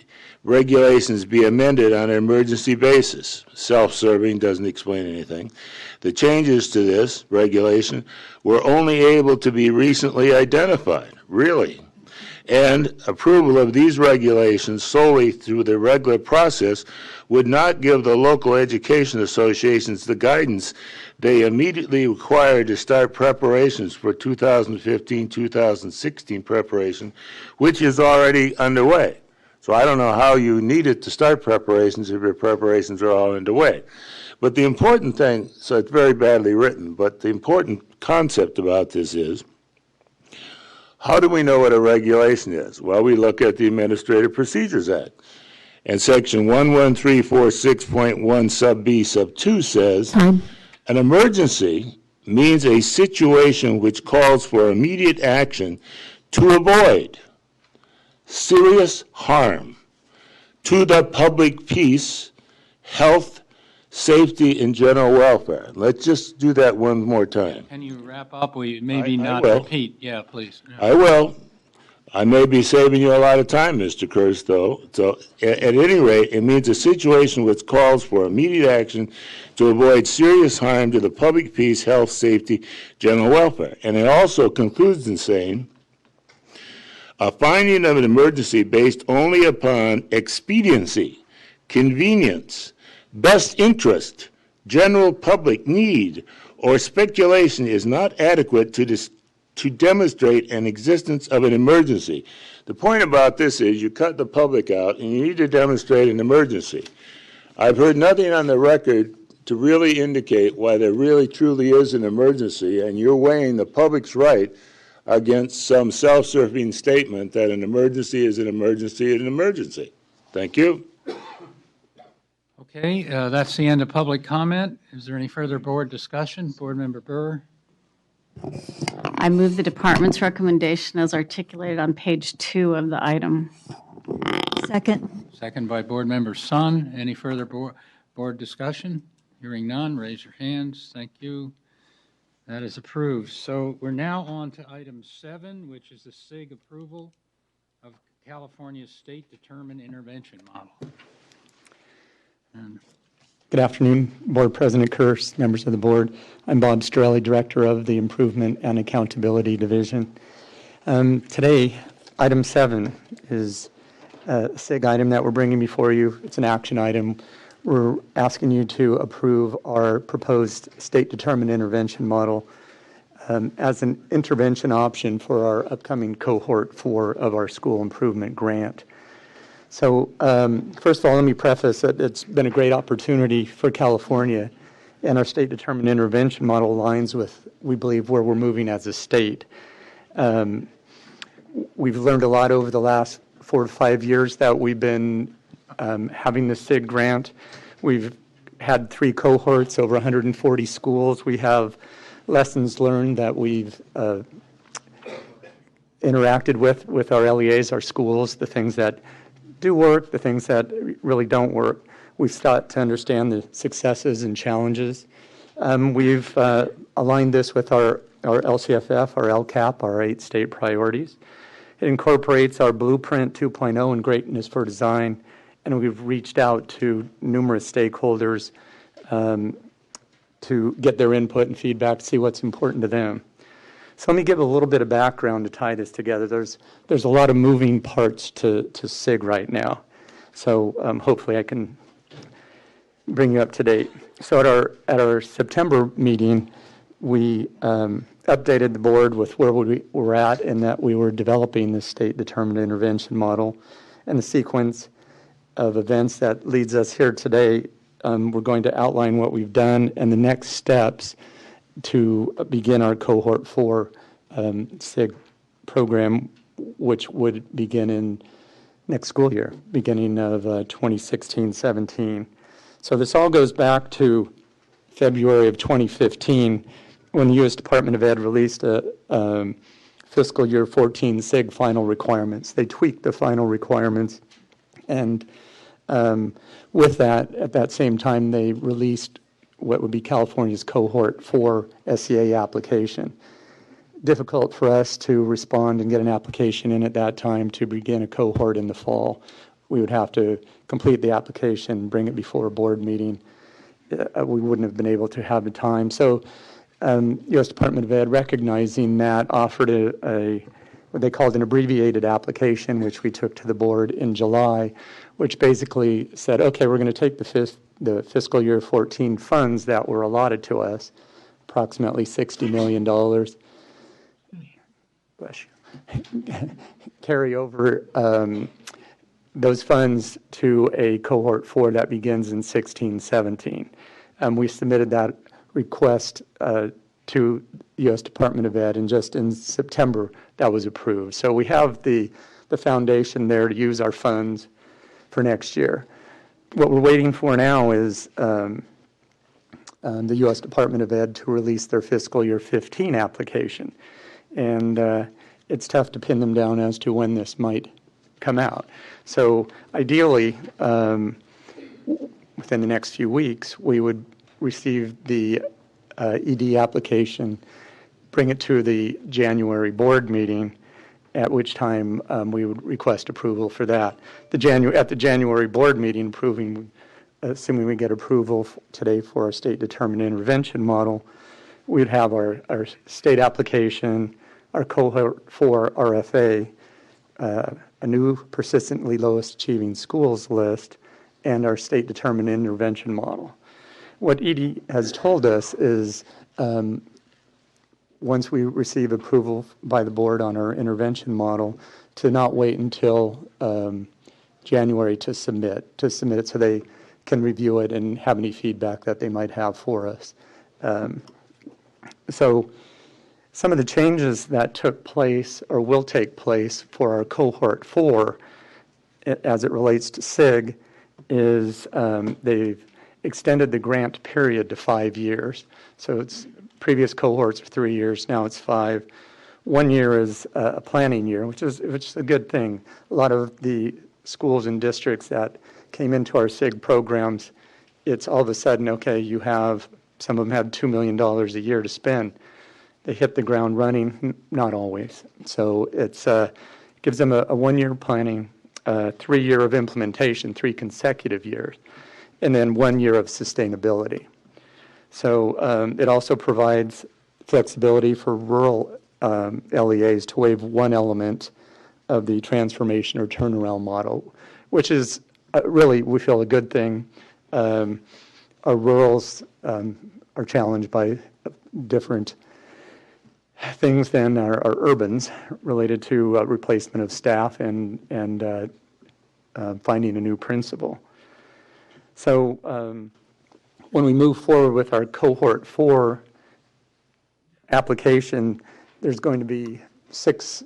regulations be amended on an emergency basis. Self-serving, doesn't explain anything. The changes to this regulation were only able to be recently identified. Really? And approval of these regulations solely through the regular process would not give the local education associations the guidance they immediately require to start preparations for 2015-2016 preparation, which is already underway. So I don't know how you need it to start preparations if your preparations are all underway. But the important thing, so it's very badly written, but the important concept about this is, how do we know what a regulation is? Well, we look at the Administrative Procedures Act. And Section 11346.1 sub B sub 2 says, an emergency means a situation which calls for immediate action to avoid serious harm to the public peace, health, safety, and general welfare. Let's just do that one more time. Can you wrap up? We maybe I not will. repeat. Yeah, please. I will. I may be saving you a lot of time, Mr. Kearse, though. So, at any rate, it means a situation which calls for immediate action to avoid serious harm to the public peace, health, safety, general welfare. And it also concludes in saying, a finding of an emergency based only upon expediency, convenience, best interest, general public need, or speculation is not adequate to demonstrate an existence of an emergency. The point about this is you cut the public out and you need to demonstrate an emergency. I've heard nothing on the record to really indicate why there really truly is an emergency, and you're weighing the public's right against some self-serving statement that an emergency is an emergency is an emergency. Thank you. Okay, that's the end of public comment. Is there any further board discussion? Board Member Burr? I move the department's recommendation as articulated on page 2 of the item. Second. Second by Board Member Sun. Any further board discussion? Hearing none, raise your hands. Thank you. That is approved. So we're now on to item 7, which is the SIG approval of California's state determined intervention model. And good afternoon, Board President Kearse, members of the board. I'm Bob Strelli, Director of the Improvement and Accountability Division. Today, item 7 is a SIG item that we're bringing before you. It's an action item. We're asking you to approve our proposed state-determined intervention model as an intervention option for our upcoming cohort 4 of our school improvement grant. So first of all, let me preface that it's been a great opportunity for California, and our state-determined intervention model aligns with, we believe, where we're moving as a state. We've learned a lot over the last 4 to 5 years that we've been having the SIG grant. We've had 3 cohorts, over 140 schools. We have lessons learned that we've interacted with our LEAs, our schools, the things that do work, the things that really don't work. We've sought to understand the successes and challenges. We've aligned this with our LCFF, our LCAP, our 8 state priorities. It incorporates our Blueprint 2.0 and Greatness for Design, and we've reached out to numerous stakeholders to get their input and feedback, to see what's important to them. So let me give a little bit of background to tie this together. There's a lot of moving parts to SIG right now. So hopefully I can bring you up to date. So at our September meeting, we updated the board with where we were at, and that we were developing this state-determined intervention model and the sequence. of events that leads us here today. We're going to outline what we've done and the next steps to begin our Cohort 4 SIG program, which would begin in next school year, beginning of 2016-17. So this all goes back to February of 2015 when the U.S. Department of Ed released a fiscal year 14 SIG final requirements. They tweaked the final requirements, and with that, at that same time, they released what would be California's Cohort 4 SEA application. Difficult for us to respond and get an application in at that time to begin a cohort in the fall. We would have to complete the application, bring it before a board meeting. We wouldn't have been able to have the time. So U.S. Department of Ed, recognizing that, offered what they called an abbreviated application, which we took to the board in July, which basically said, okay, we're going to take the fiscal year 14 funds that were allotted to us, approximately $60 million, bless you, carry over those funds to a Cohort 4 that begins in 16-17. We submitted that request to the U.S. Department of Ed, and just in September that was approved. So we have the foundation there to use our funds for next year. What we're waiting for now is the U.S. Department of Ed to release their fiscal year 15 application. And it's tough to pin them down as to when this might come out. So ideally, within the next few weeks, we would receive the ED application, bring it to the January board meeting, at which time we would request approval for that. At the January board meeting, assuming we get approval today for our state determined intervention model, we'd have our state application, our Cohort 4 RFA, a new persistently lowest achieving schools list, and our state determined intervention model. What ED has told us is once we receive approval by the board on our intervention model, to not wait until January to submit it so they can review it and have any feedback that they might have for us. So some of the changes that took place or will take place for our Cohort 4 as it relates to SIG is they've extended the grant period to 5 years. So it's previous cohorts are 3 years, now it's 5. 1 year is a planning year, which is a good thing. A lot of the schools and districts that came into our SIG programs, it's all of a sudden, okay, some of them had $2 million a year to spend. They hit the ground running, not always. So it gives them a 1 year planning, 3 year of implementation, 3 consecutive years, and then 1 year of sustainability. So it also provides flexibility for rural LEAs to waive one element of the transformation or turnaround model, which is really, we feel, a good thing. Our rurals are challenged by different things than our urbans related to replacement of staff and finding a new principal. So when we move forward with our Cohort 4 application, there's going to be six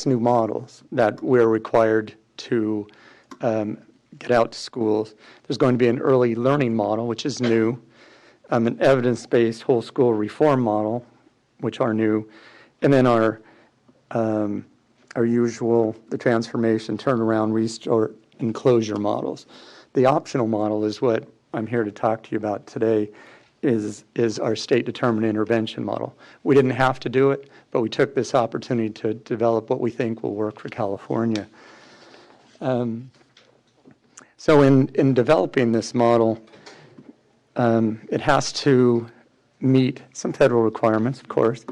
new models that we're required to get out to schools. There's going to be an early learning model, which is new, an evidence-based whole school reform model, which are new, and then our usual, the transformation, turnaround, restore, and closure models. The optional model is what I'm here to talk to you about today, is our state-determined intervention model. We didn't have to do it, but we took this opportunity to develop what we think will work for California. So in developing this model, it has to meet some federal requirements, of course.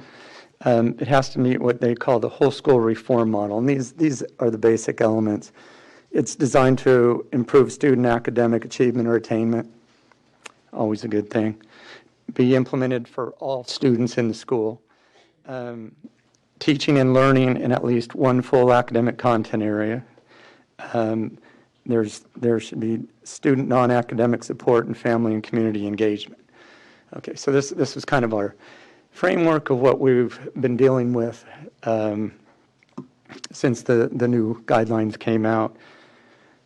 It has to meet what they call the whole school reform model, and these are the basic elements. It's designed to improve student academic achievement or attainment, always a good thing. Be implemented for all students in the school. Teaching and learning in at least one full academic content area. there should be student non-academic support and family and community engagement. Okay, so this was kind of our framework of what we've been dealing with since the new guidelines came out.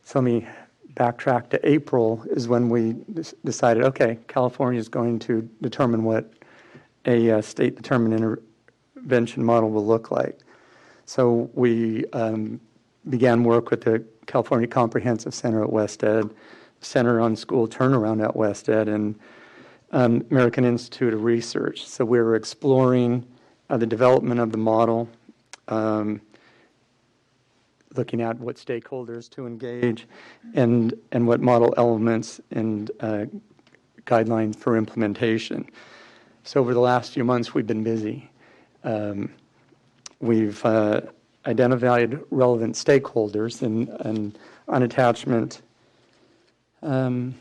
So let me backtrack to April is when we decided, okay, California is going to determine what a state-determined intervention model will look like. So we began work with the California Comprehensive Center at West Ed, Center on School Turnaround at West Ed, and American Institute of Research. So we were exploring the development of the model, looking at what stakeholders to engage, and what model elements and guidelines for implementation. So over the last few months, we've been busy. We've identified relevant stakeholders, and on attachment 5,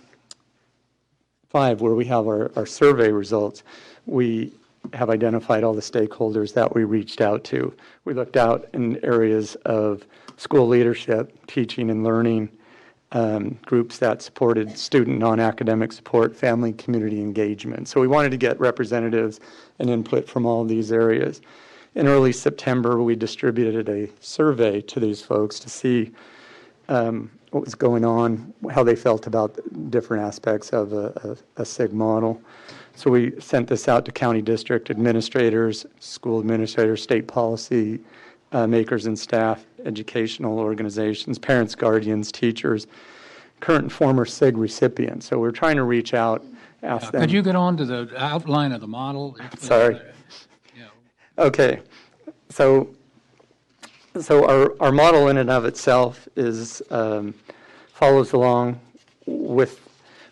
where we have our survey results, we have identified all the stakeholders that we reached out to. We looked out in areas of school leadership, teaching and learning, groups that supported student non-academic support, family, community engagement. So we wanted to get representatives and input from all these areas. In early September, we distributed a survey to these folks to see what was going on, how they felt about different aspects of a SIG model. So we sent this out to county district administrators, school administrators, state policy makers and staff, educational organizations, parents, guardians, teachers, current and former SIG recipients. So we're trying to reach out, ask them. Could you get on to the outline of the model? Sorry. Okay. So our model in and of itself is follows along with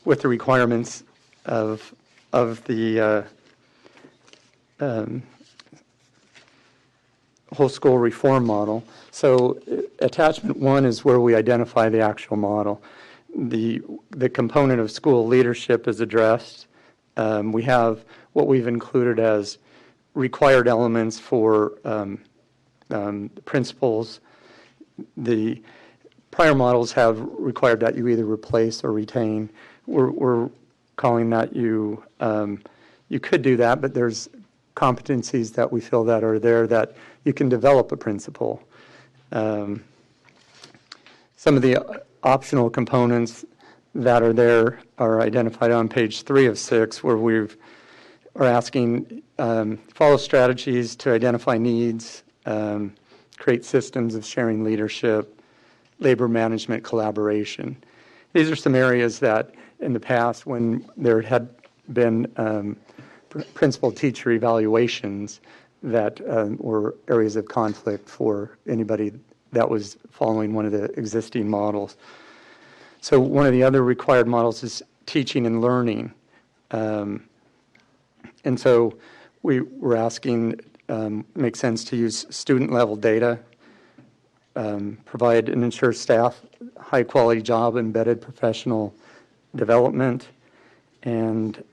the requirements of the whole school reform model. So attachment 1 is where we identify the actual model. The component of school leadership is addressed. We have what we've included as required elements for principals. The prior models have required that you either replace or retain. We're calling that you could do that, but there's competencies that we feel that are there that you can develop a principal. Some of the optional components that are there are identified on page 3 of 6, where we're asking follow strategies to identify needs, create systems of sharing leadership, labor management collaboration. These are some areas that in the past, when there had been principal-teacher evaluations, that were areas of conflict for anybody that was following one of the existing models. So one of the other required models is teaching and learning. And so we were asking, makes sense to use student-level data, provide and ensure staff high-quality job embedded professional development, and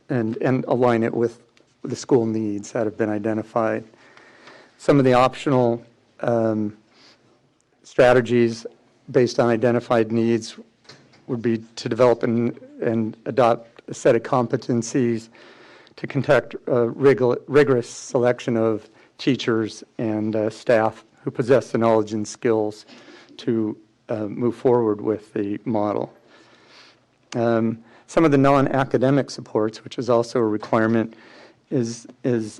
align it with the school needs that have been identified. Some of the optional strategies based on identified needs would be to develop and adopt a set of competencies to conduct a rigorous selection of teachers and staff who possess the knowledge and skills to move forward with the model. Some of the non-academic supports, which is also a requirement, is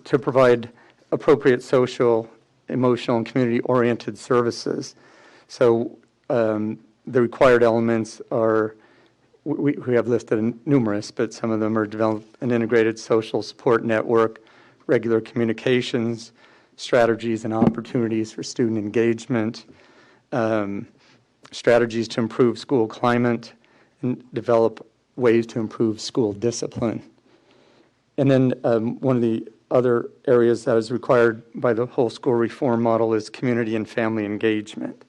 to provide appropriate social, emotional, and community-oriented services. So the required elements are, we have listed numerous, but some of them are develop an integrated social support network, regular communications, strategies and opportunities for student engagement, strategies to improve school climate, and develop ways to improve school discipline. And then one of the other areas that is required by the whole school reform model is community and family engagement.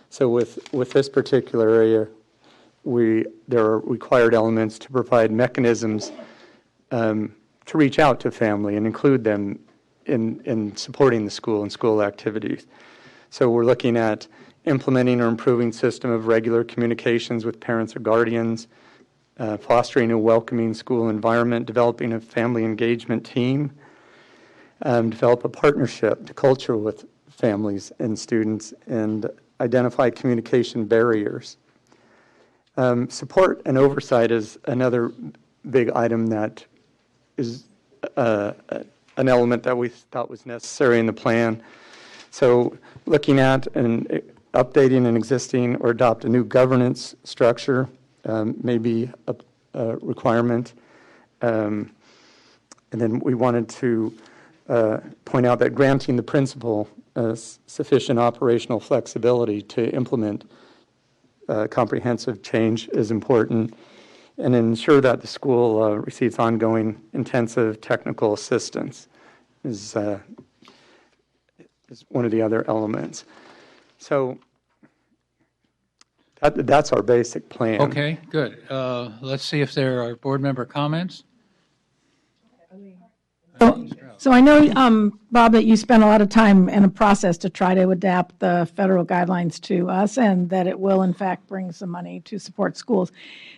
So with this particular area, there are required elements to provide mechanisms to reach out to family and include them in supporting the school and school activities. So we're looking at implementing or improving system of regular communications with parents or guardians, fostering a welcoming school environment, developing a family engagement team, develop a partnership to culture with families and students, and identify communication barriers. Support and oversight is another big item that is an element that we thought was necessary in the plan. So looking at and updating an existing or adopt a new governance structure may be a requirement. And then we wanted to point out that granting the principal sufficient operational flexibility to implement comprehensive change is important, and ensure that the school receives ongoing intensive technical assistance is one of the other elements. So that's our basic plan. Okay, good. Let's see if there are board member comments. So I know, Bob, that you spent a lot of time in a process to try to adapt the federal guidelines to us, and that it will, in fact, bring some money to support schools.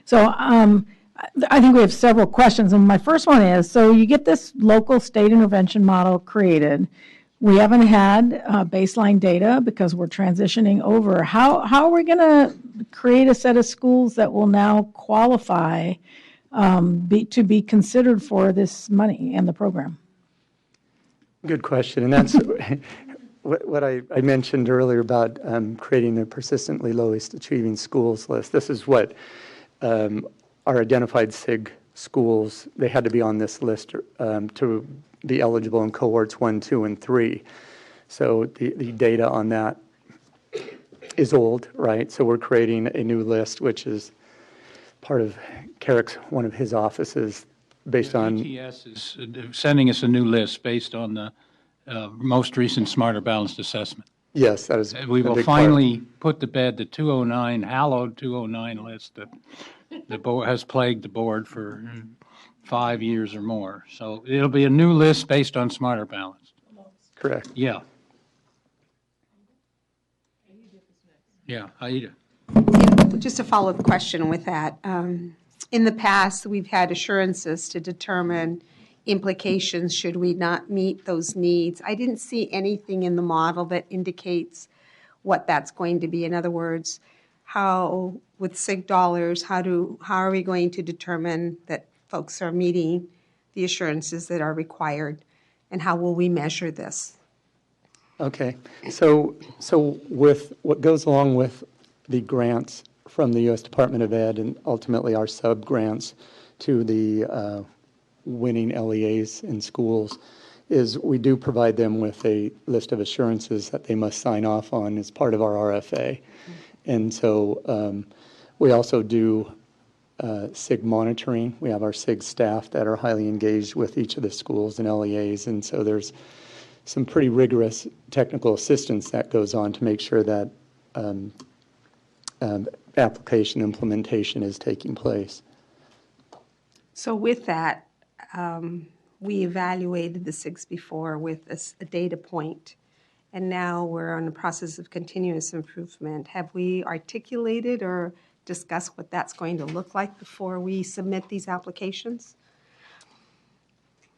So I think we have several questions, and my first one is, so you get this local state intervention model created. We haven't had baseline data because we're transitioning over. How are we going to create a set of schools that will now qualify to be considered for this money and the program? Good question, and that's what I mentioned earlier about creating the persistently lowest achieving schools list. This is what our identified SIG schools, they had to be on this list to be eligible in cohorts 1, 2, and 3. So the data on that is old, right? So we're creating a new list, which is part of Carrick's, one of his offices, based on... ETS is sending us a new list based on the most recent Smarter Balanced Assessment. Yes, that is We a will big finally put to bed the 209, hallowed 209 list that the board has plagued the board for 5 years or more. So it'll be a new list based on Smarter Balanced. Correct. Yeah. Yeah, Aida. Just a follow-up question with that. In the past, we've had assurances to determine implications should we not meet those needs. I didn't see anything in the model that indicates what that's going to be. In other words, how, with SIG dollars, how are we going to determine that folks are meeting the assurances that are required, and how will we measure this? Okay, so with what goes along with the grants from the U.S. Department of Ed and ultimately our sub-grants to the winning LEAs in schools is we do provide them with a list of assurances that they must sign off on as part of our RFA. And so we also do SIG monitoring. We have our SIG staff that are highly engaged with each of the schools and LEAs, and so there's some pretty rigorous technical assistance that goes on to make sure that application implementation is taking place. So with that, we evaluated the SIGs before with a data point, and now we're in the process of continuous improvement. Have we articulated or discussed what that's going to look like before we submit these applications?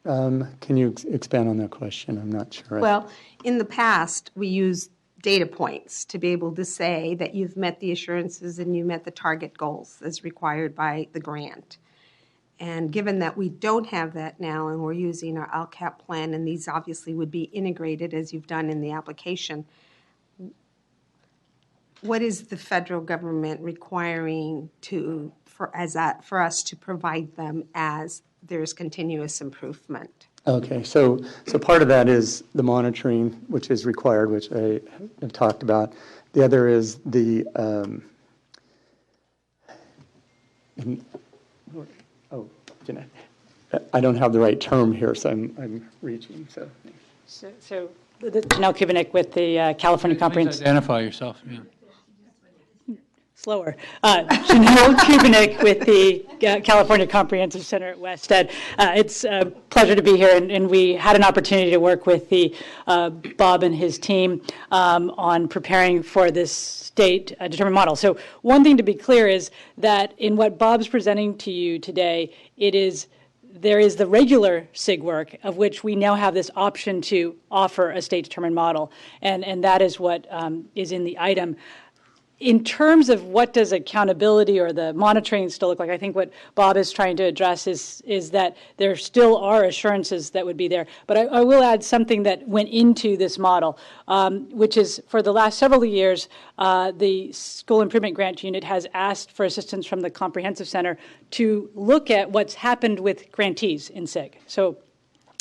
Can you expand on that question? I'm not sure. Well, in the past, we used data points to be able to say that you've met the assurances and you met the target goals as required by the grant. And given that we don't have that now and we're using our LCAP plan, and these obviously would be integrated as you've done in the application, what is the federal government requiring for us to provide them as there's continuous improvement? Okay, so part of that is the monitoring, which is required, which I have talked about. The other is the I don't have the right term here, so I'm reaching. So Janelle Kubinick with the California Comprehensive. Identify yourself. Yeah. slower. Janelle Kubinik with the California Comprehensive Center at West Ed. It's a pleasure to be here, and we had an opportunity to work with the Bob and his team on preparing for this state determined model. So one thing to be clear is that in what Bob's presenting to you today, there is the regular SIG work, of which we now have this option to offer a state-determined model, and that is what is in the item. In terms of what does accountability or the monitoring still look like, I think what Bob is trying to address is that there still are assurances that would be there. But I will add something that went into this model, which is for the last several years, the School Improvement Grant Unit has asked for assistance from the Comprehensive Center to look at what's happened with grantees in SIG. So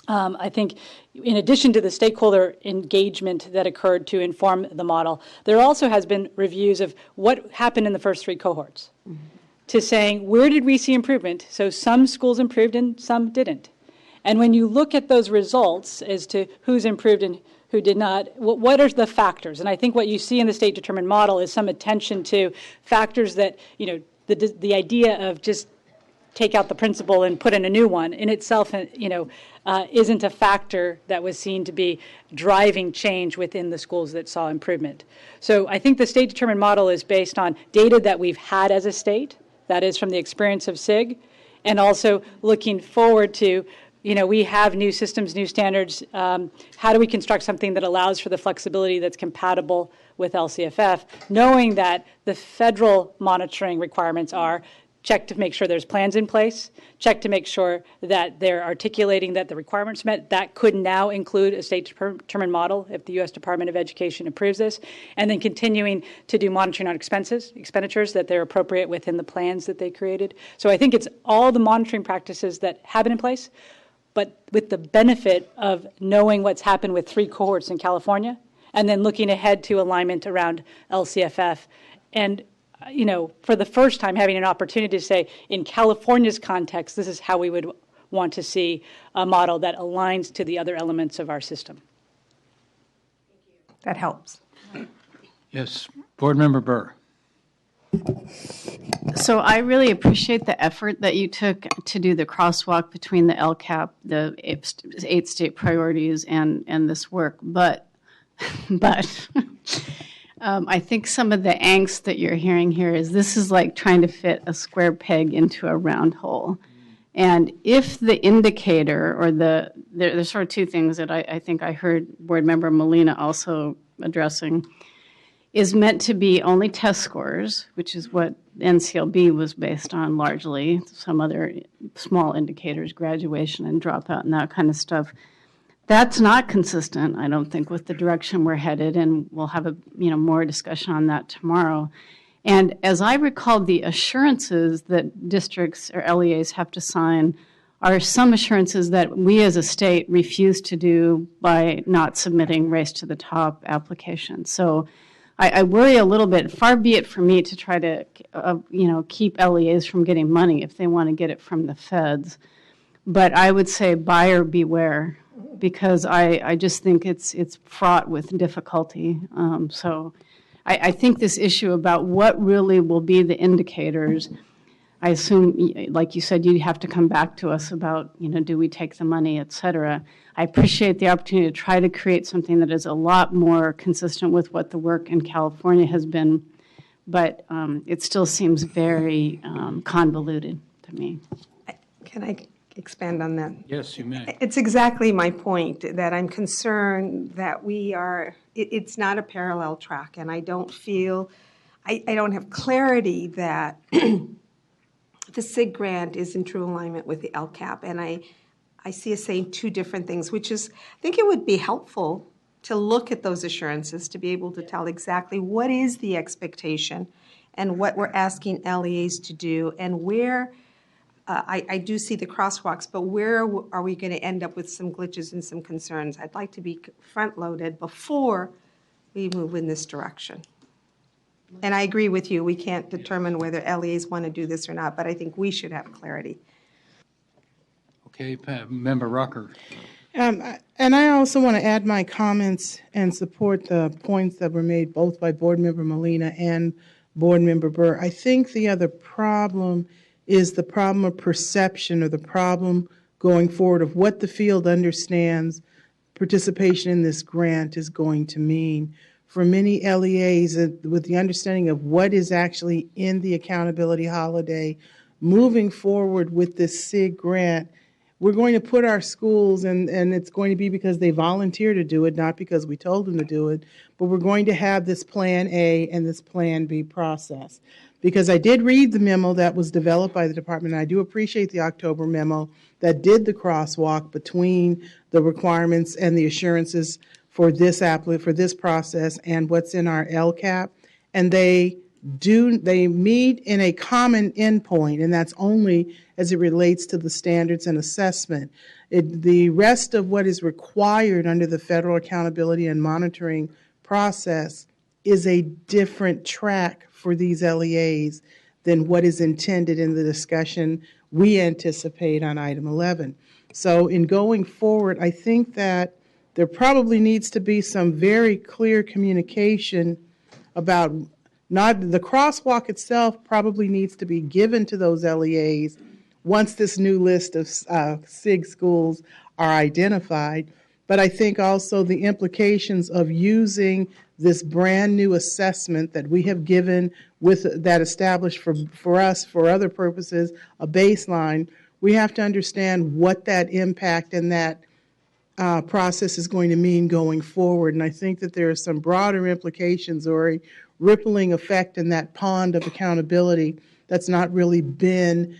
I think in addition to the stakeholder engagement that occurred to inform the model, there also has been reviews of what happened in the first 3 cohorts to saying, where did we see improvement? So some schools improved and some didn't. And when you look at those results as to who's improved and who did not, what are the factors? And I think what you see in the state determined model is some attention to factors that, the idea of just take out the principal and put in a new one in itself, isn't a factor that was seen to be driving change within the schools that saw improvement. So I think the state determined model is based on data that we've had as a state, that is from the experience of SIG, and also looking forward to, we have new systems, new standards. How do we construct something that allows for the flexibility that's compatible with LCFF, knowing that the federal monitoring requirements are check to make sure there's plans in place, check to make sure that they're articulating that the requirements met. That could now include a state-determined model if the U.S. Department of Education approves this, and then continuing to do monitoring on expenditures, that they're appropriate within the plans that they created. So I think it's all the monitoring practices that have been in place, but with the benefit of knowing what's happened with 3 cohorts in California, and then looking ahead to alignment around LCFF. And for the first time, having an opportunity to say, in California's context, this is how we would want to see a model that aligns to the other elements of our system. That helps. Yes, Board Member Burr. So I really appreciate the effort that you took to do the crosswalk between the LCAP, the 8 state priorities, and this work. But I think some of the angst that you're hearing here is this is like trying to fit a square peg into a round hole. And if the indicator, or there's sort of 2 things that I think I heard Board Member Molina also addressing, is meant to be only test scores, which is what NCLB was based on largely, some other small indicators, graduation and dropout and that kind of stuff. That's not consistent, I don't think, with the direction we're headed, and we'll have more discussion on that tomorrow. And as I recall, the assurances that districts or LEAs have to sign are some assurances that we as a state refuse to do by not submitting Race to the Top applications. So I worry a little bit. Far be it for me to try to keep LEAs from getting money if they want to get it from the feds. But I would say buyer beware, because I just think it's fraught with difficulty. So I think this issue about what really will be the indicators, I assume, like you said, you have to come back to us about, do we take the money, et cetera. I appreciate the opportunity to try to create something that is a lot more consistent with what the work in California has been, but it still seems very convoluted to me. Can I expand on that? Yes, you may. It's exactly my point, that I'm concerned that it's not a parallel track, and I don't feel, I don't have clarity that the SIG grant is in true alignment with the LCAP, and I see us saying 2 different things, which is, I think it would be helpful to look at those assurances to be able to tell exactly what is the expectation and what we're asking LEAs to do, and where I do see the crosswalks, but where are we going to end up with some glitches and some concerns? I'd like to be front-loaded before we move in this direction. And I agree with you, we can't determine whether LEAs want to do this or not, but I think we should have clarity. Okay, Member Rucker. And I also want to add my comments and support the points that were made both by Board Member Molina and Board Member Burr. I think the other problem is the problem of perception, or the problem going forward of what the field understands participation in this grant is going to mean. For many LEAs, with the understanding of what is actually in the accountability holiday, moving forward with this SIG grant, we're going to put our schools, and it's going to be because they volunteer to do it, not because we told them to do it, but we're going to have this Plan A and this Plan B process. Because I did read the memo that was developed by the department, and I do appreciate the October memo that did the crosswalk between the requirements and the assurances for this process and what's in our LCAP, and they meet in a common endpoint, and that's only as it relates to the standards and assessment. The rest of what is required under the federal accountability and monitoring process is a different track for these LEAs than what is intended in the discussion we anticipate on item 11. So in going forward, I think that there probably needs to be some very clear communication about not the crosswalk itself probably needs to be given to those LEAs once this new list of SIG schools are identified. But I think also the implications of using this brand new assessment that we have given with that established for us for other purposes, a baseline, we have to understand what that impact and that process is going to mean going forward. And I think that there are some broader implications or a rippling effect in that pond of accountability that's not really been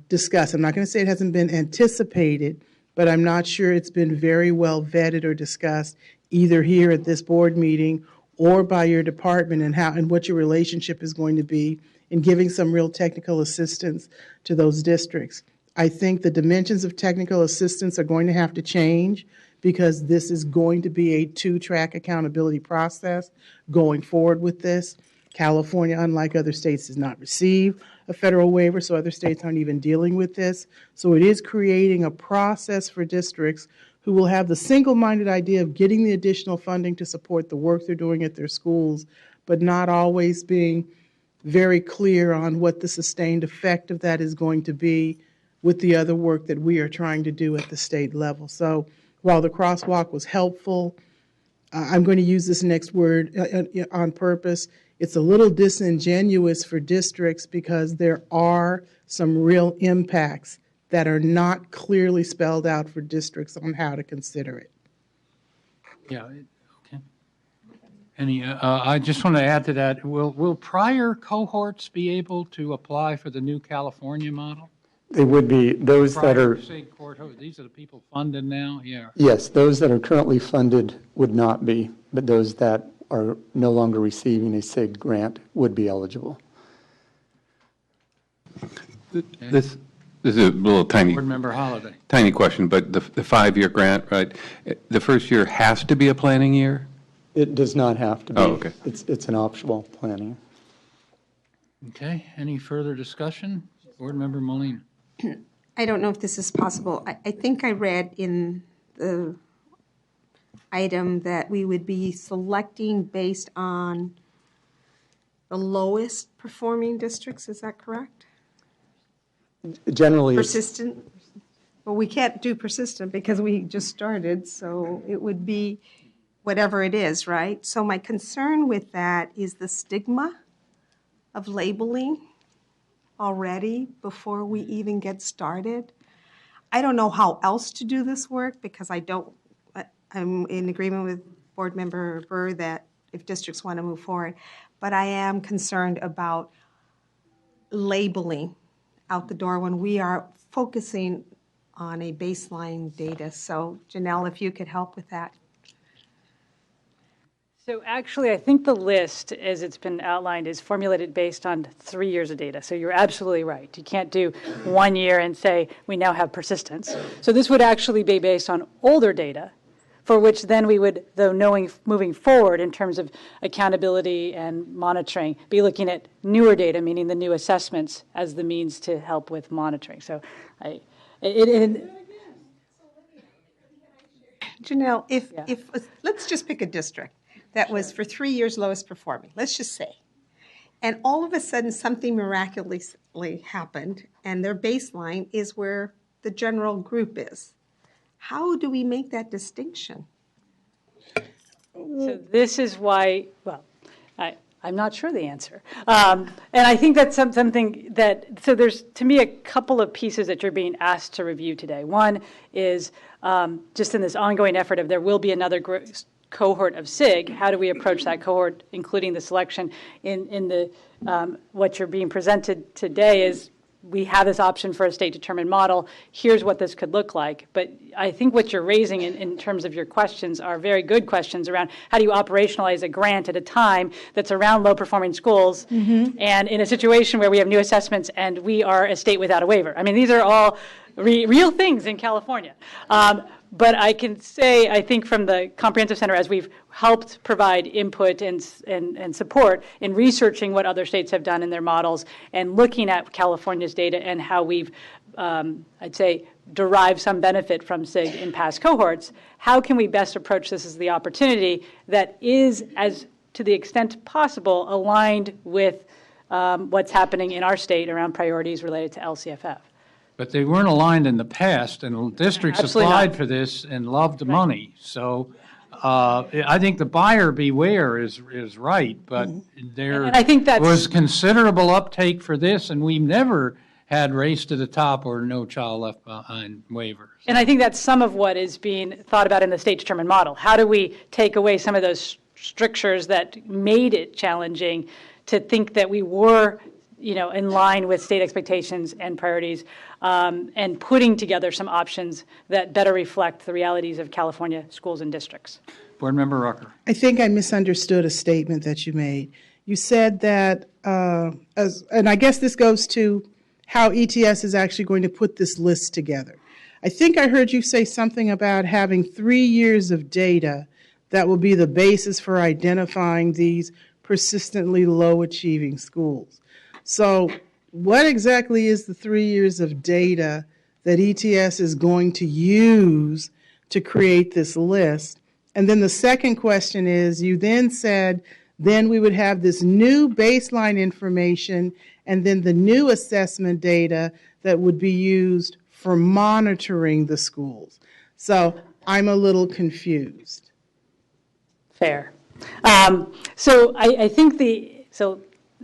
discussed. I'm not going to say it hasn't been anticipated, but I'm not sure it's been very well vetted or discussed either here at this board meeting or by your department, and what your relationship is going to be in giving some real technical assistance to those districts. I think the dimensions of technical assistance are going to have to change because this is going to be a two-track accountability process going forward with this. California, unlike other states, does not receive a federal waiver, so other states aren't even dealing with this. So it is creating a process for districts who will have the single-minded idea of getting the additional funding to support the work they're doing at their schools, but not always being very clear on what the sustained effect of that is going to be with the other work that we are trying to do at the state level. So while the crosswalk was helpful, I'm going to use this next word on purpose. It's a little disingenuous for districts because there are some real impacts that are not clearly spelled out for districts on how to consider it. Yeah, okay. I just want to add to that, will prior cohorts be able to apply for the new California model? They would be those that are, these are the people funded now? Yeah. yes, those that are currently funded would not be, but those that are no longer receiving a SIG grant would be eligible. This is a little tiny, Board Member Holliday. tiny question, but the 5-year grant, right? The first year has to be a planning year? It does not have to be. Oh, okay. It's an optional planning. Okay, any further discussion? Board Member Molina. I don't know if this is possible. I think I read in the item that we would be selecting based on the lowest performing districts. Is that correct? Generally, persistent. Well, we can't do persistent because we just started, so it would be whatever it is, right? So my concern with that is the stigma of labeling already before we even get started. I don't know how else to do this work because I'm in agreement with Board Member Burr that if districts want to move forward, but I am concerned about labeling out the door when we are focusing on a baseline data. So Janelle, if you could help with that. So actually, I think the list, as it's been outlined, is formulated based on 3 years of data. So you're absolutely right. You can't do 1 year and say, we now have persistence. So this would actually be based on older data, for which then we would, though knowing moving forward in terms of accountability and monitoring, be looking at newer data, meaning the new assessments, as the means to help with monitoring. So Janelle, if let's just pick a district that was for 3 years lowest performing, let's just say, And all of a sudden, something miraculously happened, and their baseline is where the general group is. How do we make that distinction? So this is why, well, I'm not sure the answer. And I think that's something that, so there's, to me, a couple of pieces that you're being asked to review today. One is just in this ongoing effort of there will be another cohort of SIG. How do we approach that cohort, including the selection? In the what you're being presented today is we have this option for a state-determined model. Here's what this could look like. But I think what you're raising in terms of your questions are very good questions around how do you operationalize a grant at a time that's around low-performing schools and in a situation where we have new assessments and we are a state without a waiver. I mean, these are all real things in California. But I can say, I think from the Comprehensive Center, as we've helped provide input and support in researching what other states have done in their models and looking at California's data and how we've, I'd say, derived some benefit from SIG in past cohorts, how can we best approach this as the opportunity that is, as to the extent possible, aligned with what's happening in our state around priorities related to LCFF? But they weren't aligned in the past, and districts applied for this and loved the money. So I think the buyer beware is right, but there and I think was considerable uptake for this, and we never had race to the top or no child left behind waivers. And I think that's some of what is being thought about in the state-determined model. How do we take away some of those strictures that made it challenging to think that we were in line with state expectations and priorities, and putting together some options that better reflect the realities of California schools and districts. Board Member Rucker. I think I misunderstood a statement that you made. You said that, and I guess this goes to how ETS is actually going to put this list together. I think I heard you say something about having 3 years of data that will be the basis for identifying these persistently low-achieving schools. So what exactly is the 3 years of data that ETS is going to use to create this list? And then the second question is, you then said, then we would have this new baseline information and then the new assessment data that would be used for monitoring the schools. So I'm a little confused. Fair. So I think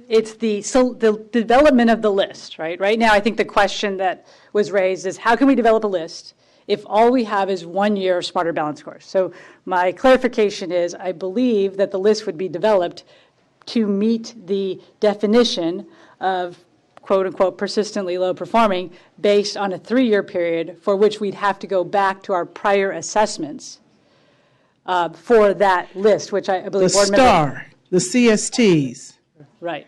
it's the development of the list, right? Right now, I think the question that was raised is how can we develop a list if all we have is 1 year of Smarter Balance scores? So my clarification is I believe that the list would be developed to meet the definition of quote unquote persistently low performing based on a 3-year period for which we'd have to go back to our prior assessments for that list, which I believe the STAR, the CSTs. Right.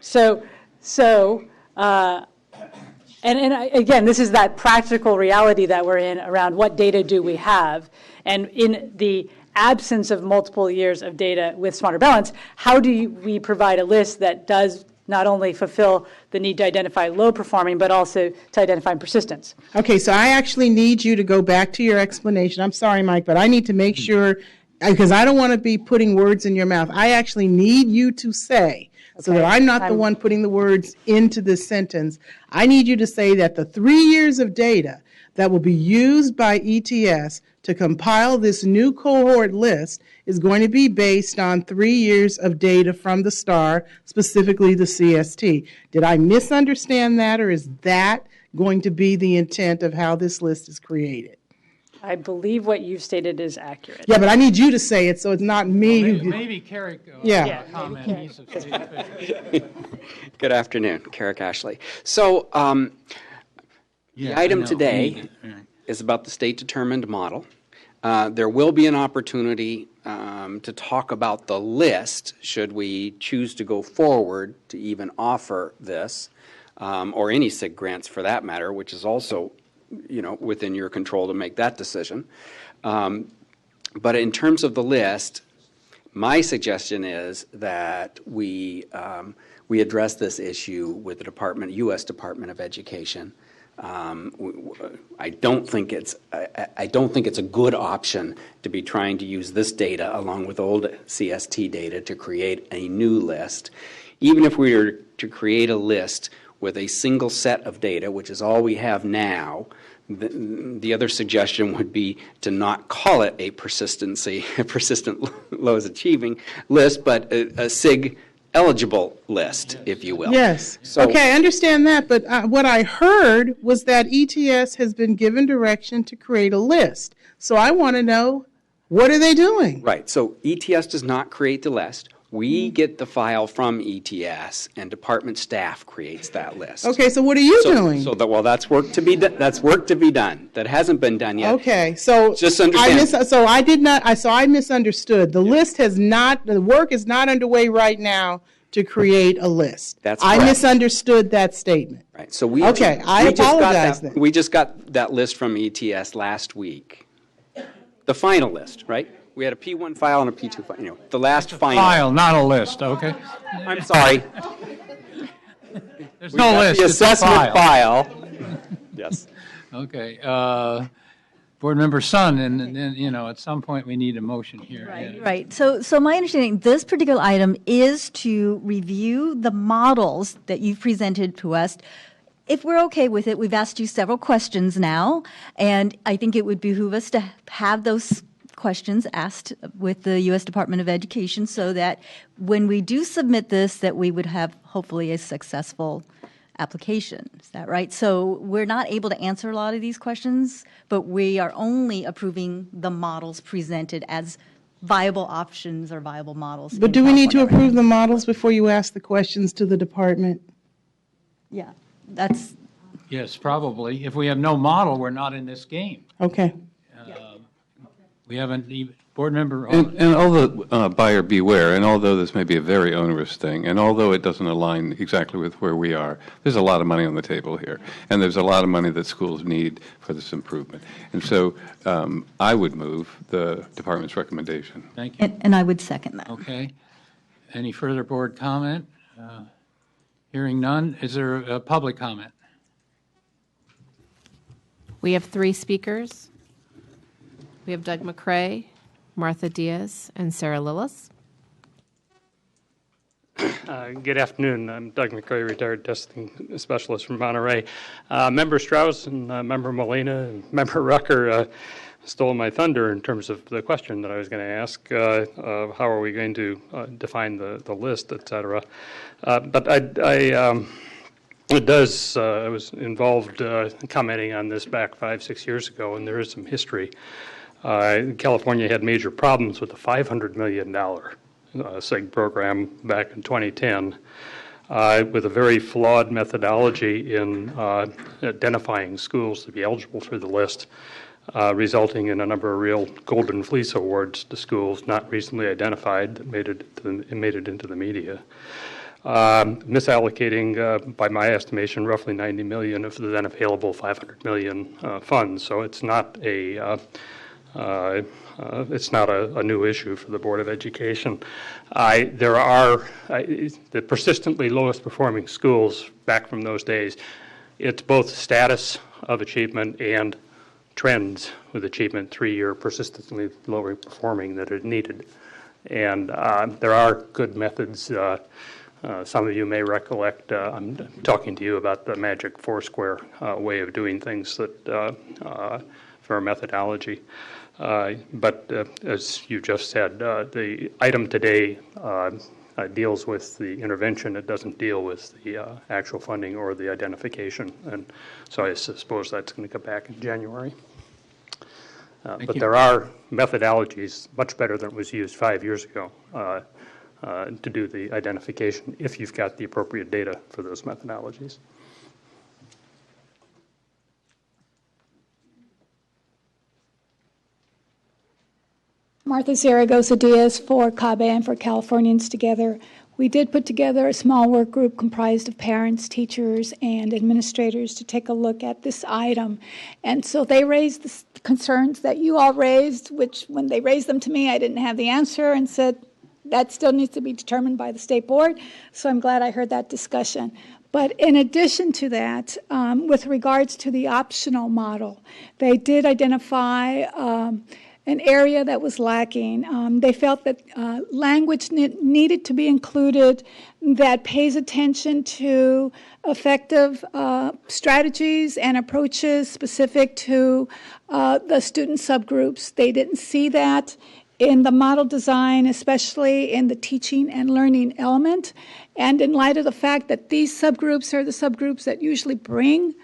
Again, this is that practical reality that we're in around what data do we have. And in the absence of multiple years of data with Smarter Balance, how do we provide a list that does not only fulfill the need to identify low performing, but also to identify persistence? Okay, so I actually need you to go back to your explanation. I'm sorry, Mike, but I need to make sure, because I don't want to be putting words in your mouth. I actually need you to say, so that I'm not the one putting the words into this sentence, I need you to say that the 3 years of data that will be used by ETS to compile this new cohort list is going to be based on 3 years of data from the STAR, specifically the CST. Did I misunderstand that, or is that going to be the intent of how this list is created? I believe what you've stated is accurate. Yeah, but I need you to say it, so it's not me who... Maybe Carrick comment. He's a state official. Good afternoon, Carrick Ashley. So the item today is about the state-determined model. There will be an opportunity to talk about the list, should we choose to go forward to even offer this, or any SIG grants for that matter, which is also within your control to make that decision. But in terms of the list, my suggestion is that we address this issue with the U.S. Department of Education. I don't think it's a good option to be trying to use this data along with old CST data to create a new list. Even if we were to create a list with a single set of data, which is all we have now. The other suggestion would be to not call it a persistent lowest achieving list, but a SIG eligible list, if you will. Yes. So, okay, I understand that, but what I heard was that ETS has been given direction to create a list. So I want to know, what are they doing? Right. So ETS does not create the list. We get the file from ETS, and department staff creates that list. Okay, so what are you doing? That's work to be done. That's work to be done. That hasn't been done yet. Okay, so just understand. I misunderstood. The list has not. The work is not underway right now to create a list. That's I correct. misunderstood that statement. Right. So we. Okay, I apologize then. We just got that list from ETS last week. The final list, right? We had a P1 file and a P2 file. The last final. File, not a list, okay? I'm sorry. There's no list, The it's a assessment file. Yes. Okay. Board Member Sun, and then, at some point, we need a motion here. Right, right. So my understanding, this particular item is to review the models that you've presented to us. If we're okay with it, we've asked you several questions now, and I think it would behoove us to have those questions asked with the U.S. Department of Education so that when we do submit this, that we would have hopefully a successful application. Is that right? So we're not able to answer a lot of these questions, but we are only approving the models presented as viable options or viable models. But do we need to approve the models before you ask the questions to the department? Yeah, that's. Yes, probably. If we have no model, we're not in this game. Okay. We haven't even, Board Member. And although buyer beware, and although this may be a very onerous thing, and although it doesn't align exactly with where we are, there's a lot of money on the table here, and there's a lot of money that schools need for this improvement. And so I would move the department's recommendation. Thank you. And I would second that. Okay. Any further board comment? Hearing none. Is there a public comment? We have 3 speakers. We have Doug McCray, Martha Diaz, and Sarah Lillis. Good afternoon. I'm Doug McCray, retired testing specialist from Monterey. Member Strauss and Member Molina and Member Rucker stole my thunder in terms of the question that I was going to ask. How are we going to define the list, et cetera? But it does, I was involved commenting on this back 5-6 years ago, and there is some history. California had major problems with the $500 million SIG program back in 2010 with a very flawed methodology in identifying schools to be eligible for the list, resulting in a number of real golden fleece awards to schools not recently identified that made it into the media. Misallocating, by my estimation, roughly $90 million of the then available $500 million funds. So it's not a new issue for the Board of Education. There are the persistently lowest performing schools back from those days. It's both status of achievement and trends with achievement, 3-year persistently lower performing that are needed. And there are good methods. Some of you may recollect, I'm talking to you about the magic 4-square way of doing things that for a methodology. But as you just said, the item today deals with the intervention. It doesn't deal with the actual funding or the identification. And so I suppose that's going to come back in January. But there are methodologies much better than was used 5 years ago to do the identification if you've got the appropriate data for those methodologies. Martha Zaragoza Diaz for CABE and for Californians Together. We did put together a small work group comprised of parents, teachers, and administrators to take a look at this item. And so they raised the concerns that you all raised, which when they raised them to me, I didn't have the answer and said that still needs to be determined by the state board. So I'm glad I heard that discussion. But in addition to that, with regards to the optional model, they did identify an area that was lacking. They felt that language needed to be included that pays attention to effective strategies and approaches specific to the student subgroups. They didn't see that in the model design, especially in the teaching and learning element. And in light of the fact that these subgroups are the subgroups that usually bring,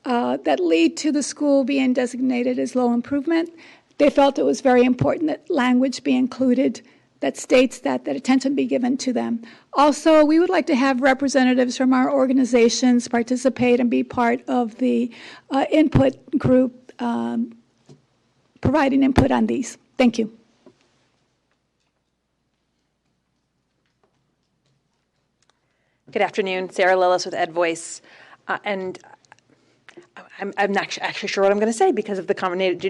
that lead to the school being designated as low improvement, they felt it was very important that language be included that states that attention be given to them. Also, we would like to have representatives from our organizations participate and be part of the input group providing input on these. Thank you. Good afternoon, Sarah Lillis with Ed Voice. And I'm not actually sure what I'm going to say because of the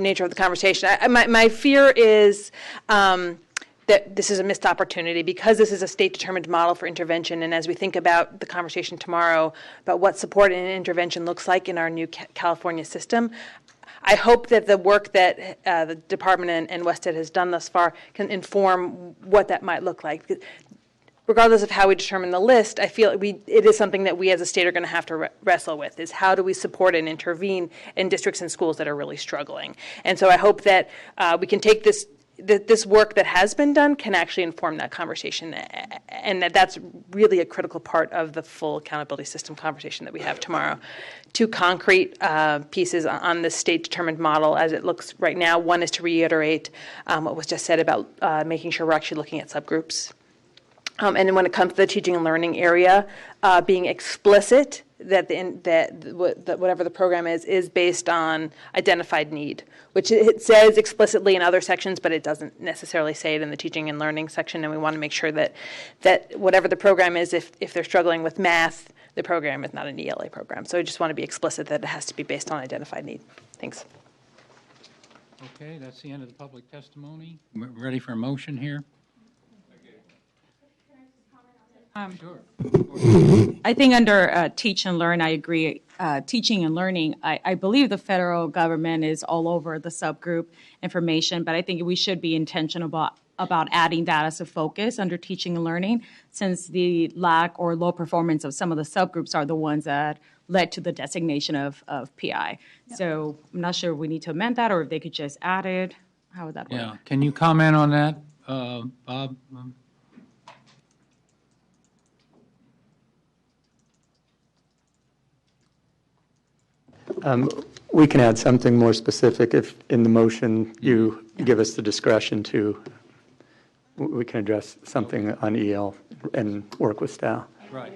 nature of the conversation. My fear is that this is a missed opportunity because this is a state-determined model for intervention. And as we think about the conversation tomorrow about what support and intervention looks like in our new California system, I hope that the work that the department and WestEd has done thus far can inform what that might look like. Regardless of how we determine the list, I feel it is something that we as a state are going to have to wrestle with, is how do we support and intervene in districts and schools that are really struggling. And so I hope that we can take this work that has been done can actually inform that conversation, and that's really a critical part of the full accountability system conversation that we have tomorrow. Two concrete pieces on the state-determined model as it looks right now. One is to reiterate what was just said about making sure we're actually looking at subgroups. And then when it comes to the teaching and learning area, being explicit that whatever the program is based on identified need, which it says explicitly in other sections, but it doesn't necessarily say it in the teaching and learning section. And we want to make sure that whatever the program is, if they're struggling with math, the program is not an ELA program. So I just want to be explicit that it has to be based on identified need. Thanks. Okay, that's the end of the public testimony. We're ready for a motion here. Sure. I think under teach and learn, I agree. Teaching and learning, I believe the federal government is all over the subgroup information, but I think we should be intentional about adding that as a focus under teaching and learning, since the lack or low performance of some of the subgroups are the ones that led to the designation of PI. Yep. So I'm not sure if we need to amend that or if they could just add it. How would that work? Yeah. Can you comment on that, Bob? We can add something more specific if in the motion you give us the discretion to. We can address something on EL and work with staff. Right.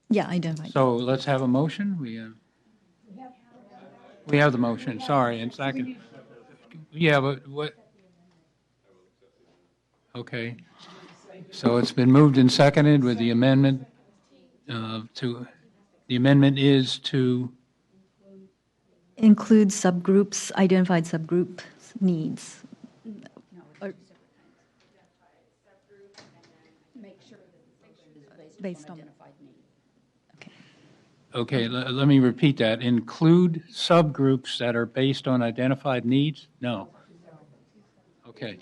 Yeah, identified. So let's have a motion. We have the motion. Sorry, and second. Yeah, but what? Okay. So it's been moved and seconded with the amendment the amendment is to include subgroups, identified subgroup needs. Based on identified need. Okay, let me repeat that. Include subgroups that are based on identified needs? No. Okay.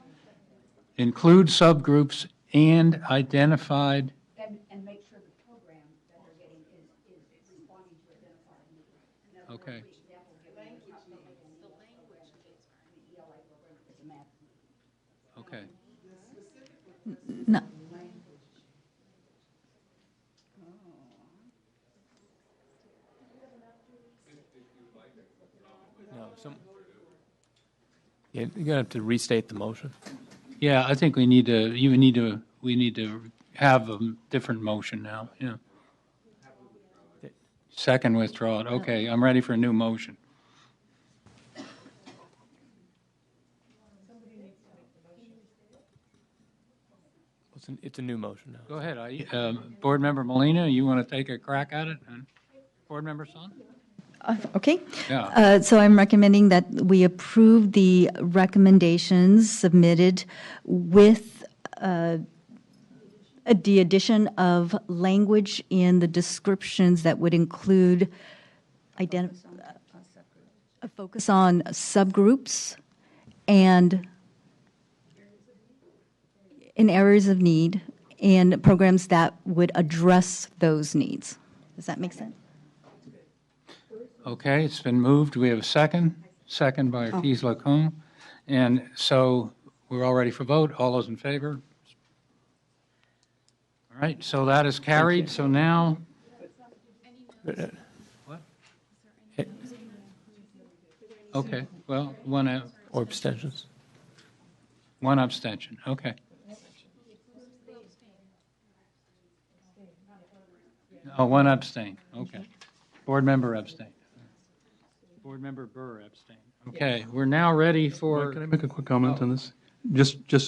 Include subgroups and identified. And make sure the program that they're getting is responding to identified needs. Okay. Okay. No. Yeah, you're gonna have to restate the motion. Yeah, I think we need to have a different motion now. Yeah. Second withdraw it. Okay, I'm ready for a new motion. It's a new motion now. Go ahead. Board Member Molina, you want to take a crack at it? And Board Member Son? Okay. Yeah. So I'm recommending that we approve the recommendations submitted with the addition of language in the descriptions that would include a focus on subgroups and in areas of need and programs that would address those needs. Does that make sense? Okay, it's been moved. We have a second. Second by Ortiz-Lacombe. And so we're all ready for vote. All those in favor? All right, so that is carried. So now, what? Okay, well, Or abstentions. one abstention. Okay. Oh, one abstain. Okay. Board member abstain. Board member Burr abstain. Okay, we're now ready for. Can I make a quick comment on this?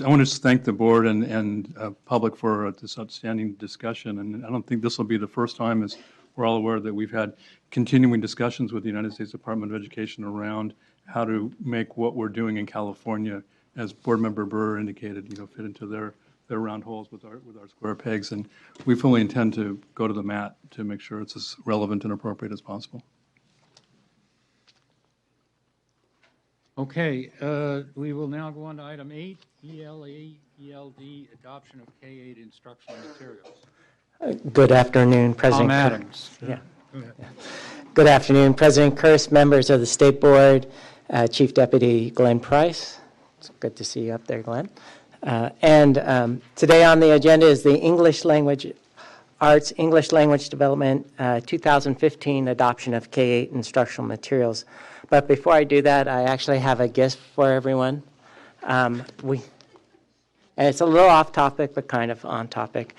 I want to thank the board and public for this outstanding discussion. And I don't think this will be the first time, as we're all aware, that we've had continuing discussions with the United States Department of Education around how to make what we're doing in California, as Board Member Burr indicated, fit into their round holes with our square pegs. And we fully intend to go to the mat to make sure it's as relevant and appropriate as possible. Okay, we will now go on to item 8, ELD, adoption of K-8 instructional materials. Good afternoon, President. Tom Adams. Yeah. Good afternoon, President Kearse, members of the State Board, Chief Deputy Glenn Price. It's good to see you up there, Glenn. And today on the agenda is the English Language Arts, English Language Development 2015 adoption of K-8 instructional materials. But before I do that, I actually have a gift for everyone. And it's a little off topic, but kind of on topic.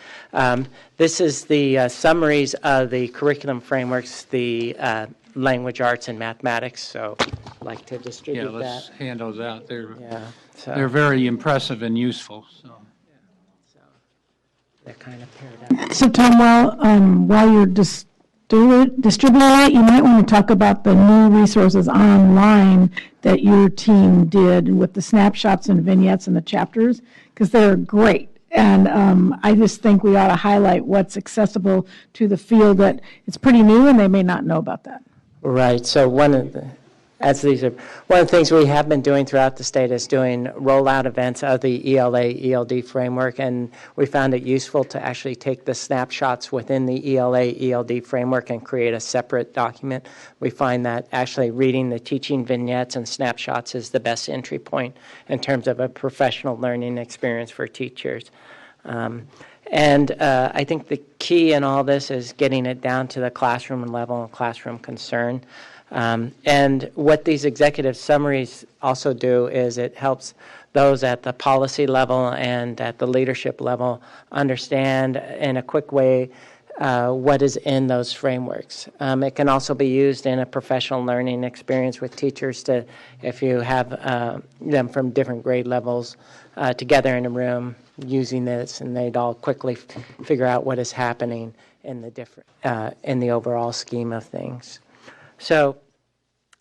This is the summaries of the curriculum frameworks, the language arts and mathematics. So I'd like to distribute that. Yeah, let's hand those out. They're very impressive and useful. So they're kind of paired up. So Tom, while you're distributing it, you might want to talk about the new resources online that your team did with the snapshots and vignettes and the chapters, because they're great. And I just think we ought to highlight what's accessible to the field that it's pretty new and they may not know about that. Right. So one of the things we have been doing throughout the state is doing rollout events of the ELA-ELD framework, and we found it useful to actually take the snapshots within the ELA-ELD framework and create a separate document. We find that actually reading the teaching vignettes and snapshots is the best entry point in terms of a professional learning experience for teachers. And I think the key in all this is getting it down to the classroom level and classroom concern. And what these executive summaries also do is it helps those at the policy level and at the leadership level understand in a quick way what is in those frameworks. It can also be used in a professional learning experience with teachers to, if you have them from different grade levels together in a room using this, and they'd all quickly figure out what is happening in the overall scheme of things. So,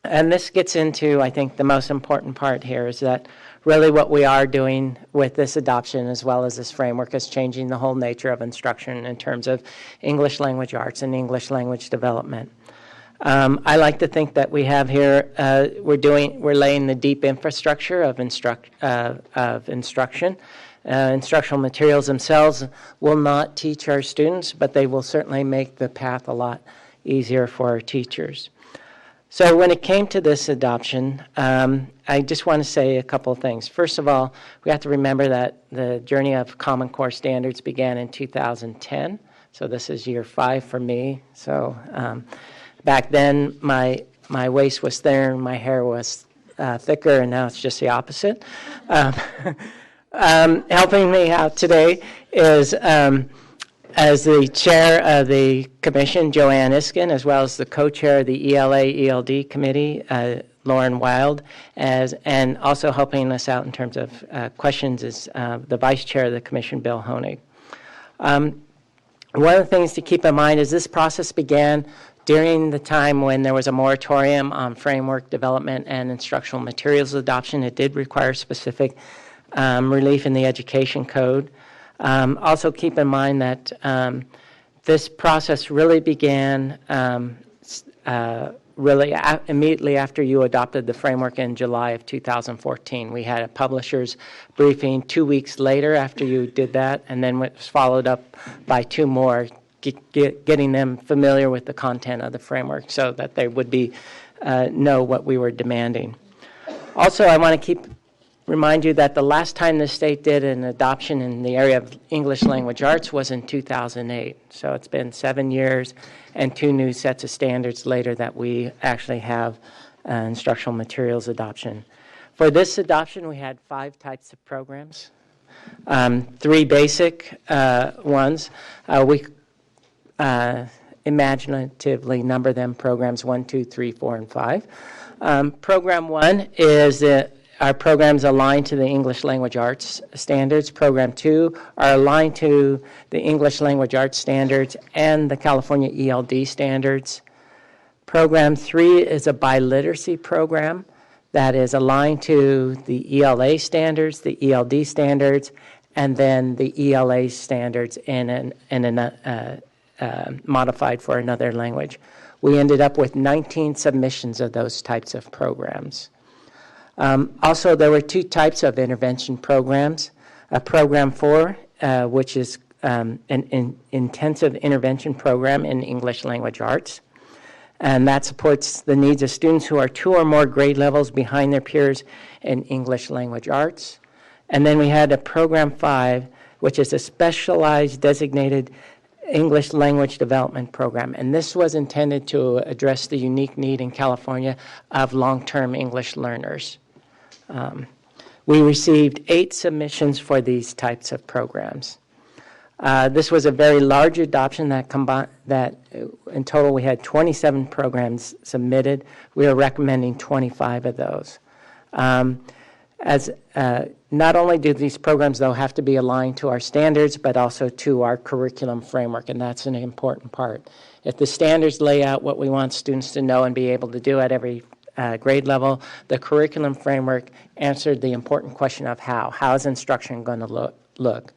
and this gets into, I think, the most important part here is that really what we are doing with this adoption as well as this framework is changing the whole nature of instruction in terms of English language arts and English language development. I like to think that we have here, we're laying the deep infrastructure of instruction. Instructional materials themselves will not teach our students, but they will certainly make the path a lot easier for our teachers. So when it came to this adoption, I just want to say a couple of things. First of all, we have to remember that the journey of Common Core standards began in 2010. So this is year 5 for me. So back then, my waist was thinner, my hair was thicker, and now it's just the opposite. Helping me out today is as the chair of the commission, Joanne Iskin, as well as the co-chair of the ELA-ELD committee, Lauren Wild, and also helping us out in terms of questions is the vice chair of the commission, Bill Honig. One of the things to keep in mind is this process began during the time when there was a moratorium on framework development and instructional materials adoption. It did require specific relief in the education code. Also keep in mind that this process really began really immediately after you adopted the framework in July of 2014. We had a publisher's briefing 2 weeks later after you did that, and then it was followed up by 2 more, getting them familiar with the content of the framework so that they would know what we were demanding. Also, I want to remind you that the last time the state did an adoption in the area of English language arts was in 2008. So it's been 7 years and 2 new sets of standards later that we actually have instructional materials adoption. For this adoption, we had 5 types of programs, 3 basic ones. We imaginatively number them programs 1, 2, 3, 4, and 5. Program 1 is our programs aligned to the English language arts standards. Program 2 are aligned to the English language arts standards and the California ELD standards. Program 3 is a biliteracy program that is aligned to the ELA standards, the ELD standards, and then the ELA standards modified for another language. We ended up with 19 submissions of those types of programs. Also, there were 2 types of intervention programs. Program 4, which is an intensive intervention program in English language arts, and that supports the needs of students who are 2 or more grade levels behind their peers in English language arts. And then we had a Program 5, which is a specialized designated English language development program, and this was intended to address the unique need in California of long-term English learners. We received 8 submissions for these types of programs. This was a very large adoption that in total we had 27 programs submitted. We are recommending 25 of those. Not only do these programs, though, have to be aligned to our standards, but also to our curriculum framework, and that's an important part. If the standards lay out what we want students to know and be able to do at every grade level, the curriculum framework answered the important question of how. How is instruction going to look?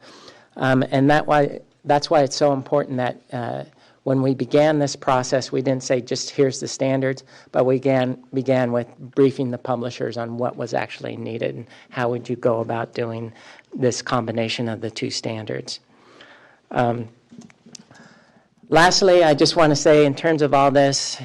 And that's why it's so important that when we began this process, we didn't say just here's the standards, but we began with briefing the publishers on what was actually needed and how would you go about doing this combination of the 2 standards. Lastly, I just want to say in terms of all this,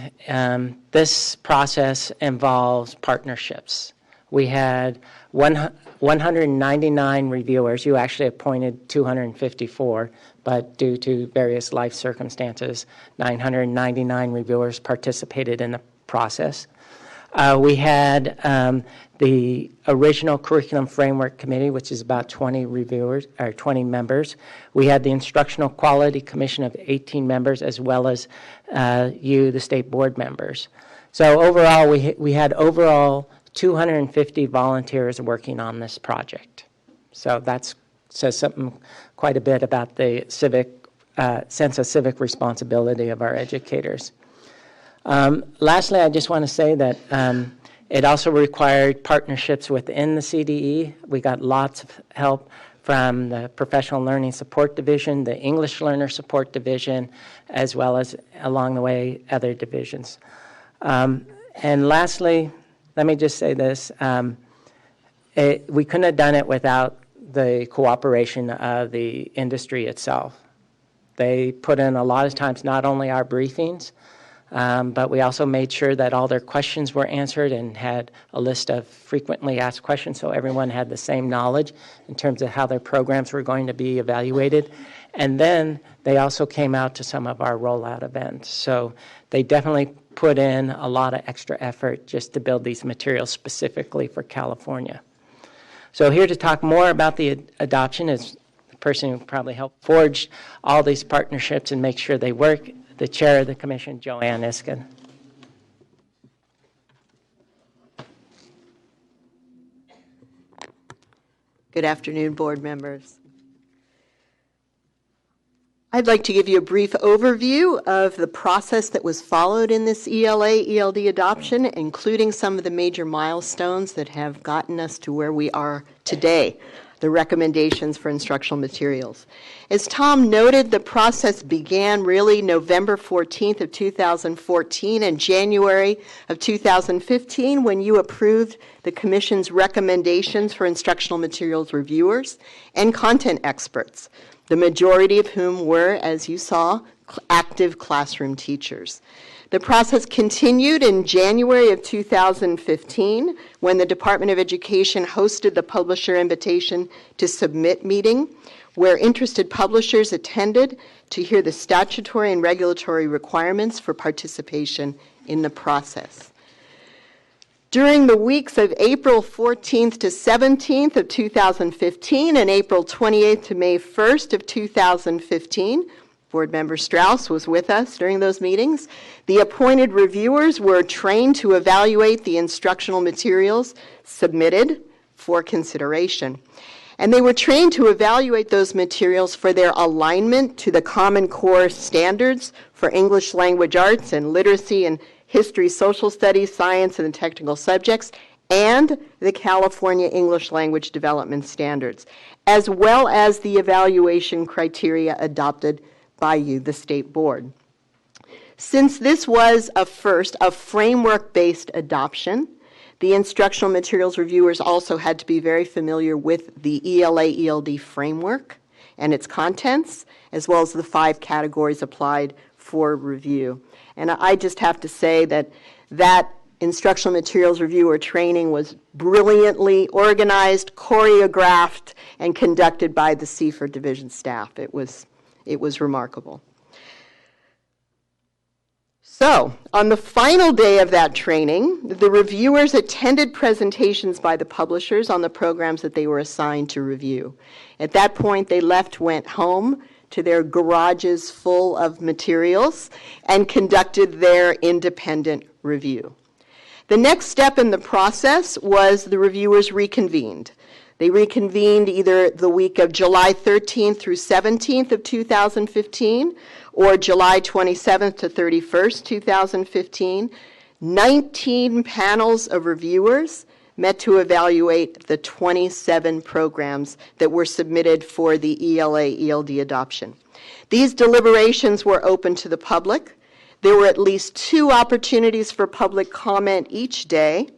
this process involves partnerships. We had 199 reviewers. You actually appointed 254, but due to various life circumstances, 999 reviewers participated in the process. We had the original Curriculum Framework Committee, which is about 20 reviewers or 20 members. We had the Instructional Quality Commission of 18 members, as well as the state board members. So overall, we had 250 volunteers working on this project. So that says something quite a bit about the sense of civic responsibility of our educators. Lastly, I just want to say that it also required partnerships within the CDE. We got lots of help from the Professional Learning Support Division, the English Learner Support Division, as well as along the way other divisions. And lastly, let me just say this. We couldn't have done it without the cooperation of the industry itself. They put in a lot of times not only our briefings, but we also made sure that all their questions were answered and had a list of frequently asked questions so everyone had the same knowledge in terms of how their programs were going to be evaluated. And then they also came out to some of our rollout events. So they definitely put in a lot of extra effort just to build these materials specifically for California. So here to talk more about the adoption is the person who probably helped forge all these partnerships and make sure they work, the chair of the commission, Joanne Iskin. Good afternoon, board members. I'd like to give you a brief overview of the process that was followed in this ELA-ELD adoption, including some of the major milestones that have gotten us to where we are today. the recommendations for instructional materials. As Tom noted, the process began really November 14th of 2014 and January of 2015 when you approved the Commission's recommendations for instructional materials reviewers and content experts, the majority of whom were, as you saw, active classroom teachers. The process continued in January of 2015 when the Department of Education hosted the Publisher Invitation to Submit meeting, where interested publishers attended to hear the statutory and regulatory requirements for participation in the process. During the weeks of April 14th to 17th of 2015 and April 28th to May 1st of 2015, Board Member Strauss was with us during those meetings. The appointed reviewers were trained to evaluate the instructional materials submitted for consideration. And they were trained to evaluate those materials for their alignment to the Common Core standards for English language arts and literacy and history, social studies, science, and technical subjects, and the California English Language Development Standards, as well as the evaluation criteria adopted by you, the State Board. Since this was a framework-based adoption, the instructional materials reviewers also had to be very familiar with the ELA-ELD framework and its contents, as well as the 5 categories applied for review. And I just have to say that that instructional materials reviewer training was brilliantly organized, choreographed, and conducted by the CFER division staff. It was remarkable. So, on the final day of that training, the reviewers attended presentations by the publishers on the programs that they were assigned to review. At that point, they went home to their garages full of materials and conducted their independent review. The next step in the process was the reviewers reconvened. They reconvened either the week of July 13th through 17th of 2015 or July 27th to 31st, 2015. 19 panels of reviewers met to evaluate the 27 programs that were submitted for the ELA-ELD adoption. These deliberations were open to the public. There were at least 2 opportunities for public comment each day.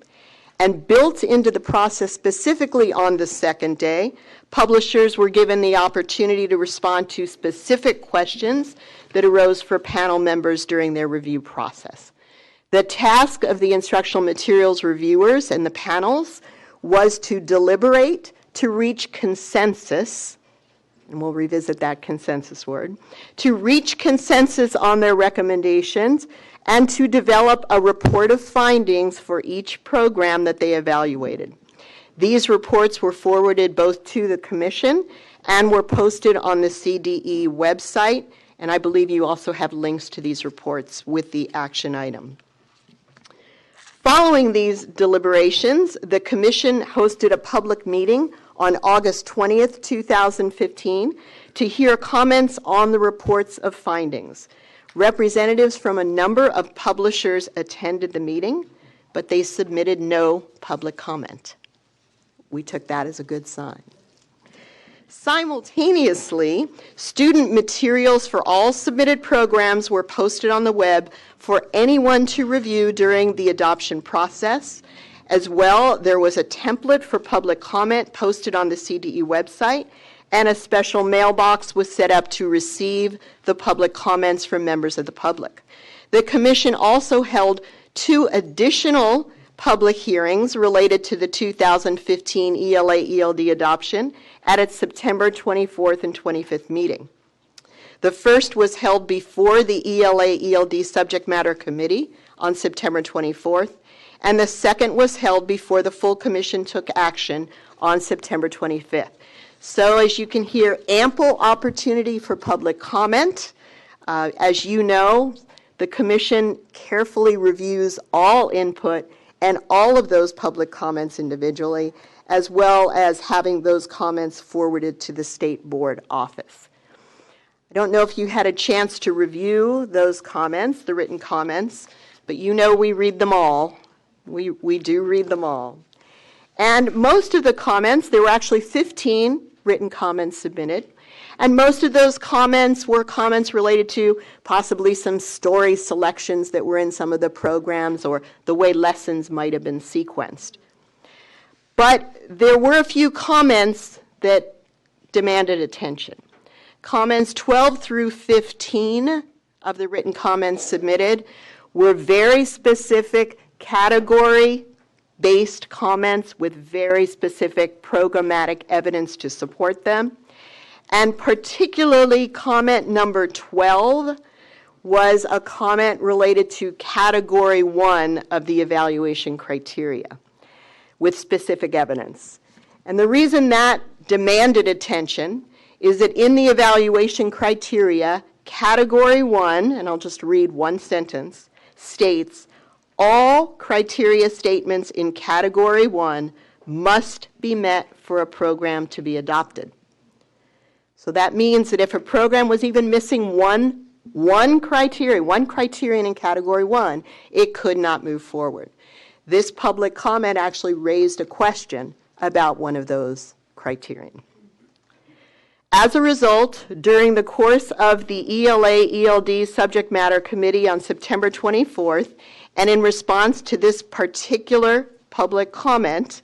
And built into the process specifically on the second day, publishers were given the opportunity to respond to specific questions that arose for panel members during their review process. The task of the instructional materials reviewers and the panels was to deliberate to reach consensus, and we'll revisit that consensus word, to reach consensus on their recommendations and to develop a report of findings for each program that they evaluated. These reports were forwarded both to the Commission and were posted on the CDE website, and I believe you also have links to these reports with the action item. Following these deliberations, the Commission hosted a public meeting on August 20th, 2015, to hear comments on the reports of findings. Representatives from a number of publishers attended the meeting, but they submitted no public comment. We took that as a good sign. Simultaneously, student materials for all submitted programs were posted on the web for anyone to review during the adoption process. As well, there was a template for public comment posted on the CDE website, and a special mailbox was set up to receive the public comments from members of the public. The Commission also held 2 additional public hearings related to the 2015 ELA-ELD adoption at its September 24th and 25th meeting. The first was held before the ELA-ELD Subject Matter Committee on September 24th, and the second was held before the full Commission took action on September 25th. So as you can hear, ample opportunity for public comment. As you know, the Commission carefully reviews all input and all of those public comments individually, as well as having those comments forwarded to the State Board office. I don't know if you had a chance to review those comments, the written comments, but you know we read them all. We do read them all. And most of the comments, there were actually 15 written comments submitted, and most of those comments were comments related to possibly some story selections that were in some of the programs or the way lessons might have been sequenced. But there were a few comments that demanded attention. Comments 12 through 15 of the written comments submitted were very specific category-based comments with very specific programmatic evidence to support them. And particularly comment number 12 was a comment related to category 1 of the evaluation criteria with specific evidence. And the reason that demanded attention is that in the evaluation criteria, category 1, and I'll just read one sentence, states, all criteria statements in category 1 must be met for a program to be adopted. So that means that if a program was even missing one criterion in category 1, it could not move forward. This public comment actually raised a question about one of those criterion. As a result, during the course of the ELA-ELD Subject Matter Committee on September 24th, and in response to this particular public comment,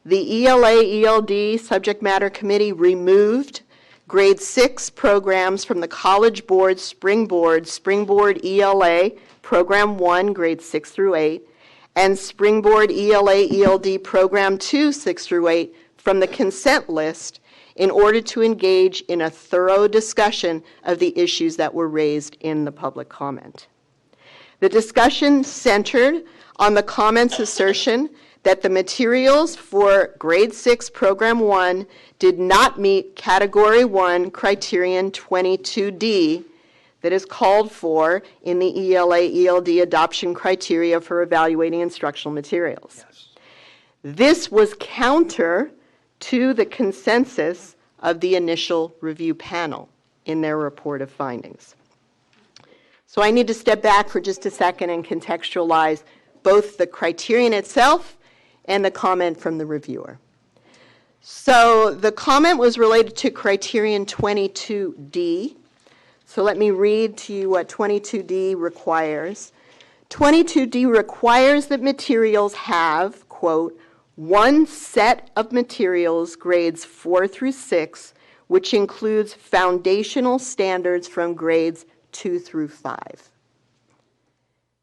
the ELA-ELD Subject Matter Committee removed Grade 6 programs from the College Board Springboard ELA Program 1, Grades 6 through 8, and Springboard ELA-ELD Program 2, 6 through 8 from the consent list in order to engage in a thorough discussion of the issues that were raised in the public comment. The discussion centered on the comment's assertion that the materials for Grade 6 Program 1 did not meet Category 1 Criterion 22D that is called for in the ELA-ELD adoption criteria for evaluating instructional materials. Yes. This was counter to the consensus of the initial review panel in their report of findings. So I need to step back for just a second and contextualize both the criterion itself and the comment from the reviewer. So the comment was related to criterion 22D. So let me read to you what 22D requires. 22D requires that materials have, quote, one set of materials, grades 4 through 6, which includes foundational standards from grades 2 through 5.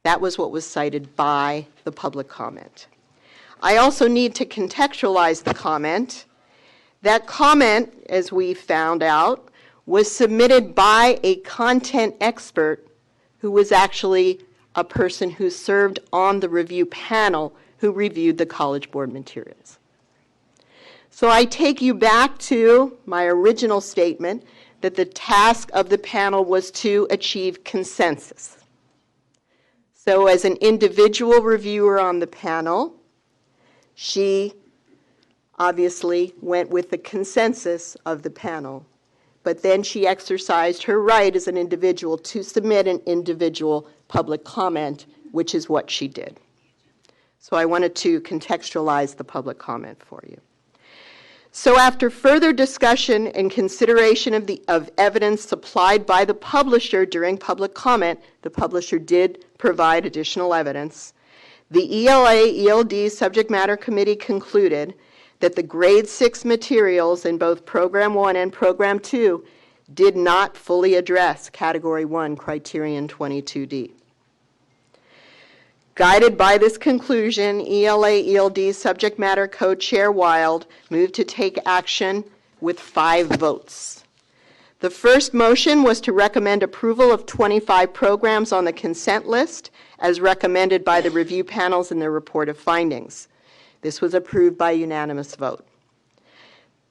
That was what was cited by the public comment. I also need to contextualize the comment. That comment, as we found out, was submitted by a content expert who was actually a person who served on the review panel who reviewed the College Board materials. So I take you back to my original statement that the task of the panel was to achieve consensus. So as an individual reviewer on the panel, she obviously went with the consensus of the panel, but then she exercised her right as an individual to submit an individual public comment, which is what she did. So I wanted to contextualize the public comment for you. So after further discussion and consideration of evidence supplied by the publisher during public comment, the publisher did provide additional evidence. The ELA-ELD Subject Matter Committee concluded that the Grade 6 materials in both Program 1 and Program 2 did not fully address Category 1 Criterion 22D. Guided by this conclusion, ELA-ELD Subject Matter Co-Chair Wild moved to take action with 5 votes. The first motion was to recommend approval of 25 programs on the consent list as recommended by the review panels in their report of findings. This was approved by unanimous vote.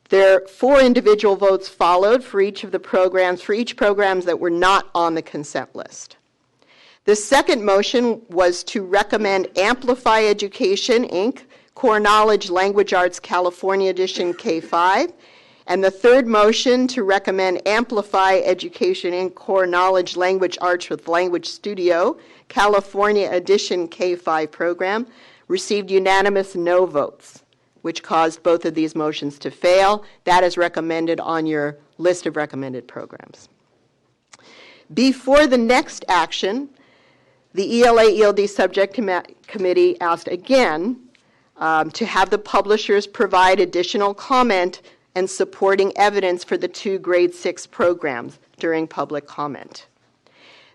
There 4 individual votes followed for each of the programs, for each programs that were not on the consent list. The second motion was to recommend Amplify Education, Inc., Core Knowledge Language Arts California Edition K5, and the third motion to recommend Amplify Education, Inc., Core Knowledge Language Arts with Language Studio California Edition K5 program received unanimous no votes. which caused both of these motions to fail. That is recommended on your list of recommended programs. Before the next action, the ELA-ELD Subject Committee asked again to have the publishers provide additional comment and supporting evidence for the 2 grade 6 programs during public comment.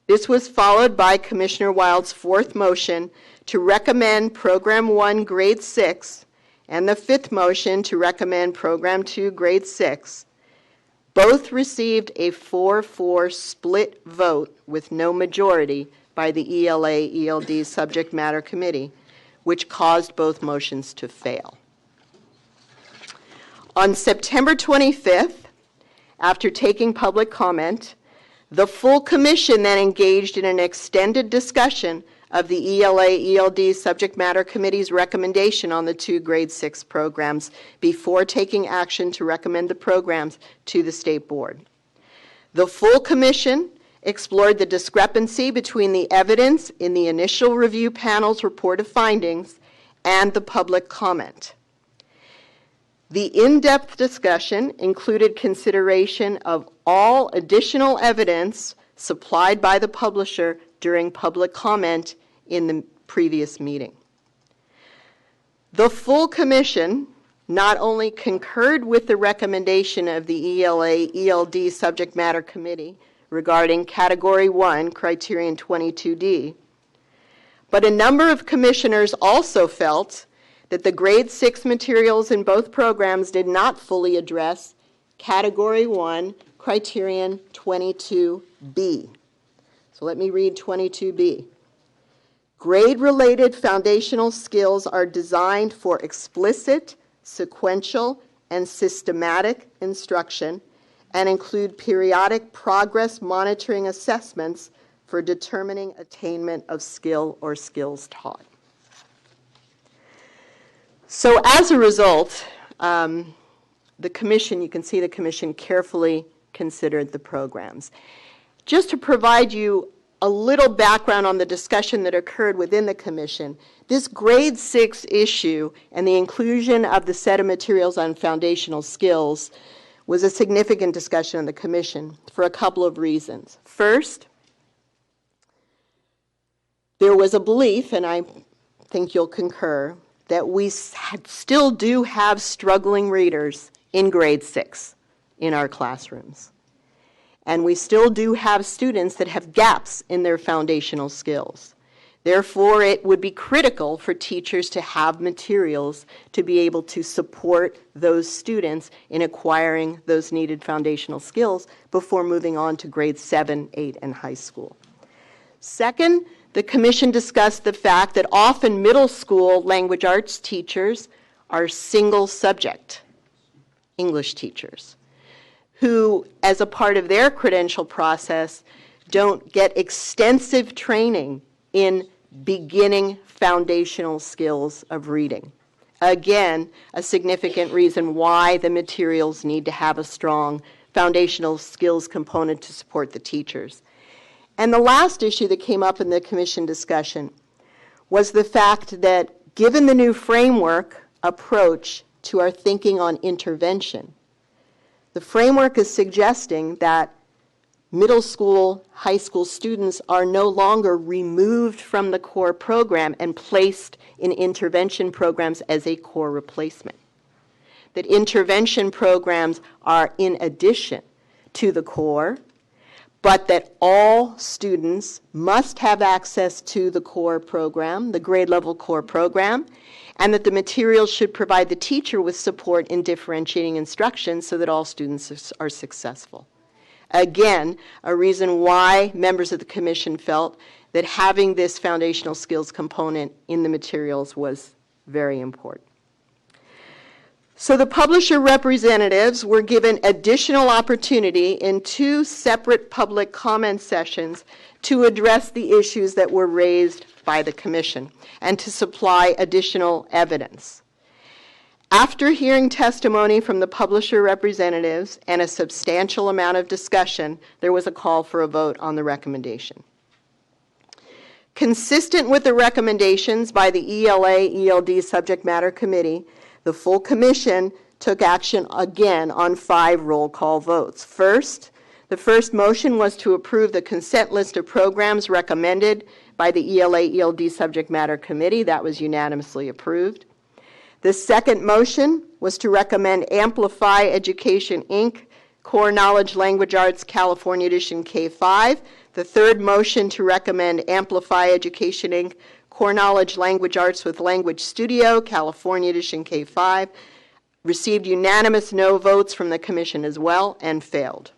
This was followed by Commissioner Wild's 4th motion to recommend Program 1 grade 6 and the 5th motion to recommend Program 2 grade 6. Both received a 4-4 split vote with no majority by the ELA-ELD Subject Matter Committee, which caused both motions to fail. On September 25th, after taking public comment, the full commission then engaged in an extended discussion of the ELA-ELD Subject Matter Committee's recommendation on the 2 grade 6 programs before taking action to recommend the programs to the State Board. The full commission explored the discrepancy between the evidence in the initial review panel's report of findings and the public comment. The in-depth discussion included consideration of all additional evidence supplied by the publisher during public comment in the previous meeting. The full commission not only concurred with the recommendation of the ELA-ELD Subject Matter Committee regarding Category 1, Criterion 22D, but a number of commissioners also felt that the grade 6 materials in both programs did not fully address Category 1, Criterion 22B. So let me read 22B. Grade-related foundational skills are designed for explicit, sequential, and systematic instruction and include periodic progress monitoring assessments for determining attainment of skill or skills taught. So as a result, the commission, you can see the commission carefully considered the programs. Just to provide you a little background on the discussion that occurred within the commission, this grade 6 issue and the inclusion of the set of materials on foundational skills was a significant discussion in the commission for a couple of reasons. First, there was a belief, and I think you'll concur, that we still do have struggling readers in grade 6 in our classrooms. And we still do have students that have gaps in their foundational skills. Therefore, it would be critical for teachers to have materials to be able to support those students in acquiring those needed foundational skills before moving on to grade 7, 8, and high school. Second, the commission discussed the fact that often middle school language arts teachers are single subject English teachers who, as a part of their credential process, don't get extensive training in beginning foundational skills of reading. Again, a significant reason why the materials need to have a strong foundational skills component to support the teachers. And the last issue that came up in the commission discussion was the fact that given the new framework approach to our thinking on intervention, the framework is suggesting that middle school, high school students are no longer removed from the core program and placed in intervention programs as a core replacement. That intervention programs are in addition to the core, but that all students must have access to the core program, the grade level core program, and that the materials should provide the teacher with support in differentiating instruction so that all students are successful. Again, a reason why members of the commission felt that having this foundational skills component in the materials was very important. So the publisher representatives were given additional opportunity in 2 separate public comment sessions to address the issues that were raised by the commission and to supply additional evidence. After hearing testimony from the publisher representatives and a substantial amount of discussion, there was a call for a vote on the recommendation. Consistent with the recommendations by the ELA-ELD Subject Matter Committee, The full commission took action again on 5 roll call votes. First, the first motion was to approve the consent list of programs recommended by the ELA-ELD Subject Matter Committee. That was unanimously approved. The second motion was to recommend Amplify Education, Inc., Core Knowledge Language Arts, California Edition K-5. The third motion to recommend Amplify Education, Inc., Core Knowledge Language Arts with Language Studio, California Edition K-5, received unanimous no votes from the commission as well and failed.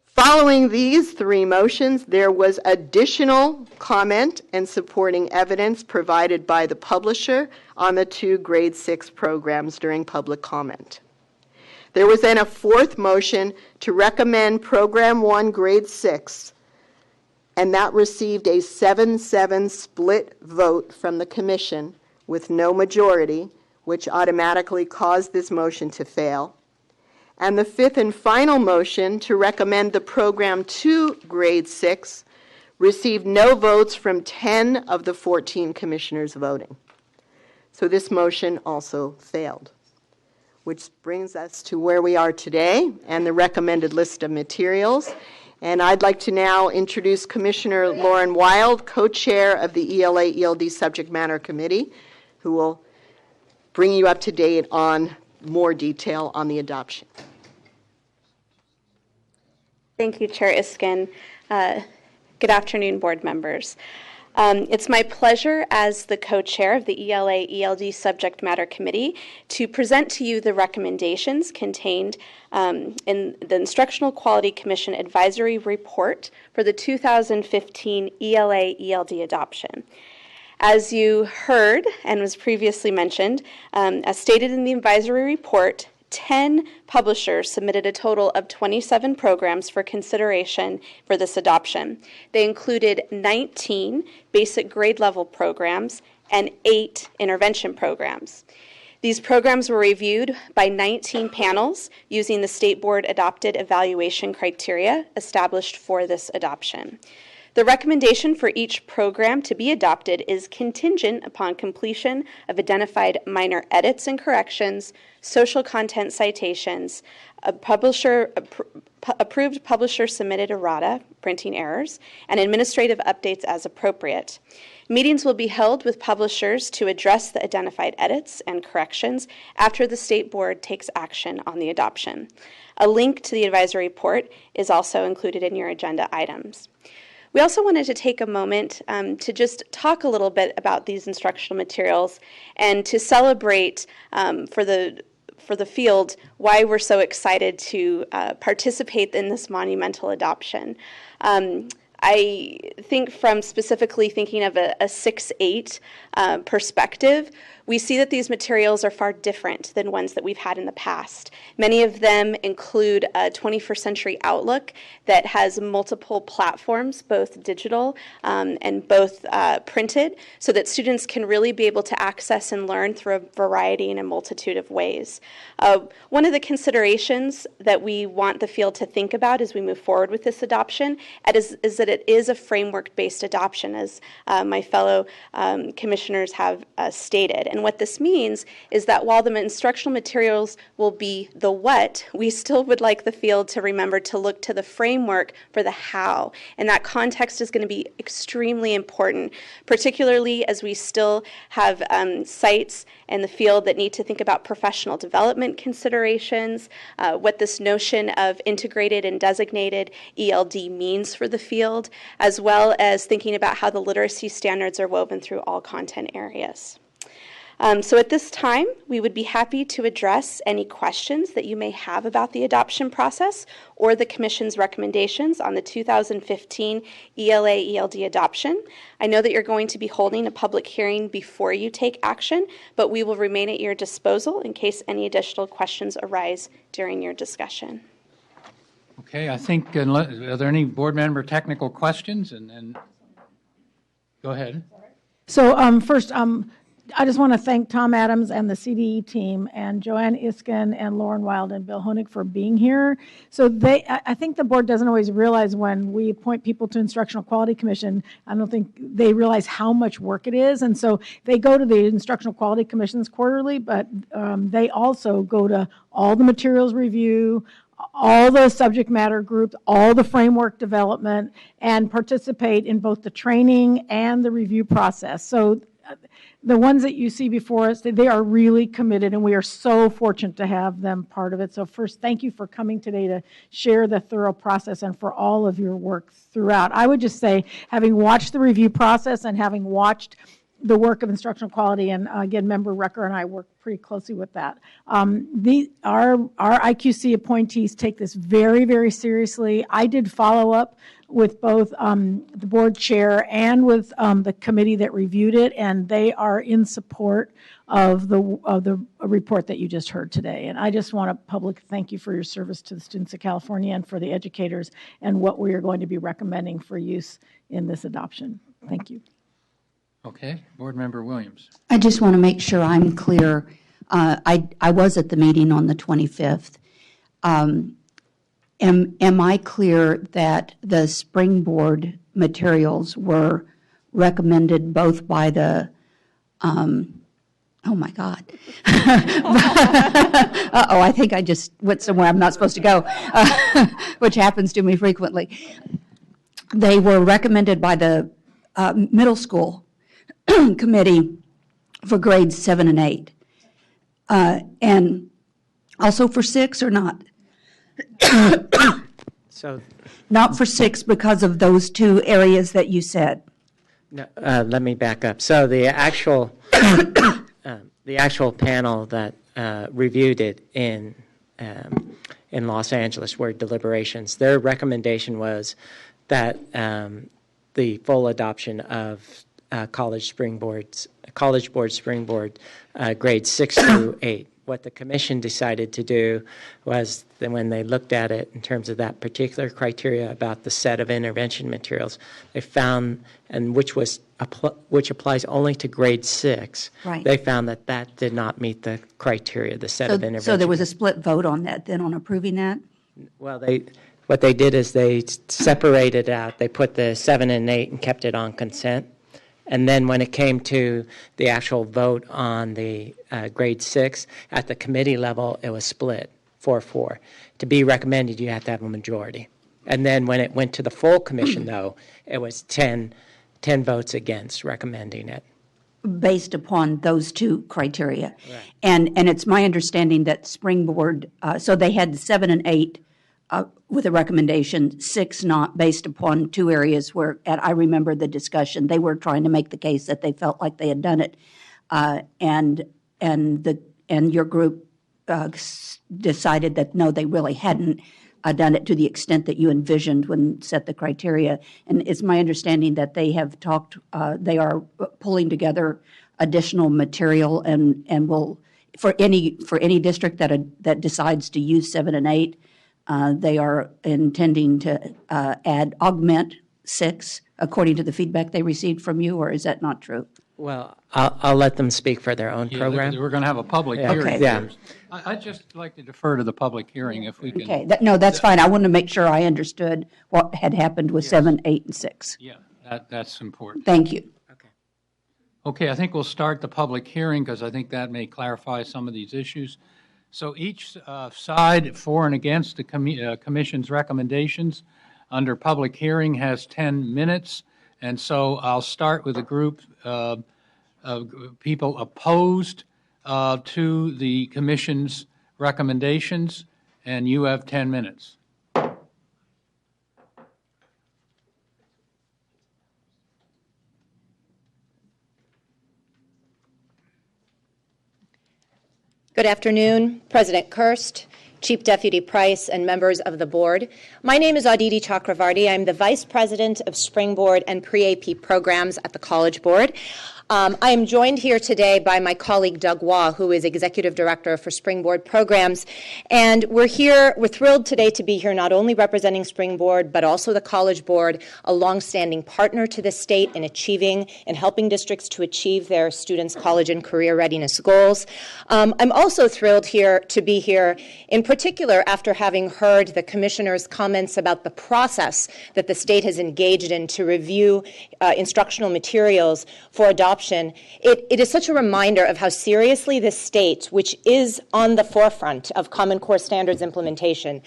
Following these 3 motions, there was additional comment and supporting evidence provided by the publisher on the 2 grade 6 programs during public comment. There was then a 4th motion to recommend Program 1 grade 6, and that received a 7-7 split vote from the commission with no majority, which automatically caused this motion to fail. And the 5th and final motion to recommend the Program 2 grade 6 received no votes from 10 of the 14 commissioners voting. So this motion also failed, which brings us to where we are today and the recommended list of materials. And I'd like to now introduce Commissioner Lauren Wild, co-chair of the ELA-ELD Subject Matter Committee, who will bring you up to date on more detail on the adoption. Thank you, Chair Iskin. Good afternoon, board members. It's my pleasure as the co-chair of the ELA-ELD Subject Matter Committee to present to you the recommendations contained in the Instructional Quality Commission Advisory Report for the 2015 ELA-ELD adoption. As you heard and was previously mentioned, as stated in the advisory report, 10 publishers submitted a total of 27 programs for consideration for this adoption. They included 19 basic grade level programs and 8 intervention programs. These programs were reviewed by 19 panels using the State Board adopted evaluation criteria established for this adoption. The recommendation for each program to be adopted is contingent upon completion of identified minor edits and corrections, social content citations, approved publisher submitted errata, printing errors, and administrative updates as appropriate. Meetings will be held with publishers to address the identified edits and corrections after the State Board takes action on the adoption. A link to the advisory report is also included in your agenda items. We also wanted to take a moment to just talk a little bit about these instructional materials and to celebrate for the field why we're so excited to participate in this monumental adoption. I think from specifically thinking of a 6-8 perspective, we see that these materials are far different than ones that we've had in the past. Many of them include a 21st century outlook that has multiple platforms, both digital and both printed, so that students can really be able to access and learn through a variety and a multitude of ways. One of the considerations that we want the field to think about as we move forward with this adoption is that it is a framework-based adoption, as my fellow commissioners have stated. And what this means is that while the instructional materials will be the what, we still would like the field to remember to look to the framework for the how. And that context is going to be extremely important, particularly as we still have sites in the field that need to think about professional development considerations, what this notion of integrated and designated ELD means for the field, as well as thinking about how the literacy standards are woven through all content areas. So at this time, we would be happy to address any questions that you may have about the adoption process or the Commission's recommendations on the 2015 ELA-ELD adoption. I know that you're going to be holding a public hearing before you take action, but we will remain at your disposal in case any additional questions arise during your discussion. Okay, I think, are there any board member technical questions? And go ahead. So first, I just want to thank Tom Adams and the CDE team and Joanne Iskin and Lauren Wild and Bill Honig for being here. So I think the board doesn't always realize when we appoint people to Instructional Quality Commission, I don't think they realize how much work it is. And so they go to the Instructional Quality Commissions quarterly, but they also go to all the materials review, all the subject matter groups, all the framework development, and participate in both the training and the review process. So the ones that you see before us, they are really committed, and we are so fortunate to have them part of it. So first, thank you for coming today to share the thorough process and for all of your work throughout. I would just say, having watched the review process and having watched the work of instructional quality, and again, Member Rucker and I work pretty closely with that. Our IQC appointees take this very, very seriously. I did follow up with both the board chair and with the committee that reviewed it, and they are in support of the report that you just heard today. And I just want to publicly thank you for your service to the students of California and for the educators and what we are going to be recommending for use in this adoption. Thank you. Okay, Board Member Williams. I just want to make sure I'm clear. I was at the meeting on the 25th. Am I clear that the springboard materials were recommended both by the, oh my God. Uh-oh, I think I just went somewhere I'm not supposed to go, which happens to me frequently. They were recommended by the middle school committee for grades 7 and 8. And also for 6 or not? So, not for 6 because of those two areas that you said. no, let me back up. So the actual panel that reviewed it in Los Angeles were deliberations. Their recommendation was that the full adoption of College Board Springboard grades 6 through 8. What the commission decided to do was that when they looked at it in terms of that particular criteria about the set of intervention materials, they found, and which applies only to grade 6, Right. they found that that did not meet the criteria, the set of intervention. So there was a split vote on that then, on approving that? Well, what they did is they separated out. They put the 7 and 8 and kept it on consent. And then when it came to the actual vote on the grade 6, at the committee level, it was split 4-4. To be recommended, you have to have a majority. And then when it went to the full commission, though, it was 10 votes against recommending it. Based upon those two criteria. Right. And it's my understanding that Springboard, so they had 7 and 8 with a recommendation, 6 not, based upon two areas where, and I remember the discussion, they were trying to make the case that they felt like they had done it. And your group decided that no, they really hadn't done it to the extent that you envisioned when set the criteria. And it's my understanding that they have talked, they are pulling together additional material and will, for any district that decides to use 7 and 8, they are intending to augment 6 according to the feedback they received from you, or is that not true? Well, I'll let them speak for their own Yeah, program. we're going to have a public Yeah. hearing. Okay. Yeah. first. I'd just like to defer to the public hearing if we can. Okay, no, that's fine. I wanted to make sure I understood what had happened with 7, 8, and 6. Yeah, that's important. Thank you. Okay, I think we'll start the public hearing because I think that may clarify some of these issues. So each side for and against the commission's recommendations under public hearing has 10 minutes. And so I'll start with a group of people opposed to the commission's recommendations, and you have 10 minutes. Good afternoon, President Kirst, Chief Deputy Price, and members of the board. My name is Aditi Chakravarti. I'm the Vice President of Springboard and Pre-AP programs at the College Board. I am joined here today by my colleague Doug Waugh, who is Executive Director for Springboard Programs. And we're thrilled today to be here not only representing Springboard, but also the College Board, a longstanding partner to the state in achieving and helping districts to achieve their students' college and career readiness goals. I'm also thrilled to be here, in particular after having heard the Commissioner's comments about the process that the state has engaged in to review instructional materials for adoption. It is such a reminder of how seriously the state, which is on the forefront of Common Core standards implementation,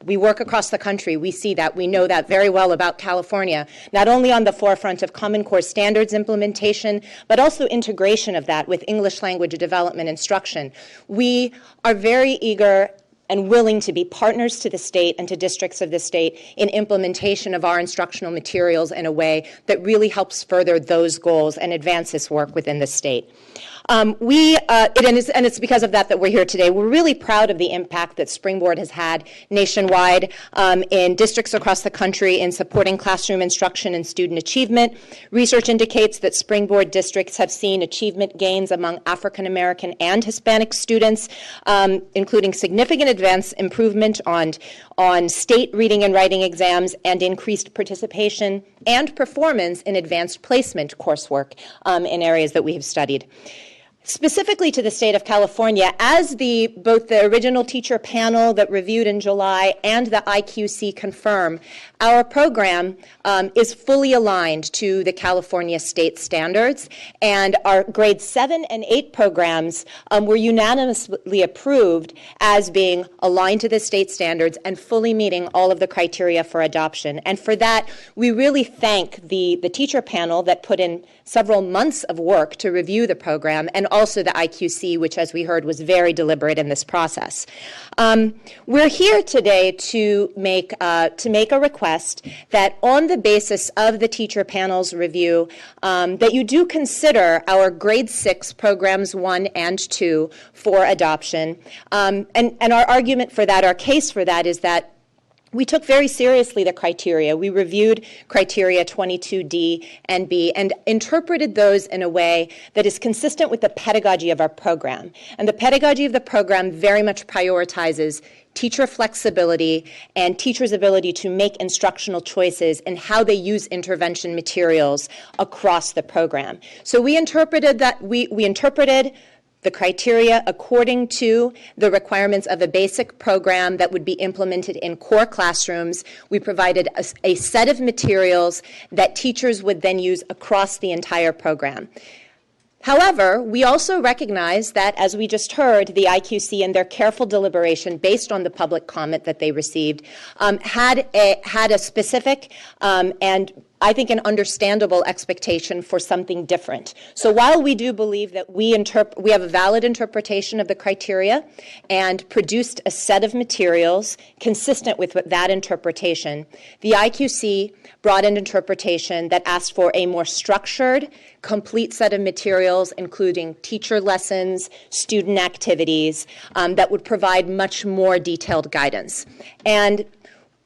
we work across the country. We see that. We know that very well about California, not only on the forefront of Common Core standards implementation, but also integration of that with English language development instruction. We are very eager and willing to be partners to the state and to districts of the state in implementation of our instructional materials in a way that really helps further those goals and advance this work within the state. It's because of that we're here today. We're really proud of the impact that Springboard has had nationwide in districts across the country in supporting classroom instruction and student achievement. Research indicates that Springboard districts have seen achievement gains among African American and Hispanic students, including significant advance improvement on state reading and writing exams and increased participation and performance in advanced placement coursework in areas that we have studied. Specifically to the state of California, as both the original teacher panel that reviewed in July and the IQC confirm, our program is fully aligned to the California state standards, and our grade 7 and 8 programs were unanimously approved as being aligned to the state standards and fully meeting all of the criteria for adoption. And for that, we really thank the teacher panel that put in several months of work to review the program, and also the IQC, which, as we heard, was very deliberate in this process. We're here today to make a request that, on the basis of the teacher panel's review, that you do consider our grade 6 programs 1 and 2 for adoption. And our argument for that, our case for that, is that we took very seriously the criteria. We reviewed criteria 22D and B and interpreted those in a way that is consistent with the pedagogy of our program. And the pedagogy of the program very much prioritizes teacher flexibility and teachers' ability to make instructional choices in how they use intervention materials across the program. So we interpreted the criteria according to the requirements of a basic program that would be implemented in core classrooms. We provided a set of materials that teachers would then use across the entire program. However, we also recognize that, as we just heard, the IQC, in their careful deliberation based on the public comment that they received, had a specific and I think an understandable expectation for something different. So while we do believe that we have a valid interpretation of the criteria and produced a set of materials consistent with that interpretation, the IQC brought an interpretation that asked for a more structured, complete set of materials, including teacher lessons, student activities, that would provide much more detailed guidance. And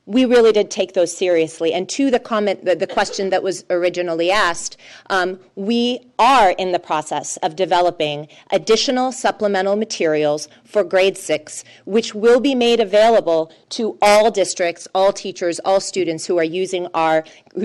we really did take those seriously. And to the comment, the question that was originally asked, we are in the process of developing additional supplemental materials for grade 6, which will be made available to all districts, all teachers, all students who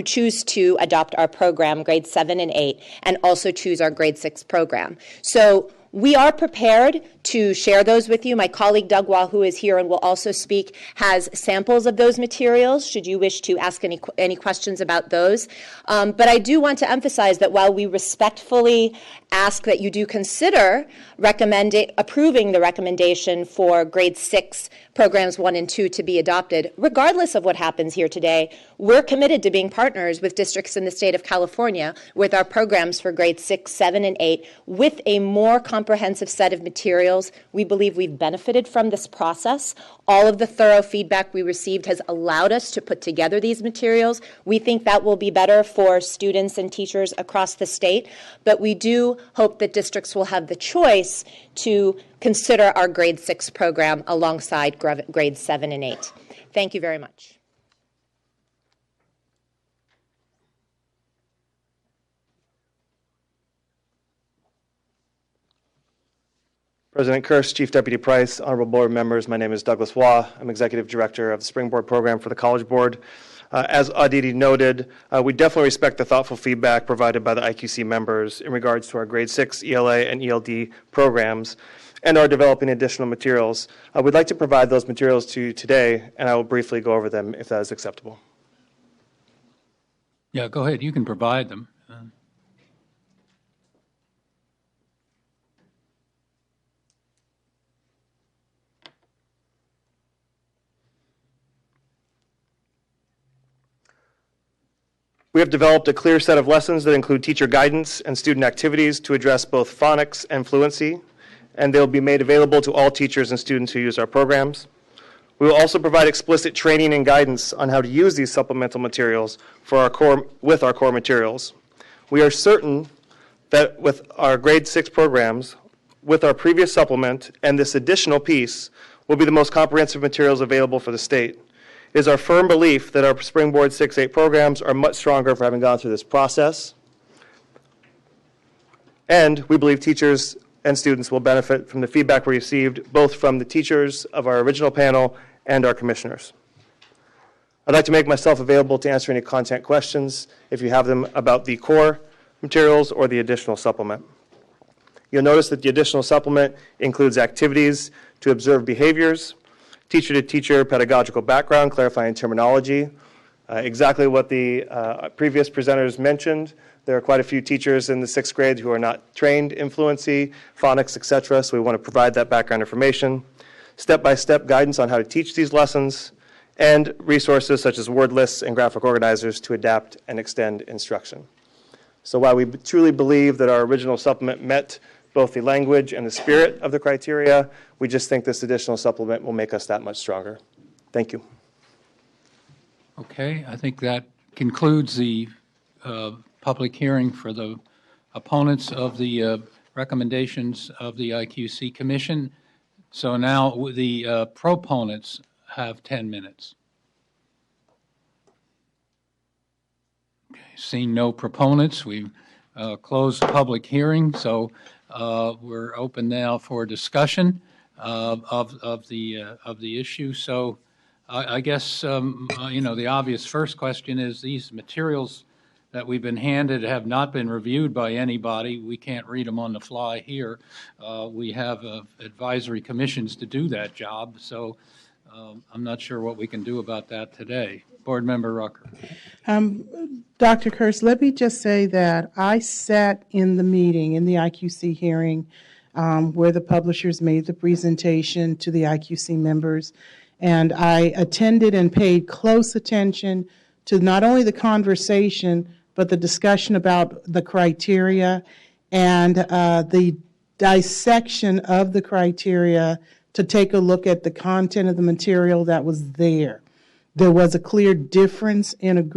choose to adopt our program, grade 7 and 8, and also choose our grade 6 program. So we are prepared to share those with you. My colleague Doug Waugh, who is here and will also speak, has samples of those materials, should you wish to ask any questions about those. But I do want to emphasize that while we respectfully ask that you do consider approving the recommendation for grade 6 programs 1 and 2 to be adopted, regardless of what happens here today, we're committed to being partners with districts in the state of California with our programs for grades 6, 7, and 8 with a more comprehensive set of materials. We believe we've benefited from this process. All of the thorough feedback we received has allowed us to put together these materials. We think that will be better for students and teachers across the state, but we do hope that districts will have the choice to consider our grade 6 program alongside grades 7 and 8. Thank you very much. President Kirsch, Chief Deputy Price, honorable board members, my name is Douglas Waugh. I'm Executive Director of the Springboard Program for the College Board. As Aditi noted, we definitely respect the thoughtful feedback provided by the IQC members in regards to our grade 6 ELA and ELD programs and are developing additional materials. We'd like to provide those materials to you today, and I will briefly go over them if that is acceptable. Yeah, go ahead. You can provide them. We have developed a clear set of lessons that include teacher guidance and student activities to address both phonics and fluency, and they will be made available to all teachers and students who use our programs. We will also provide explicit training and guidance on how to use these supplemental materials with our core materials. We are certain that with our grade 6 programs, with our previous supplement and this additional piece, will be the most comprehensive materials available for the state. It is our firm belief that our Springboard 6-8 programs are much stronger for having gone through this process. And we believe teachers and students will benefit from the feedback we received, both from the teachers of our original panel and our commissioners. I'd like to make myself available to answer any content questions if you have them about the core materials or the additional supplement. You'll notice that the additional supplement includes activities to observe behaviors, teacher-to-teacher pedagogical background, clarifying terminology, exactly what the previous presenters mentioned. There are quite a few teachers in the 6th grade who are not trained in fluency, phonics, etc., so we want to provide that background information. Step-by-step guidance on how to teach these lessons, and resources such as word lists and graphic organizers to adapt and extend instruction. So while we truly believe that our original supplement met both the language and the spirit of the criteria, we just think this additional supplement will make us that much stronger. Thank you. Okay, I think that concludes the public hearing for the opponents of the recommendations of the IQC Commission. So now the proponents have 10 minutes. Okay, seeing no proponents, we close the public hearing. So we're open now for discussion of the issue. So I guess the obvious first question is these materials that we've been handed have not been reviewed by anybody. We can't read them on the fly here. We have advisory commissions to do that job. So I'm not sure what we can do about that today. Board Member Rucker. Dr. Kirsch, let me just say that I sat in the meeting, in the IQC hearing, where the publishers made the presentation to the IQC members, and I attended and paid close attention to not only the conversation, but the discussion about the criteria and the dissection of the criteria to take a look at the content of the material that was there. There was a clear difference in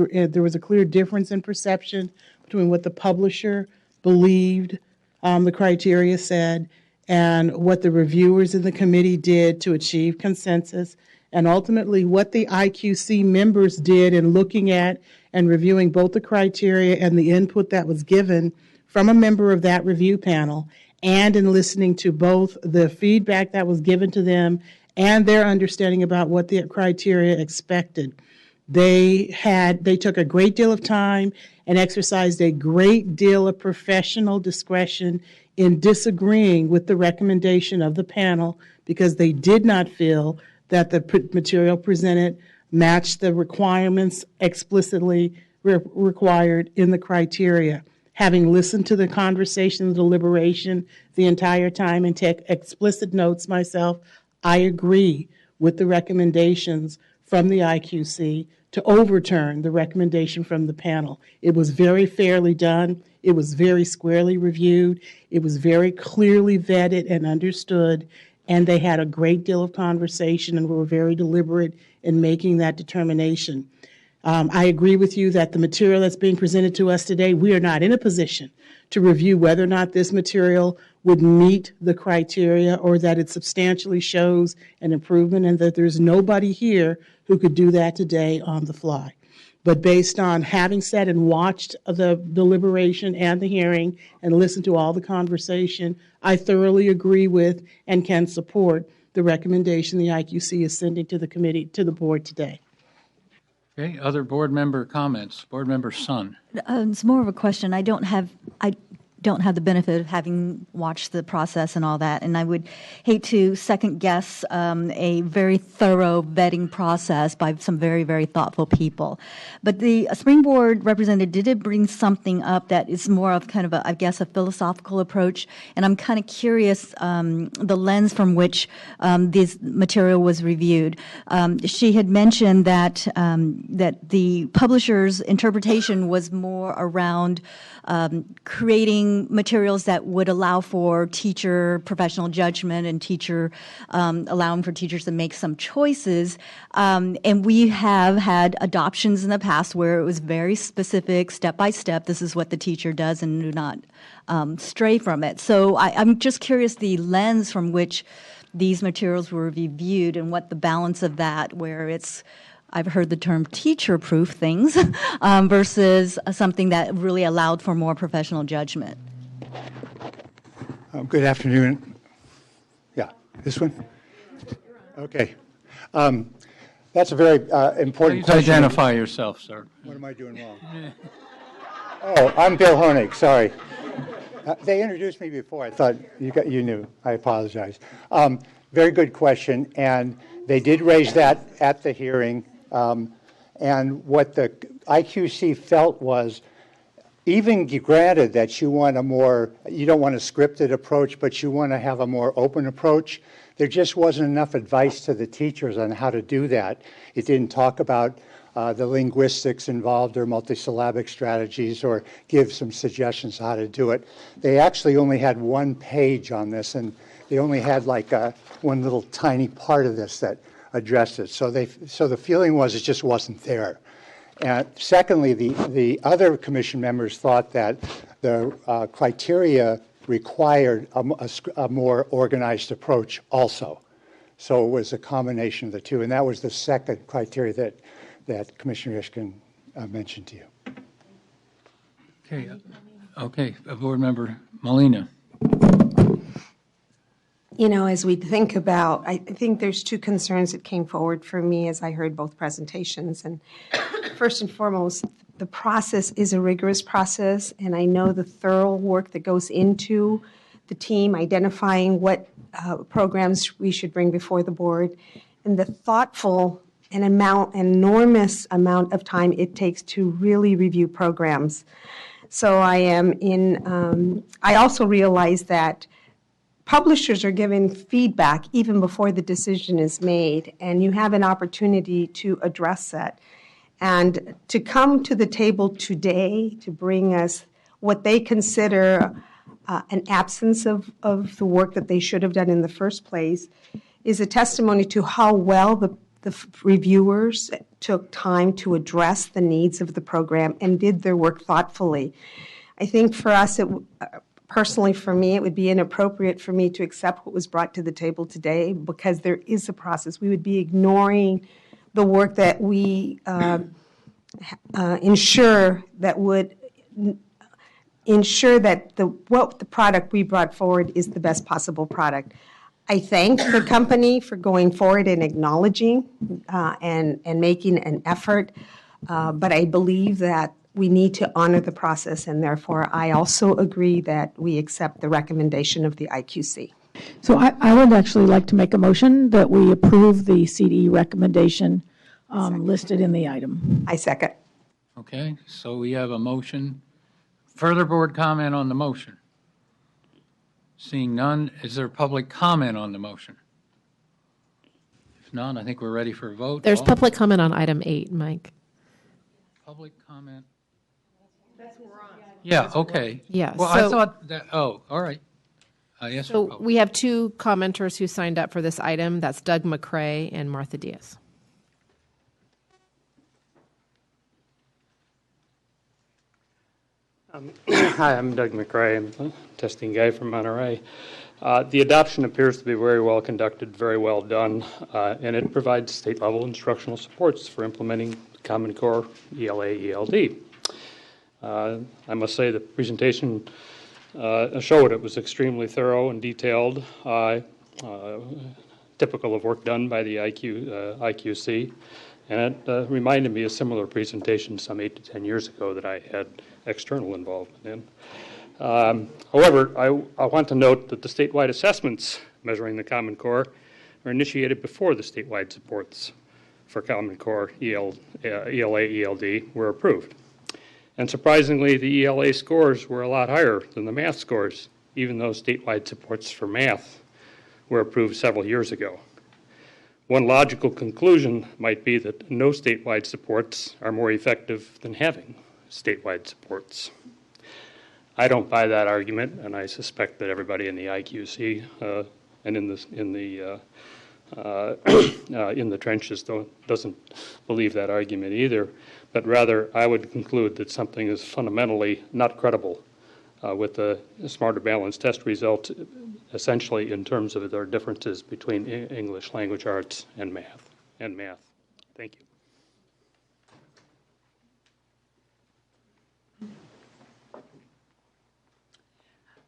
perception between what the publisher believed the criteria said and what the reviewers in the committee did to achieve consensus, and ultimately what the IQC members did in looking at and reviewing both the criteria and the input that was given from a member of that review panel, and in listening to both the feedback that was given to them and their understanding about what the criteria expected. They took a great deal of time and exercised a great deal of professional discretion in disagreeing with the recommendation of the panel because they did not feel that the material presented matched the requirements explicitly required in the criteria. Having listened to the conversation, the deliberation the entire time and take explicit notes myself, I agree with the recommendations from the IQC to overturn the recommendation from the panel. It was very fairly done. It was very squarely reviewed. It was very clearly vetted and understood, and they had a great deal of conversation and were very deliberate in making that determination. I agree with you that the material that's being presented to us today, we are not in a position to review whether or not this material would meet the criteria or that it substantially shows an improvement, and that there's nobody here who could do that today on the fly. But based on having sat and watched the deliberation and the hearing and listened to all the conversation, I thoroughly agree with and can support the recommendation the IQC is sending to the committee, to the board today. Okay, other board member comments? Board member Sun. It's more of a question. I don't have the benefit of having watched the process and all that, and I would hate to second guess a very thorough vetting process by some very, very thoughtful people. But the Springboard representative did bring something up that is more of kind of a, I guess, a philosophical approach, and I'm kind of curious the lens from which this material was reviewed. She had mentioned that that the publisher's interpretation was more around creating materials that would allow for teacher professional judgment and allowing for teachers to make some choices. And we have had adoptions in the past where it was very specific, step by step, this is what the teacher does, and do not stray from it. So I'm just curious the lens from which these materials were reviewed and what the balance of that, where I've heard the term teacher-proof things versus something that really allowed for more professional judgment. Good afternoon. Yeah, this one? Okay. That's a very important Please question. identify yourself, sir. What am I doing wrong? Oh, I'm Bill Honig, sorry. They introduced me before. I thought you knew. I apologize. Very good question, and they did raise that at the hearing. And what the IQC felt was, even granted that you don't want a scripted approach, but you want to have a more open approach, there just wasn't enough advice to the teachers on how to do that. It didn't talk about the linguistics involved or multisyllabic strategies or give some suggestions how to do it. They actually only had one page on this, and they only had like one little tiny part of this that addressed it. So the feeling was it just wasn't there. And secondly, the other commission members thought that the criteria required a more organized approach also. So it was a combination of the two, and that was the second criteria that Commissioner Ishkin mentioned to you. Okay, Board Member Molina. You know, as we think about, I think there's two concerns that came forward for me as I heard both presentations. And first and foremost, the process is a rigorous process, and I know the thorough work that goes into the team identifying what programs we should bring before the board, and the thoughtful and enormous amount of time it takes to really review programs. So I also realize that publishers are given feedback even before the decision is made, and you have an opportunity to address that. And to come to the table today to bring us what they consider an absence of the work that they should have done in the first place is a testimony to how well the reviewers took time to address the needs of the program and did their work thoughtfully. I think for us, personally, for me, it would be inappropriate for me to accept what was brought to the table today because there is a process. We would be ignoring the work that we ensure that the product we brought forward is the best possible product. I thank the company for going forward and acknowledging and making an effort, but I believe that we need to honor the process, and therefore I also agree that we accept the recommendation of the IQC. So I would actually like to make a motion that we approve the CDE recommendation listed in the item. I second. Okay, so we have a motion. Further board comment on the motion? Seeing none, is there public comment on the motion? If none, I think we're ready for a vote. There's public comment on item 8, Mike. Public comment? Yeah, okay. Yeah. Well, I thought that, all right. Yes, So we have two commenters who signed up for this item. That's Doug McCrae and Martha Diaz. Hi, I'm Doug McRae. I'm a testing guy from Monterey. The adoption appears to be very well conducted, very well done, and it provides state-level instructional supports for implementing Common Core, ELA, ELD. I must say the presentation showed it was extremely thorough and detailed, typical of work done by the IQC, and it reminded me of similar presentations some 8 to 10 years ago that I had external involvement in. However, I want to note that the statewide assessments measuring the Common Core are initiated before the statewide supports for Common Core ELA, ELD were approved. And surprisingly, the ELA scores were a lot higher than the math scores, even though statewide supports for math were approved several years ago. One logical conclusion might be that no statewide supports are more effective than having statewide supports. I don't buy that argument, and I suspect that everybody in the IQC and in the trenches doesn't believe that argument either, but rather I would conclude that something is fundamentally not credible with the smarter balanced test results, essentially in terms of their differences between English language arts and math. Thank you.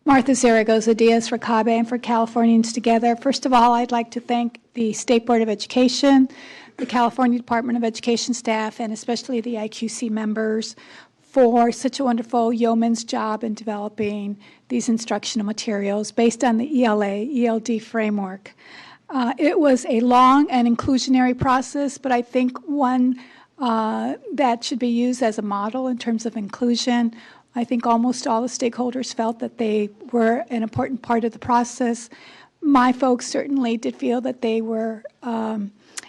Martha Zaragoza-Diaz for CABE and for Californians Together. First of all, I'd like to thank the State Board of Education, the California Department of Education staff, and especially the IQC members for such a wonderful yeoman's job in developing these instructional materials based on the ELA, ELD framework. It was a long and inclusionary process, but I think one that should be used as a model in terms of inclusion. I think almost all the stakeholders felt that they were an important part of the process. My folks certainly did feel that they were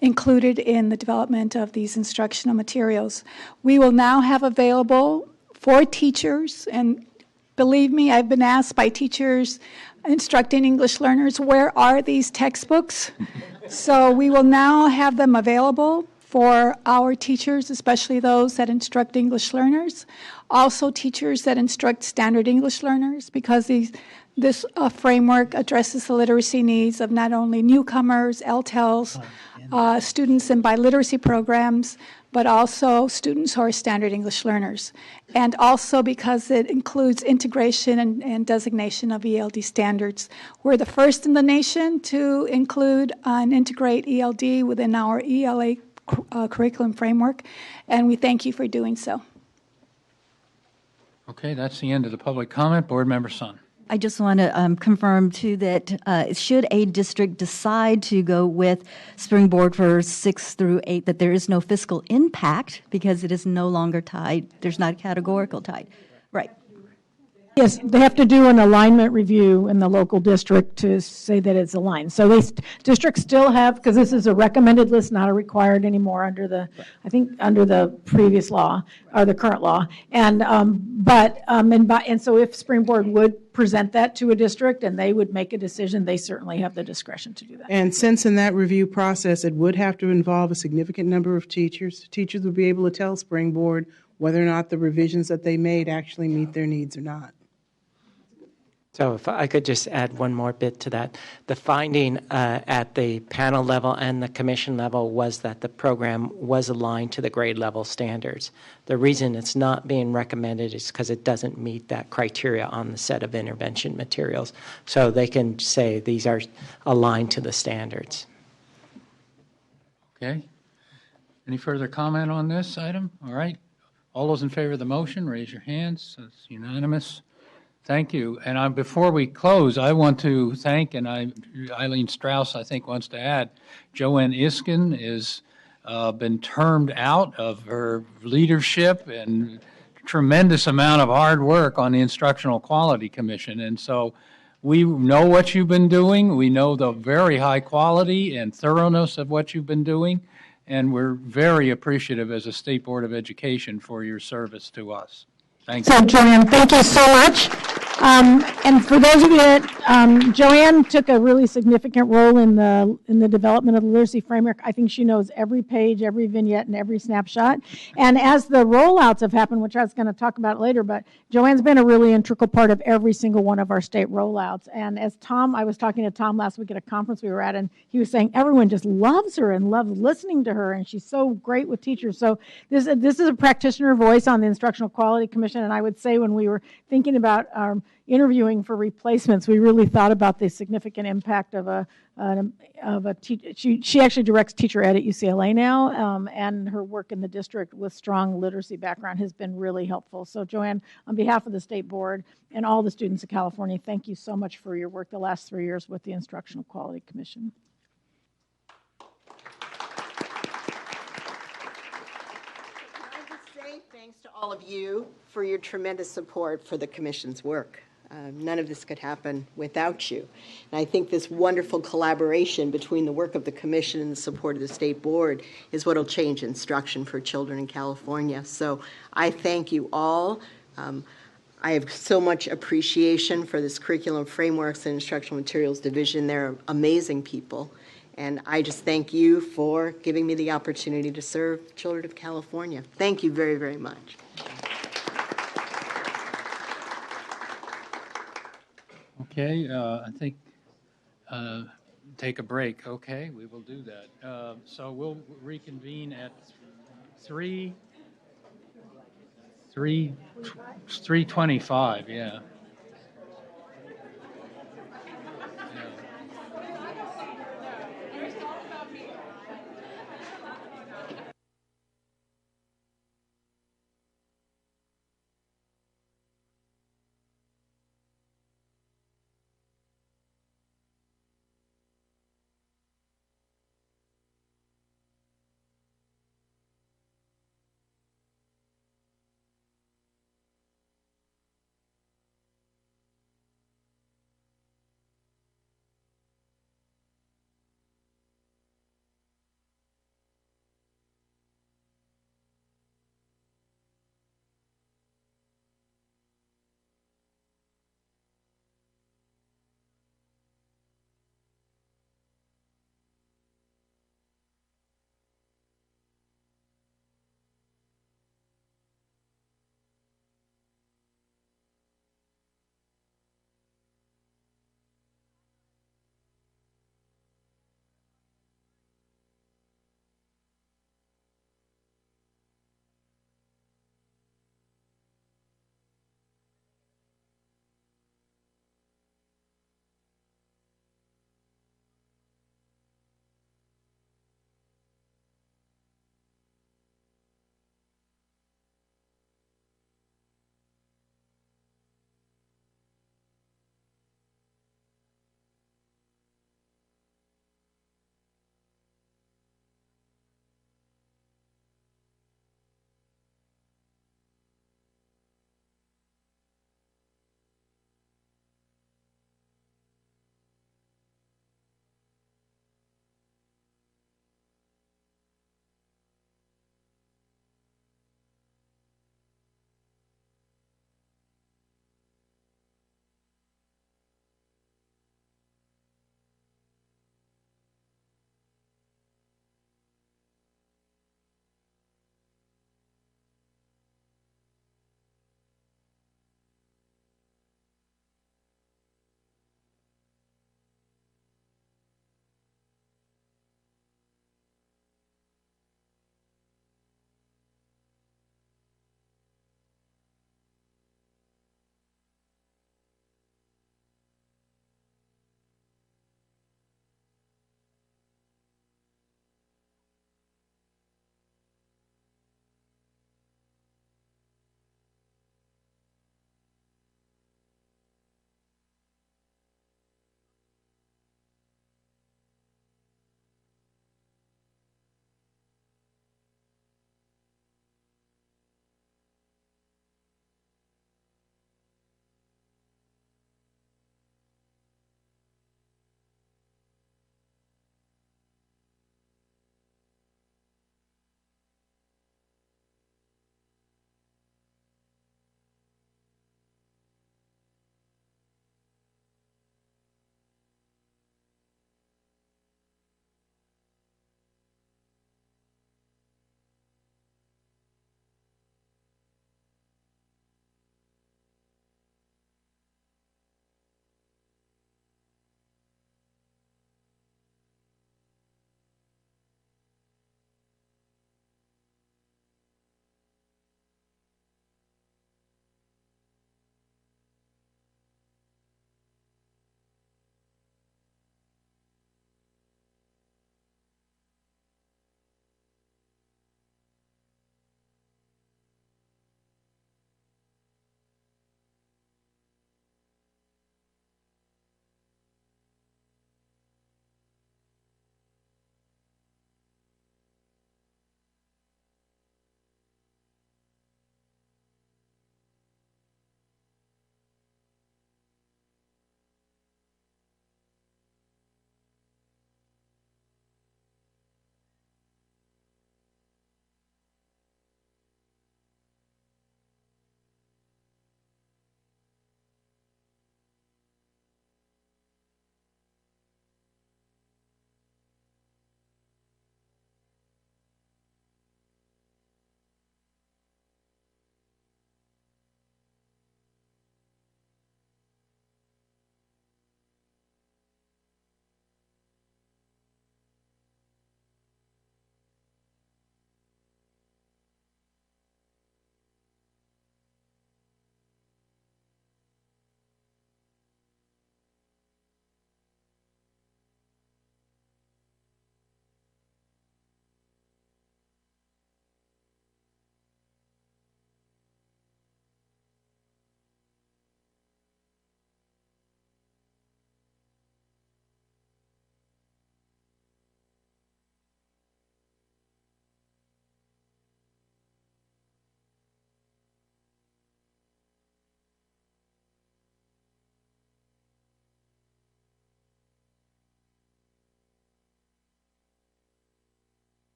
included in the development of these instructional materials. We will now have available for teachers, and believe me, I've been asked by teachers instructing English learners, where are these textbooks? So we will now have them available for our teachers, especially those that instruct English learners. Also teachers that instruct standard English learners, because this framework addresses the literacy needs of not only newcomers, LTELs, students in biliteracy programs, but also students who are standard English learners. And also because it includes integration and designation of ELD standards. We're the first in the nation to include and integrate ELD within our ELA curriculum framework, and we thank you for doing so. Okay, that's the end of the public comment. Board Member Sun. I just want to confirm, too, that should a district decide to go with Springboard for 6 through 8, that there is no fiscal impact because it is no longer tied. There's not a categorical tied. Right. Yes, they have to do an alignment review in the local district to say that it's aligned. So districts still have, because this is a recommended list, not a required anymore under the, I think under the previous law or the current law. And so if Springboard would present that to a district and they would make a decision, they certainly have the discretion to do that. And since in that review process it would have to involve a significant number of teachers would be able to tell Springboard whether or not the revisions that they made actually meet their needs or not. So if I could just add one more bit to that. The finding at the panel level and the commission level was that the program was aligned to the grade level standards. The reason it's not being recommended is because it doesn't meet that criteria on the set of intervention materials. So they can say these are aligned to the standards. Okay. Any further comment on this item? All right. All those in favor of the motion, raise your hands. That's unanimous. Thank you. And before we close, I want to thank, and Eileen Strauss, I think, wants to add, Joanne Iskin has been termed out of her leadership and tremendous amount of hard work on the Instructional Quality Commission. And so we know what you've been doing. We know the very high quality and thoroughness of what you've been doing. And we're very appreciative as a State Board of Education for your service to us. Thank you. So, Joanne, thank you so much. And for those of you that, Joanne took a really significant role in the development of the literacy framework. I think she knows every page, every vignette, and every snapshot. And as the rollouts have happened, which I was going to talk about later, but Joanne's been a really integral part of every single one of our state rollouts. And as Tom, I was talking to Tom last week at a conference we were at, and he was saying everyone just loves her and loves listening to her, and she's so great with teachers. So this is a practitioner voice on the Instructional Quality Commission, and I would say when we were thinking about interviewing for replacements, we really thought about the significant impact of a teacher. She actually directs teacher ed at UCLA now, and her work in the district with strong literacy background has been really helpful. So Joanne, on behalf of the state board and all the students of California, thank you so much for your work the last 3 years with the Instructional Quality Commission. Thanks to all of you for your tremendous support for the Commission's work. None of this could happen without you. And I think this wonderful collaboration between the work of the Commission and the support of the State Board is what will change instruction for children in California. So I thank you all. I have so much appreciation for this Curriculum Frameworks and Instructional Materials Division. They're amazing people. And I just thank you for giving me the opportunity to serve the children of California. Thank you very, very much. Okay, I think take a break. Okay, we will do that. So we'll reconvene at 3:25. Yeah.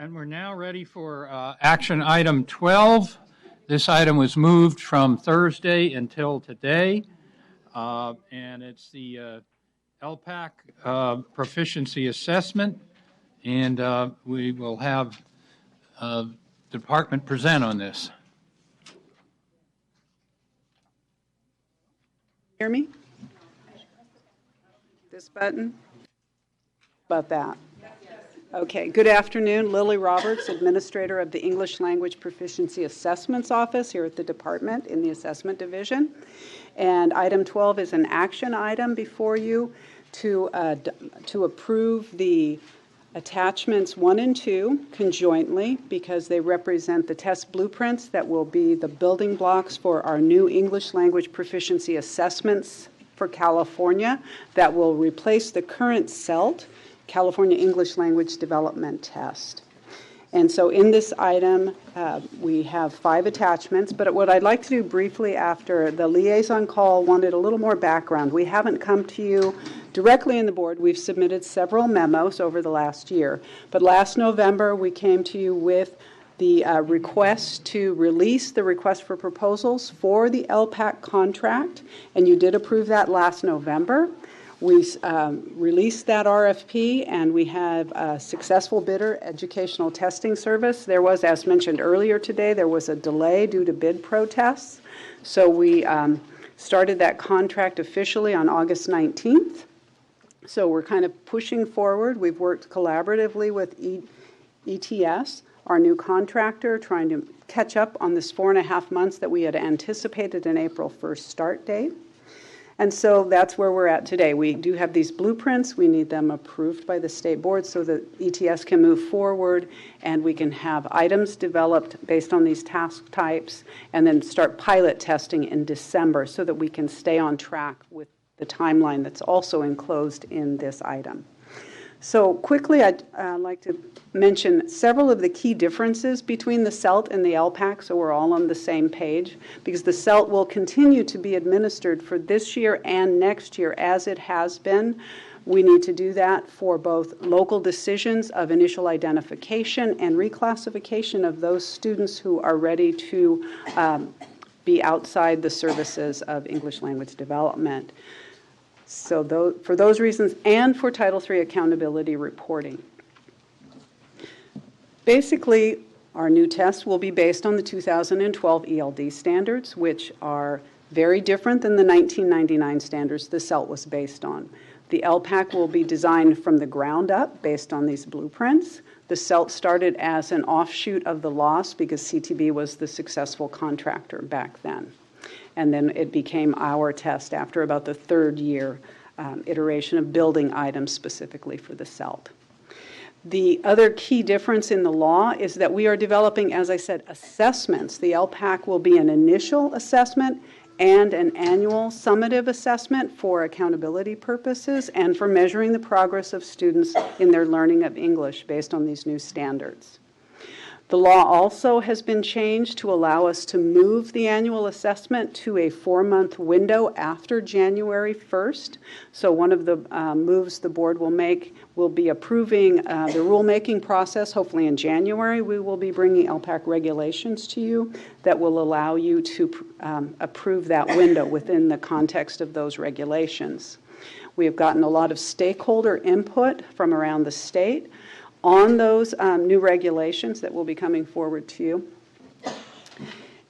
And we're now ready for action item 12. This item was moved from Thursday until today, and it's the LPAC proficiency assessment, and we will have the department present on this. Hear me? This button? About that. Okay, good afternoon. Lily Roberts, Administrator of the English Language Proficiency Assessments Office here at the department in the Assessment Division. And item 12 is an action item before you to approve the attachments 1 and 2 conjointly because they represent the test blueprints that will be the building blocks for our new English Language Proficiency Assessments for California that will replace the current CELT, California English Language Development Test. And so in this item, we have 5 attachments, but what I'd like to do briefly after the liaison call wanted a little more background. We haven't come to you directly in the board. We've submitted several memos over the last year, but last November we came to you with the request to release the request for proposals for the LPAC contract, and you did approve that last November. We released that RFP, and we have a successful bidder, Educational Testing Service. There was, as mentioned earlier today, there was a delay due to bid protests. So we started that contract officially on August 19th. So we're kind of pushing forward. We've worked collaboratively with ETS, our new contractor, trying to catch up on this 4.5 months that we had anticipated an April 1st start date. And so that's where we're at today. We do have these blueprints. We need them approved by the state board so that ETS can move forward and we can have items developed based on these task types and then start pilot testing in December so that we can stay on track with the timeline that's also enclosed in this item. So quickly, I'd like to mention several of the key differences between the CELT and the LPAC so we're all on the same page, because the CELT will continue to be administered for this year and next year as it has been. We need to do that for both local decisions of initial identification and reclassification of those students who are ready to be outside the services of English language development. So for those reasons and for Title III accountability reporting. Basically, our new test will be based on the 2012 ELD standards, which are very different than the 1999 standards the CELT was based on. The LPAC will be designed from the ground up based on these blueprints. The CELT started as an offshoot of the LOS because CTB was the successful contractor back then. And then it became our test after about the 3rd year iteration of building items specifically for the CELT. The other key difference in the law is that we are developing, as I said, assessments. The LPAC will be an initial assessment and an annual summative assessment for accountability purposes and for measuring the progress of students in their learning of English based on these new standards. The law also has been changed to allow us to move the annual assessment to a 4-month window after January 1st. So one of the moves the board will make will be approving the rulemaking process. Hopefully in January we will be bringing LPAC regulations to you that will allow you to approve that window within the context of those regulations. We have gotten a lot of stakeholder input from around the state on those new regulations that will be coming forward to you.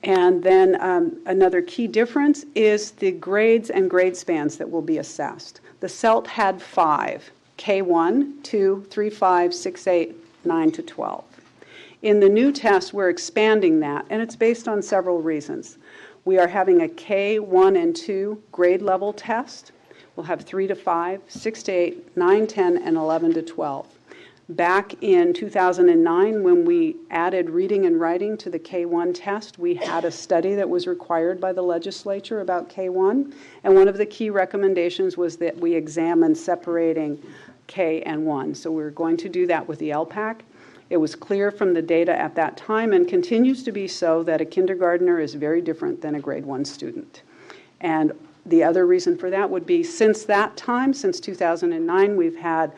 And then another key difference is the grades and grade spans that will be assessed. The CELT had 5, K1, 2, 3, 5, 6, 8, 9 to 12. In the new test, we're expanding that, and it's based on several reasons. We are having a K1 and 2 grade level test. We'll have 3 to 5, 6 to 8, 9, 10, and 11 to 12. Back in 2009, when we added reading and writing to the K1 test, we had a study that was required by the legislature about K1, and one of the key recommendations was that we examine separating K and 1. So we're going to do that with the LPAC. It was clear from the data at that time, and continues to be so, that a kindergartner is very different than a grade 1 student. And the other reason for that would be since that time, since 2009, we've had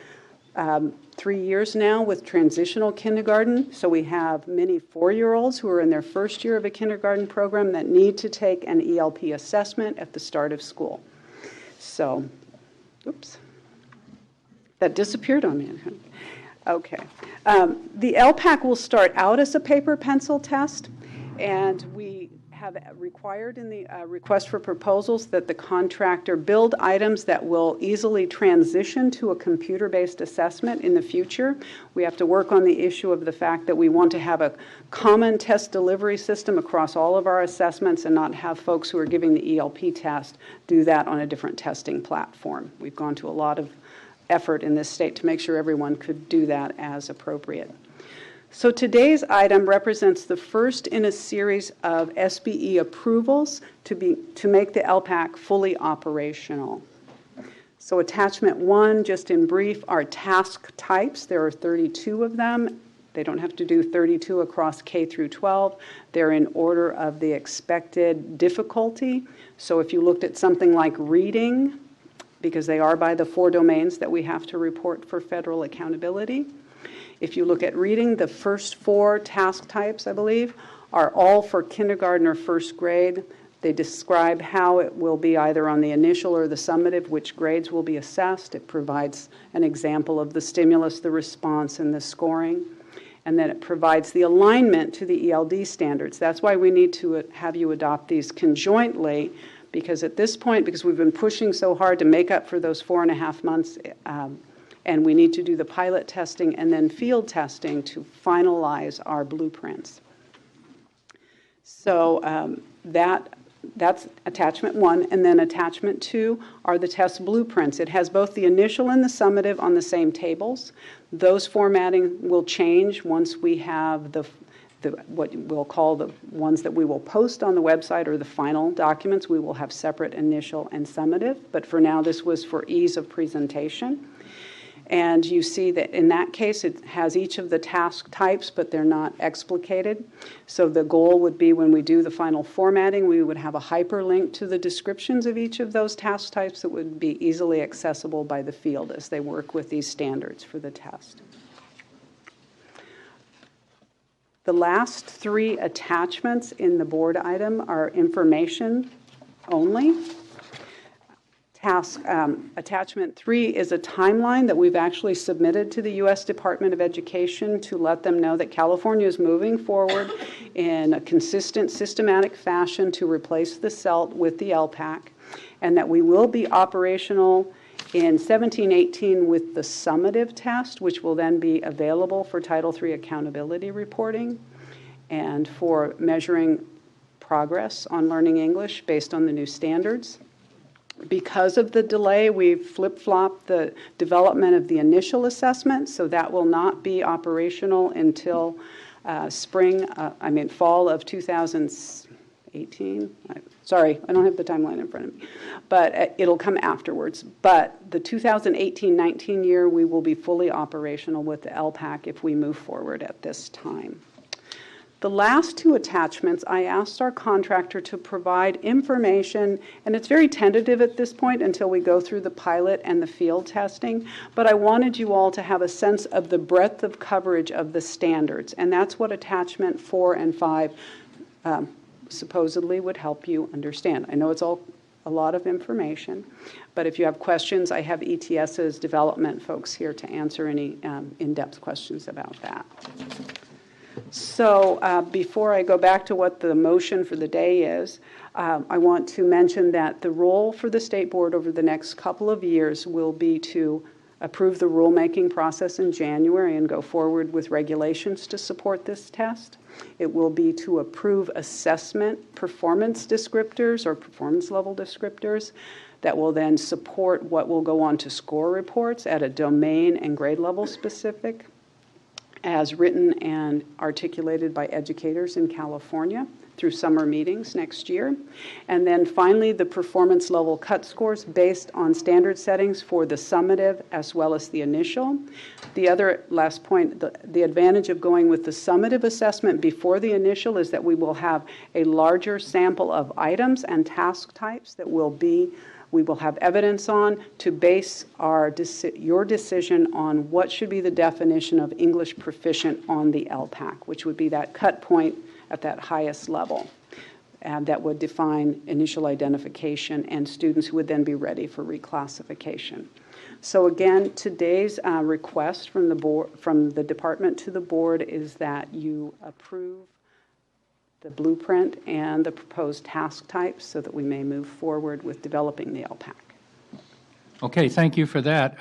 3 years now with transitional kindergarten. So we have many 4-year-olds who are in their first year of a kindergarten program that need to take an ELP assessment at the start of school. So, oops, that disappeared on me. Okay. The LPAC will start out as a paper pencil test, and we have required in the request for proposals that the contractor build items that will easily transition to a computer-based assessment in the future. We have to work on the issue of the fact that we want to have a common test delivery system across all of our assessments and not have folks who are giving the ELP test do that on a different testing platform. We've gone to a lot of effort in this state to make sure everyone could do that as appropriate. So today's item represents the first in a series of SBE approvals to make the LPAC fully operational. So attachment 1, just in brief, are task types. There are 32 of them. They don't have to do 32 across K through 12. They're in order of the expected difficulty. So if you looked at something like reading, because they are by the 4 domains that we have to report for federal accountability. If you look at reading, the first 4 task types, I believe, are all for kindergarten or first grade. They describe how it will be either on the initial or the summative, which grades will be assessed. It provides an example of the stimulus, the response, and the scoring. And then it provides the alignment to the ELD standards. That's why we need to have you adopt these conjointly, because at this point, because we've been pushing so hard to make up for those 4.5 months, and we need to do the pilot testing and then field testing to finalize our blueprints. So that's attachment 1, and then attachment 2 are the test blueprints. It has both the initial and the summative on the same tables. Those formatting will change once we have what we'll call the ones that we will post on the website, or the final documents. We will have separate initial and summative, but for now this was for ease of presentation. And you see that in that case it has each of the task types, but they're not explicated. So the goal would be, when we do the final formatting, we would have a hyperlink to the descriptions of each of those task types that would be easily accessible by the field as they work with these standards for the test. The last 3 attachments in the board item are information only. Attachment 3 is a timeline that we've actually submitted to the U.S. Department of Education to let them know that California is moving forward in a consistent, systematic fashion to replace the CELT with the LPAC, and that we will be operational in 17-18 with the summative test, which will then be available for Title III accountability reporting and for measuring progress on learning English based on the new standards. Because of the delay, we've flip-flopped the development of the initial assessment, so that will not be operational until fall of 2018. Sorry, I don't have the timeline in front of me, but it'll come afterwards. But the 2018-19 year, we will be fully operational with the LPAC if we move forward at this time. The last 2 attachments, I asked our contractor to provide information, and it's very tentative at this point until we go through the pilot and the field testing, but I wanted you all to have a sense of the breadth of coverage of the standards, and that's what attachment 4 and 5 supposedly would help you understand. I know it's all a lot of information, but if you have questions, I have ETS's development folks here to answer any in-depth questions about that. So before I go back to what the motion for the day is, I want to mention that the role for the State Board over the next couple of years will be to approve the rulemaking process in January and go forward with regulations to support this test. It will be to approve assessment performance descriptors or performance level descriptors that will then support what will go on to score reports at a domain and grade level specific, as written and articulated by educators in California through summer meetings next year. And then finally, the performance level cut scores based on standard settings for the summative as well as the initial. The other last point, the advantage of going with the summative assessment before the initial is that we will have a larger sample of items and task types that will be we will have evidence on to base your decision on what should be the definition of English proficient on the LPAC, which would be that cut point at that highest level. And that would define initial identification and students who would then be ready for reclassification. So again, today's request from the board, from the department to the board, is that you approve the blueprint and the proposed task types so that we may move forward with developing the LPAC. Okay, thank you for that.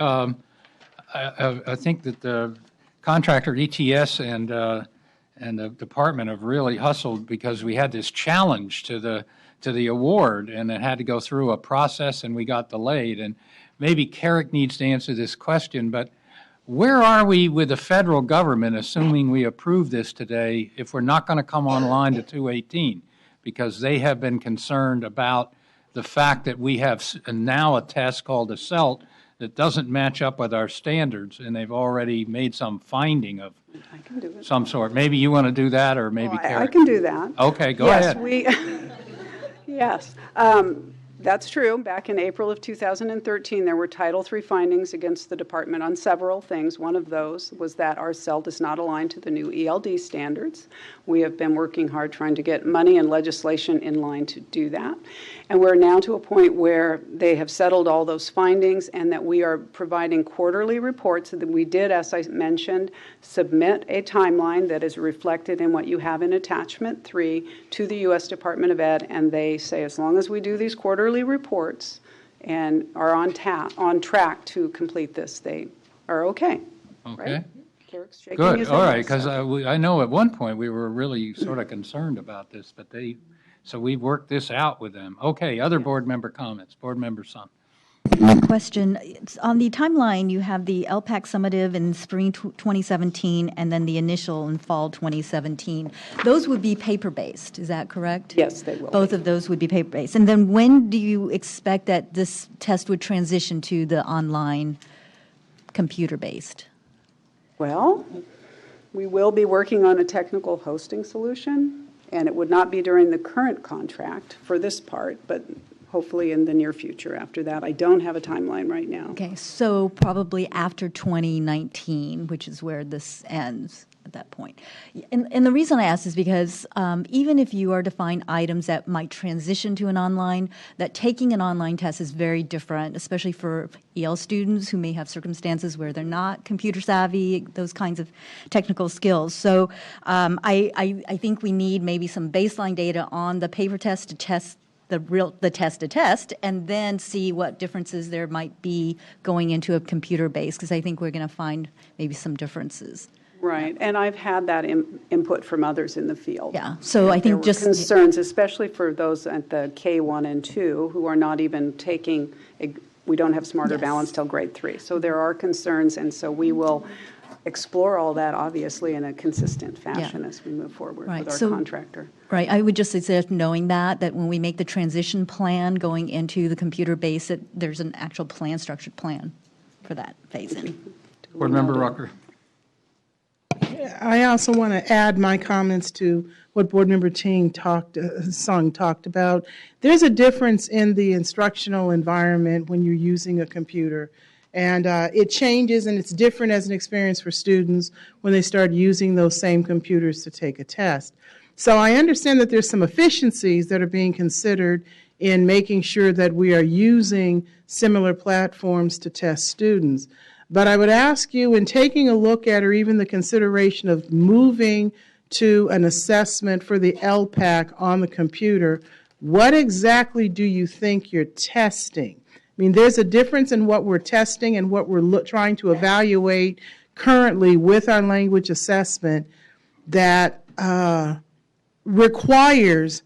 I think that the contractor, ETS, and the department have really hustled because we had this challenge to the award, and it had to go through a process, and we got delayed. And maybe Carrick needs to answer this question, but where are we with the federal government, assuming we approve this today, if we're not going to come online to 218? Because they have been concerned about the fact that we have now a test called a CELT that doesn't match up with our standards, and they've already made some finding of some sort. Maybe you want to do that, or maybe Carrick. I can do that. Okay, go ahead. Yes. That's true. Back in April of 2013, there were Title III findings against the department on several things. One of those was that our CELT is not aligned to the new ELD standards. We have been working hard trying to get money and legislation in line to do that. And we're now to a point where they have settled all those findings and that we are providing quarterly reports. That we did, as I mentioned, submit a timeline that is reflected in what you have in Attachment 3 to the U.S. Department of Ed, and they say as long as we do these quarterly reports and are on track to complete this, they are okay. Okay. Right? Carrick's shaking Good. his All head, right, because so. I know at one point we were really sort of concerned about this, but so we worked this out with them. Okay, other board member comments. Board member Sun. Question. On the timeline, you have the LPAC summative in spring 2017 and then the initial in fall 2017. Those would be paper-based, is that correct? Yes, they will. Both of those would be paper-based. And then when do you expect that this test would transition to the online computer-based? Well, we will be working on a technical hosting solution, and it would not be during the current contract for this part, but hopefully in the near future after that. I don't have a timeline right now. Okay, so probably after 2019, which is where this ends at that point. And the reason I ask is because even if you are to find items that might transition to an online, that taking an online test is very different, especially for EL students who may have circumstances where they're not computer savvy, those kinds of technical skills. So I think we need maybe some baseline data on the paper test to test the test to test, and then see what differences there might be going into a computer base, because I think we're going to find maybe some differences. Right, and I've had that input from others in the field. Yeah, so I think there were concerns, especially for those at the K1 and 2 who are not even taking, we don't have Smarter Balance till grade 3. So there are concerns, and so we will explore all that, obviously, in a consistent fashion as we move forward with our contractor. Right. I would just suggest knowing that when we make the transition plan going into the computer base, there's an actual plan, structured plan for that phase in. Board Member Rucker. I also want to add my comments to what Board Member Sung talked about. There's a difference in the instructional environment when you're using a computer. And it changes, and it's different as an experience for students when they start using those same computers to take a test. So I understand that there's some efficiencies that are being considered in making sure that we are using similar platforms to test students. But I would ask you, in taking a look at, or even the consideration of moving to an assessment for the LPAC on the computer, what exactly do you think you're testing? I mean, there's a difference in what we're testing and what we're trying to evaluate currently with our language assessment that requires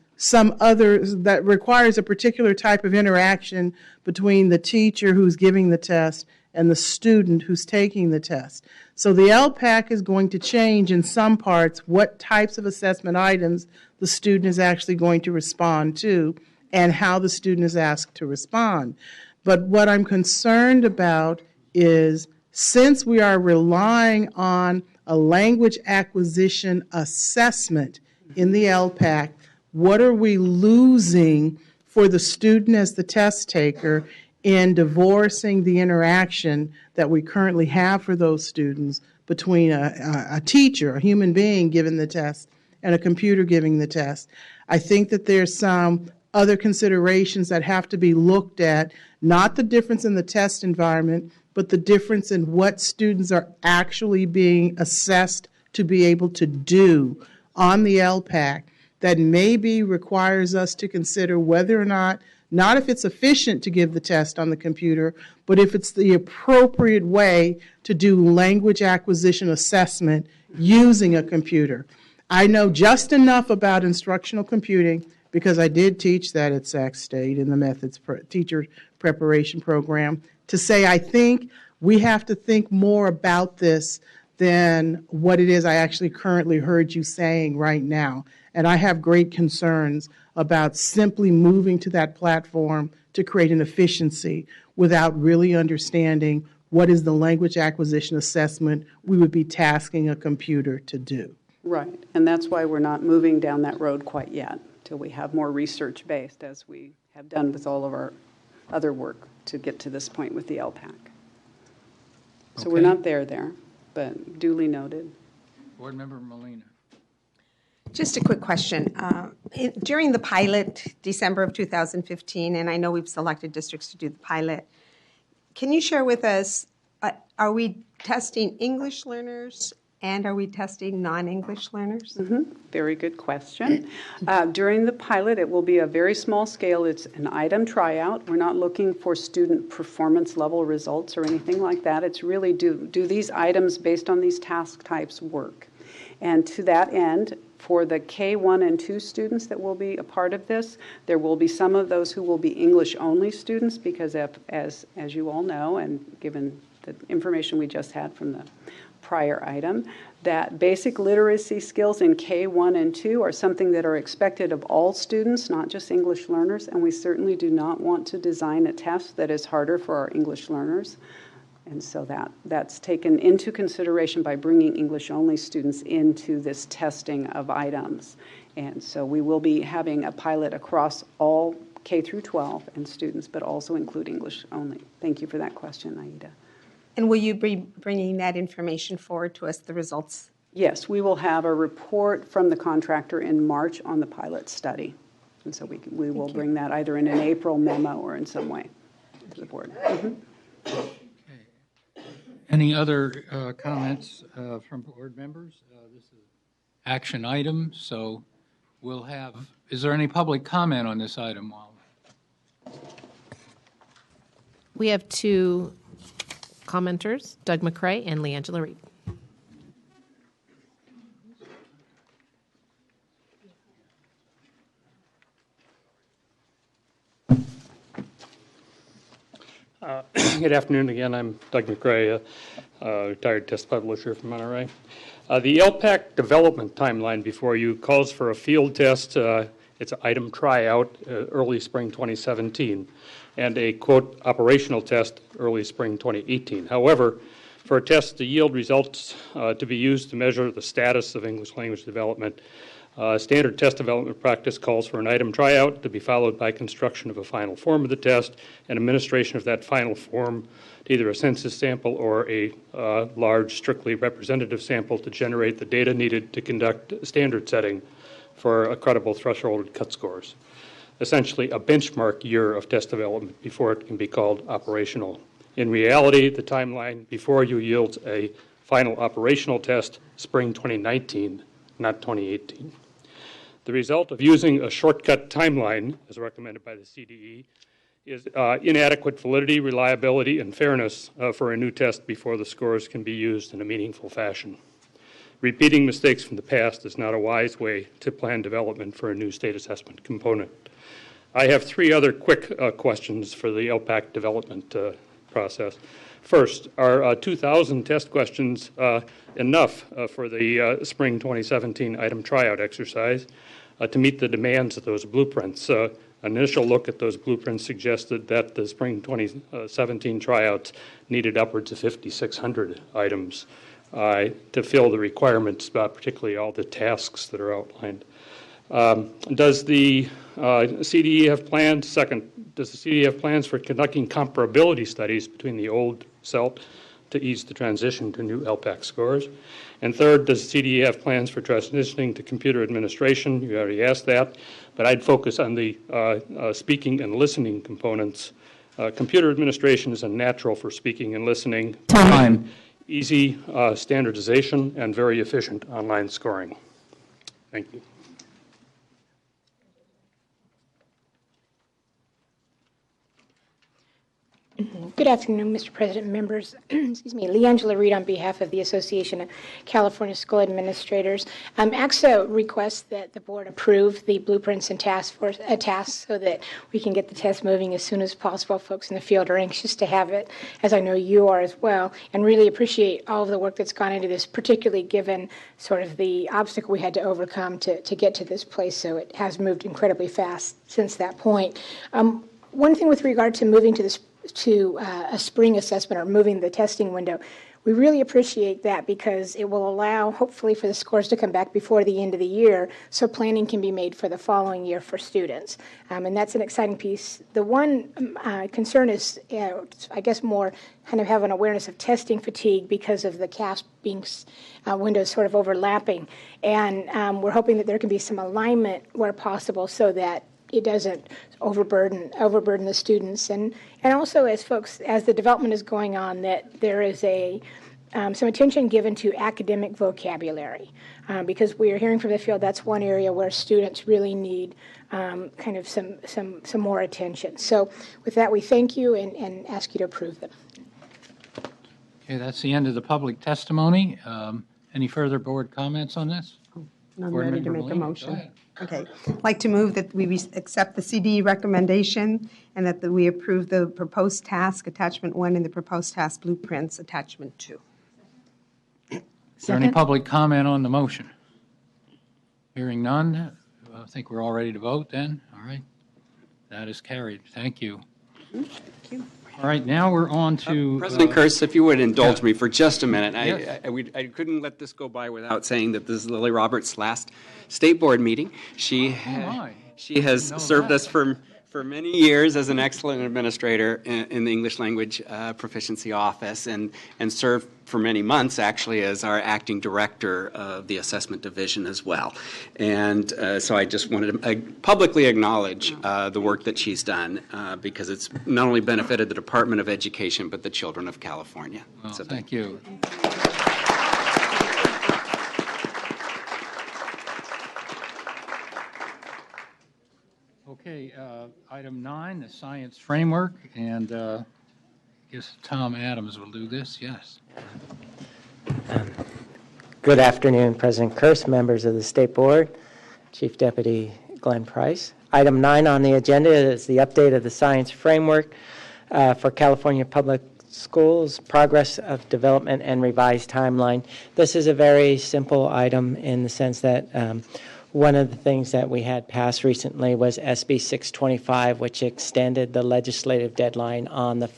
a particular type of interaction between the teacher who's giving the test and the student who's taking the test. So the LPAC is going to change in some parts what types of assessment items the student is actually going to respond to and how the student is asked to respond. But what I'm concerned about is, since we are relying on a language acquisition assessment in the LPAC, what are we losing for the student as the test taker in divorcing the interaction that we currently have for those students between a teacher, a human being giving the test, and a computer giving the test. I think that there's some other considerations that have to be looked at, not the difference in the test environment, but the difference in what students are actually being assessed to be able to do on the LPAC that maybe requires us to consider whether or not if it's efficient to give the test on the computer, but if it's the appropriate way to do language acquisition assessment using a computer. I know just enough about instructional computing because I did teach that at Sac State in the methods teacher preparation program to say I think we have to think more about this than what it is I actually currently heard you saying right now. And I have great concerns about simply moving to that platform to create an efficiency without really understanding what is the language acquisition assessment we would be tasking a computer to do. Right, and that's why we're not moving down that road quite yet, till we have more research-based, as we have done with all of our other work to get to this point with the LPAC. So we're not there, but duly noted. Board Member Molina. Just a quick question. During the pilot, December of 2015, and I know we've selected districts to do the pilot, can you share with us, are we testing English learners and are we testing non-English learners? Very good question. During the pilot, it will be a very small scale. It's an item tryout. We're not looking for student performance level results or anything like that. It's really do these items based on these task types work? And to that end, for the K1 and 2 students that will be a part of this, there will be some of those who will be English-only students because as you all know, and given the information we just had from the prior item, that basic literacy skills in K1 and 2 are something that are expected of all students, not just English learners, and we certainly do not want to design a test that is harder for our English learners. And so that's taken into consideration by bringing English-only students into this testing of items. And so we will be having a pilot across all K through 12 and students, but also include English only. Thank you for that question, Aida. And will you be bringing that information forward to us, the results? Yes, we will have a report from the contractor in March on the pilot study. And so we will bring that either in an April memo or in some way to the board. Any other comments from board members? This is action item, so we'll have, is there any public comment on this item? We have two commenters, Doug McCrae and Leangela Reed. Good afternoon again. I'm Doug McCrae, retired test publisher from Monterey. The LPAC development timeline before you calls for a field test. It's an item tryout early spring 2017 and a, quote, operational test early spring 2018. However, for a test to yield results to be used to measure the status of English language development, standard test development practice calls for an item tryout to be followed by construction of a final form of the test and administration of that final form to either a census sample or a large, strictly representative sample to generate the data needed to conduct standard setting for a credible threshold cut scores. Essentially a benchmark year of test development before it can be called operational. In reality, the timeline before you yields a final operational test spring 2019, not 2018. The result of using a shortcut timeline, as recommended by the CDE, is inadequate validity, reliability, and fairness for a new test before the scores can be used in a meaningful fashion. Repeating mistakes from the past is not a wise way to plan development for a new state assessment component. I have three other quick questions for the LPAC development process. First, are 2,000 test questions enough for the spring 2017 item tryout exercise to meet the demands of those blueprints? An initial look at those blueprints suggested that the spring 2017 tryouts needed upwards of 5,600 items to fill the requirements, particularly all the tasks that are outlined. Does the CDE have plans? Second, does the CDE have plans for conducting comparability studies between the old CELT to ease the transition to new LPAC scores? And third, does the CDE have plans for transitioning to computer administration? You already asked that, but I'd focus on the speaking and listening components. Computer administration is a natural for speaking and listening. Time. Easy standardization and very efficient online scoring. Thank you. Good afternoon, Mr. President and members. Excuse me, Leangela Reed on behalf of the Association of California School Administrators. AXA requests that the board approve the blueprints and tasks so that we can get the test moving as soon as possible. Folks in the field are anxious to have it, as I know you are as well, and really appreciate all of the work that's gone into this, particularly given sort of the obstacle we had to overcome to get to this place. So it has moved incredibly fast since that point. One thing with regard to moving to a spring assessment or moving the testing window, we really appreciate that because it will allow, hopefully, for the scores to come back before the end of the year so planning can be made for the following year for students. And that's an exciting piece. The one concern is, I guess, more kind of have an awareness of testing fatigue because of the CASP being windows sort of overlapping. And we're hoping that there can be some alignment where possible so that it doesn't overburden the students, and also as the development is going on, that there is some attention given to academic vocabulary, because we are hearing from the field that's one area where students really need kind of some more attention. So with that, we thank you and ask you to approve them. Okay, that's the end of the public testimony. Any further board comments on this? I'm Board ready to Member make a Molina, go motion. ahead. Okay. I'd like to move that we accept the CDE recommendation and that we approve the proposed task, attachment 1, and the proposed task blueprints, attachment 2. Is there any public comment on the motion? Hearing none, I think we're all ready to vote then. All right. That is carried. Thank you. Thank you. All right, now we're on to... President Kurz, if you would indulge yeah. me for just a minute. Yes. I couldn't let this go by without saying that this is Lily Roberts' last state board meeting. She has served us for many years as an excellent administrator in the English language proficiency office and served for many months actually as our acting director of the assessment division as well. And so I just wanted to publicly acknowledge the work that she's done because it's not only benefited the Department of Education but the children of California. Well, so thank you. Okay, item 9, the science framework, and I guess Tom Adams will do this. Yes. Good afternoon, President Kurz, members of the State Board, Chief Deputy Glenn Price. Item 9 on the agenda is the update of the science framework for California Public Schools, progress of development and revised timeline. This is a very simple item in the sense that one of the things that we had passed recently was SB 625, which extended the legislative deadline on the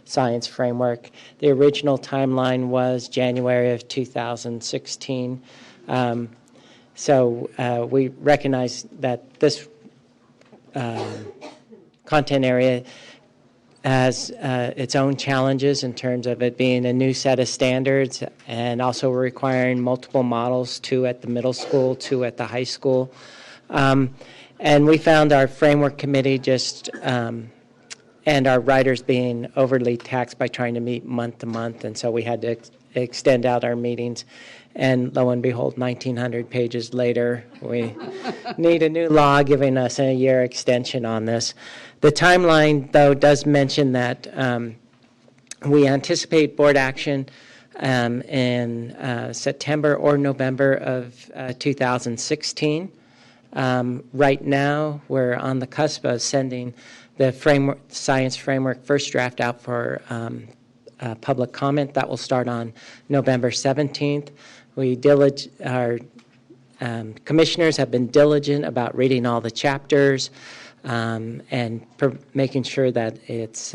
science framework. The original timeline was January of 2016. So we recognize that this content area has its own challenges in terms of it being a new set of standards and also requiring multiple models, 2 at the middle school, 2 at the high school. And we found our framework committee just and our writers being overly taxed by trying to meet month to month, and so we had to extend out our meetings. And lo and behold, 1,900 pages later, we need a new law giving us a year extension on this. The timeline, though, does mention that we anticipate board action in September or November of 2016. Right now, we're on the cusp of sending the science framework first draft out for public comment. That will start on November 17th. Our commissioners have been diligent about reading all the chapters and making sure that it's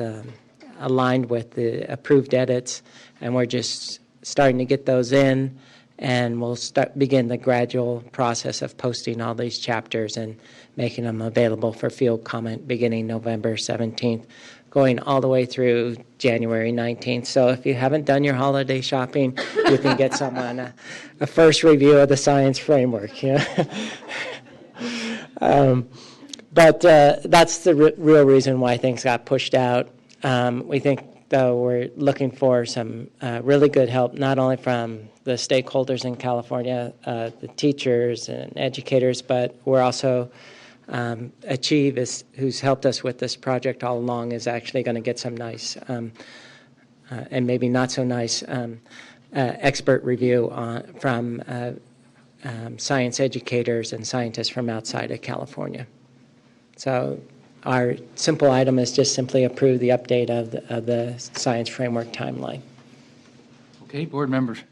aligned with the approved edits, and we're just starting to get those in and we'll begin the gradual process of posting all these chapters and making them available for field comment beginning November 17th, going all the way through January 19th. So if you haven't done your holiday shopping, you can get someone a first review of the science framework. Yeah. But that's the real reason why things got pushed out. We think, though, we're looking for some really good help, not only from the stakeholders in California, the teachers and educators, but we're also, Achieve, who's helped us with this project all along, is actually going to get some nice and maybe not so nice expert review from science educators and scientists from outside of California. So our simple item is just simply approve the update of the science framework timeline. Okay, board members.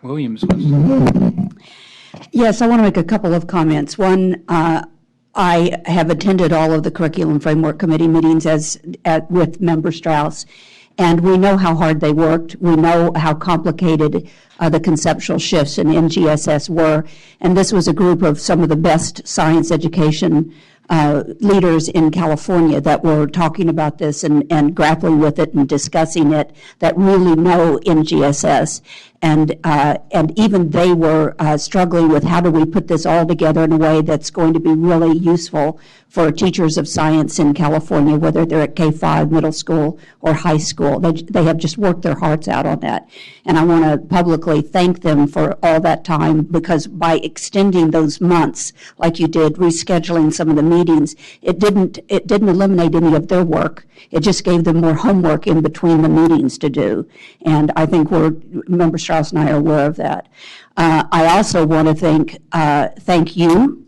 Williams. Yes, I want to make a couple of comments. One, I have attended all of the Curriculum Framework Committee meetings with Member Strauss, and we know how hard they worked. We know how complicated the conceptual shifts in NGSS were, and this was a group of some of the best science education leaders in California that were talking about this and grappling with it and discussing it, that really know NGSS. And even they were struggling with how do we put this all together in a way that's going to be really useful for teachers of science in California, whether they're at K-5, middle school, or high school. They have just worked their hearts out on that. And I want to publicly thank them for all that time, because by extending those months, like you did, rescheduling some of the meetings, it didn't eliminate any of their work. It just gave them more homework in between the meetings to do. And I think Member Strauss and I are aware of that. I also want to thank you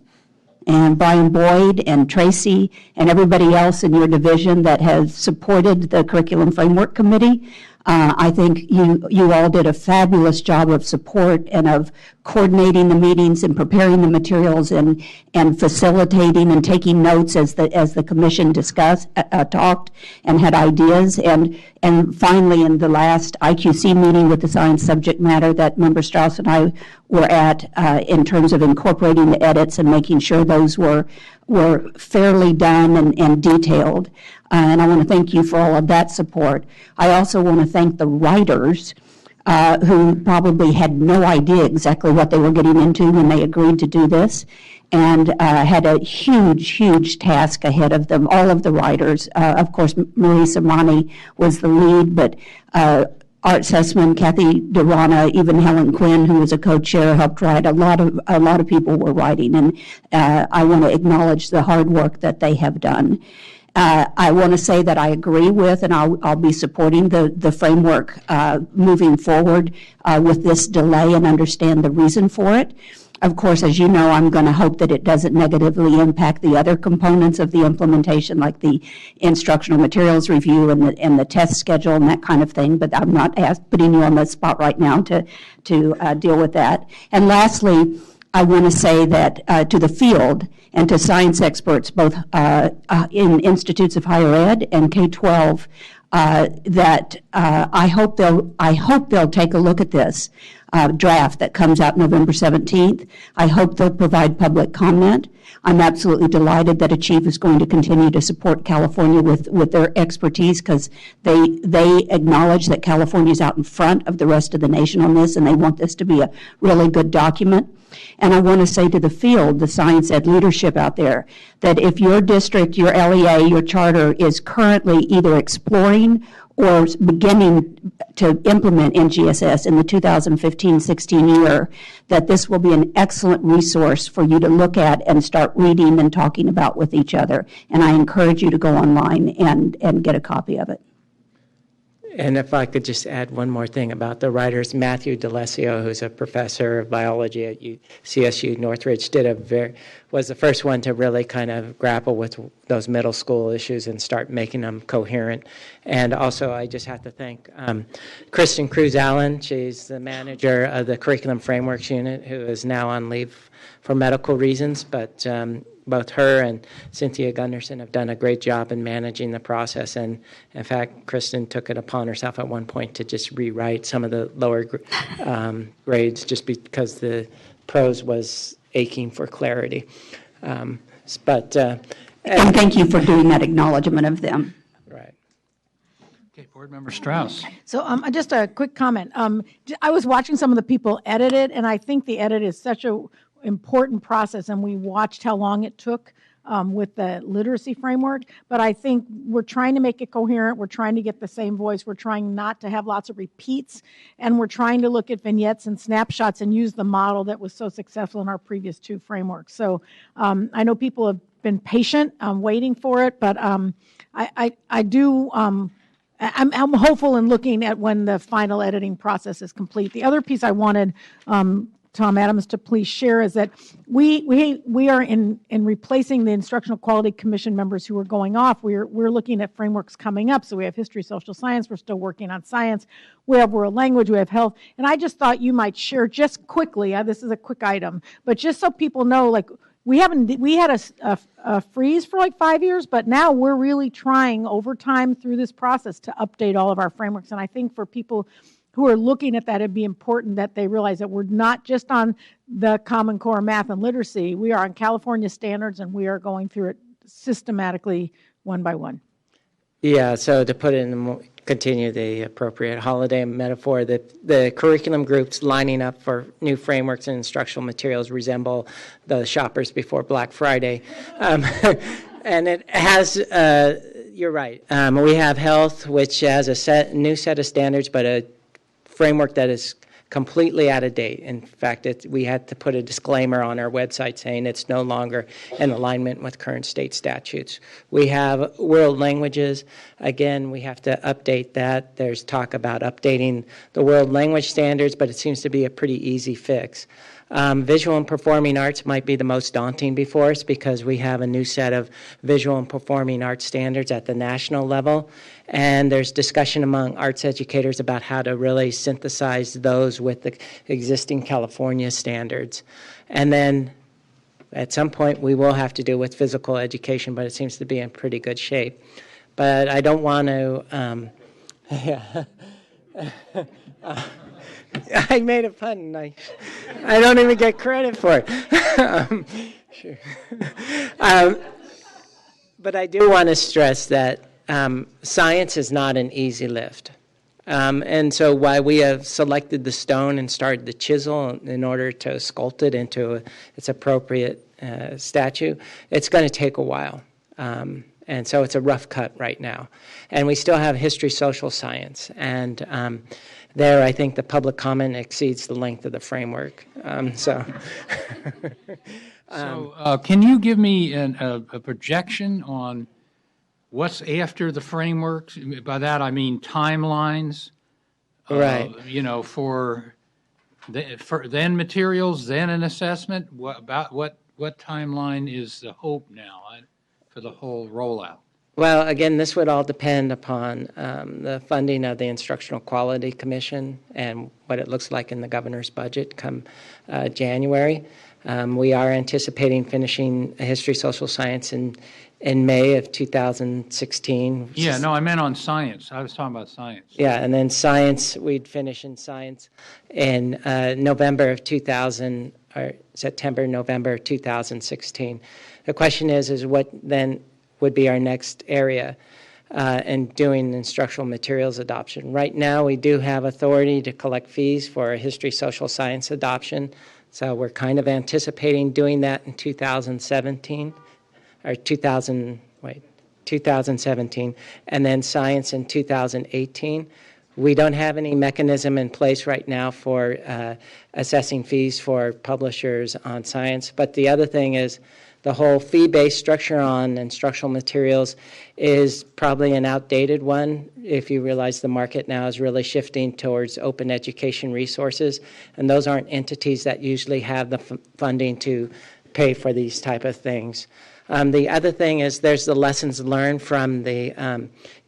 and Brian Boyd and Tracy and everybody else in your division that has supported the Curriculum Framework Committee. I think you all did a fabulous job of support and of coordinating the meetings and preparing the materials and facilitating and taking notes as the commission talked and had ideas. And finally, in the last IQC meeting with the science subject matter that Member Strauss and I were at, in terms of incorporating the edits and making sure those were fairly done and detailed. And I want to thank you for all of that support. I also want to thank the writers who probably had no idea exactly what they were getting into when they agreed to do this, and had a huge task ahead of them, all of the writers. Of course, Marie Samani was the lead, but Art Sussman, Kathy Durana, even Helen Quinn, who was a co-chair, helped write. A lot of people were writing, and I want to acknowledge the hard work that they have done. I want to say that I agree with, and I'll be supporting the framework moving forward with this delay, and understand the reason for it. Of course, as you know, I'm going to hope that it doesn't negatively impact the other components of the implementation, like the instructional materials review and the test schedule and that kind of thing, but I'm not putting you on the spot right now to deal with that. And lastly, I want to say that to the field and to science experts, both in institutes of higher ed and K-12, that I hope they'll take a look at this draft that comes out November 17th. I hope they'll provide public comment. I'm absolutely delighted that Achieve is going to continue to support California with their expertise, because they acknowledge that California is out in front of the rest of the nation on this, and they want this to be a really good document. And I want to say to the field, the science ed leadership out there, that if your district, your LEA, your charter is currently either exploring or beginning to implement NGSS in the 2015-16 year, that this will be an excellent resource for you to look at and start reading and talking about with each other. And I encourage you to go online and get a copy of it. And if I could just add one more thing about the writers, Matthew D'Alessio, who's a professor of biology at CSU Northridge, was the first one to really kind of grapple with those middle school issues and start making them coherent. And also, I just have to thank Kristen Cruz-Allen. She's the manager of the Curriculum Frameworks Unit, who is now on leave for medical reasons, but both her and Cynthia Gunderson have done a great job in managing the process. And in fact, Kristen took it upon herself at one point to just rewrite some of the lower grades just because the prose was aching for clarity. And thank you for doing that acknowledgement of them. Right. Okay, Board Member Strauss. So just a quick comment. I was watching some of the people edit it, and I think the edit is such a important process, and we watched how long it took with the literacy framework. But I think we're trying to make it coherent. We're trying to get the same voice. We're trying not to have lots of repeats, and we're trying to look at vignettes and snapshots and use the model that was so successful in our previous two frameworks. So I know people have been patient waiting for it, but I do. I'm hopeful in looking at when the final editing process is complete. The other piece I wanted Tom Adams to please share is that we are in replacing the Instructional Quality Commission members who are going off. We're looking at frameworks coming up. So we have history, social science. We're still working on science. We have world language. We have health. And I just thought you might share just quickly. This is a quick item, but just so people know, like we had a freeze for like 5 years, but now we're really trying over time through this process to update all of our frameworks. And I think for people who are looking at that, it'd be important that they realize that we're not just on the Common Core math and literacy. We are on California standards, and we are going through it systematically one by one. Yeah, so to put it in, continue the appropriate holiday metaphor, the curriculum groups lining up for new frameworks and instructional materials resemble the shoppers before Black Friday. And it has, you're right, we have health, which has a new set of standards, but a framework that is completely out of date. In fact, we had to put a disclaimer on our website saying it's no longer in alignment with current state statutes. We have world languages. Again, we have to update that. There's talk about updating the world language standards, but it seems to be a pretty easy fix. Visual and performing arts might be the most daunting before us because we have a new set of visual and performing arts standards at the national level. And there's discussion among arts educators about how to really synthesize those with the existing California standards. And then at some point we will have to do with physical education, but it seems to be in pretty good shape. But I don't want to, I made a pun, and I don't even get credit for it. Sure. But I do want to stress that science is not an easy lift. And so while we have selected the stone and started the chisel in order to sculpt it into its appropriate statue, it's going to take a while. And so it's a rough cut right now. And we still have history, social science. And there, I think the public comment exceeds the length of the framework. So can you give me a projection on what's after the framework? By that, I mean timelines. Right. For then materials, then an assessment. What timeline is the hope now for the whole rollout? Well, again, this would all depend upon the funding of the Instructional Quality Commission and what it looks like in the governor's budget come January. We are anticipating finishing history, social science in May of 2016. Yeah, no, I meant on science. I was talking about science. Yeah, and then science, we'd finish in science in November of 2000, or September, November 2016. The question is what then would be our next area in doing instructional materials adoption. Right now, we do have authority to collect fees for a history, social science adoption. So we're kind of anticipating doing that in 2017, or 2017, and then science in 2018. We don't have any mechanism in place right now for assessing fees for publishers on science. But the other thing is the whole fee-based structure on instructional materials is probably an outdated one if you realize the market now is really shifting towards open education resources, and those aren't entities that usually have the funding to pay for these type of things. The other thing is there's the lessons learned from the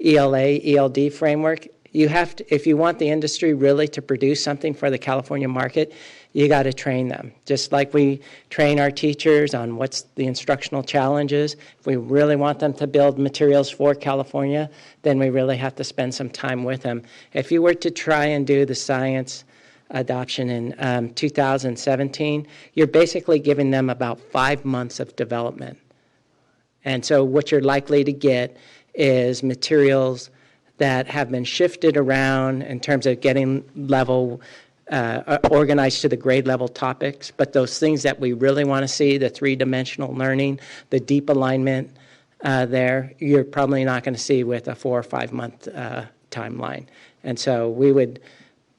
ELA, ELD framework. You have to, if you want the industry really to produce something for the California market, you got to train them. Just like we train our teachers on what's the instructional challenges, if we really want them to build materials for California, then we really have to spend some time with them. If you were to try and do the science adoption in 2017, you're basically giving them about 5 months of development. And so what you're likely to get is materials that have been shifted around in terms of getting level organized to the grade level topics, but those things that we really want to see, the three-dimensional learning, the deep alignment there, you're probably not going to see with a 4 or 5 month timeline. And so we would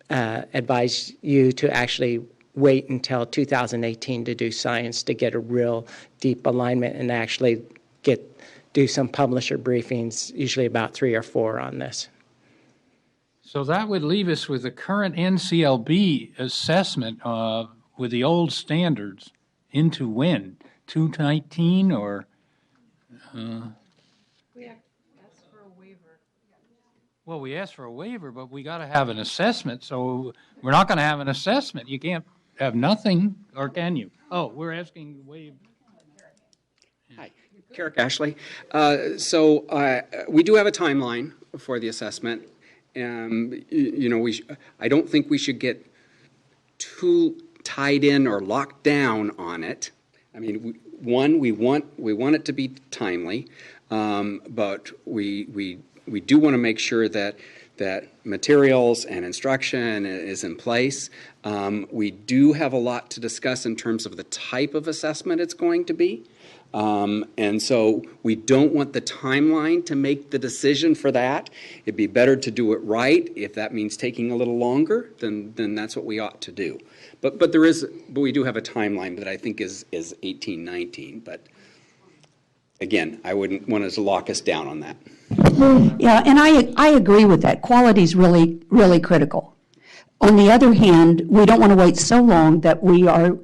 advise you to actually wait until 2018 to do science to get a real deep alignment and actually do some publisher briefings, usually about 3 or 4 on this. So that would leave us with the current NCLB assessment with the old standards into when? 2019 or? We asked for a waiver. Well, we asked for a waiver, but we got to have an assessment. So we're not going to have an assessment. You can't have nothing, or can you? Oh, we're asking to waive. Hi, Carrick Ashley. So we do have a timeline for the assessment. I don't think we should get too tied in or locked down on it. I mean, we want it to be timely, but we do want to make sure that materials and instruction is in place. We do have a lot to discuss in terms of the type of assessment it's going to be. And so we don't want the timeline to make the decision for that. It'd be better to do it right. If that means taking a little longer, then that's what we ought to do. But we do have a timeline that I think is 1819. But again, I wouldn't want to lock us down on that. Yeah, and I agree with that. Quality is really, really critical. On the other hand, we don't want to wait so long that we are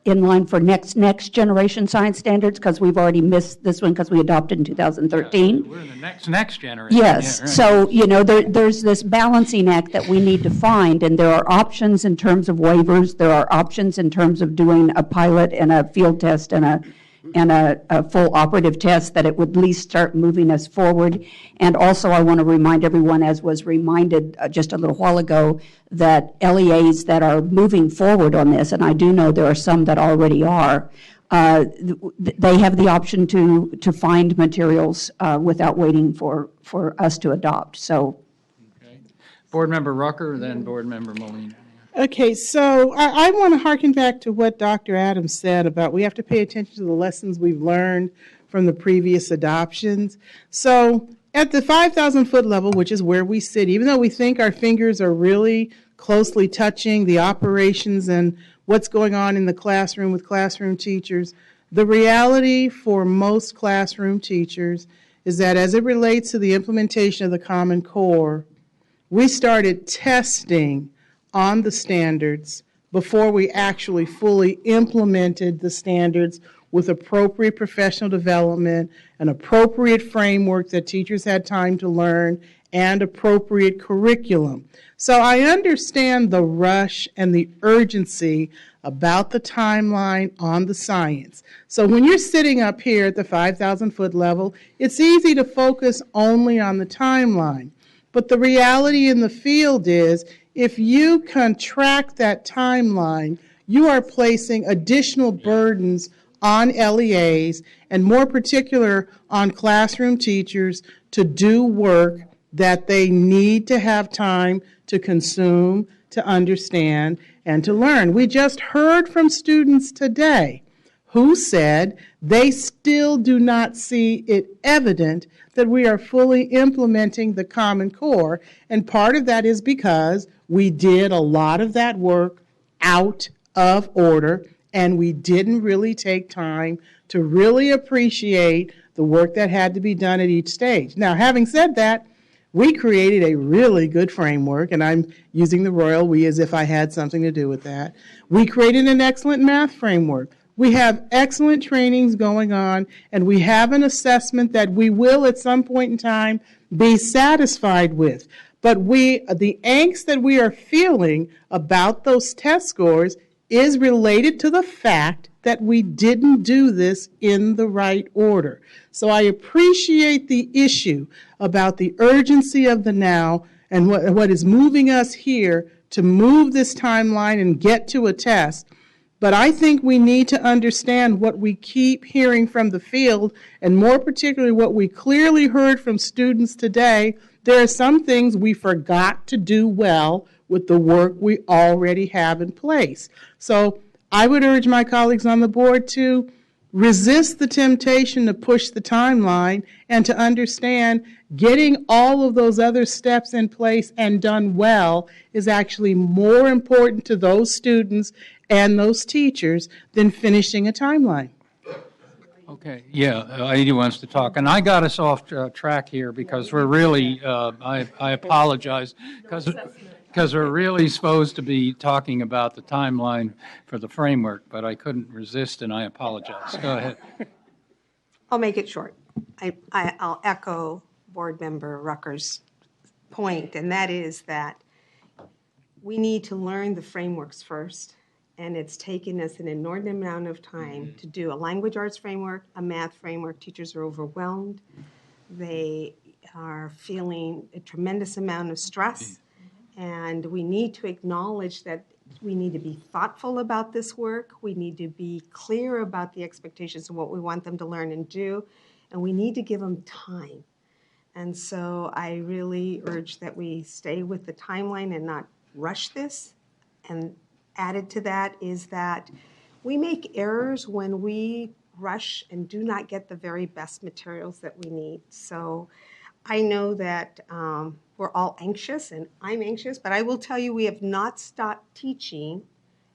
in line for next generation science standards, because we've already missed this one because we adopted in 2013. Yeah, we're in the next generation. Yes, yeah, right. So there's this balancing act that we need to find, and there are options in terms of waivers. There are options in terms of doing a pilot and a field test and a full operative test that it would at least start moving us forward. And also I want to remind everyone, as was reminded just a little while ago, that LEAs that are moving forward on this, and I do know there are some that already are, they have the option to find materials without waiting for us to adopt. So, okay. Board Member Rucker, then Board Member Molina. Okay, so I want to harken back to what Dr. Adams said about we have to pay attention to the lessons we've learned from the previous adoptions. So at the 5,000-foot level, which is where we sit, even though we think our fingers are really closely touching the operations and what's going on in the classroom with classroom teachers, the reality for most classroom teachers is that as it relates to the implementation of the Common Core, we started testing on the standards before we actually fully implemented the standards with appropriate professional development, an appropriate framework that teachers had time to learn, and appropriate curriculum. So I understand the rush and the urgency about the timeline on the science. So when you're sitting up here at the 5,000-foot level, it's easy to focus only on the timeline. But the reality in the field is, if you contract that timeline, you are placing additional burdens on LEAs, and more particular on classroom teachers, to do work that they need to have time to consume, to understand, and to learn. We just heard from students today who said they still do not see it evident that we are fully implementing the Common Core, and part of that is because we did a lot of that work out of order, and we didn't really take time to really appreciate the work that had to be done at each stage. Now, having said that, we created a really good framework, and I'm using the royal we as if I had something to do with that. We created an excellent math framework. We have excellent trainings going on, and we have an assessment that we will at some point in time be satisfied with. But the angst that we are feeling about those test scores is related to the fact that we didn't do this in the right order. So I appreciate the issue about the urgency of the now and what is moving us here to move this timeline and get to a test. But I think we need to understand what we keep hearing from the field, and more particularly what we clearly heard from students today. There are some things we forgot to do well with the work we already have in place. So I would urge my colleagues on the board to resist the temptation to push the timeline and to understand getting all of those other steps in place and done well is actually more important to those students and those teachers than finishing a timeline. Okay, yeah, Edie wants to talk, and I got us off track here because we're really, I apologize, because we're really supposed to be talking about the timeline for the framework, but I couldn't resist, and I apologize. Go ahead. I'll make it short. I'll echo Board Member Rucker's point, and that is that we need to learn the frameworks first. And it's taken us an inordinate amount of time to do a language arts framework, a math framework. Teachers are overwhelmed. They are feeling a tremendous amount of stress. And we need to acknowledge that we need to be thoughtful about this work. We need to be clear about the expectations of what we want them to learn and do. And we need to give them time. And so I really urge that we stay with the timeline and not rush this. And added to that is that we make errors when we rush and do not get the very best materials that we need. So I know that we're all anxious, and I'm anxious, but I will tell you we have not stopped teaching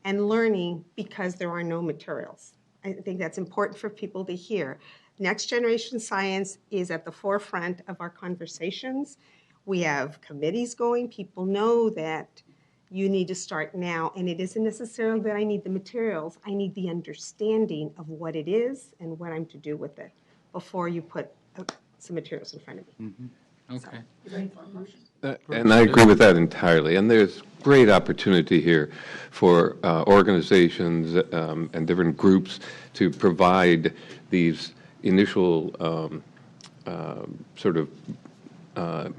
and learning because there are no materials. I think that's important for people to hear. Next generation science is at the forefront of our conversations. We have committees going. People know that you need to start now, and it isn't necessarily that I need the materials. I need the understanding of what it is and what I'm to do with it before you put some materials in front of me. Mm-hmm. Okay. So, ready for a motion? And I agree with that entirely. And there's great opportunity here for organizations and different groups to provide these initial sort of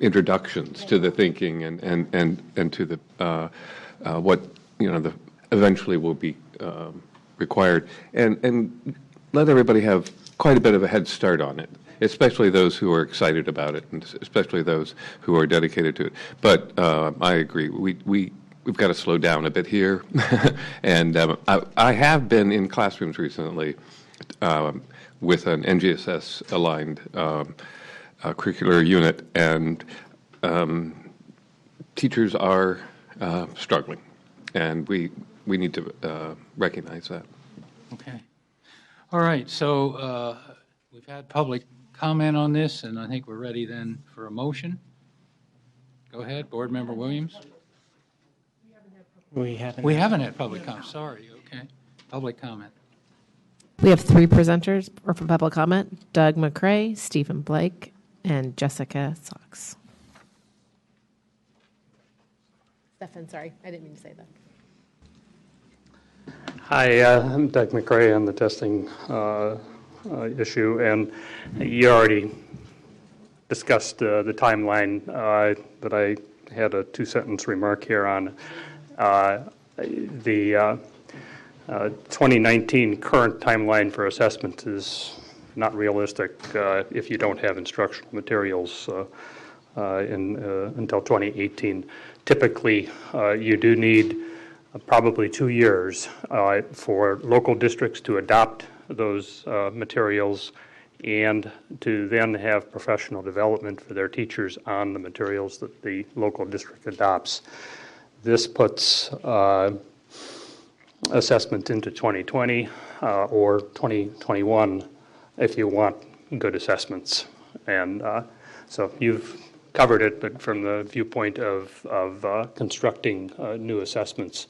introductions to the thinking and to the what eventually will be required, and let everybody have quite a bit of a head start on it, especially those who are excited about it, and especially those who are dedicated to it. But I agree, we've got to slow down a bit here, and I have been in classrooms recently with an NGSS aligned curricular unit, and teachers are struggling, and we need to recognize that. Okay. All right, so we've had public comment on this, and I think we're ready then for a motion. Go ahead, Board Member Williams. We haven't had public comment, sorry, okay. Public comment. We have three presenters for public comment: Doug McCrae, Stephen Blake, and Jessica Sox. Stephen, sorry, I didn't mean to say that. Hi, I'm Doug McCrae on the testing issue, and you already discussed the timeline, but I had a two-sentence remark here on the 2019 current timeline for assessment is not realistic if you don't have instructional materials until 2018. Typically, you do need probably 2 years for local districts to adopt those materials and to then have professional development for their teachers on the materials that the local district adopts. This puts assessment into 2020 or 2021 if you want good assessments. And so you've covered it, but from the viewpoint of constructing new assessments.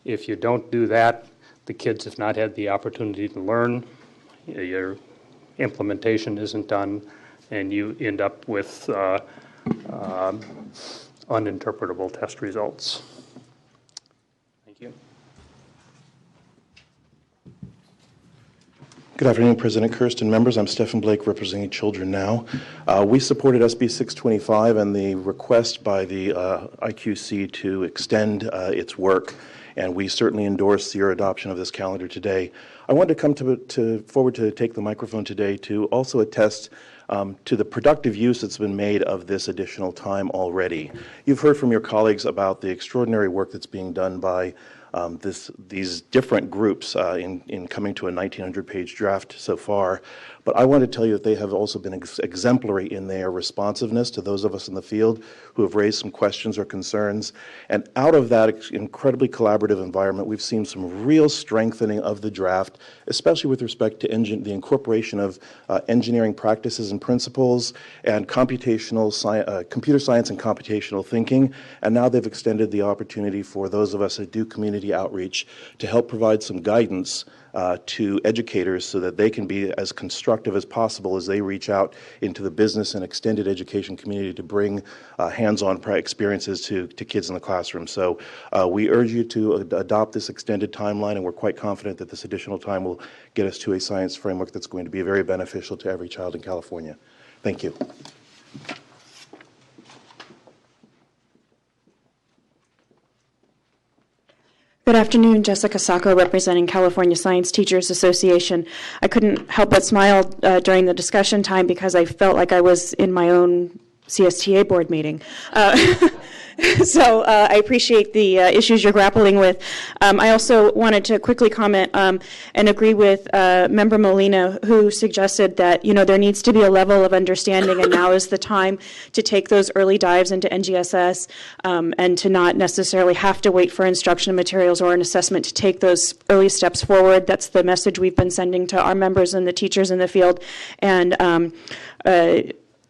If you don't do that, the kids have not had the opportunity to learn, your implementation isn't done, and you end up with uninterpretable test results. Thank you. Good afternoon, President Kirsten, members. I'm Stephen Blake, representing Children Now. We supported SB 625 and the request by the IQC to extend its work, and we certainly endorse your adoption of this calendar today. I wanted to come forward to take the microphone today to also attest to the productive use that's been made of this additional time already. You've heard from your colleagues about the extraordinary work that's being done by these different groups in coming to a 1,900-page draft so far. But I want to tell you that they have also been exemplary in their responsiveness to those of us in the field who have raised some questions or concerns. And out of that incredibly collaborative environment, we've seen some real strengthening of the draft, especially with respect to the incorporation of engineering practices and principles and computer science and computational thinking. And now they've extended the opportunity for those of us that do community outreach to help provide some guidance to educators so that they can be as constructive as possible as they reach out into the business and extended education community to bring hands-on experiences to kids in the classroom. So we urge you to adopt this extended timeline, and we're quite confident that this additional time will get us to a science framework that's going to be very beneficial to every child in California. Thank you. Good afternoon, Jessica Sacco, representing California Science Teachers Association. I couldn't help but smile during the discussion time because I felt like I was in my own CSTA board meeting. So I appreciate the issues you're grappling with. I also wanted to quickly comment and agree with Member Molina, who suggested that there needs to be a level of understanding, and now is the time to take those early dives into NGSS and to not necessarily have to wait for instructional materials or an assessment to take those early steps forward. That's the message we've been sending to our members and the teachers in the field. And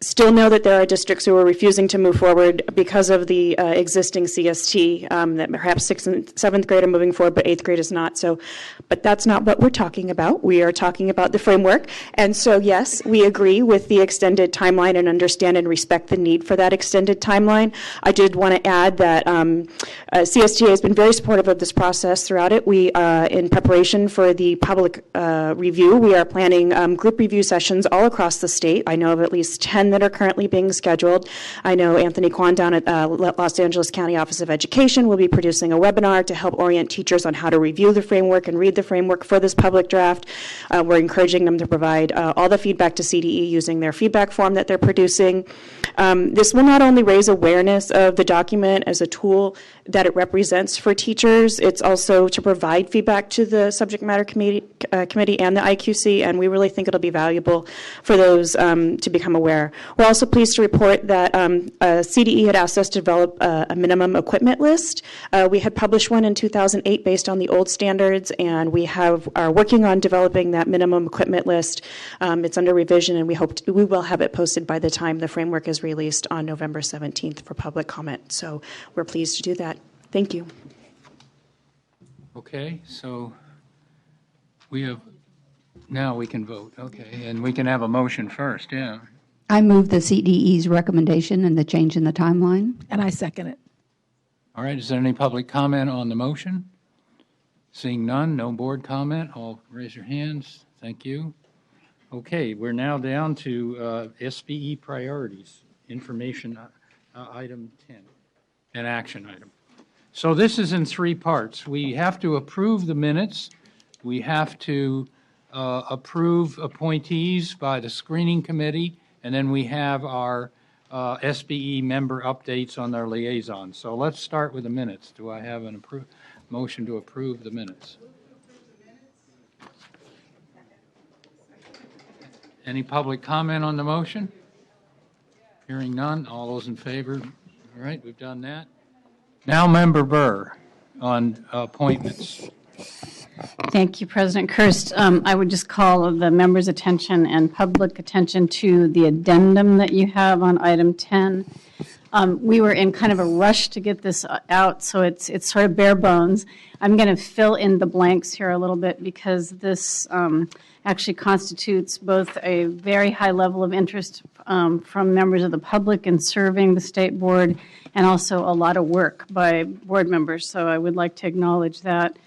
still know that there are districts who are refusing to move forward because of the existing CST, that perhaps 6th and 7th grade are moving forward, but 8th grade is not. So, but that's not what we're talking about. We are talking about the framework. And so, yes, we agree with the extended timeline and understand and respect the need for that extended timeline. I did want to add that CSTA has been very supportive of this process throughout it. We, in preparation for the public review, we are planning group review sessions all across the state. I know of at least 10 that are currently being scheduled. I know Anthony Kwan down at Los Angeles County Office of Education will be producing a webinar to help orient teachers on how to review the framework and read the framework for this public draft. We're encouraging them to provide all the feedback to CDE using their feedback form that they're producing. This will not only raise awareness of the document as a tool that it represents for teachers, it's also to provide feedback to the subject matter committee and the IQC, and we really think it'll be valuable for those to become aware. We're also pleased to report that CDE had asked us to develop a minimum equipment list. We had published one in 2008 based on the old standards, and we are working on developing that minimum equipment list. It's under revision, and we will have it posted by the time the framework is released on November 17th for public comment. So we're pleased to do that. Thank you. Okay, so now we can vote. Okay, and we can have a motion first, yeah. I move the CDE's recommendation and the change in the timeline. And I second it. All right, is there any public comment on the motion? Seeing none, no board comment, all raise your hands. Thank you. Okay, we're now down to SBE priorities, information item 10, an action item. So this is in 3 parts. We have to approve the minutes. We have to approve appointees by the screening committee, and then we have our SBE member updates on their liaisons. So let's start with the minutes. Do I have an motion to approve the minutes? Any public comment on the motion? Hearing none. All those in favor? All right, we've done that. Now, Member Burr on appointments. Thank you, President Kirst. I would just call the members' attention and public attention to the addendum that you have on item 10. We were in kind of a rush to get this out, so it's sort of bare bones. I'm going to fill in the blanks here a little bit because this actually constitutes both a very high level of interest from members of the public in serving the state board and also a lot of work by board members, so I would like to acknowledge that.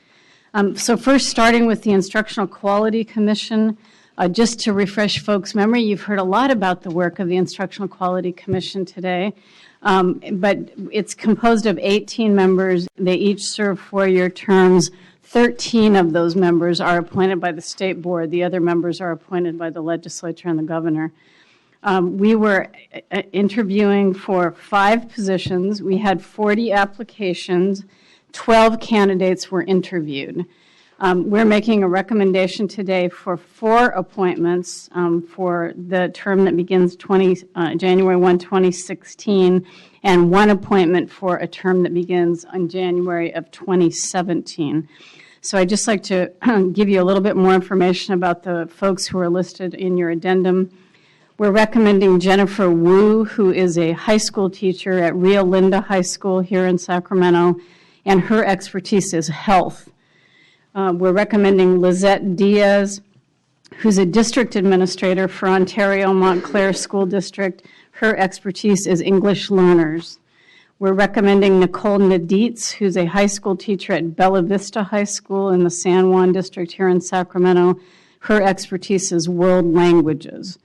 So first, starting with the Instructional Quality Commission, Just to refresh folks' memory, you've heard a lot about the work of the Instructional Quality Commission today, but it's composed of 18 members. They each serve 4-year terms. 13 of those members are appointed by the state board. The other members are appointed by the legislature and the governor. We were interviewing for 5 positions. We had 40 applications. 12 candidates were interviewed. We're making a recommendation today for 4 appointments for the term that begins January 1, 2016, and 1 appointment for a term that begins on January of 2017. So I'd just like to give you a little bit more information about the folks who are listed in your addendum. We're recommending Jennifer Wu, who is a high school teacher at Rio Linda High School here in Sacramento, and her expertise is health. We're recommending Lizette Diaz, who's a district administrator for Ontario Montclair School District. Her expertise is English learners. We're recommending Nicole Naditz, who's a high school teacher at Bella Vista High School in the San Juan District here in Sacramento. Her expertise is world languages.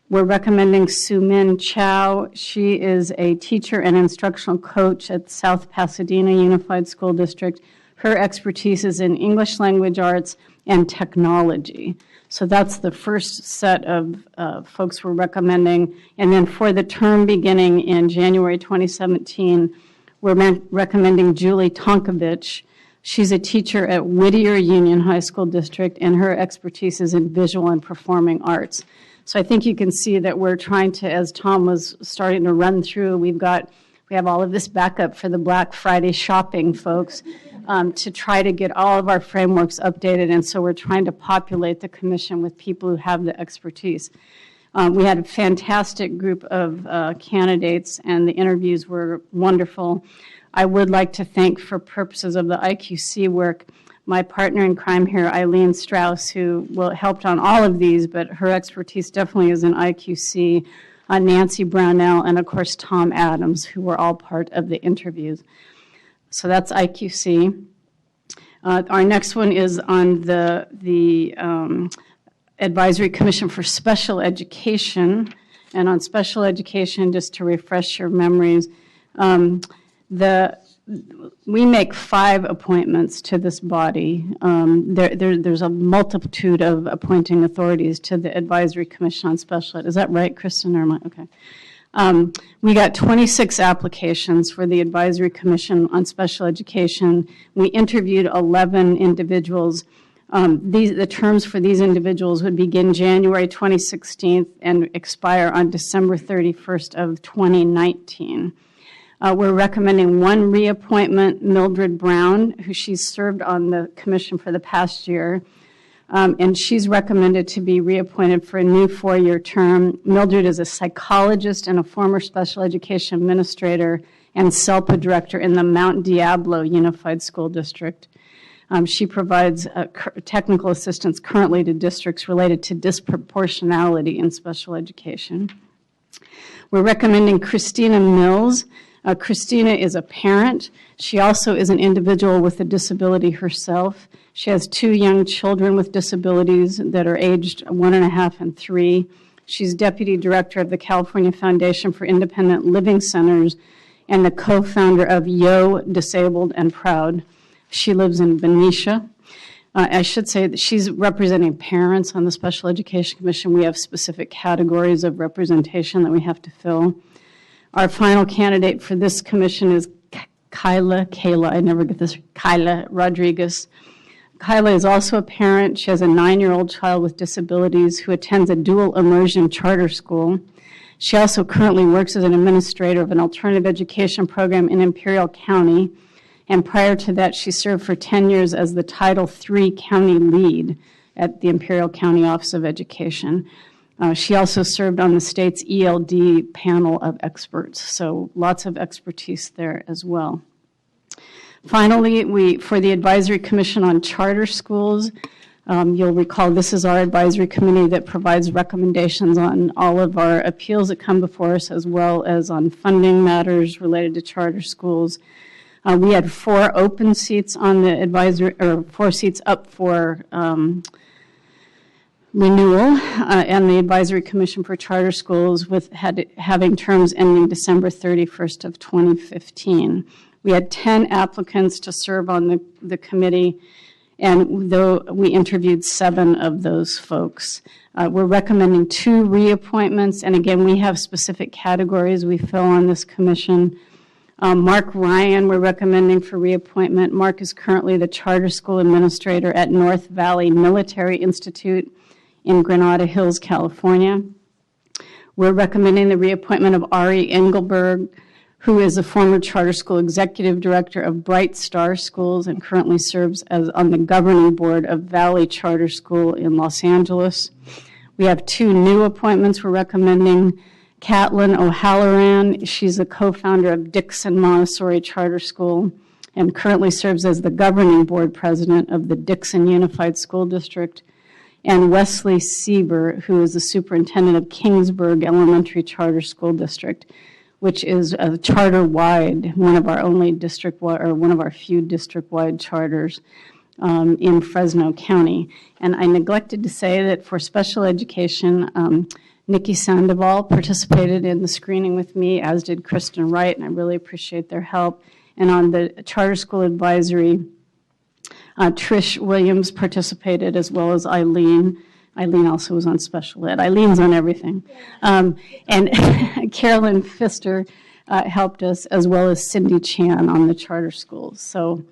We're recommending Sumin Chow. She is a teacher and instructional coach at South Pasadena Unified School District. Her expertise is in English language arts and technology. So that's the first set of folks we're recommending. And then for the term beginning in January 2017, we're recommending Julie Tonkovich. She's a teacher at Whittier Union High School District, and her expertise is in visual and performing arts. So I think you can see that we're trying to, as Tom was starting to run through, we have all of this backup for the Black Friday shopping, folks, to try to get all of our frameworks updated. And so we're trying to populate the commission with people who have the expertise. We had a fantastic group of candidates, and the interviews were wonderful. I would like to thank, for purposes of the IQC work, my partner in crime here, Eileen Strauss, who helped on all of these, but her expertise definitely is in IQC, Nancy Brownell, and of course Tom Adams, who were all part of the interviews. So that's IQC. Our next one is on the Advisory Commission for Special Education. And on special education, just to refresh your memories, we make 5 appointments to this body. There's a multitude of appointing authorities to the Advisory Commission on Special Ed. Is that right, Kristen? Or am I? Okay. We got 26 applications for the Advisory Commission on Special Education. We interviewed 11 individuals. The terms for these individuals would begin January 2016 and expire on December 31st of 2019. We're recommending 1 reappointment, Mildred Brown, who she's served on the commission for the past year, and she's recommended to be reappointed for a new 4-year term. Mildred is a psychologist and a former special education administrator and SELPA director in the Mount Diablo Unified School District. She provides technical assistance currently to districts related to disproportionality in special education. We're recommending Christina Mills. Christina is a parent. She also is an individual with a disability herself. She has 2 young children with disabilities that are aged 1.5 and 3. She's deputy director of the California Foundation for Independent Living Centers and the co-founder of Yo Disabled and Proud. She lives in Benicia. I should say that she's representing parents on the Special Education Commission. We have specific categories of representation that we have to fill. Our final candidate for this commission is Kyla Rodriguez. Kyla is also a parent. She has a 9-year-old child with disabilities who attends a dual immersion charter school. She also currently works as an administrator of an alternative education program in Imperial County. And prior to that, she served for 10 years as the Title III county lead at the Imperial County Office of Education. She also served on the state's ELD panel of experts, so lots of expertise there as well. Finally, for the Advisory Commission on Charter Schools, you'll recall this is our advisory committee that provides recommendations on all of our appeals that come before us, as well as on funding matters related to charter schools. We had 4 open seats on the advisory, or 4 seats up for renewal and the Advisory Commission for Charter Schools having terms ending December 31st of 2015. We had 10 applicants to serve on the committee, and though we interviewed 7 of those folks. We're recommending 2 reappointments, and again, we have specific categories we fill on this commission. Mark Ryan, we're recommending for reappointment. Mark is currently the charter school administrator at North Valley Military Institute in Granada Hills, California. We're recommending the reappointment of Ari Engelberg, who is a former charter school executive director of Bright Star Schools and currently serves on the governing board of Valley Charter School in Los Angeles. We have 2 new appointments we're recommending. Caitlin O'Halloran, she's a co-founder of Dixon Montessori Charter School and currently serves as the governing board president of the Dixon Unified School District. And Wesley Sieber, who is the superintendent of Kingsburg Elementary Charter School District, which is a charter-wide, one of our only district-wide, or one of our few district-wide charters in Fresno County. And I neglected to say that for special education, Nikki Sandoval participated in the screening with me, as did Kristen Wright, and I really appreciate their help. And on the charter school advisory, Trish Williams participated, as well as Eileen. Eileen also was on special ed. Eileen's on everything. And Carolyn Pfister helped us, as well as Cindy Chan on the charter schools. So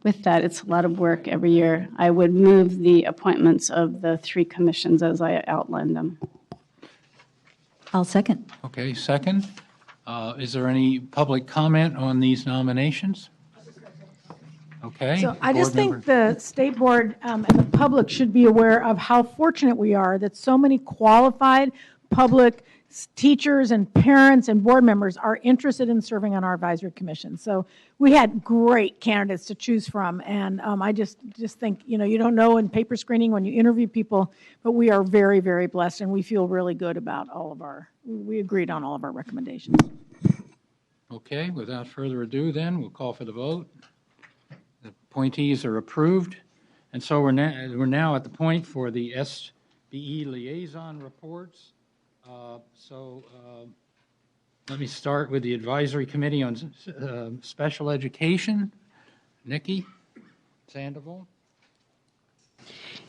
with that, it's a lot of work every year. I would move the appointments of the 3 commissions as I outlined them. I'll second. Okay, second. Is there any public comment on these nominations? Okay. So I just think the state board and the public should be aware of how fortunate we are that so many qualified public teachers and parents and board members are interested in serving on our advisory commission. So we had great candidates to choose from, and I just think, you don't know in paper screening when you interview people, but we are very, very blessed, and we feel really good about we agreed on all of our recommendations. Okay, without further ado then, we'll call for the vote. The appointees are approved, and so we're now at the point for the SBE liaison reports. Let me start with the Advisory Committee on Special Education. Nikki Sandoval.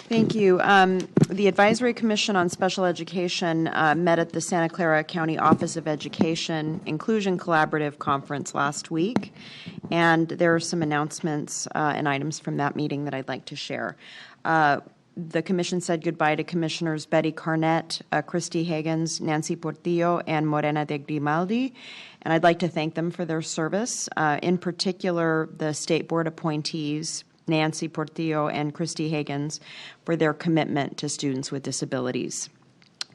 Thank you. The Advisory Commission on Special Education met at the Santa Clara County Office of Education Inclusion Collaborative Conference last week, and there are some announcements and items from that meeting that I'd like to share. The Commission said goodbye to Commissioners Betty Carnett, Christy Higgins, Nancy Portillo, and Morena de Grimaldi, and I'd like to thank them for their service. In particular, the State Board appointees, Nancy Portillo and Christy Higgins, for their commitment to students with disabilities.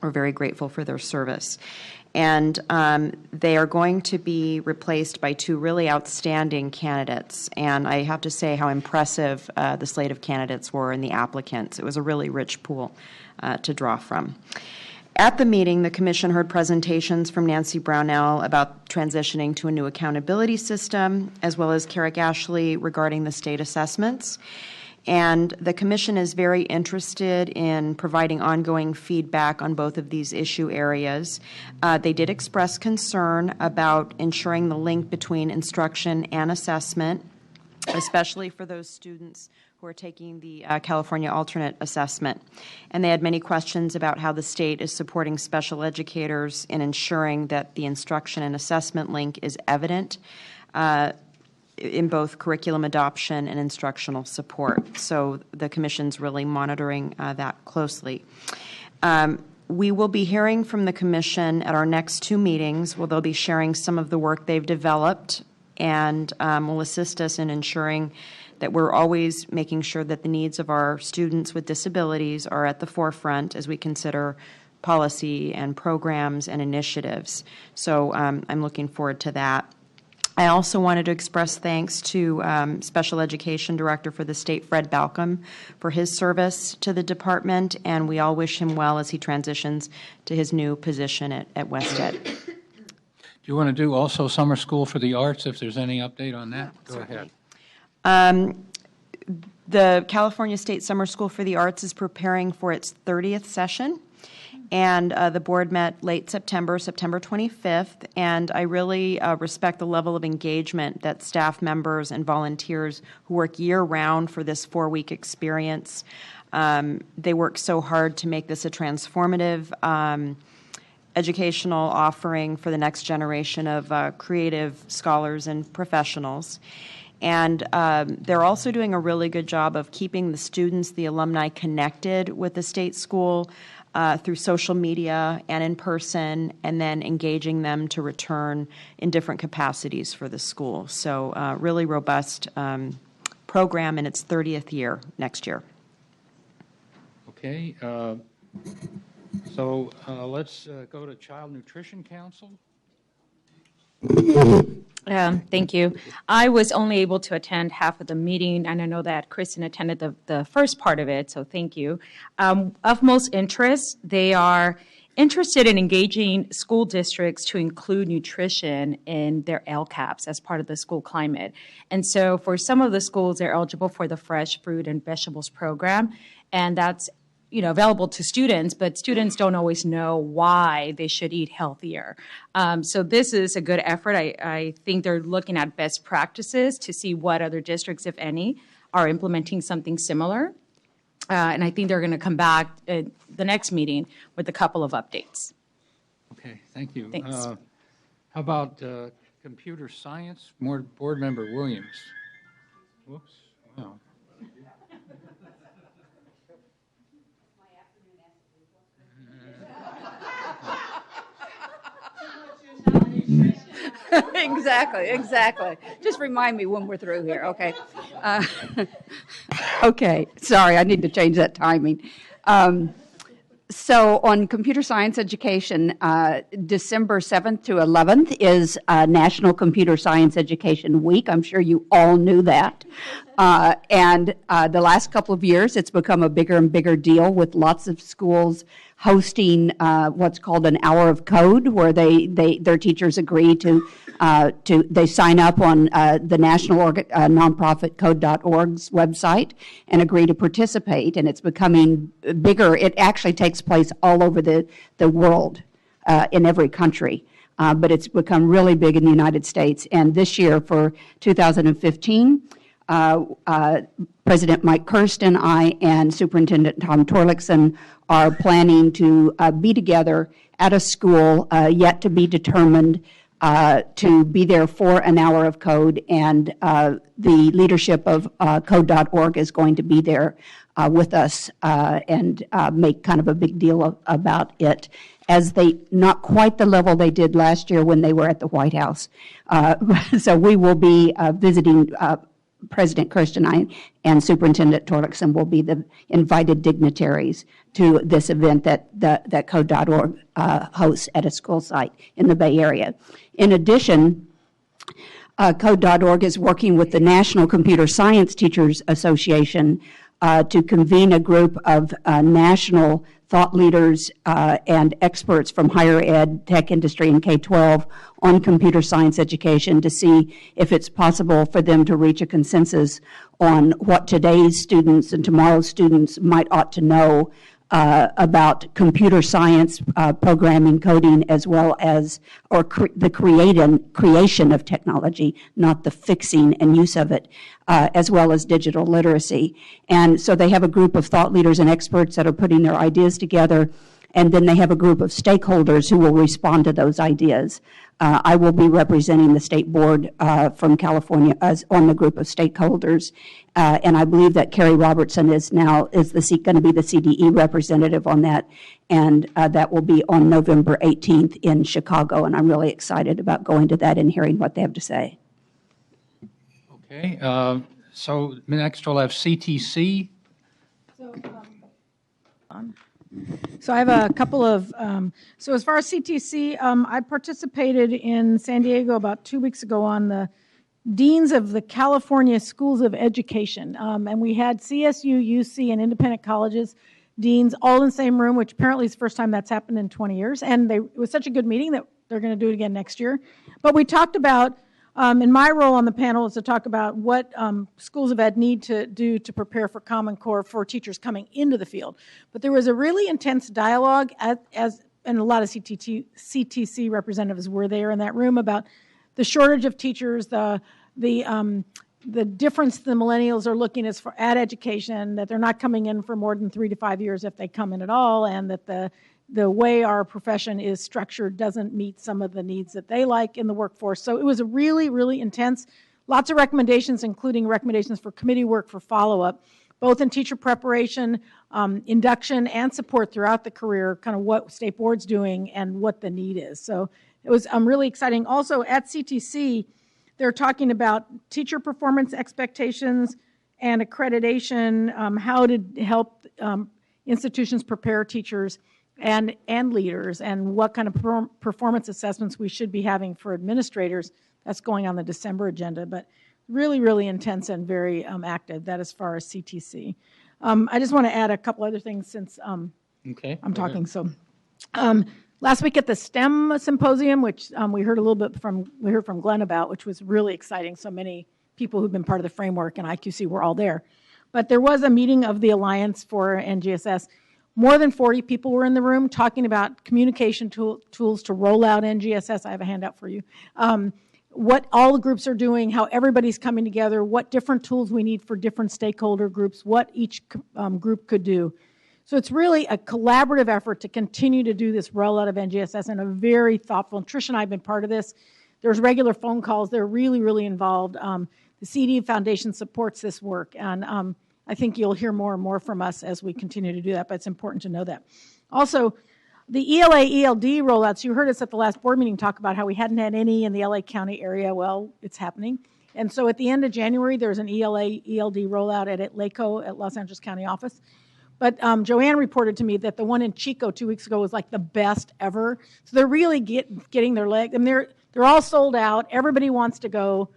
We're very grateful for their service. And they are going to be replaced by 2 really outstanding candidates. And I have to say how impressive the slate of candidates were and the applicants. It was a really rich pool to draw from. At the meeting, the Commission heard presentations from Nancy Brownell about transitioning to a new accountability system, as well as Carrick Ashley regarding the state assessments. And the Commission is very interested in providing ongoing feedback on both of these issue areas. They did express concern about ensuring the link between instruction and assessment, especially for those students who are taking the California alternate assessment. And they had many questions about how the state is supporting special educators in ensuring that the instruction and assessment link is evident in both curriculum adoption and instructional support. So the Commission's really monitoring that closely. We will be hearing from the Commission at our next 2 meetings, where they'll be sharing some of the work they've developed and will assist us in ensuring that we're always making sure that the needs of our students with disabilities are at the forefront as we consider policy and programs and initiatives. So I'm looking forward to that. I also wanted to express thanks to Special Education Director for the state, Fred Balcom, for his service to the department, and we all wish him well as he transitions to his new position at West Ed. Do you want to do also Summer School for the Arts, if there's any update on that? Go ahead. The California State Summer School for the Arts is preparing for its 30th session, and the board met late September, September 25th, and I really respect the level of engagement that staff members and volunteers who work year-round for this 4-week experience. They work so hard to make this a transformative educational offering for the next generation of creative scholars and professionals. And they're also doing a really good job of keeping the students, the alumni, connected with the state school through social media and in person, and then engaging them to return in different capacities for the school. So really robust program in its 30th year next year. Okay. So let's go to Child Nutrition Council. Thank you. I was only able to attend half of the meeting, and I know that Kristen attended the first part of it, so thank you. Of most interest, they are interested in engaging school districts to include nutrition in their LCAPs as part of the school climate. And so for some of the schools, they're eligible for the fresh fruit and vegetables program, and that's available to students, but students don't always know why they should eat healthier. So this is a good effort. I think they're looking at best practices to see what other districts, if any, are implementing something similar. And I think they're going to come back at the next meeting with a couple of updates. Okay, thank you. Thanks. How about computer science? Board Member Williams. Whoops, wow. Exactly. Just remind me when we're through here, okay? Okay, sorry, I need to change that timing. So on computer science education, December 7th to 11th is National Computer Science Education Week. I'm sure you all knew that. And the last couple of years, it's become a bigger and bigger deal with lots of schools hosting what's called an hour of code, where their teachers agree to they sign up on the national nonprofit code.org's website and agree to participate, and it's becoming bigger. It actually takes place all over the world, in every country, but it's become really big in the United States. And this year, for 2015, President Mike Kirst and I and Superintendent Tom Torlakson are planning to be together at a school yet to be determined, to be there for an hour of code, and the leadership of code.org is going to be there with us and make kind of a big deal about it, as they, not quite the level they did last year when they were at the White House. So we will be visiting President Kirst and I, and Superintendent Torlakson will be the invited dignitaries to this event that code.org hosts at a school site in the Bay Area. In addition, code.org is working with the National Computer Science Teachers Association to convene a group of national thought leaders and experts from higher ed, tech industry, and K-12 on computer science education to see if it's possible for them to reach a consensus on what today's students and tomorrow's students ought to know about computer science, programming, coding, as well as the creation of technology, not the fixing and use of it, as well as digital literacy. And so they have a group of thought leaders and experts that are putting their ideas together, and then they have a group of stakeholders who will respond to those ideas. I will be representing the state board from California on the group of stakeholders, and I believe that Carrie Robertson is going to be the CDE representative on that, and that will be on November 18th in Chicago, and I'm really excited about going to that and hearing what they have to say. Okay, so next we'll have CTC. So I have a couple of, so as far as CTC, I participated in San Diego about 2 weeks ago on the Deans of the California Schools of Education. And we had CSU, UC, and independent colleges, deans all in the same room, which apparently is the first time that's happened in 20 years. And it was such a good meeting that they're going to do it again next year. But we talked about And my role on the panel is to talk about what schools of ed need to do to prepare for Common Core for teachers coming into the field. But there was a really intense dialogue, and a lot of CTC representatives were there in that room, about the shortage of teachers, the difference the millennials are looking at education, that they're not coming in for more than 3 to 5 years if they come in at all, and that the way our profession is structured doesn't meet some of the needs that they like in the workforce. So it was a really, really intense, lots of recommendations, including recommendations for committee work for follow-up, both in teacher preparation, induction, and support throughout the career, kind of what State Board's doing and what the need is. So it was really exciting. Also at CTC, they're talking about teacher performance expectations and accreditation, how to help institutions prepare teachers and leaders, and what kind of performance assessments we should be having for administrators. That's going on the December agenda, but really, really intense and very active, that as far as CTC. I just want to add a couple other things since I'm talking. So last week at the STEM Symposium, which we heard from Glenn about, which was really exciting. So many people who've been part of the framework and IQC were all there. But there was a meeting of the Alliance for NGSS. More than 40 people were in the room talking about communication tools to roll out NGSS. I have a handout for you. What all the groups are doing, how everybody's coming together, what different tools we need for different stakeholder groups, what each group could do. So it's really a collaborative effort to continue to do this rollout of NGSS in a very thoughtful, and Trish and I have been part of this. There's regular phone calls. They're really, really involved. The CD Foundation supports this work, and I think you'll hear more and more from us as we continue to do that, but it's important to know that. Also, the ELA, ELD rollouts, you heard us at the last board meeting talk about how we hadn't had any in the LA County area. Well, it's happening. And so at the end of January, there's an ELA, ELD rollout at LACO at Los Angeles County office. But Joanne reported to me that the one in Chico 2 weeks ago was like the best ever. So they're really getting their leg, and they're all sold out. Everybody wants to go.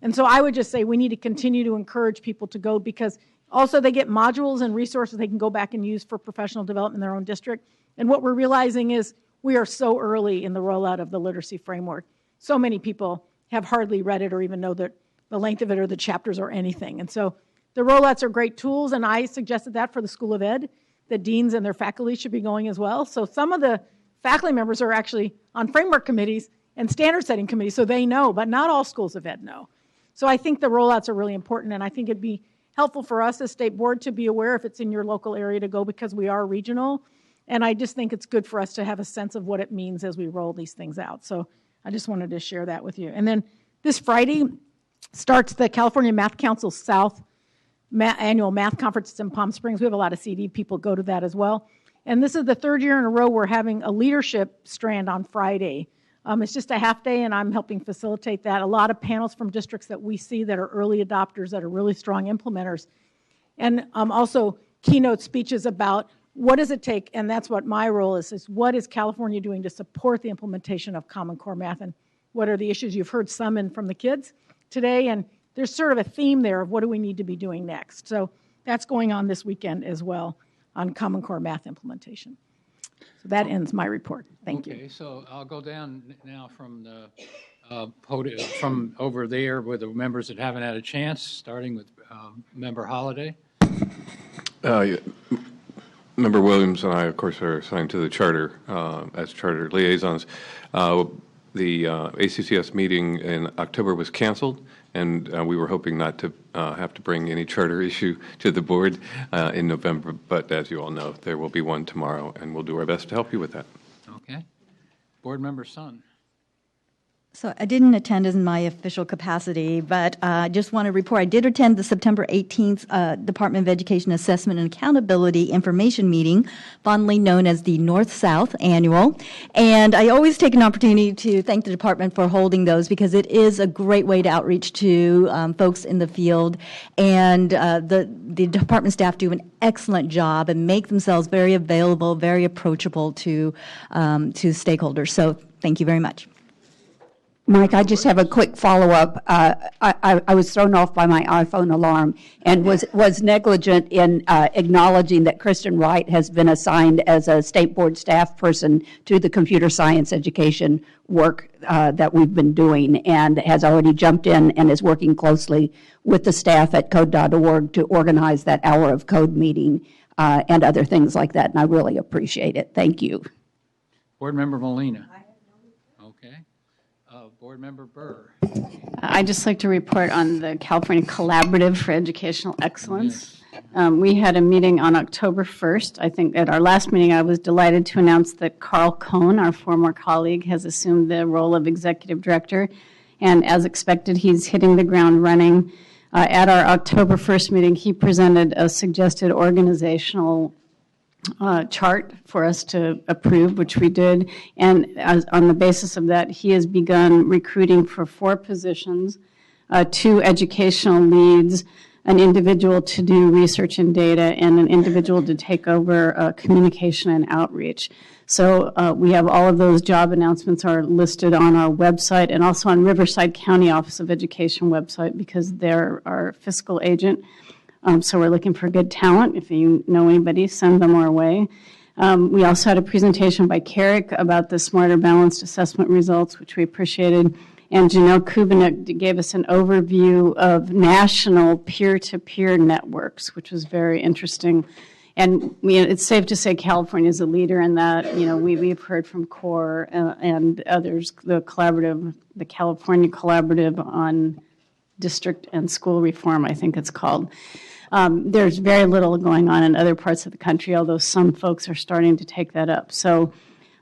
And so I would just say we need to continue to encourage people to go, because also they get modules and resources they can go back and use for professional development in their own district. And what we're realizing is we are so early in the rollout of the literacy framework. So many people have hardly read it or even know the length of it or the chapters or anything. And so the rollouts are great tools, and I suggested that for the School of Ed, that deans and their faculty should be going as well. So some of the faculty members are actually on framework committees and standard setting committees, so they know, but not all schools of ed know. So I think the rollouts are really important, and I think it'd be helpful for us as State Board to be aware if it's in your local area to go, because we are regional. And I just think it's good for us to have a sense of what it means as we roll these things out. So I just wanted to share that with you. And then this Friday starts the California Math Council South annual math conference in Palm Springs. We have a lot of CD people go to that as well. And this is the third year in a row we're having a leadership strand on Friday. It's just a half day, and I'm helping facilitate that. A lot of panels from districts that we see that are early adopters, that are really strong implementers. And also keynote speeches about what does it take, and that's what my role is what is California doing to support the implementation of Common Core Math, and what are the issues? You've heard some from the kids today, and there's sort of a theme there of what do we need to be doing next. So that's going on this weekend as well on Common Core Math implementation. So that ends my report. Thank you. Okay, so I'll go down now from the podium, from over there with the members that haven't had a chance, starting with Member Holliday. Member Williams and I, of course, are assigned to the charter as charter liaisons. The ACCS meeting in October was canceled, and we were hoping not to have to bring any charter issue to the board in November. But as you all know, there will be one tomorrow, and we'll do our best to help you with that. Okay. Board Member Sun. So I didn't attend in my official capacity, but I just want to report I did attend the September 18th Department of Education Assessment and Accountability Information Meeting, fondly known as the North-South Annual. And I always take an opportunity to thank the department for holding those, because it is a great way to outreach to folks in the field. And the department staff do an excellent job and make themselves very available, very approachable to stakeholders. So thank you very much. Mike, I just have a quick follow-up. I was thrown off by my iPhone alarm and was negligent in acknowledging that Kristen Wright has been assigned as a state board staff person to the computer science education work that we've been doing, and has already jumped in and is working closely with the staff at code.org to organize that hour of code meeting and other things like that, and I really appreciate it. Thank you. Board Member Molina. Okay. Board Member Burr. I'd just like to report on the California Collaborative for Educational Excellence. We had a meeting on October 1st. I think at our last meeting, I was delighted to announce that Carl Cohn, our former colleague, has assumed the role of executive director. And as expected, he's hitting the ground running. At our October 1st meeting, he presented a suggested organizational chart for us to approve, which we did. And on the basis of that, he has begun recruiting for 4 positions, 2 educational leads, an individual to do research and data, and an individual to take over communication and outreach. So we have all of those job announcements are listed on our website and also on Riverside County Office of Education website, because they're our fiscal agent. So we're looking for good talent. If you know anybody, send them our way. We also had a presentation by Carrick about the Smarter Balanced Assessment results, which we appreciated. And Janelle Kubinek gave us an overview of national peer-to-peer networks, which was very interesting. And it's safe to say California is a leader in that. We've heard from CORE and others, the California Collaborative on District and School Reform, I think it's called. There's very little going on in other parts of the country, although some folks are starting to take that up. So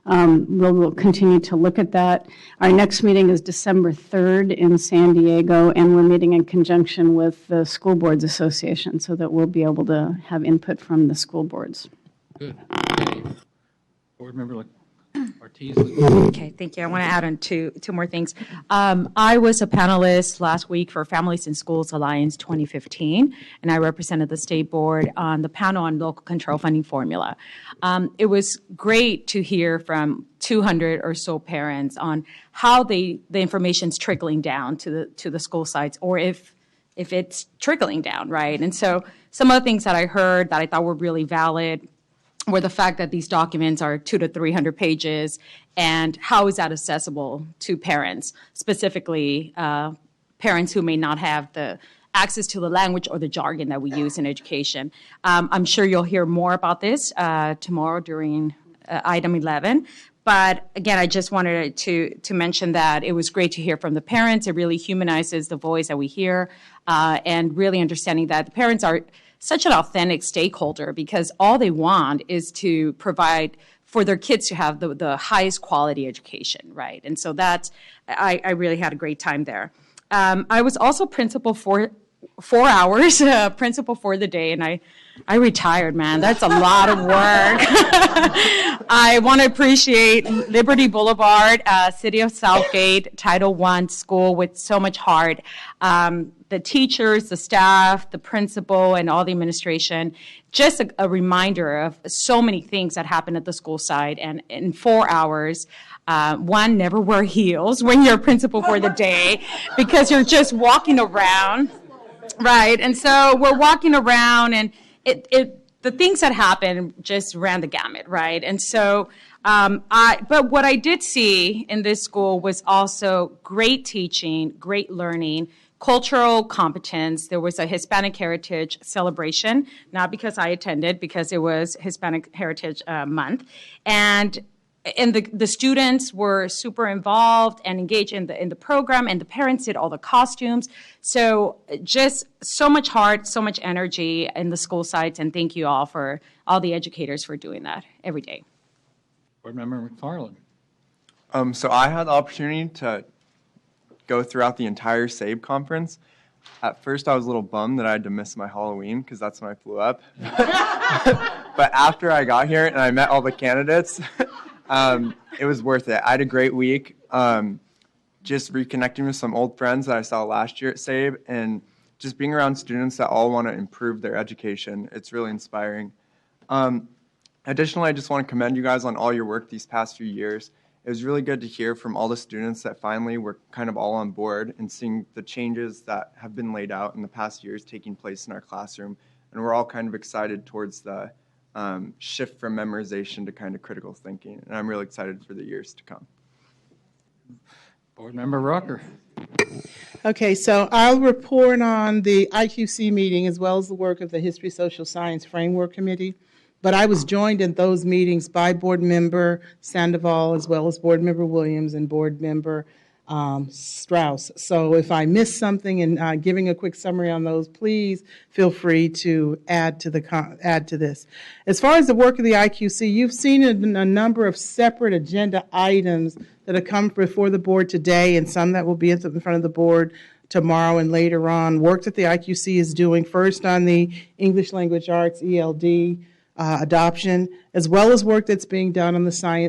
we'll continue to look at that. Our next meeting is December 3rd in San Diego, and we're meeting in conjunction with the School Boards Association so that we'll be able to have input from the school boards. Good. Okay. Board Member Ortiz. Okay, thank you. I want to add on two more things. I was a panelist last week for Families in Schools Alliance 2015, and I represented the state board on the panel on local control funding formula. It was great to hear from 200 or so parents on how the information's trickling down to the school sites, or if it's trickling down, right? And so some of the things that I heard that I thought were really valid were the fact that these documents are 200 to 300 pages, and how is that accessible to parents, specifically parents who may not have the access to the language or the jargon that we use in education. I'm sure you'll hear more about this tomorrow during item 11. But again, I just wanted to mention that it was great to hear from the parents. It really humanizes the voice that we hear, and really understanding that the parents are such an authentic stakeholder, because all they want is to provide for their kids to have the highest quality education, right? And so I really had a great time there. I was also principal for 4 hours, principal for the day, and I retired, man. That's a lot of work. I want to appreciate Liberty Boulevard, City of Southgate, Title I school with so much heart. The teachers, the staff, the principal, and all the administration. Just a reminder of so many things that happen at the school site. And in 4 hours, one, never wear heels when you're a principal for the day, because you're just walking around, right? And so we're walking around, and the things that happen just ran the gamut, right? And so, but what I did see in this school was also great teaching, great learning, cultural competence. There was a Hispanic Heritage celebration, not because I attended, because it was Hispanic Heritage Month. And the students were super involved and engaged in the program, and the parents did all the costumes. So just so much heart, so much energy in the school sites, and thank you all for all the educators for doing that every day. Board Member McFarland. So I had the opportunity to go throughout the entire SABE conference. At first, I was a little bummed that I had to miss my Halloween, because that's when I flew up. But after I got here and I met all the candidates, it was worth it. I had a great week, just reconnecting with some old friends that I saw last year at SABE, and just being around students that all want to improve their education. It's really inspiring. Additionally, I just want to commend you guys on all your work these past few years. it was really good to hear from all the students that finally were kind of all on board and seeing the changes that have been laid out in the past years taking place in our classroom. And we're all kind of excited towards the shift from memorization to kind of critical thinking. And I'm really excited for the years to come. Board Member Rucker. Okay, so I'll report on the IQC meeting as well as the work of the History Social Science Framework Committee. But I was joined in those meetings by Board Member Sandoval as well as Board Member Williams and Board Member Strauss. So if I missed something in giving a quick summary on those, please feel free to add to this. As far as the work of the IQC, you've seen a number of separate agenda items that have come before the board today and some that will be in front of the board tomorrow and later on. Work that the IQC is doing first on the English Language Arts ELD adoption, as well as work that's being done on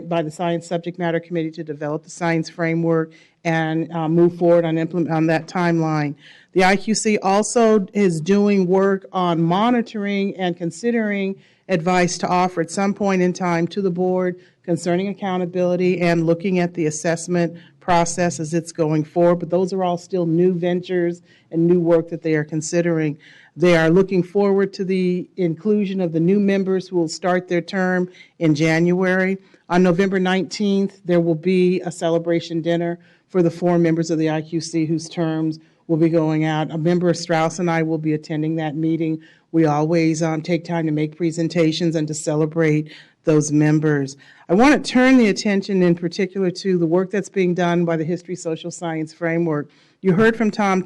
by the Science Subject Matter Committee to develop the science framework and move forward on that timeline. The IQC also is doing work on monitoring and considering advice to offer at some point in time to the board concerning accountability and looking at the assessment process as it's going forward. But those are all still new ventures and new work that they are considering. They are looking forward to the inclusion of the new members who will start their term in January. On November 19th, there will be a celebration dinner for the 4 members of the IQC whose terms will be going out. A member Strauss and I will be attending that meeting. We always take time to make presentations and to celebrate those members. I want to turn the attention in particular to the work that's being done by the History Social Science Framework. You heard from Tom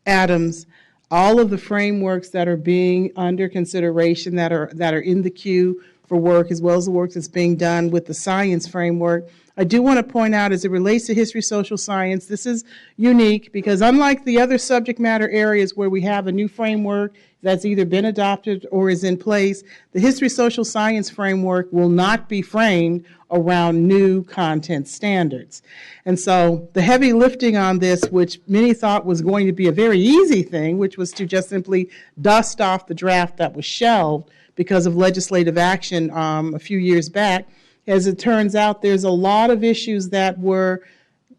Adams all of the frameworks that are being under consideration that are in the queue for work, as well as the work that's being done with the science framework. I do want to point out, as it relates to history, social science, this is unique because unlike the other subject matter areas where we have a new framework that's either been adopted or is in place, the history, social science framework will not be framed around new content standards. And so the heavy lifting on this, which many thought was going to be a very easy thing, which was to just simply dust off the draft that was shelved because of legislative action a few years back, as it turns out, there's a lot of issues that were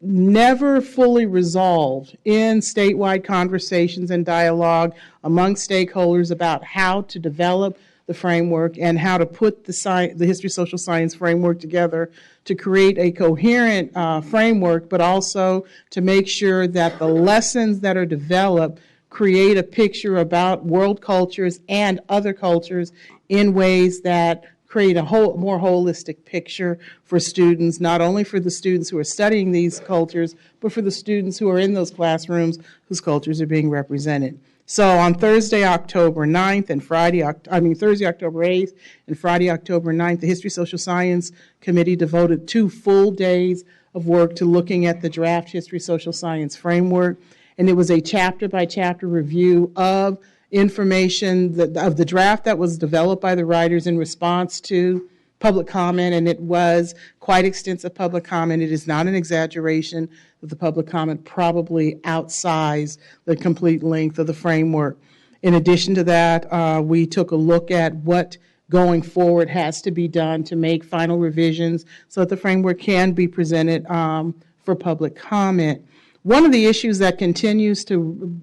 never fully resolved in statewide conversations and dialogue among stakeholders about how to develop the framework and how to put the history social science framework together to create a coherent framework, but also to make sure that the lessons that are developed create a picture about world cultures and other cultures in ways that create a more holistic picture for students, not only for the students who are studying these cultures, but for the students who are in those classrooms whose cultures are being represented. So on Thursday, October 9th and Thursday, October 8th and Friday, October 9th, the History Social Science Committee devoted 2 full days of work to looking at the draft History Social Science Framework. And it was a chapter-by-chapter review of information of the draft that was developed by the writers in response to public comment, and it was quite extensive public comment. It is not an exaggeration that the public comment probably outsized the complete length of the framework. In addition to that, we took a look at what going forward has to be done to make final revisions so that the framework can be presented for public comment. One of the issues that continues to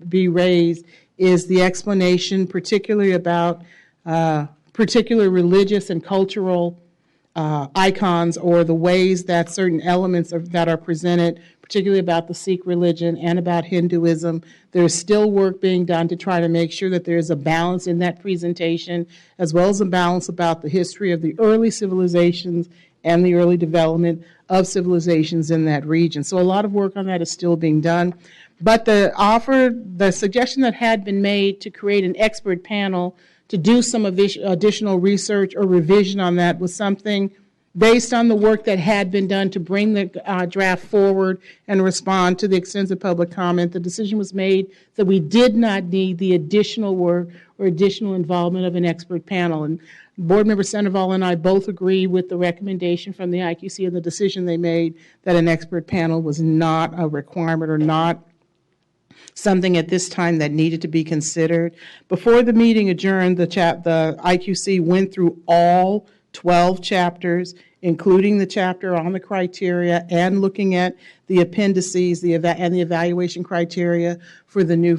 be raised is the explanation, particularly about particular religious and cultural icons, or the ways that certain elements that are presented, particularly about the Sikh religion and about Hinduism. There's still work being done to try to make sure that there's a balance in that presentation, as well as a balance about the history of the early civilizations and the early development of civilizations in that region. So a lot of work on that is still being done. But the suggestion that had been made to create an expert panel to do some additional research or revision on that was something based on the work that had been done to bring the draft forward and respond to the extensive public comment. The decision was made that we did not need the additional work or additional involvement of an expert panel. And Board Member Sandoval and I both agree with the recommendation from the IQC and the decision they made that an expert panel was not a requirement or not something at this time that needed to be considered. Before the meeting adjourned, the IQC went through all 12 chapters including the chapter on the criteria and looking at the appendices and the evaluation criteria for the new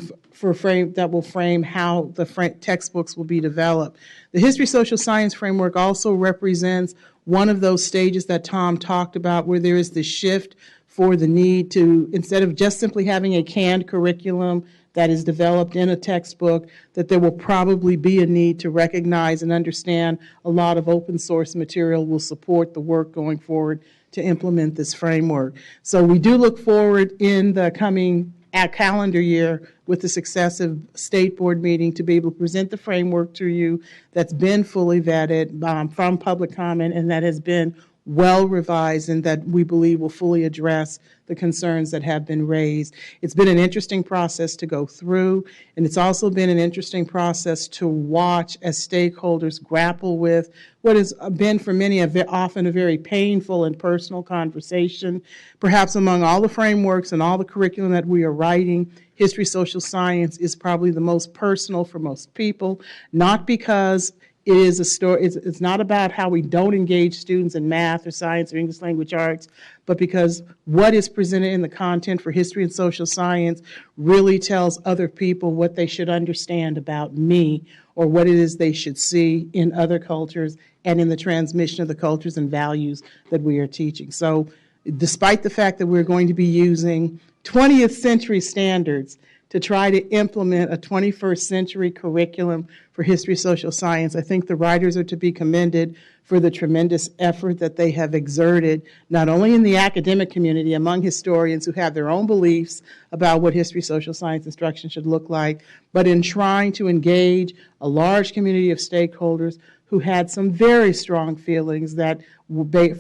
frame that will frame how the textbooks will be developed. The history social science framework also represents one of those stages that Tom talked about where there is the shift for the need to, instead of just simply having a canned curriculum that is developed in a textbook, that there will probably be a need to recognize and understand a lot of open source material will support the work going forward to implement this framework. So we do look forward in the coming calendar year with the successive state board meeting to be able to present the framework to you that's been fully vetted from public comment and that has been well revised and that we believe will fully address the concerns that have been raised. It's been an interesting process to go through, and it's also been an interesting process to watch as stakeholders grapple with what has been for many often a very painful and personal conversation. Perhaps among all the frameworks and all the curriculum that we are writing, history social science is probably the most personal for most people, not because it is a story. It's not about how we don't engage students in math or science or English language arts, but because what is presented in the content for history and social science really tells other people what they should understand about me or what it is they should see in other cultures and in the transmission of the cultures and values that we are teaching. So despite the fact that we're going to be using 20th century standards to try to implement a 21st century curriculum for history social science, I think the writers are to be commended for the tremendous effort that they have exerted, not only in the academic community, among historians who have their own beliefs about what history social science instruction should look like, but in trying to engage a large community of stakeholders who had some very strong feelings that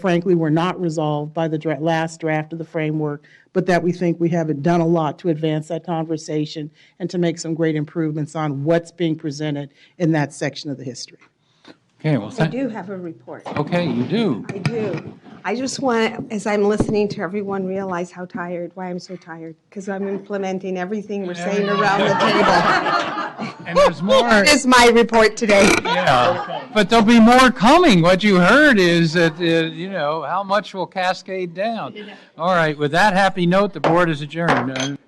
frankly were not resolved by the last draft of the framework, but that we think we have done a lot to advance that conversation and to make some great improvements on what's being presented in that section of the history. Okay, well, I do have a report. Okay, you do. I do. I just want, as I'm listening to everyone, realize why I'm so tired, because I'm implementing everything we're saying around the table. And there's more. That is my report today. Yeah, but there'll be more coming. What you heard is that, how much will cascade down. All right, with that happy note, the board is adjourned.